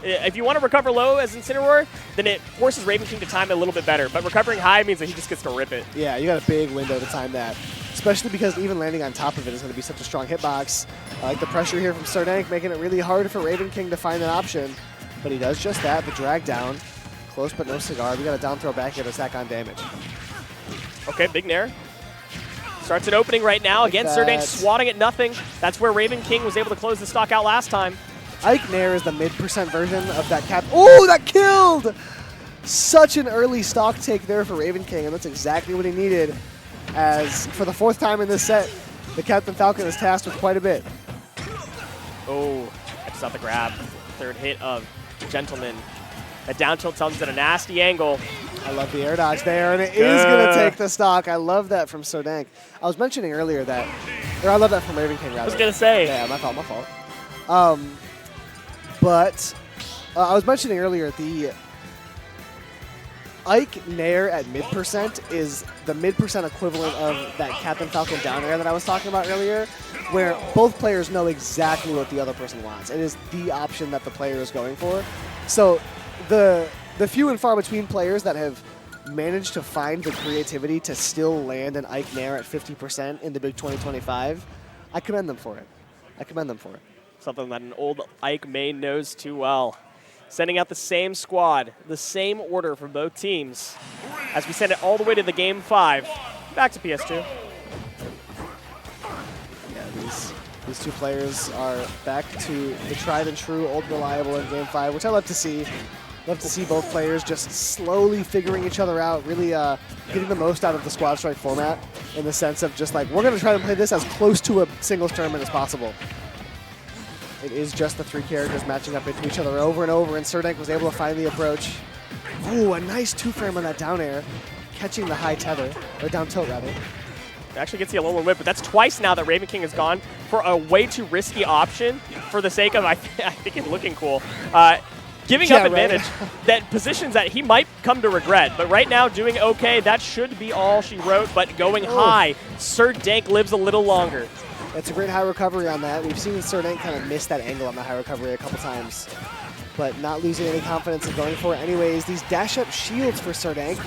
If you want to recover low as Incineroar, then it forces Raven King to time it a little bit better. But recovering high means that he just gets to rip it. Yeah, you got a big window to time that. Especially because even landing on top of it is going to be such a strong hitbox. I like the pressure here from Serdank, making it really hard for Raven King to find an option. But he does just that. The drag down. Close but no cigar. We got a down throw back here to stack on damage. Okay, big nair. Starts an opening right now. Again, Serdank swatting at nothing. That's where Raven King was able to close the stock out last time. Ike Nair is the mid% version of that cap. Oh, that killed! Such an early stock take there for Raven King, and that's exactly what he needed. As for the 4th time in this set, the Captain Falcon is tasked with quite a bit. Oh, that's not the grab. 3rd hit of Gentleman. That down tilt tells us at a nasty angle. I love the air dodge there, and it is going to take the stock. I love that from Serdank. I was mentioning earlier that, or I love that from Raven King, rather. I was going to say. Yeah, my fault. But I was mentioning earlier, the Ike Nair at mid% is the mid% equivalent of that Captain Falcon down air that I was talking about earlier, where both players know exactly what the other person wants. It is the option that the player is going for. So the few and far between players that have managed to find the creativity to still land an Ike Nair at 50% in the Big 2025, I commend them for it. Something that an old Ike main knows too well. Sending out the same squad, the same order for both teams as we send it all the way to the Game 5. Back to PS2. Yeah, these two players are back to the tried and true old reliable in Game 5, which I love to see. Love to see both players just slowly figuring each other out, really getting the most out of the squad strike format in the sense of just like, we're going to try to play this as close to a singles tournament as possible. It is just the 3 characters matching up into each other over and over, and Serdank was able to find the approach. Oh, a nice 2-frame on that down air, catching the high tether, or down tilt rather. Actually gets the Alolan Whip, but that's twice now that Raven King has gone for a way too risky option for the sake of, I think it's looking cool. Giving up advantage that positions that he might come to regret. But right now, doing okay, that should be all she wrote. But going high, Serdank lives a little longer. That's a great high recovery on that. We've seen Serdank kind of miss that angle on the high recovery a couple times, but not losing any confidence in going for it anyways. These dash-up shields for Serdank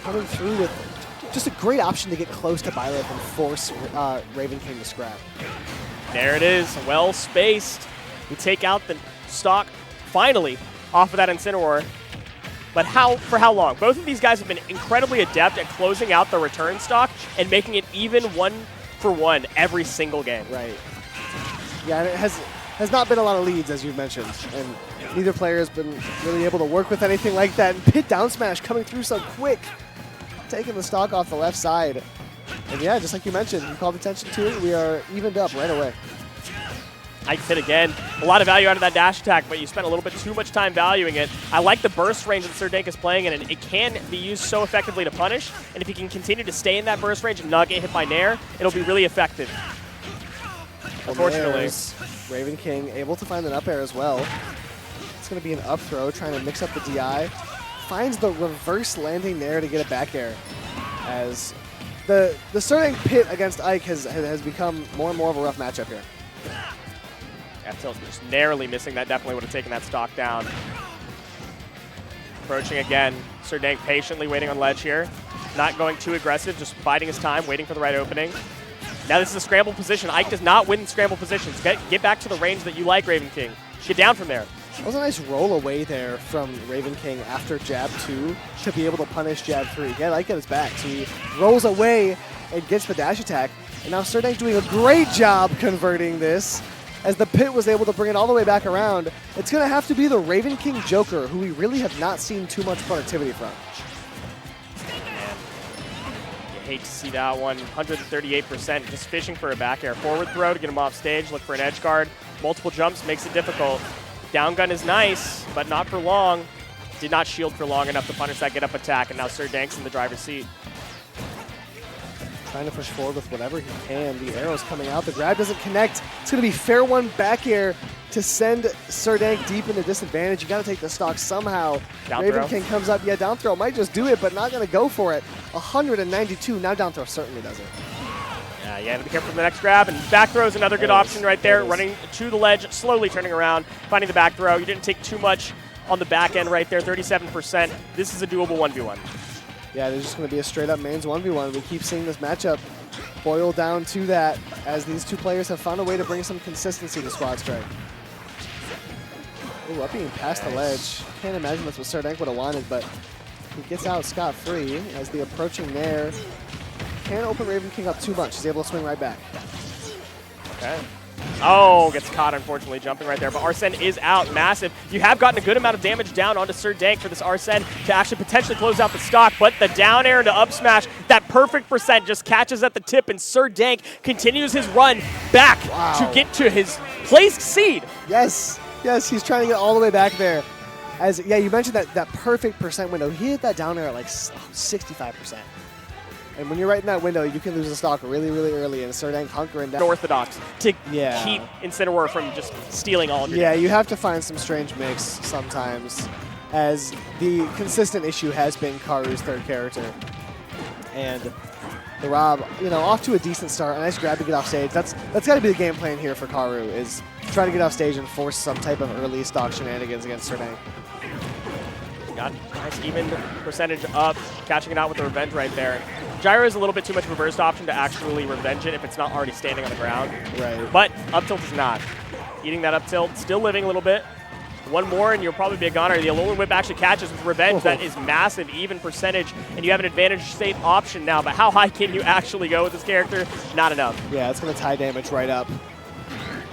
coming through with just a great option to get close to Byleth and force Raven King to scrap. There it is, well spaced. We take out the stock finally off of that Incineroar. But for how long? Both of these guys have been incredibly adept at closing out the return stock and making it even 1-for-1 every single game. Right. Yeah, and it has not been a lot of leads, as you've mentioned, and neither player has been really able to work with anything like that. And pit down smash coming through so quick, taking the stock off the left side. And yeah, just like you mentioned, you called attention to it, we are evened up right away. Ike hit again. A lot of value out of that dash attack, but you spent a little bit too much time valuing it. I like the burst range that Serdank is playing in, and it can be used so effectively to punish. And if he can continue to stay in that burst range and not get hit by Nair, it'll be really effective. Unfortunately. Raven King able to find an up air as well. It's going to be an up throw, trying to mix up the DI. Finds the reverse landing Nair to get a back air. As the Serdank pit against Ike has become more and more of a rough matchup here. F-tilt just narrowly missing that. Definitely would have taken that stock down. Approaching again. Serdank patiently waiting on ledge here. Not going too aggressive, just biding his time, waiting for the right opening. Now this is a scramble position. Ike does not win scramble positions. Get back to the range that you like, Raven King. Get down from there. That was a nice roll away there from Raven King after jab 2 to be able to punish jab 3. Again, Ike got his back, so he rolls away and gets the dash attack. And now Serdank doing a great job converting this, as the pit was able to bring it all the way back around. It's going to have to be the Raven King Joker, who we really have not seen too much productivity from. Man, you hate to see that one. 138%, just fishing for a back air. Forward throw to get him off stage, look for an edge guard. Multiple jumps makes it difficult. Down gun is nice, but not for long. Did not shield for long enough to punish that get up attack, and now Serdank's in the driver's seat. trying to push forward with whatever he can. The arrow's coming out. The grab doesn't connect. It's going to be fair one back air to send Serdank deep into disadvantage. You got to take the stock somehow. Down Raven throw. King comes up. Yeah, down throw might just do it, but not going to go for it. 192. Now down throw certainly does it. Yeah, you have to be careful for the next grab, and back throw is another good There it option is. right There there. it is. Running to the ledge, slowly turning around, finding the back throw. You didn't take too much on the back end right there, 37%. This is a doable 1v1. Yeah, there's just going to be a straight-up mains 1v1. We keep seeing this matchup boil down to that as these two players have found a way to bring some consistency to Squad Strike. Ooh, up being past the ledge. Can't imagine that's what Serdank would have wanted, but he gets out scot-free as the approaching there. Can't open Raven King up too much. He's able to swing right back. Okay. Oh, gets caught, unfortunately, jumping right there. But Arsene is out, massive. You have gotten a good amount of damage down onto Serdank for this Arsene to actually potentially close out the stock, but the down air into up smash, that perfect percent just catches at the tip, and Serdank continues his run back to get to his placed seed. Yes, yes, he's trying to get all the way back there. As yeah, you mentioned that perfect percent window. He hit that down air at like 65%. And when you're right in that window, you can lose the stock really, really early, and Serdank hunkering down. Orthodox to Yeah. keep Incineroar from just stealing all of your Yeah, damage. you have to find some strange mix sometimes, as the consistent issue has been Karu's third character. And the Rob, you know, off to a decent start, a nice grab to get off stage. That's got to be the game plan here for Karu, is try to get off stage and force some type of early stock shenanigans against Serdank. Got nice even percentage up, catching it out with the revenge right there. Gyro is a little bit too much of a burst option to actually revenge it if it's not already standing on the ground. Right. But up tilt is not. Eating that up tilt, still living a little bit. One more and you'll probably be a goner. The Alolan Whip actually catches with revenge. That is massive, even percentage, and you have an advantage state option now. But how high can you actually go with this character? Not enough. Yeah, it's going to tie damage right up.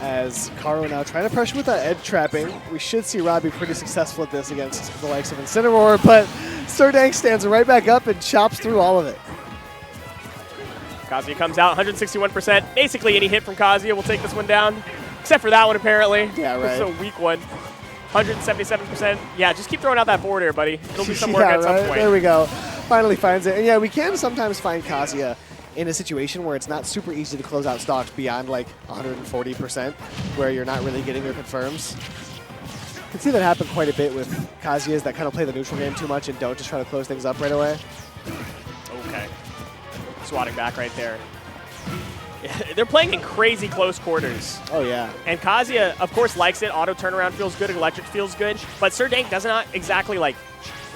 As Karu now trying to pressure with that edge trapping. We should see Rob be pretty successful at this against the likes of Incineroar, but Serdank stands right back up and chops through all of it. Kazuya comes out, 161%. Basically, any hit from Kazuya will take this one down, except for that one, apparently. Yeah, right. It's a weak one. 177%. Yeah, just keep throwing out that forward air, buddy. It'll do some work Yeah, at some right. point. There we go. Finally finds it. And yeah, we can sometimes find Kazuya in a situation where it's not super easy to close out stocks beyond like 140%, where you're not really getting your confirms. You can see that happen quite a bit with Kazuyas that kind of play the neutral game too much and don't just try to close things up right away. Okay. Swatting back right there. They're playing in crazy close quarters. Oh, yeah. And Kazuya, of course, likes it. Auto turnaround feels good. Electric feels good. But Serdank does not exactly like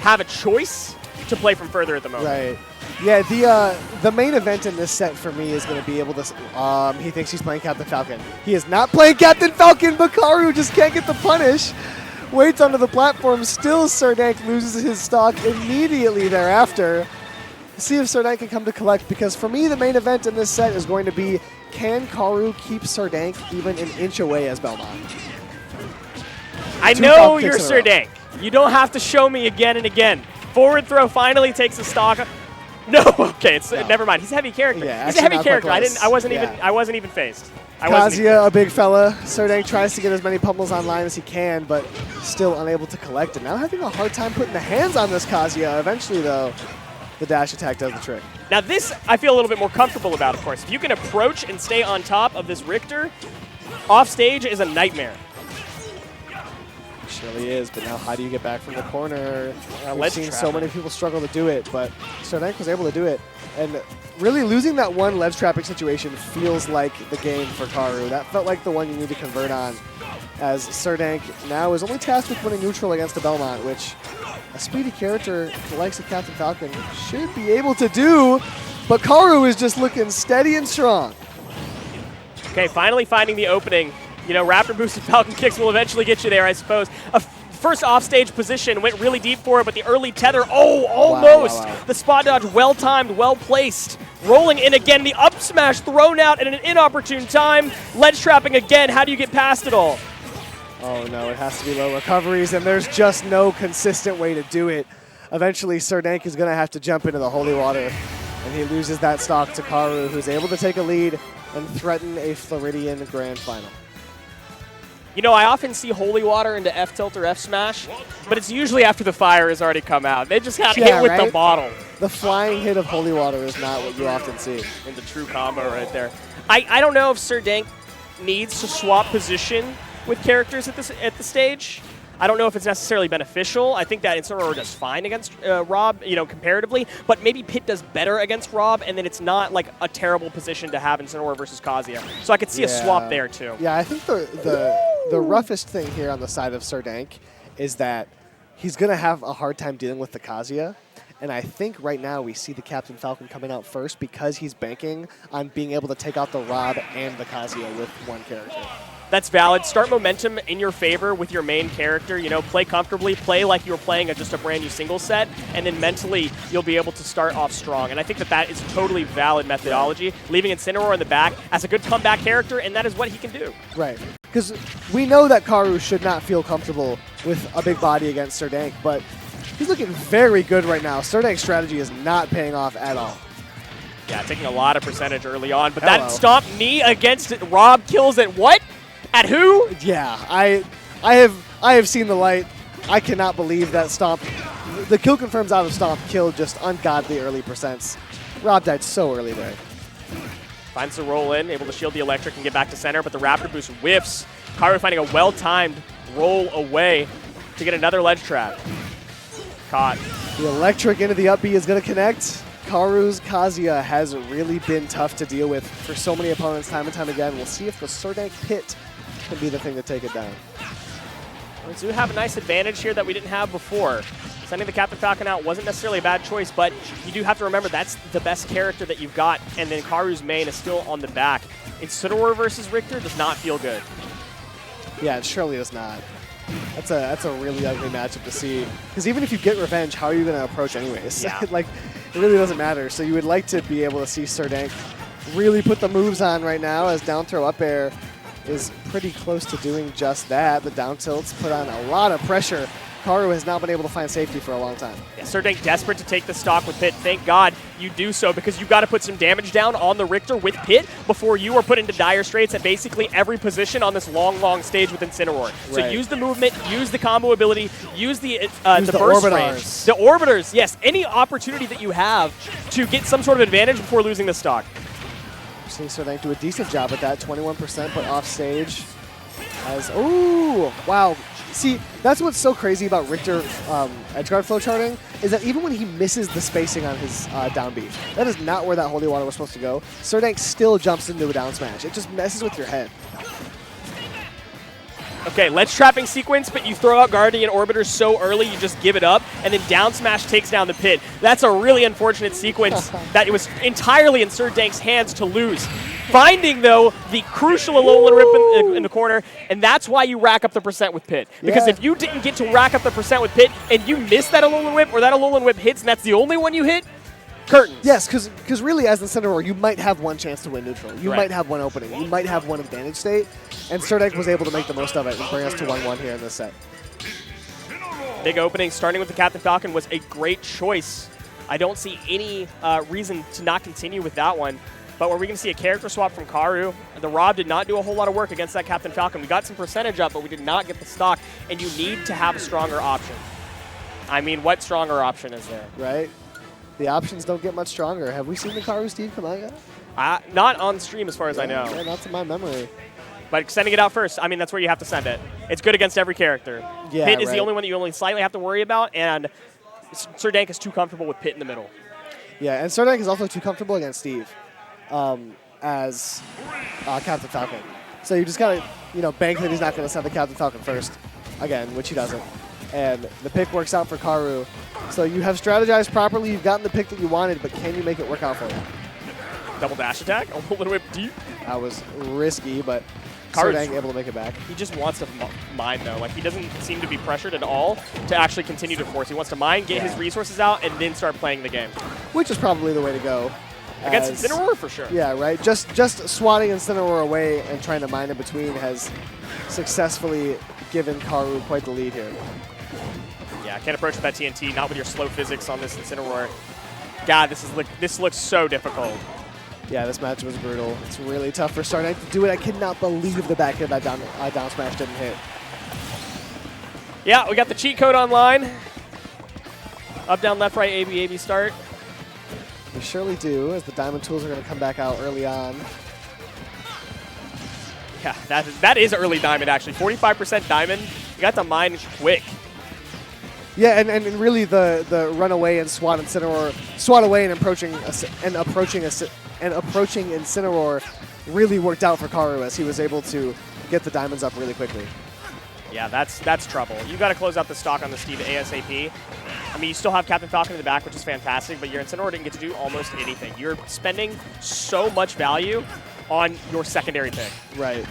have a choice to play from further at the moment. Right. Yeah, the main event in this set for me is going to be able to... he thinks he's playing Captain Falcon. He is not playing Captain Falcon. Karu just can't get the punish. Waits onto the platform. Still, Serdank loses his stock immediately thereafter. See if Serdank can come to collect, because for me, the main event in this set is going to be, can Karu keep Serdank even an inch away as Belmont? I Two know top you're kicks in a row. Serdank. You don't have to show me again and again. Forward throw finally takes a stock. No, okay, it's No. Never mind. He's a heavy character. Yeah, He's actually a heavy not quite character. close. I wasn't even phased. I wasn't even- Kazuya, a big fella. Serdank tries to get as many pummels online as he can, but still unable to collect. And now having a hard time putting the hands on this Kazuya. Eventually, though, the dash attack does the trick. Now this I feel a little bit more comfortable about, of course. If you can approach and stay on top of this Richter, off stage is a nightmare. Surely is, but now how do you get back from the corner? We've ledge seen so trapping. many people struggle to do it, but Serdank was able to do it. And really losing that one ledge trapping situation feels like the game for Karu. That felt like the one you need to convert on, as Serdank now is only tasked with winning neutral against the Belmont, which a speedy character the likes of Captain Falcon should be able to do, but Karu is just looking steady and strong. Okay, finally finding the opening. You know, Raptor boosted Falcon kicks will eventually get you there, I suppose. First offstage position, went really deep for it, but the early tether, oh, almost. Wow, wow. The spot dodge, well-timed, well-placed. Rolling in again, the up smash thrown out at an inopportune time. Ledge trapping again, how do you get past it all? Oh no, it has to be low recoveries, and there's just no consistent way to do it. Eventually, Serdank is going to have to jump into the holy water, and he loses that stock to Karu, who's able to take a lead and threaten a Floridian Grand Final. You know, I often see Holy Water into F tilt or F smash, but it's usually after the fire has already come out. They just got hit with the right? bottle. The flying hit of Holy Water is not what you often see. In the true combo right there. I don't know if Sir Dank needs to swap position with characters at the stage. I don't know if it's necessarily beneficial. I think that Incineroar does fine against Rob, you know, comparatively, but maybe Pit does better against Rob, and then it's not like a terrible position to have Incineroar versus Kazuya. So I could see a swap there too. Yeah, I think the roughest thing here on the side of Sir Dank is that he's going to have a hard time dealing with the Kazuya. And I think right now we see the Captain Falcon coming out first because he's banking on being able to take out the Rob and the Kazuya with one character. That's valid. Start momentum in your favor with your main character. You know, play comfortably, play like you were playing just a brand new single set, and then mentally you'll be able to start off strong. And I think that is totally valid methodology, leaving Incineroar in the back as a good comeback character, and that is what he can do. Right. Because we know that Karu should not feel comfortable with a big body against Sir Dank, but he's looking very good right now. Sir Dank's strategy is not paying off at all. Yeah, taking a lot of percentage early on, but Hello. that stomp knee against it, Rob kills it. What? At who? Yeah, I have seen the light. I cannot believe that stomp. The kill confirms out of stomp killed just ungodly early percents. Rob died so early there. Finds the roll in, able to shield the electric and get back to center, but the Raptor Boost whiffs. Karu finding a well-timed roll away to get another ledge trap. Caught. The electric into the up B is going to connect. Karu's Kazuya has really been tough to deal with for so many opponents time and time again. We'll see if the Sir Dank Pit can be the thing to take it down. We do have a nice advantage here that we didn't have before. Sending the Captain Falcon out wasn't necessarily a bad choice, but you do have to remember that's the best character that you've got, and then Karu's main is still on the back. Incineroar versus Richter does not feel good. Yeah, it surely does not. That's a really ugly matchup to see. Because even if you get revenge, how are you going to approach anyways? Yeah. Like, it really doesn't matter. So you would like to be able to see Sir Dank really put the moves on right now, as down throw up air is pretty close to doing just that. The down tilts put on a lot of pressure. Karu has not been able to find safety for a long time. Yeah, Sir Dank desperate to take the stock with Pit. Thank God you do so, because you've got to put some damage down on the Richter with Pit before you are put into dire straits at basically every position on this long stage with Incineroar. So Right. use the movement, use the combo ability, use the Use burst the range. Orbitars. The Orbitars, yes. Any opportunity that you have to get some sort of advantage before losing the stock. We're seeing Sir Dank do a decent job at that. 21%, but off stage. As ooh, wow. See, that's what's so crazy about Richter edgeguard flow charting, is that even when he misses the spacing on his down B, that is not where that Holy Water was supposed to go. Sir Dank still jumps into a down smash. It just messes with your head. Okay, ledge trapping sequence, but you throw out Guardian Orbiters so early you just give it up, and then down smash takes down the Pit. That's a really unfortunate sequence that it was entirely in Sir Dank's hands to lose. Finding, though, the crucial Alolan Rip in the corner, and that's why you rack up the percent with Pit. Because Yeah. if you didn't get to rack up the percent with Pit, and you miss that Alolan Whip, or that Alolan Whip hits, and that's the only one you hit, curtains. Yes, because really as the Incineroar, you might have one chance to win neutral. You Right. might have one opening. You might have one advantage state, and Sir Dank was able to make the most of it and bring us to 1-1 here in this set. Big opening, starting with the Captain Falcon, was a great choice. I don't see any reason to not continue with that one. But were we going to see a character swap from Karu? The Rob did not do a whole lot of work against that Captain Falcon. We got some percentage up, but we did not get the stock, and you need to have a stronger option. I mean, what stronger option is there? Right? The options don't get much stronger. Have we seen the Karu Steve come out yet? Not on stream as far as I know. Yeah, not to my memory. But sending it out first, I mean, that's where you have to send it. It's good against every character. Yeah, Pit is the right. only one that you only slightly have to worry about, and Sir Dank is too comfortable with Pit in the middle. Yeah, and Sir Dank is also too comfortable against Steve as Captain Falcon. So you just gotta, bank that he's not gonna send the Captain Falcon first, again, which he doesn't. And the pick works out for Karu. So you have strategized properly, you've gotten the pick that you wanted, but can you make it work out for you? Double dash attack, a little whip deep. That was risky, but Sir Karu's- Dank able to make it back. He just wants to mine, though. Like, he doesn't seem to be pressured at all to actually continue to force. He wants to mine, get his resources out, and then start playing the game. Which is probably the way to go. Against as- Incineroar, for sure. Yeah, right. Just swatting Incineroar away and trying to mine in between has successfully given Karu quite the lead here. Yeah, can't approach with that TNT, not with your slow physics on this Incineroar. God, this looks so difficult. Yeah, this match was brutal. It's really tough for Stardank to do it. I cannot believe the back air that down smash didn't hit. Yeah, we got the cheat code online. Up, down, left, right, A, B, A, B, start. We surely do, as the diamond tools are going to come back out early on. Yeah, that is early diamond, actually. 45% diamond. You got to mine quick. Yeah, and really the runaway and swat away and approaching Incineroar really worked out for Karu as he was able to get the diamonds up really quickly. Yeah, that's trouble. You got to close out the stock on the Steve ASAP. I mean, you still have Captain Falcon in the back, which is fantastic, but your Incineroar didn't get to do almost anything. You're spending so much value on your secondary pick. Right.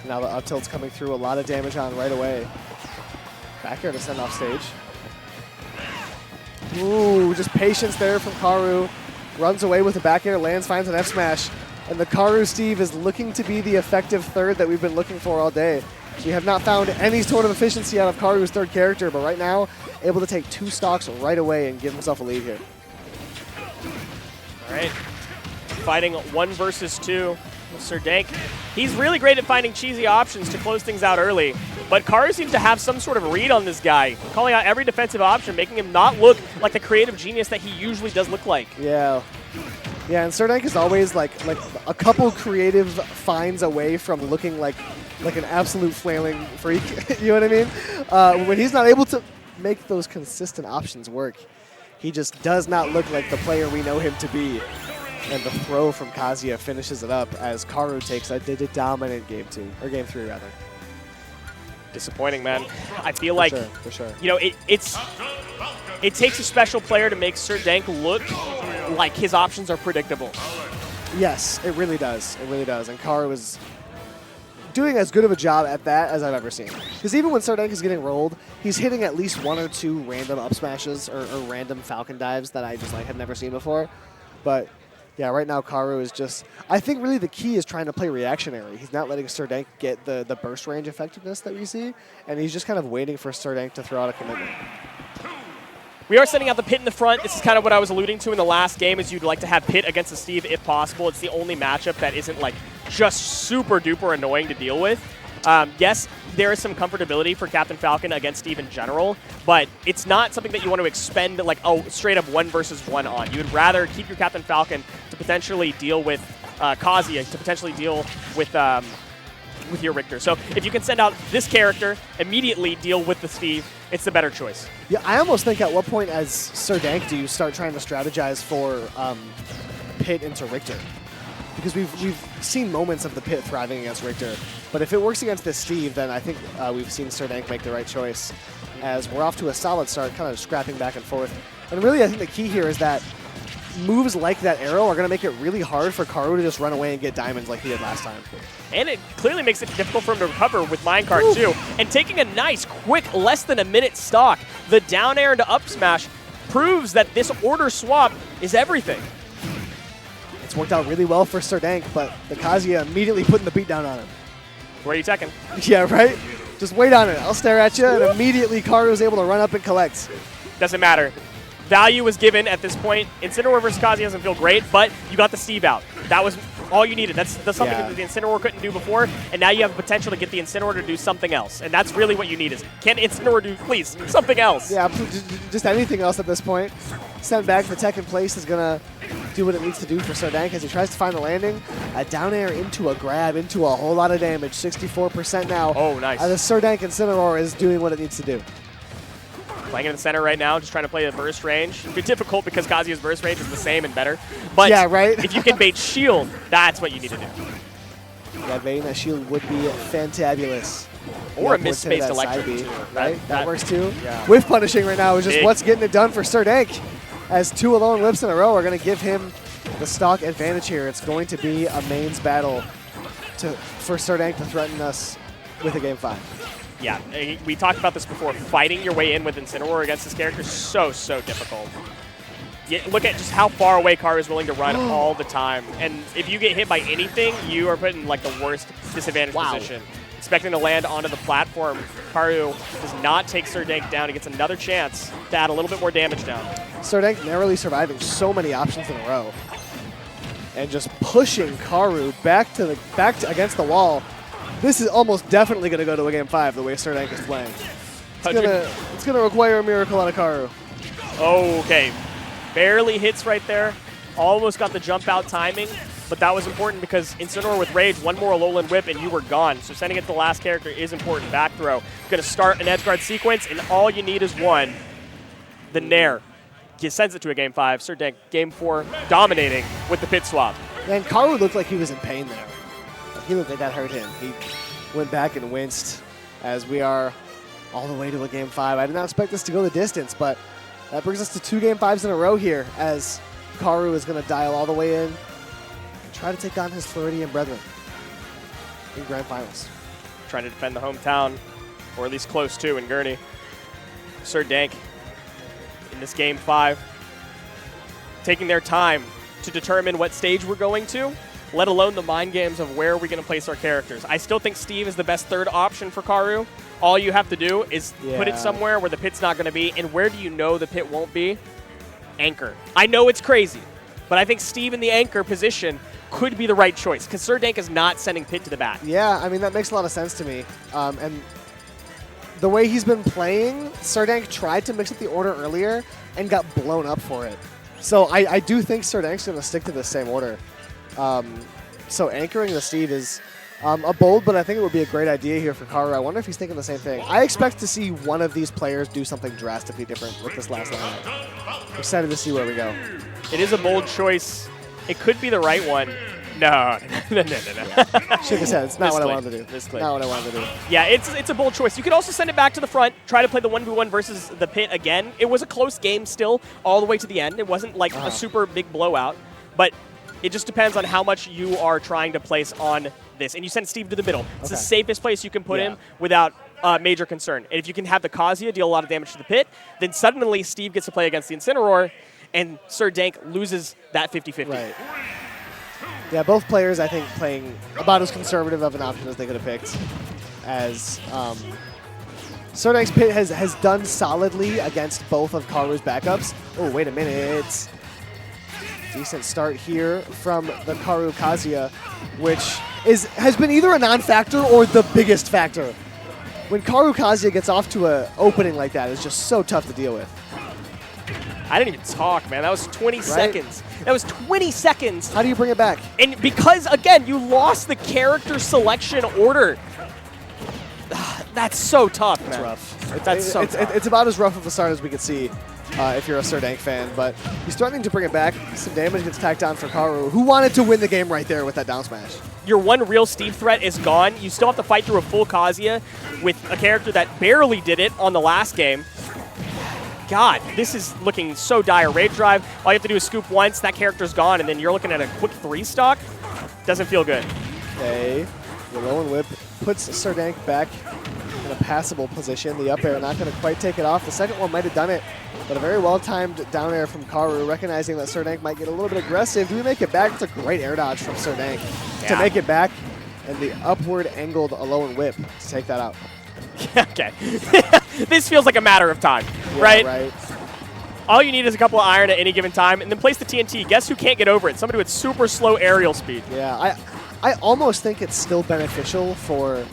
Now the up tilt's coming through, a lot of damage on right away. Back air to send off stage. Ooh, just patience there from Karu. Runs away with the back air, lands, finds an F smash. And the Karu Steve is looking to be the effective third that we've been looking for all day. We have not found any sort of efficiency out of Karu's third character, but right now, able to take 2 stocks right away and give himself a lead here. All right. Fighting 1 versus 2. Stardank, he's really great at finding cheesy options to close things out early, but Karu seems to have some sort of read on this guy, calling out every defensive option, making him not look like the creative genius that he usually does look like. Yeah. Yeah, and Stardank is always like a couple creative finds away from looking like an absolute flailing freak. You know what I mean? When he's not able to make those consistent options work, he just does not look like the player we know him to be. And the throw from Kazuya finishes it up as Karu takes a dominant game 3 rather. Disappointing, man. I feel like, for sure. You know, it takes a special player to make Stardank look like his options are predictable. Yes, it really does. It really does. And Karu is doing as good of a job at that as I've ever seen. Because even when Stardank is getting rolled, he's hitting at least 1 or 2 random up smashes or random Falcon dives that I just had never seen before. But yeah, right now Karu is just, I think really the key is trying to play reactionary. He's not letting Stardank get the burst range effectiveness that we see, and he's just kind of waiting for Stardank to throw out a commitment. We are sending out the Pit in the front. This is kind of what I was alluding to in the last game, is you'd like to have Pit against the Steve if possible. It's the only matchup that isn't like just super duper annoying to deal with. Yes, there is some comfortability for Captain Falcon against Steve in general, but it's not something that you want to expend like straight up 1 versus 1 on. You would rather keep your Captain Falcon to potentially deal with Kazuya, to potentially deal with your Richter. So if you can send out this character, immediately deal with the Steve, it's the better choice. Yeah, I almost think at what point as Stardank do you start trying to strategize for Pit into Richter? Because we've seen moments of the Pit thriving against Richter, but if it works against this Steve, then I think we've seen Stardank make the right choice, as we're off to a solid start, kind of scrapping back and forth. And really, I think the key here is that moves like that arrow are going to make it really hard for Karu to just run away and get diamonds like he did last time. And it clearly makes it difficult for him to recover with Minecart too. And taking a nice, quick, less than a minute stock, the down air into up smash proves that this order swap is everything. It's worked out really well for Stardank, but the Kazuya immediately putting the beat down on him. Where are you teching? Yeah, right? Just wait on it. I'll stare at you, and immediately Karu is able to run up and collect. Doesn't matter. Value was given at this point. Incineroar versus Kazuya doesn't feel great, but you got the Steve out. That was all you needed. That's something that the Incineroar couldn't do before, and now you have the potential to get the Incineroar to do something else. And that's really what you need is, can Incineroar do, please, something else? Yeah, just anything else at this point. Sent back, the tech in place is going to do what it needs to do for Stardank as he tries to find the landing. A down air into a grab, into a whole lot of damage, 64% now. Oh, nice. The Stardank Incineroar is doing what it needs to do. Playing in the center right now, just trying to play the burst range. It'd be difficult because Kazuya's burst range is the same and better. But yeah, right? if you can bait shield, that's what you need to do. Yeah, baiting that shield would be fantabulous. Or a misspaced electric, B, too. Right? That works too. Yeah. Whiff punishing right now is just Big. what's getting it done for Stardank. As 2 alone whips in a row are going to give him the stock advantage here. It's going to be a mains battle for Stardank to threaten us with a game 5. Yeah, we talked about this before. Fighting your way in with Incineroar against this character is so, so difficult. Look at just how far away Karu is willing to run all the time. And if you get hit by anything, you are put in like the worst disadvantaged position. Expecting to land onto the platform, Karu does not take Stardank down. He gets another chance to add a little bit more damage down. Stardank narrowly surviving so many options in a row. and just pushing Karu back against the wall. This is almost definitely going to go to a game 5 the way Serdank is playing. It's gonna require a miracle out of Karu. Okay, barely hits right there. Almost got the jump out timing, but that was important because Incineroar with Rage, one more Alolan Whip and you were gone. So sending it to the last character is important. Back throw. Going to start an edge guard sequence, and all you need is one. The Nair. He sends it to a game 5. Serdank, game 4, dominating with the pit swap. And Karu looked like he was in pain there. He looked like that hurt him. He went back and winced as we are all the way to a game 5. I did not expect this to go the distance, but that brings us to 2 game 5s in a row here as Karu is going to dial all the way in and try to take on his Floridian brethren in Grand Finals. Trying to defend the hometown, or at least close to, in Gurney. Serdank in this game 5, taking their time to determine what stage we're going to, let alone the mind games of where we're going to place our characters. I still think Steve is the best third option for Karu. All you have to do is put it somewhere where the pit's not going to be. And where do you know the pit won't be? Anchor. I know it's crazy, but I think Steve in the anchor position could be the right choice because Serdank is not sending pit to the back. Yeah, I mean, that makes a lot of sense to me. And the way he's been playing, Serdank tried to mix up the order earlier and got blown up for it. So I do think Serdank's going to stick to the same order. So anchoring the Steve is a bold, but I think it would be a great idea here for Karu. I wonder if he's thinking the same thing. I expect to see one of these players do something drastically different with this last lineup. Excited to see where we go. It is a bold choice. It could be the right one. No. Shook his head. It's not what I wanted to do. Not what I wanted to do. Yeah, it's a bold choice. You could also send it back to the front, try to play the 1v1 versus the pit again. It was a close game still, all the way to the end. It wasn't like a super big blowout, but it just depends on how much you are trying to place on this. And you send Steve to the middle. It's the safest place you can put him without major concern. And if you can have the Kazuya deal a lot of damage to the pit, then suddenly Steve gets to play against the Incineroar, and Serdank loses that 50-50. Right. Yeah, both players, I think, playing about as conservative of an option as they could have picked. As Serdank's pit has done solidly against both of Karu's backups. Oh, wait a minute. Decent start here from the Karu Kazuya, which has been either a non-factor or the biggest factor. When Karu Kazuya gets off to an opening like that, it's just so tough to deal with. I didn't even talk, man. That was 20 seconds. That was 20 seconds. How do you bring it back? And because, again, you lost the character selection order. That's so tough, man. It's rough. That's so tough. It's about as rough of a start as we could see if you're a Serdank fan, but he's threatening to bring it back. Some damage gets tacked down for Karu, who wanted to win the game right there with that down smash. Your one real Steve threat is gone. You still have to fight through a full Kazuya with a character that barely did it on the last game. God, this is looking so dire. Rage Drive, all you have to do is scoop once, that character's gone, and then you're looking at a quick 3-stock. Doesn't feel good. Okay, the Alolan Whip puts Serdank back in a passable position. The up air not going to quite take it off. The second one might have done it, but a very well-timed down air from Karu, recognizing that Serdank might get a little bit aggressive. Do we make it back? It's a great air dodge from Serdank to make it back, and the upward angled Alolan Whip to take that out. Okay. This feels like a matter of time, right? Right. All you need is a couple of iron at any given time, and then place the TNT. Guess who can't get over it? Somebody with super slow aerial speed. Yeah, I almost think it's still beneficial for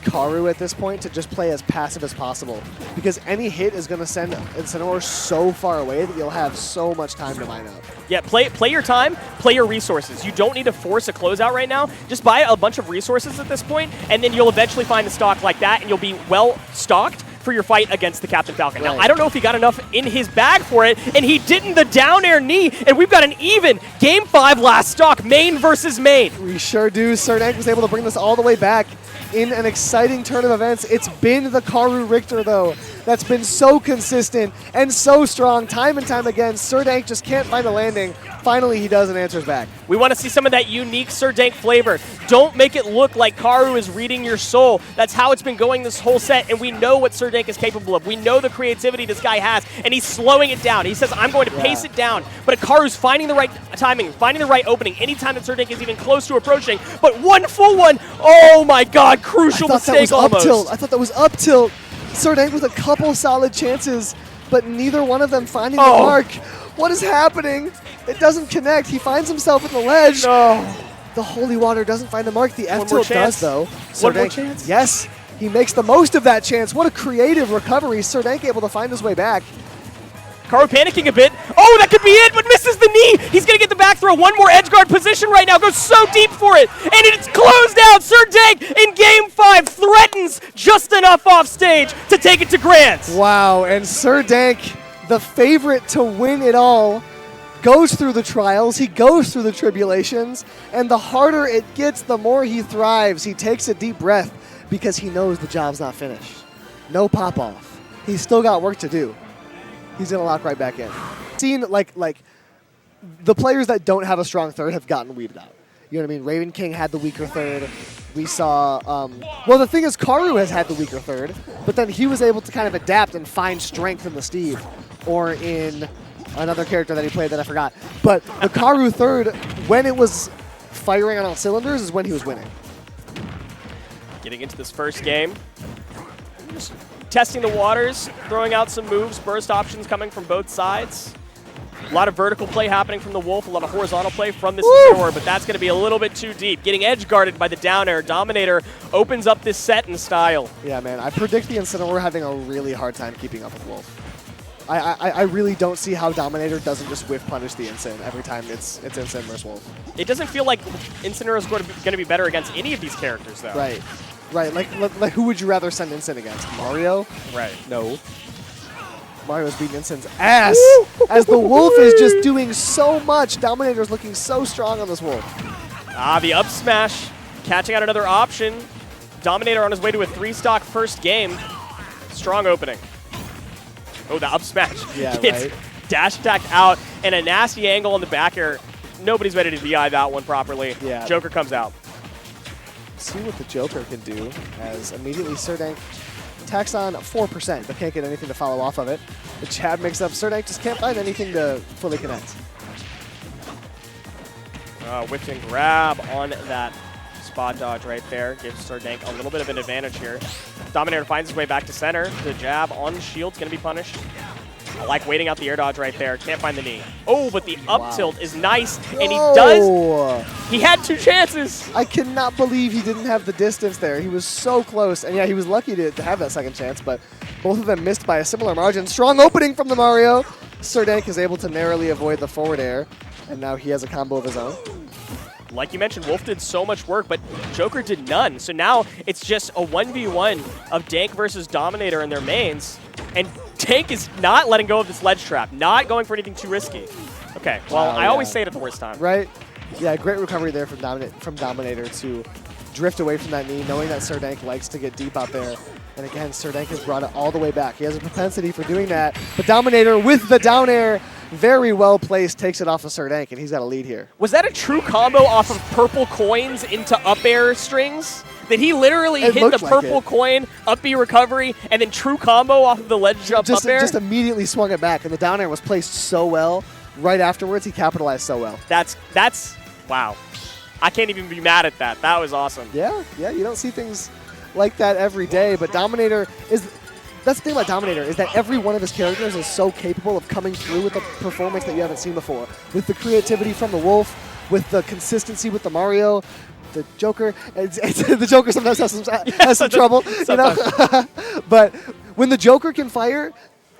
Karu at this point to just play as passive as possible, because any hit is going to send Incineroar so far away that you'll have so much time to line up. Yeah, play your time, play your resources. You don't need to force a closeout right now. Just buy a bunch of resources at this point, and then you'll eventually find a stock like that, and you'll be well stocked for your fight against the Captain Falcon. Right. Now, I don't know if he got enough in his bag for it, and he didn't the down air knee, and we've got an even Game 5 last stock, main versus main. We sure do. Serdank was able to bring this all the way back in an exciting turn of events. It's been the Karu Richter, though, that's been so consistent and so strong time and time again. Serdank just can't find a landing. Finally, he does and answers back. We want to see some of that unique Serdank flavor. Don't make it look like Karu is reading your soul. That's how it's been going this whole set, and we know what Serdank is capable of. We know the creativity this guy has, and he's slowing it down. He says, I'm going to pace it down. But Karu's finding the right timing, finding the right opening anytime that Serdank is even close to approaching. But one full one, oh my God, crucial mistake almost. Up tilt. I thought that was up tilt. Serdank with a couple solid chances, but neither one of them finding the mark. What is happening? It doesn't connect. He finds himself in the ledge. No. The holy water doesn't find the mark. The One F more tilt chance. does, though. One more Serdank- chance. Yes, he makes the most of that chance. What a creative recovery. Serdank able to find his way back. Karu panicking a bit. Oh, that could be it, but misses the knee. He's going to get the back throw. One more edge guard position right now. Goes so deep for it. And it's closed out. Serdank in game 5 threatens just enough off stage to take it to Grants. Wow, and Serdank, the favorite to win it all, goes through the trials, he goes through the tribulations, and the harder it gets, the more he thrives. He takes a deep breath because he knows the job's not finished. No pop-off. He's still got work to do. He's going to lock right back in. Seen like the players that don't have a strong third have gotten weeded out. You know what I mean? Raven King had the weaker third. We saw, well, the thing is, Karu has had the weaker third, but then he was able to kind of adapt and find strength in the Steve or in another character that he played that I forgot. But the Karu third, when it was firing on all cylinders, is when he was winning. Getting into this first game. Just testing the waters, throwing out some moves, burst options coming from both sides. A lot of vertical play happening from the Wolf, a lot of horizontal play from this Incineroar, but that's going to be a little bit too deep. Getting edge guarded by the down air. Dominator opens up this set in style. Yeah, man, I predict the Incineroar having a really hard time keeping up with Wolf. I really don't see how Dominator doesn't just whiff punish the Incin every time it's Incin versus Wolf. It doesn't feel like Incineroar is going to be better against any of these characters, though. Right. Right, like who would you rather send Incin against? Mario? Right. No. Mario's beating Incin's ass as the Wolf is just doing so much. Dominator's looking so strong on this Wolf. Ah, the up smash, catching out another option. Dominator on his way to a 3-stock first game. Strong opening. Oh, the up smash. Yeah, Gets right. dash attacked out and a nasty angle on the back air. Nobody's ready to DI that one properly. Yeah. Joker comes out. See what the Joker can do as immediately Serdank tacks on 4%, but can't get anything to follow off of it. The jab makes up. Serdank just can't find anything to fully connect. Whipped and grab on that spot dodge right there. Gives Serdank a little bit of an advantage here. Dominator finds his way back to center. The jab on the shield's going to be punished. I like waiting out the air dodge right there. Can't find the knee. Oh, but the up tilt is nice, and he does. Oh! He had 2 chances. I cannot believe he didn't have the distance there. He was so close. And yeah, he was lucky to have that second chance, but both of them missed by a similar margin. Strong opening from the Mario. Serdank is able to narrowly avoid the forward air, and now he has a combo of his own. Like you mentioned, Wolf did so much work, but Joker did none. So now it's just a 1v1 of Dank versus Dominator in their mains. And Dank is not letting go of this ledge trap, not going for anything too risky. Okay, well, Wow, I always yeah. say it at the worst time. Right? Yeah, great recovery there from Dominator to drift away from that knee, knowing that Serdank likes to get deep out there. And again, Serdank has brought it all the way back. He has a propensity for doing that. But Dominator with the down air, very well placed, takes it off of Serdank, and he's got a lead here. Was that a true combo off of purple coins into up air strings? Did he literally It hit the looked like purple it. coin, up B recovery, and then true combo off of the ledge jump Just up air? just immediately swung it back, and the down air was placed so well. Right afterwards, he capitalized so well. That's wow. I can't even be mad at that. That was awesome. Yeah, you don't see things like that every day, but Dominator is... That's the thing about Dominator, is that every one of his characters is so capable of coming through with a performance that you haven't seen before. With the creativity from the Wolf, with the consistency with the Mario, the Joker. The Joker sometimes has some trouble, you know? But when the Joker can fire,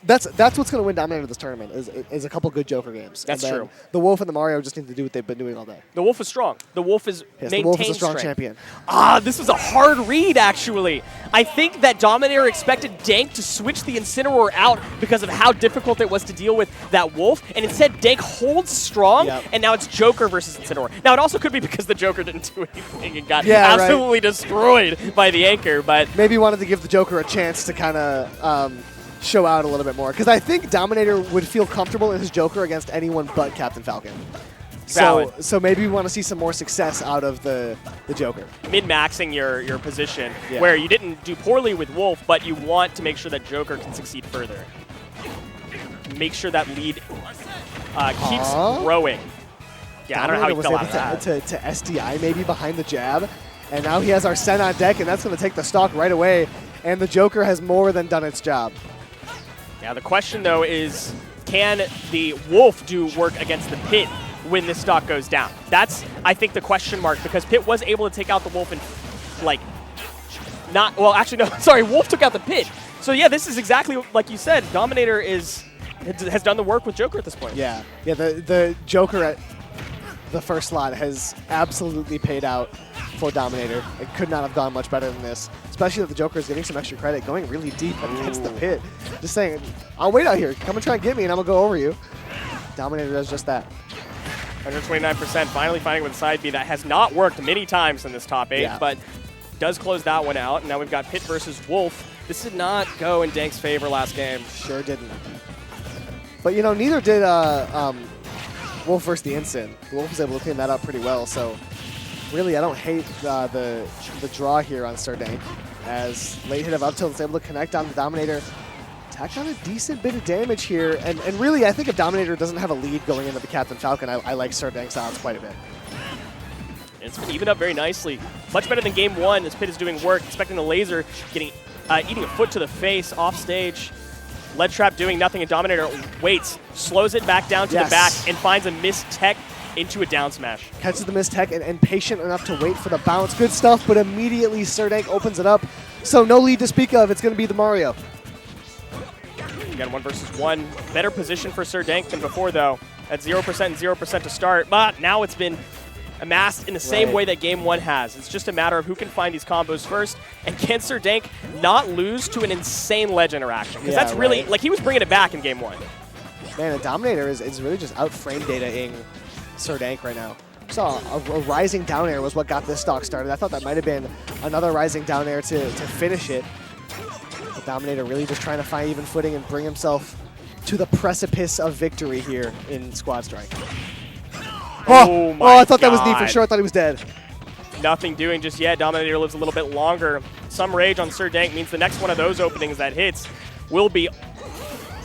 that's what's going to win Dominator this tournament, is a couple good Joker games. That's and then true. The Wolf and the Mario just need to do what they've been doing all day. The Wolf is strong. The Wolf is Yes, maintained the Wolf is a strong strength. champion. Ah, this was a hard read, actually. I think that Dominator expected Dank to switch the Incineroar out because of how difficult it was to deal with that Wolf, and instead Dank holds strong, Yep. and now it's Joker versus Incineroar. Now, it also could be because the Joker didn't do anything and got Yeah, right. absolutely destroyed by the anchor, but Maybe wanted to give the Joker a chance to kind of show out a little bit more. Because I think Dominator would feel comfortable in his Joker against anyone but Captain Falcon. Valid. So maybe we want to see some more success out of the Joker. min-maxing your position, Yeah. where you didn't do poorly with Wolf, but you want to make sure that Joker can succeed further. Make sure that lead keeps growing. Yeah, I don't know how he Dominator fell out was of that. able to SDI maybe behind the jab. And now he has Arsene on deck, and that's going to take the stock right away. And the Joker has more than done its job. Yeah, the question, though, is can the Wolf do work against the Pit when this stock goes down? That's, I think, the question mark, because Pit was able to take out the Wolf and, like, not, well, actually, no, sorry, Wolf took out the Pit. So, yeah, this is exactly like you said. Dominator has done the work with Joker at this point. Yeah, the Joker at the first slot has absolutely paid out for Dominator. It could not have gone much better than this, especially that the Joker is getting some extra credit, going really deep against the Pit. Just saying, I'll wait out here. Come and try and get me, and I'm going to go over you. Dominator does just that. 129%, finally finding with a side B that has not worked many times in this top 8, Yeah. but does close that one out. Now we've got Pit versus Wolf. This did not go in Dank's favor last game. Sure didn't. But, you know, neither did Wolf versus the Instant. Wolf was able to clean that up pretty well, so really I don't hate the draw here on Serdank, as late hit of up tilt is able to connect on the Dominator. Tack on a decent bit of damage here, and really I think if Dominator doesn't have a lead going into the Captain Falcon, I like Serdank's odds quite a bit. It's been evened up very nicely. Much better than game 1 as Pit is doing work, expecting the laser, getting eating a foot to the face off stage. Ledge Trap doing nothing, and Dominator waits, slows it back down to the back, and finds a missed tech into a down smash. Catches the missed tech and patient enough to wait for the bounce. Good stuff, but immediately Serdank opens it up. So no lead to speak of. It's going to be the Mario. Again, 1 versus 1. Better position for Serdank than before, though, at 0% and 0% to start. But now it's been amassed in the same way that game 1 has. It's just a matter of who can find these combos first, and can Serdank not lose to an insane ledge interaction? Because that's really, like, he was bringing it back in game 1. Man, the Dominator is really just out-frame data-ing Serdank right now. Saw a rising down air was what got this stock started. I thought that might have been another rising down air to finish it. The Dominator really just trying to find even footing and bring himself to the precipice of victory here in Squad Strike. Oh my I thought that was neat for sure. I thought he was dead. Nothing doing just yet. Dominator lives a little bit longer. Some rage on Serdank means the next one of those openings that hits will be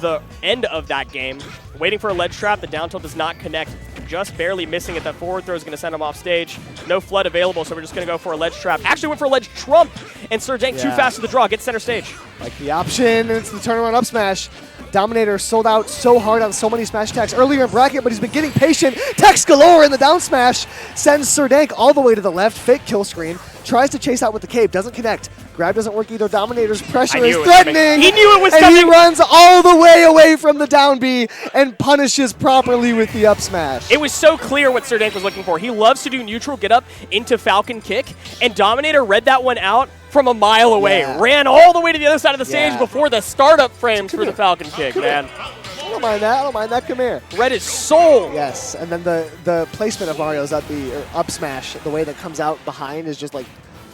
the end of that game. Waiting for a ledge trap. The down tilt does not connect. Just barely missing it. That forward throw is going to send him off stage. No flood available, so we're just going to go for a ledge trap. Actually went for a ledge trump, and Serdank too fast to the draw. Gets center stage. Like the option, and it's the turnaround up smash. Dominator sold out so hard on so many smash attacks earlier in bracket, but he's been getting patient. Text galore in the down smash. Sends Serdank all the way to the left. Fake kill screen. Tries to chase out with the cape. Doesn't connect. Grab doesn't work either. Dominator's pressure is threatening. He knew it was and coming. He runs all the way away from the down B and punishes properly with the up smash. It was so clear what Serdank was looking for. He loves to do neutral get up into Falcon kick, and Dominator read that one out from a mile away. Ran all the way to the other side of the stage before the startup frames for the Falcon kick, man. I don't mind that. I don't mind that. Come here. Read his soul. Yes, and then the placement of Mario's up smash, the way that comes out behind is just like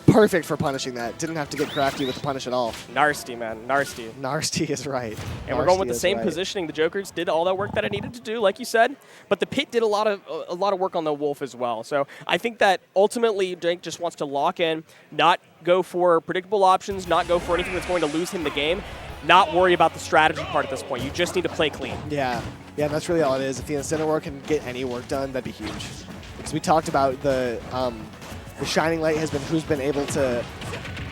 perfect for punishing that. Didn't have to get crafty with the punish at all. Nasty, man. Nasty. Nasty is right. And we're going with the same positioning. The Jokers did all that work that it needed to do, like you said. But the Pit did a lot of work on the Wolf as well. So I think that ultimately Drake just wants to lock in, not go for predictable options, not go for anything that's going to lose him the game, not worry about the strategy part at this point. You just need to play clean. Yeah, and that's really all it is. If the Incineroar can get any work done, that'd be huge. Because we talked about the shining light has been who's been able to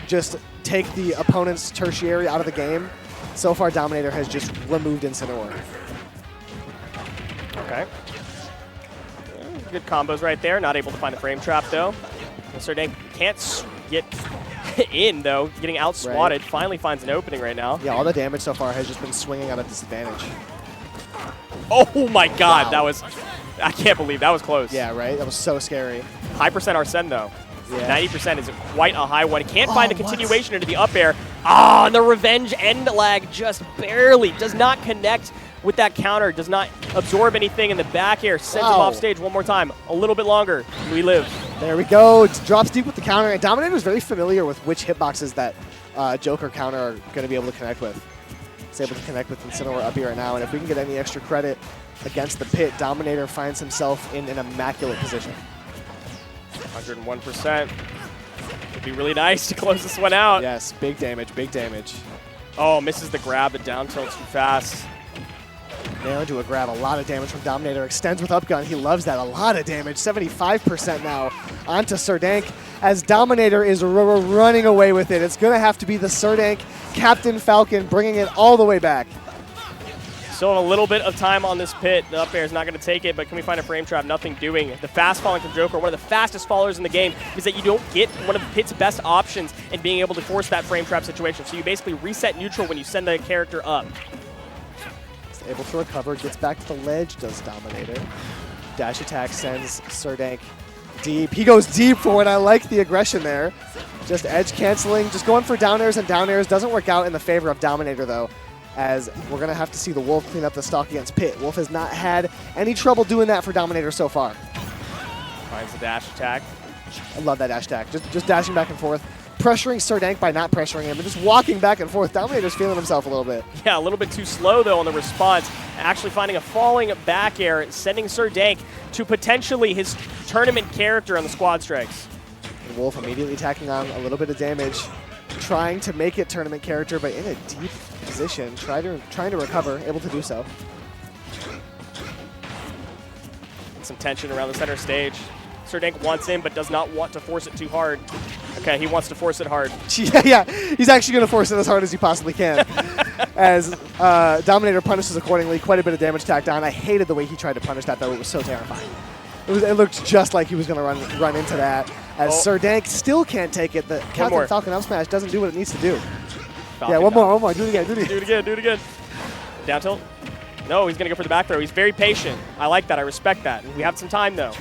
just take the opponent's tertiary out of the game. So far, Dominator has just removed Incineroar. Okay. Good combos right there. Not able to find the frame trap, though. Serdank can't get in, though. Getting out-swatted. Finally finds an opening right now. Yeah, all the damage so far has just been swinging at a disadvantage. Oh, my God. That was... I can't believe that was close. Yeah, right? That was so scary. High percent Arsene, though. Yeah. 90% is quite a high one. Can't find a continuation into the up air. Ah, and the revenge end lag just barely does not connect with that counter. Does not absorb anything in the back air. Sends him off stage one more time. A little bit longer. We live. There we go. Drops deep with the counter. And Dominator is very familiar with which hitboxes that Joker counter are going to be able to connect with. It's able to connect with Incineroar up here right now. And if we can get any extra credit against the Pit, Dominator finds himself in an immaculate position. 101%. Would be really nice to close this one out. Yes, big damage, big damage. Oh, misses the grab, but down tilt too fast. Nair into a grab, a lot of damage from Dominator. Extends with upgun, he loves that. A lot of damage, 75% now onto Serdank as Dominator is running away with it. It's going to have to be the Serdank Captain Falcon bringing it all the way back. Still have a little bit of time on this pit. The up air is not going to take it, but can we find a frame trap? Nothing doing. The fast falling from Joker, one of the fastest fallers in the game, is that you don't get one of Pit's best options in being able to force that frame trap situation. So you basically reset neutral when you send the character up. He's able to recover, gets back to the ledge, does Dominator. Dash attack sends Surdank deep. He goes deep for it. I like the aggression there. Just edge canceling, just going for down airs and down airs. Doesn't work out in the favor of Dominator though, as we're going to have to see the Wolf clean up the stock against Pit. Wolf has not had any trouble doing that for Dominator so far. Finds the dash attack. I love that dash attack. Just dashing back and forth, pressuring Surdank by not pressuring him, and just walking back and forth. Dominator's feeling himself a little bit. Yeah, a little bit too slow, though, on the response. Actually finding a falling back air, sending Surdank to potentially his tournament character on the squad strikes. And Wolf immediately tacking on a little bit of damage, trying to make it tournament character, but in a deep position, trying to recover, able to do so. Some tension around the center stage. Surdank wants in, but does not want to force it too hard. Okay, he wants to force it hard. Yeah, he's actually going to force it as hard as he possibly can. As Dominator punishes accordingly, quite a bit of damage tacked on. I hated the way he tried to punish that, though. It was so terrifying. It looked just like he was going to run into that. As Surdank still can't take it. The Captain Falcon up smash doesn't do what it needs to do. Falcon yeah, one more. Do it again. Do it again. Down tilt. No, he's going to go for the back throw. He's very patient. I like that. I respect that. We have some time, though.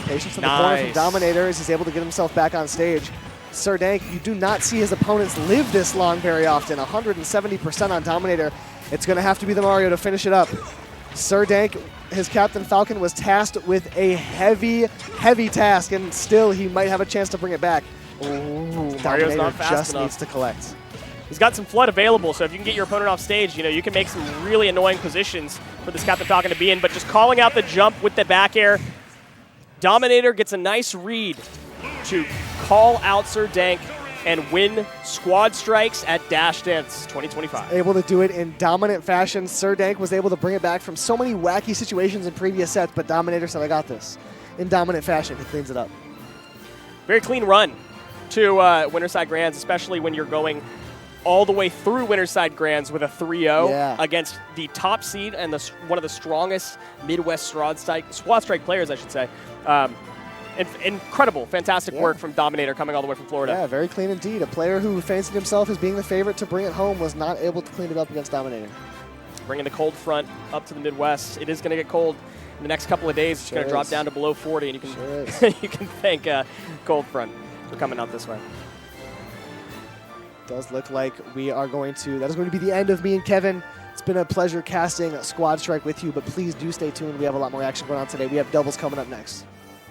Patience in the corner from Dominator as he's able to get himself back on stage. Surdank, you do not see his opponents live this long very often. 170% on Dominator. It's going to have to be the Mario to finish it up. Surdank, his Captain Falcon, was tasked with a heavy task, and still he might have a chance to bring it back. Ooh, Mario's not fast just enough. needs to collect. He's got some flood available, so if you can get your opponent off stage, you can make some really annoying positions for this Captain Falcon to be in, but just calling out the jump with the back air, Dominator gets a nice read to call out Surdank and win squad strikes at Dash Dance 2025. Able to do it in dominant fashion. Surdank was able to bring it back from so many wacky situations in previous sets, but Dominator said, I got this. In dominant fashion, he cleans it up. Very clean run to Winterside Grands, especially when you're going all the way through Winterside Grands with a 3-0 against the top seed and one of the strongest Midwest squad strike players, I should say. Incredible, fantastic work from Dominator coming all the way from Florida. Yeah, very clean indeed. A player who fancied himself as being the favorite to bring it home was not able to clean it up against Dominator. Bringing the cold front up to the Midwest. It is going to get cold in the next couple of days. It's going to drop down to below 40, and you can you can thank cold front for coming out this way. Does look like that is going to be the end of me and Kevin. It's been a pleasure casting Squad Strike with you, but please do stay tuned. We have a lot more action going on today. We have doubles coming up next.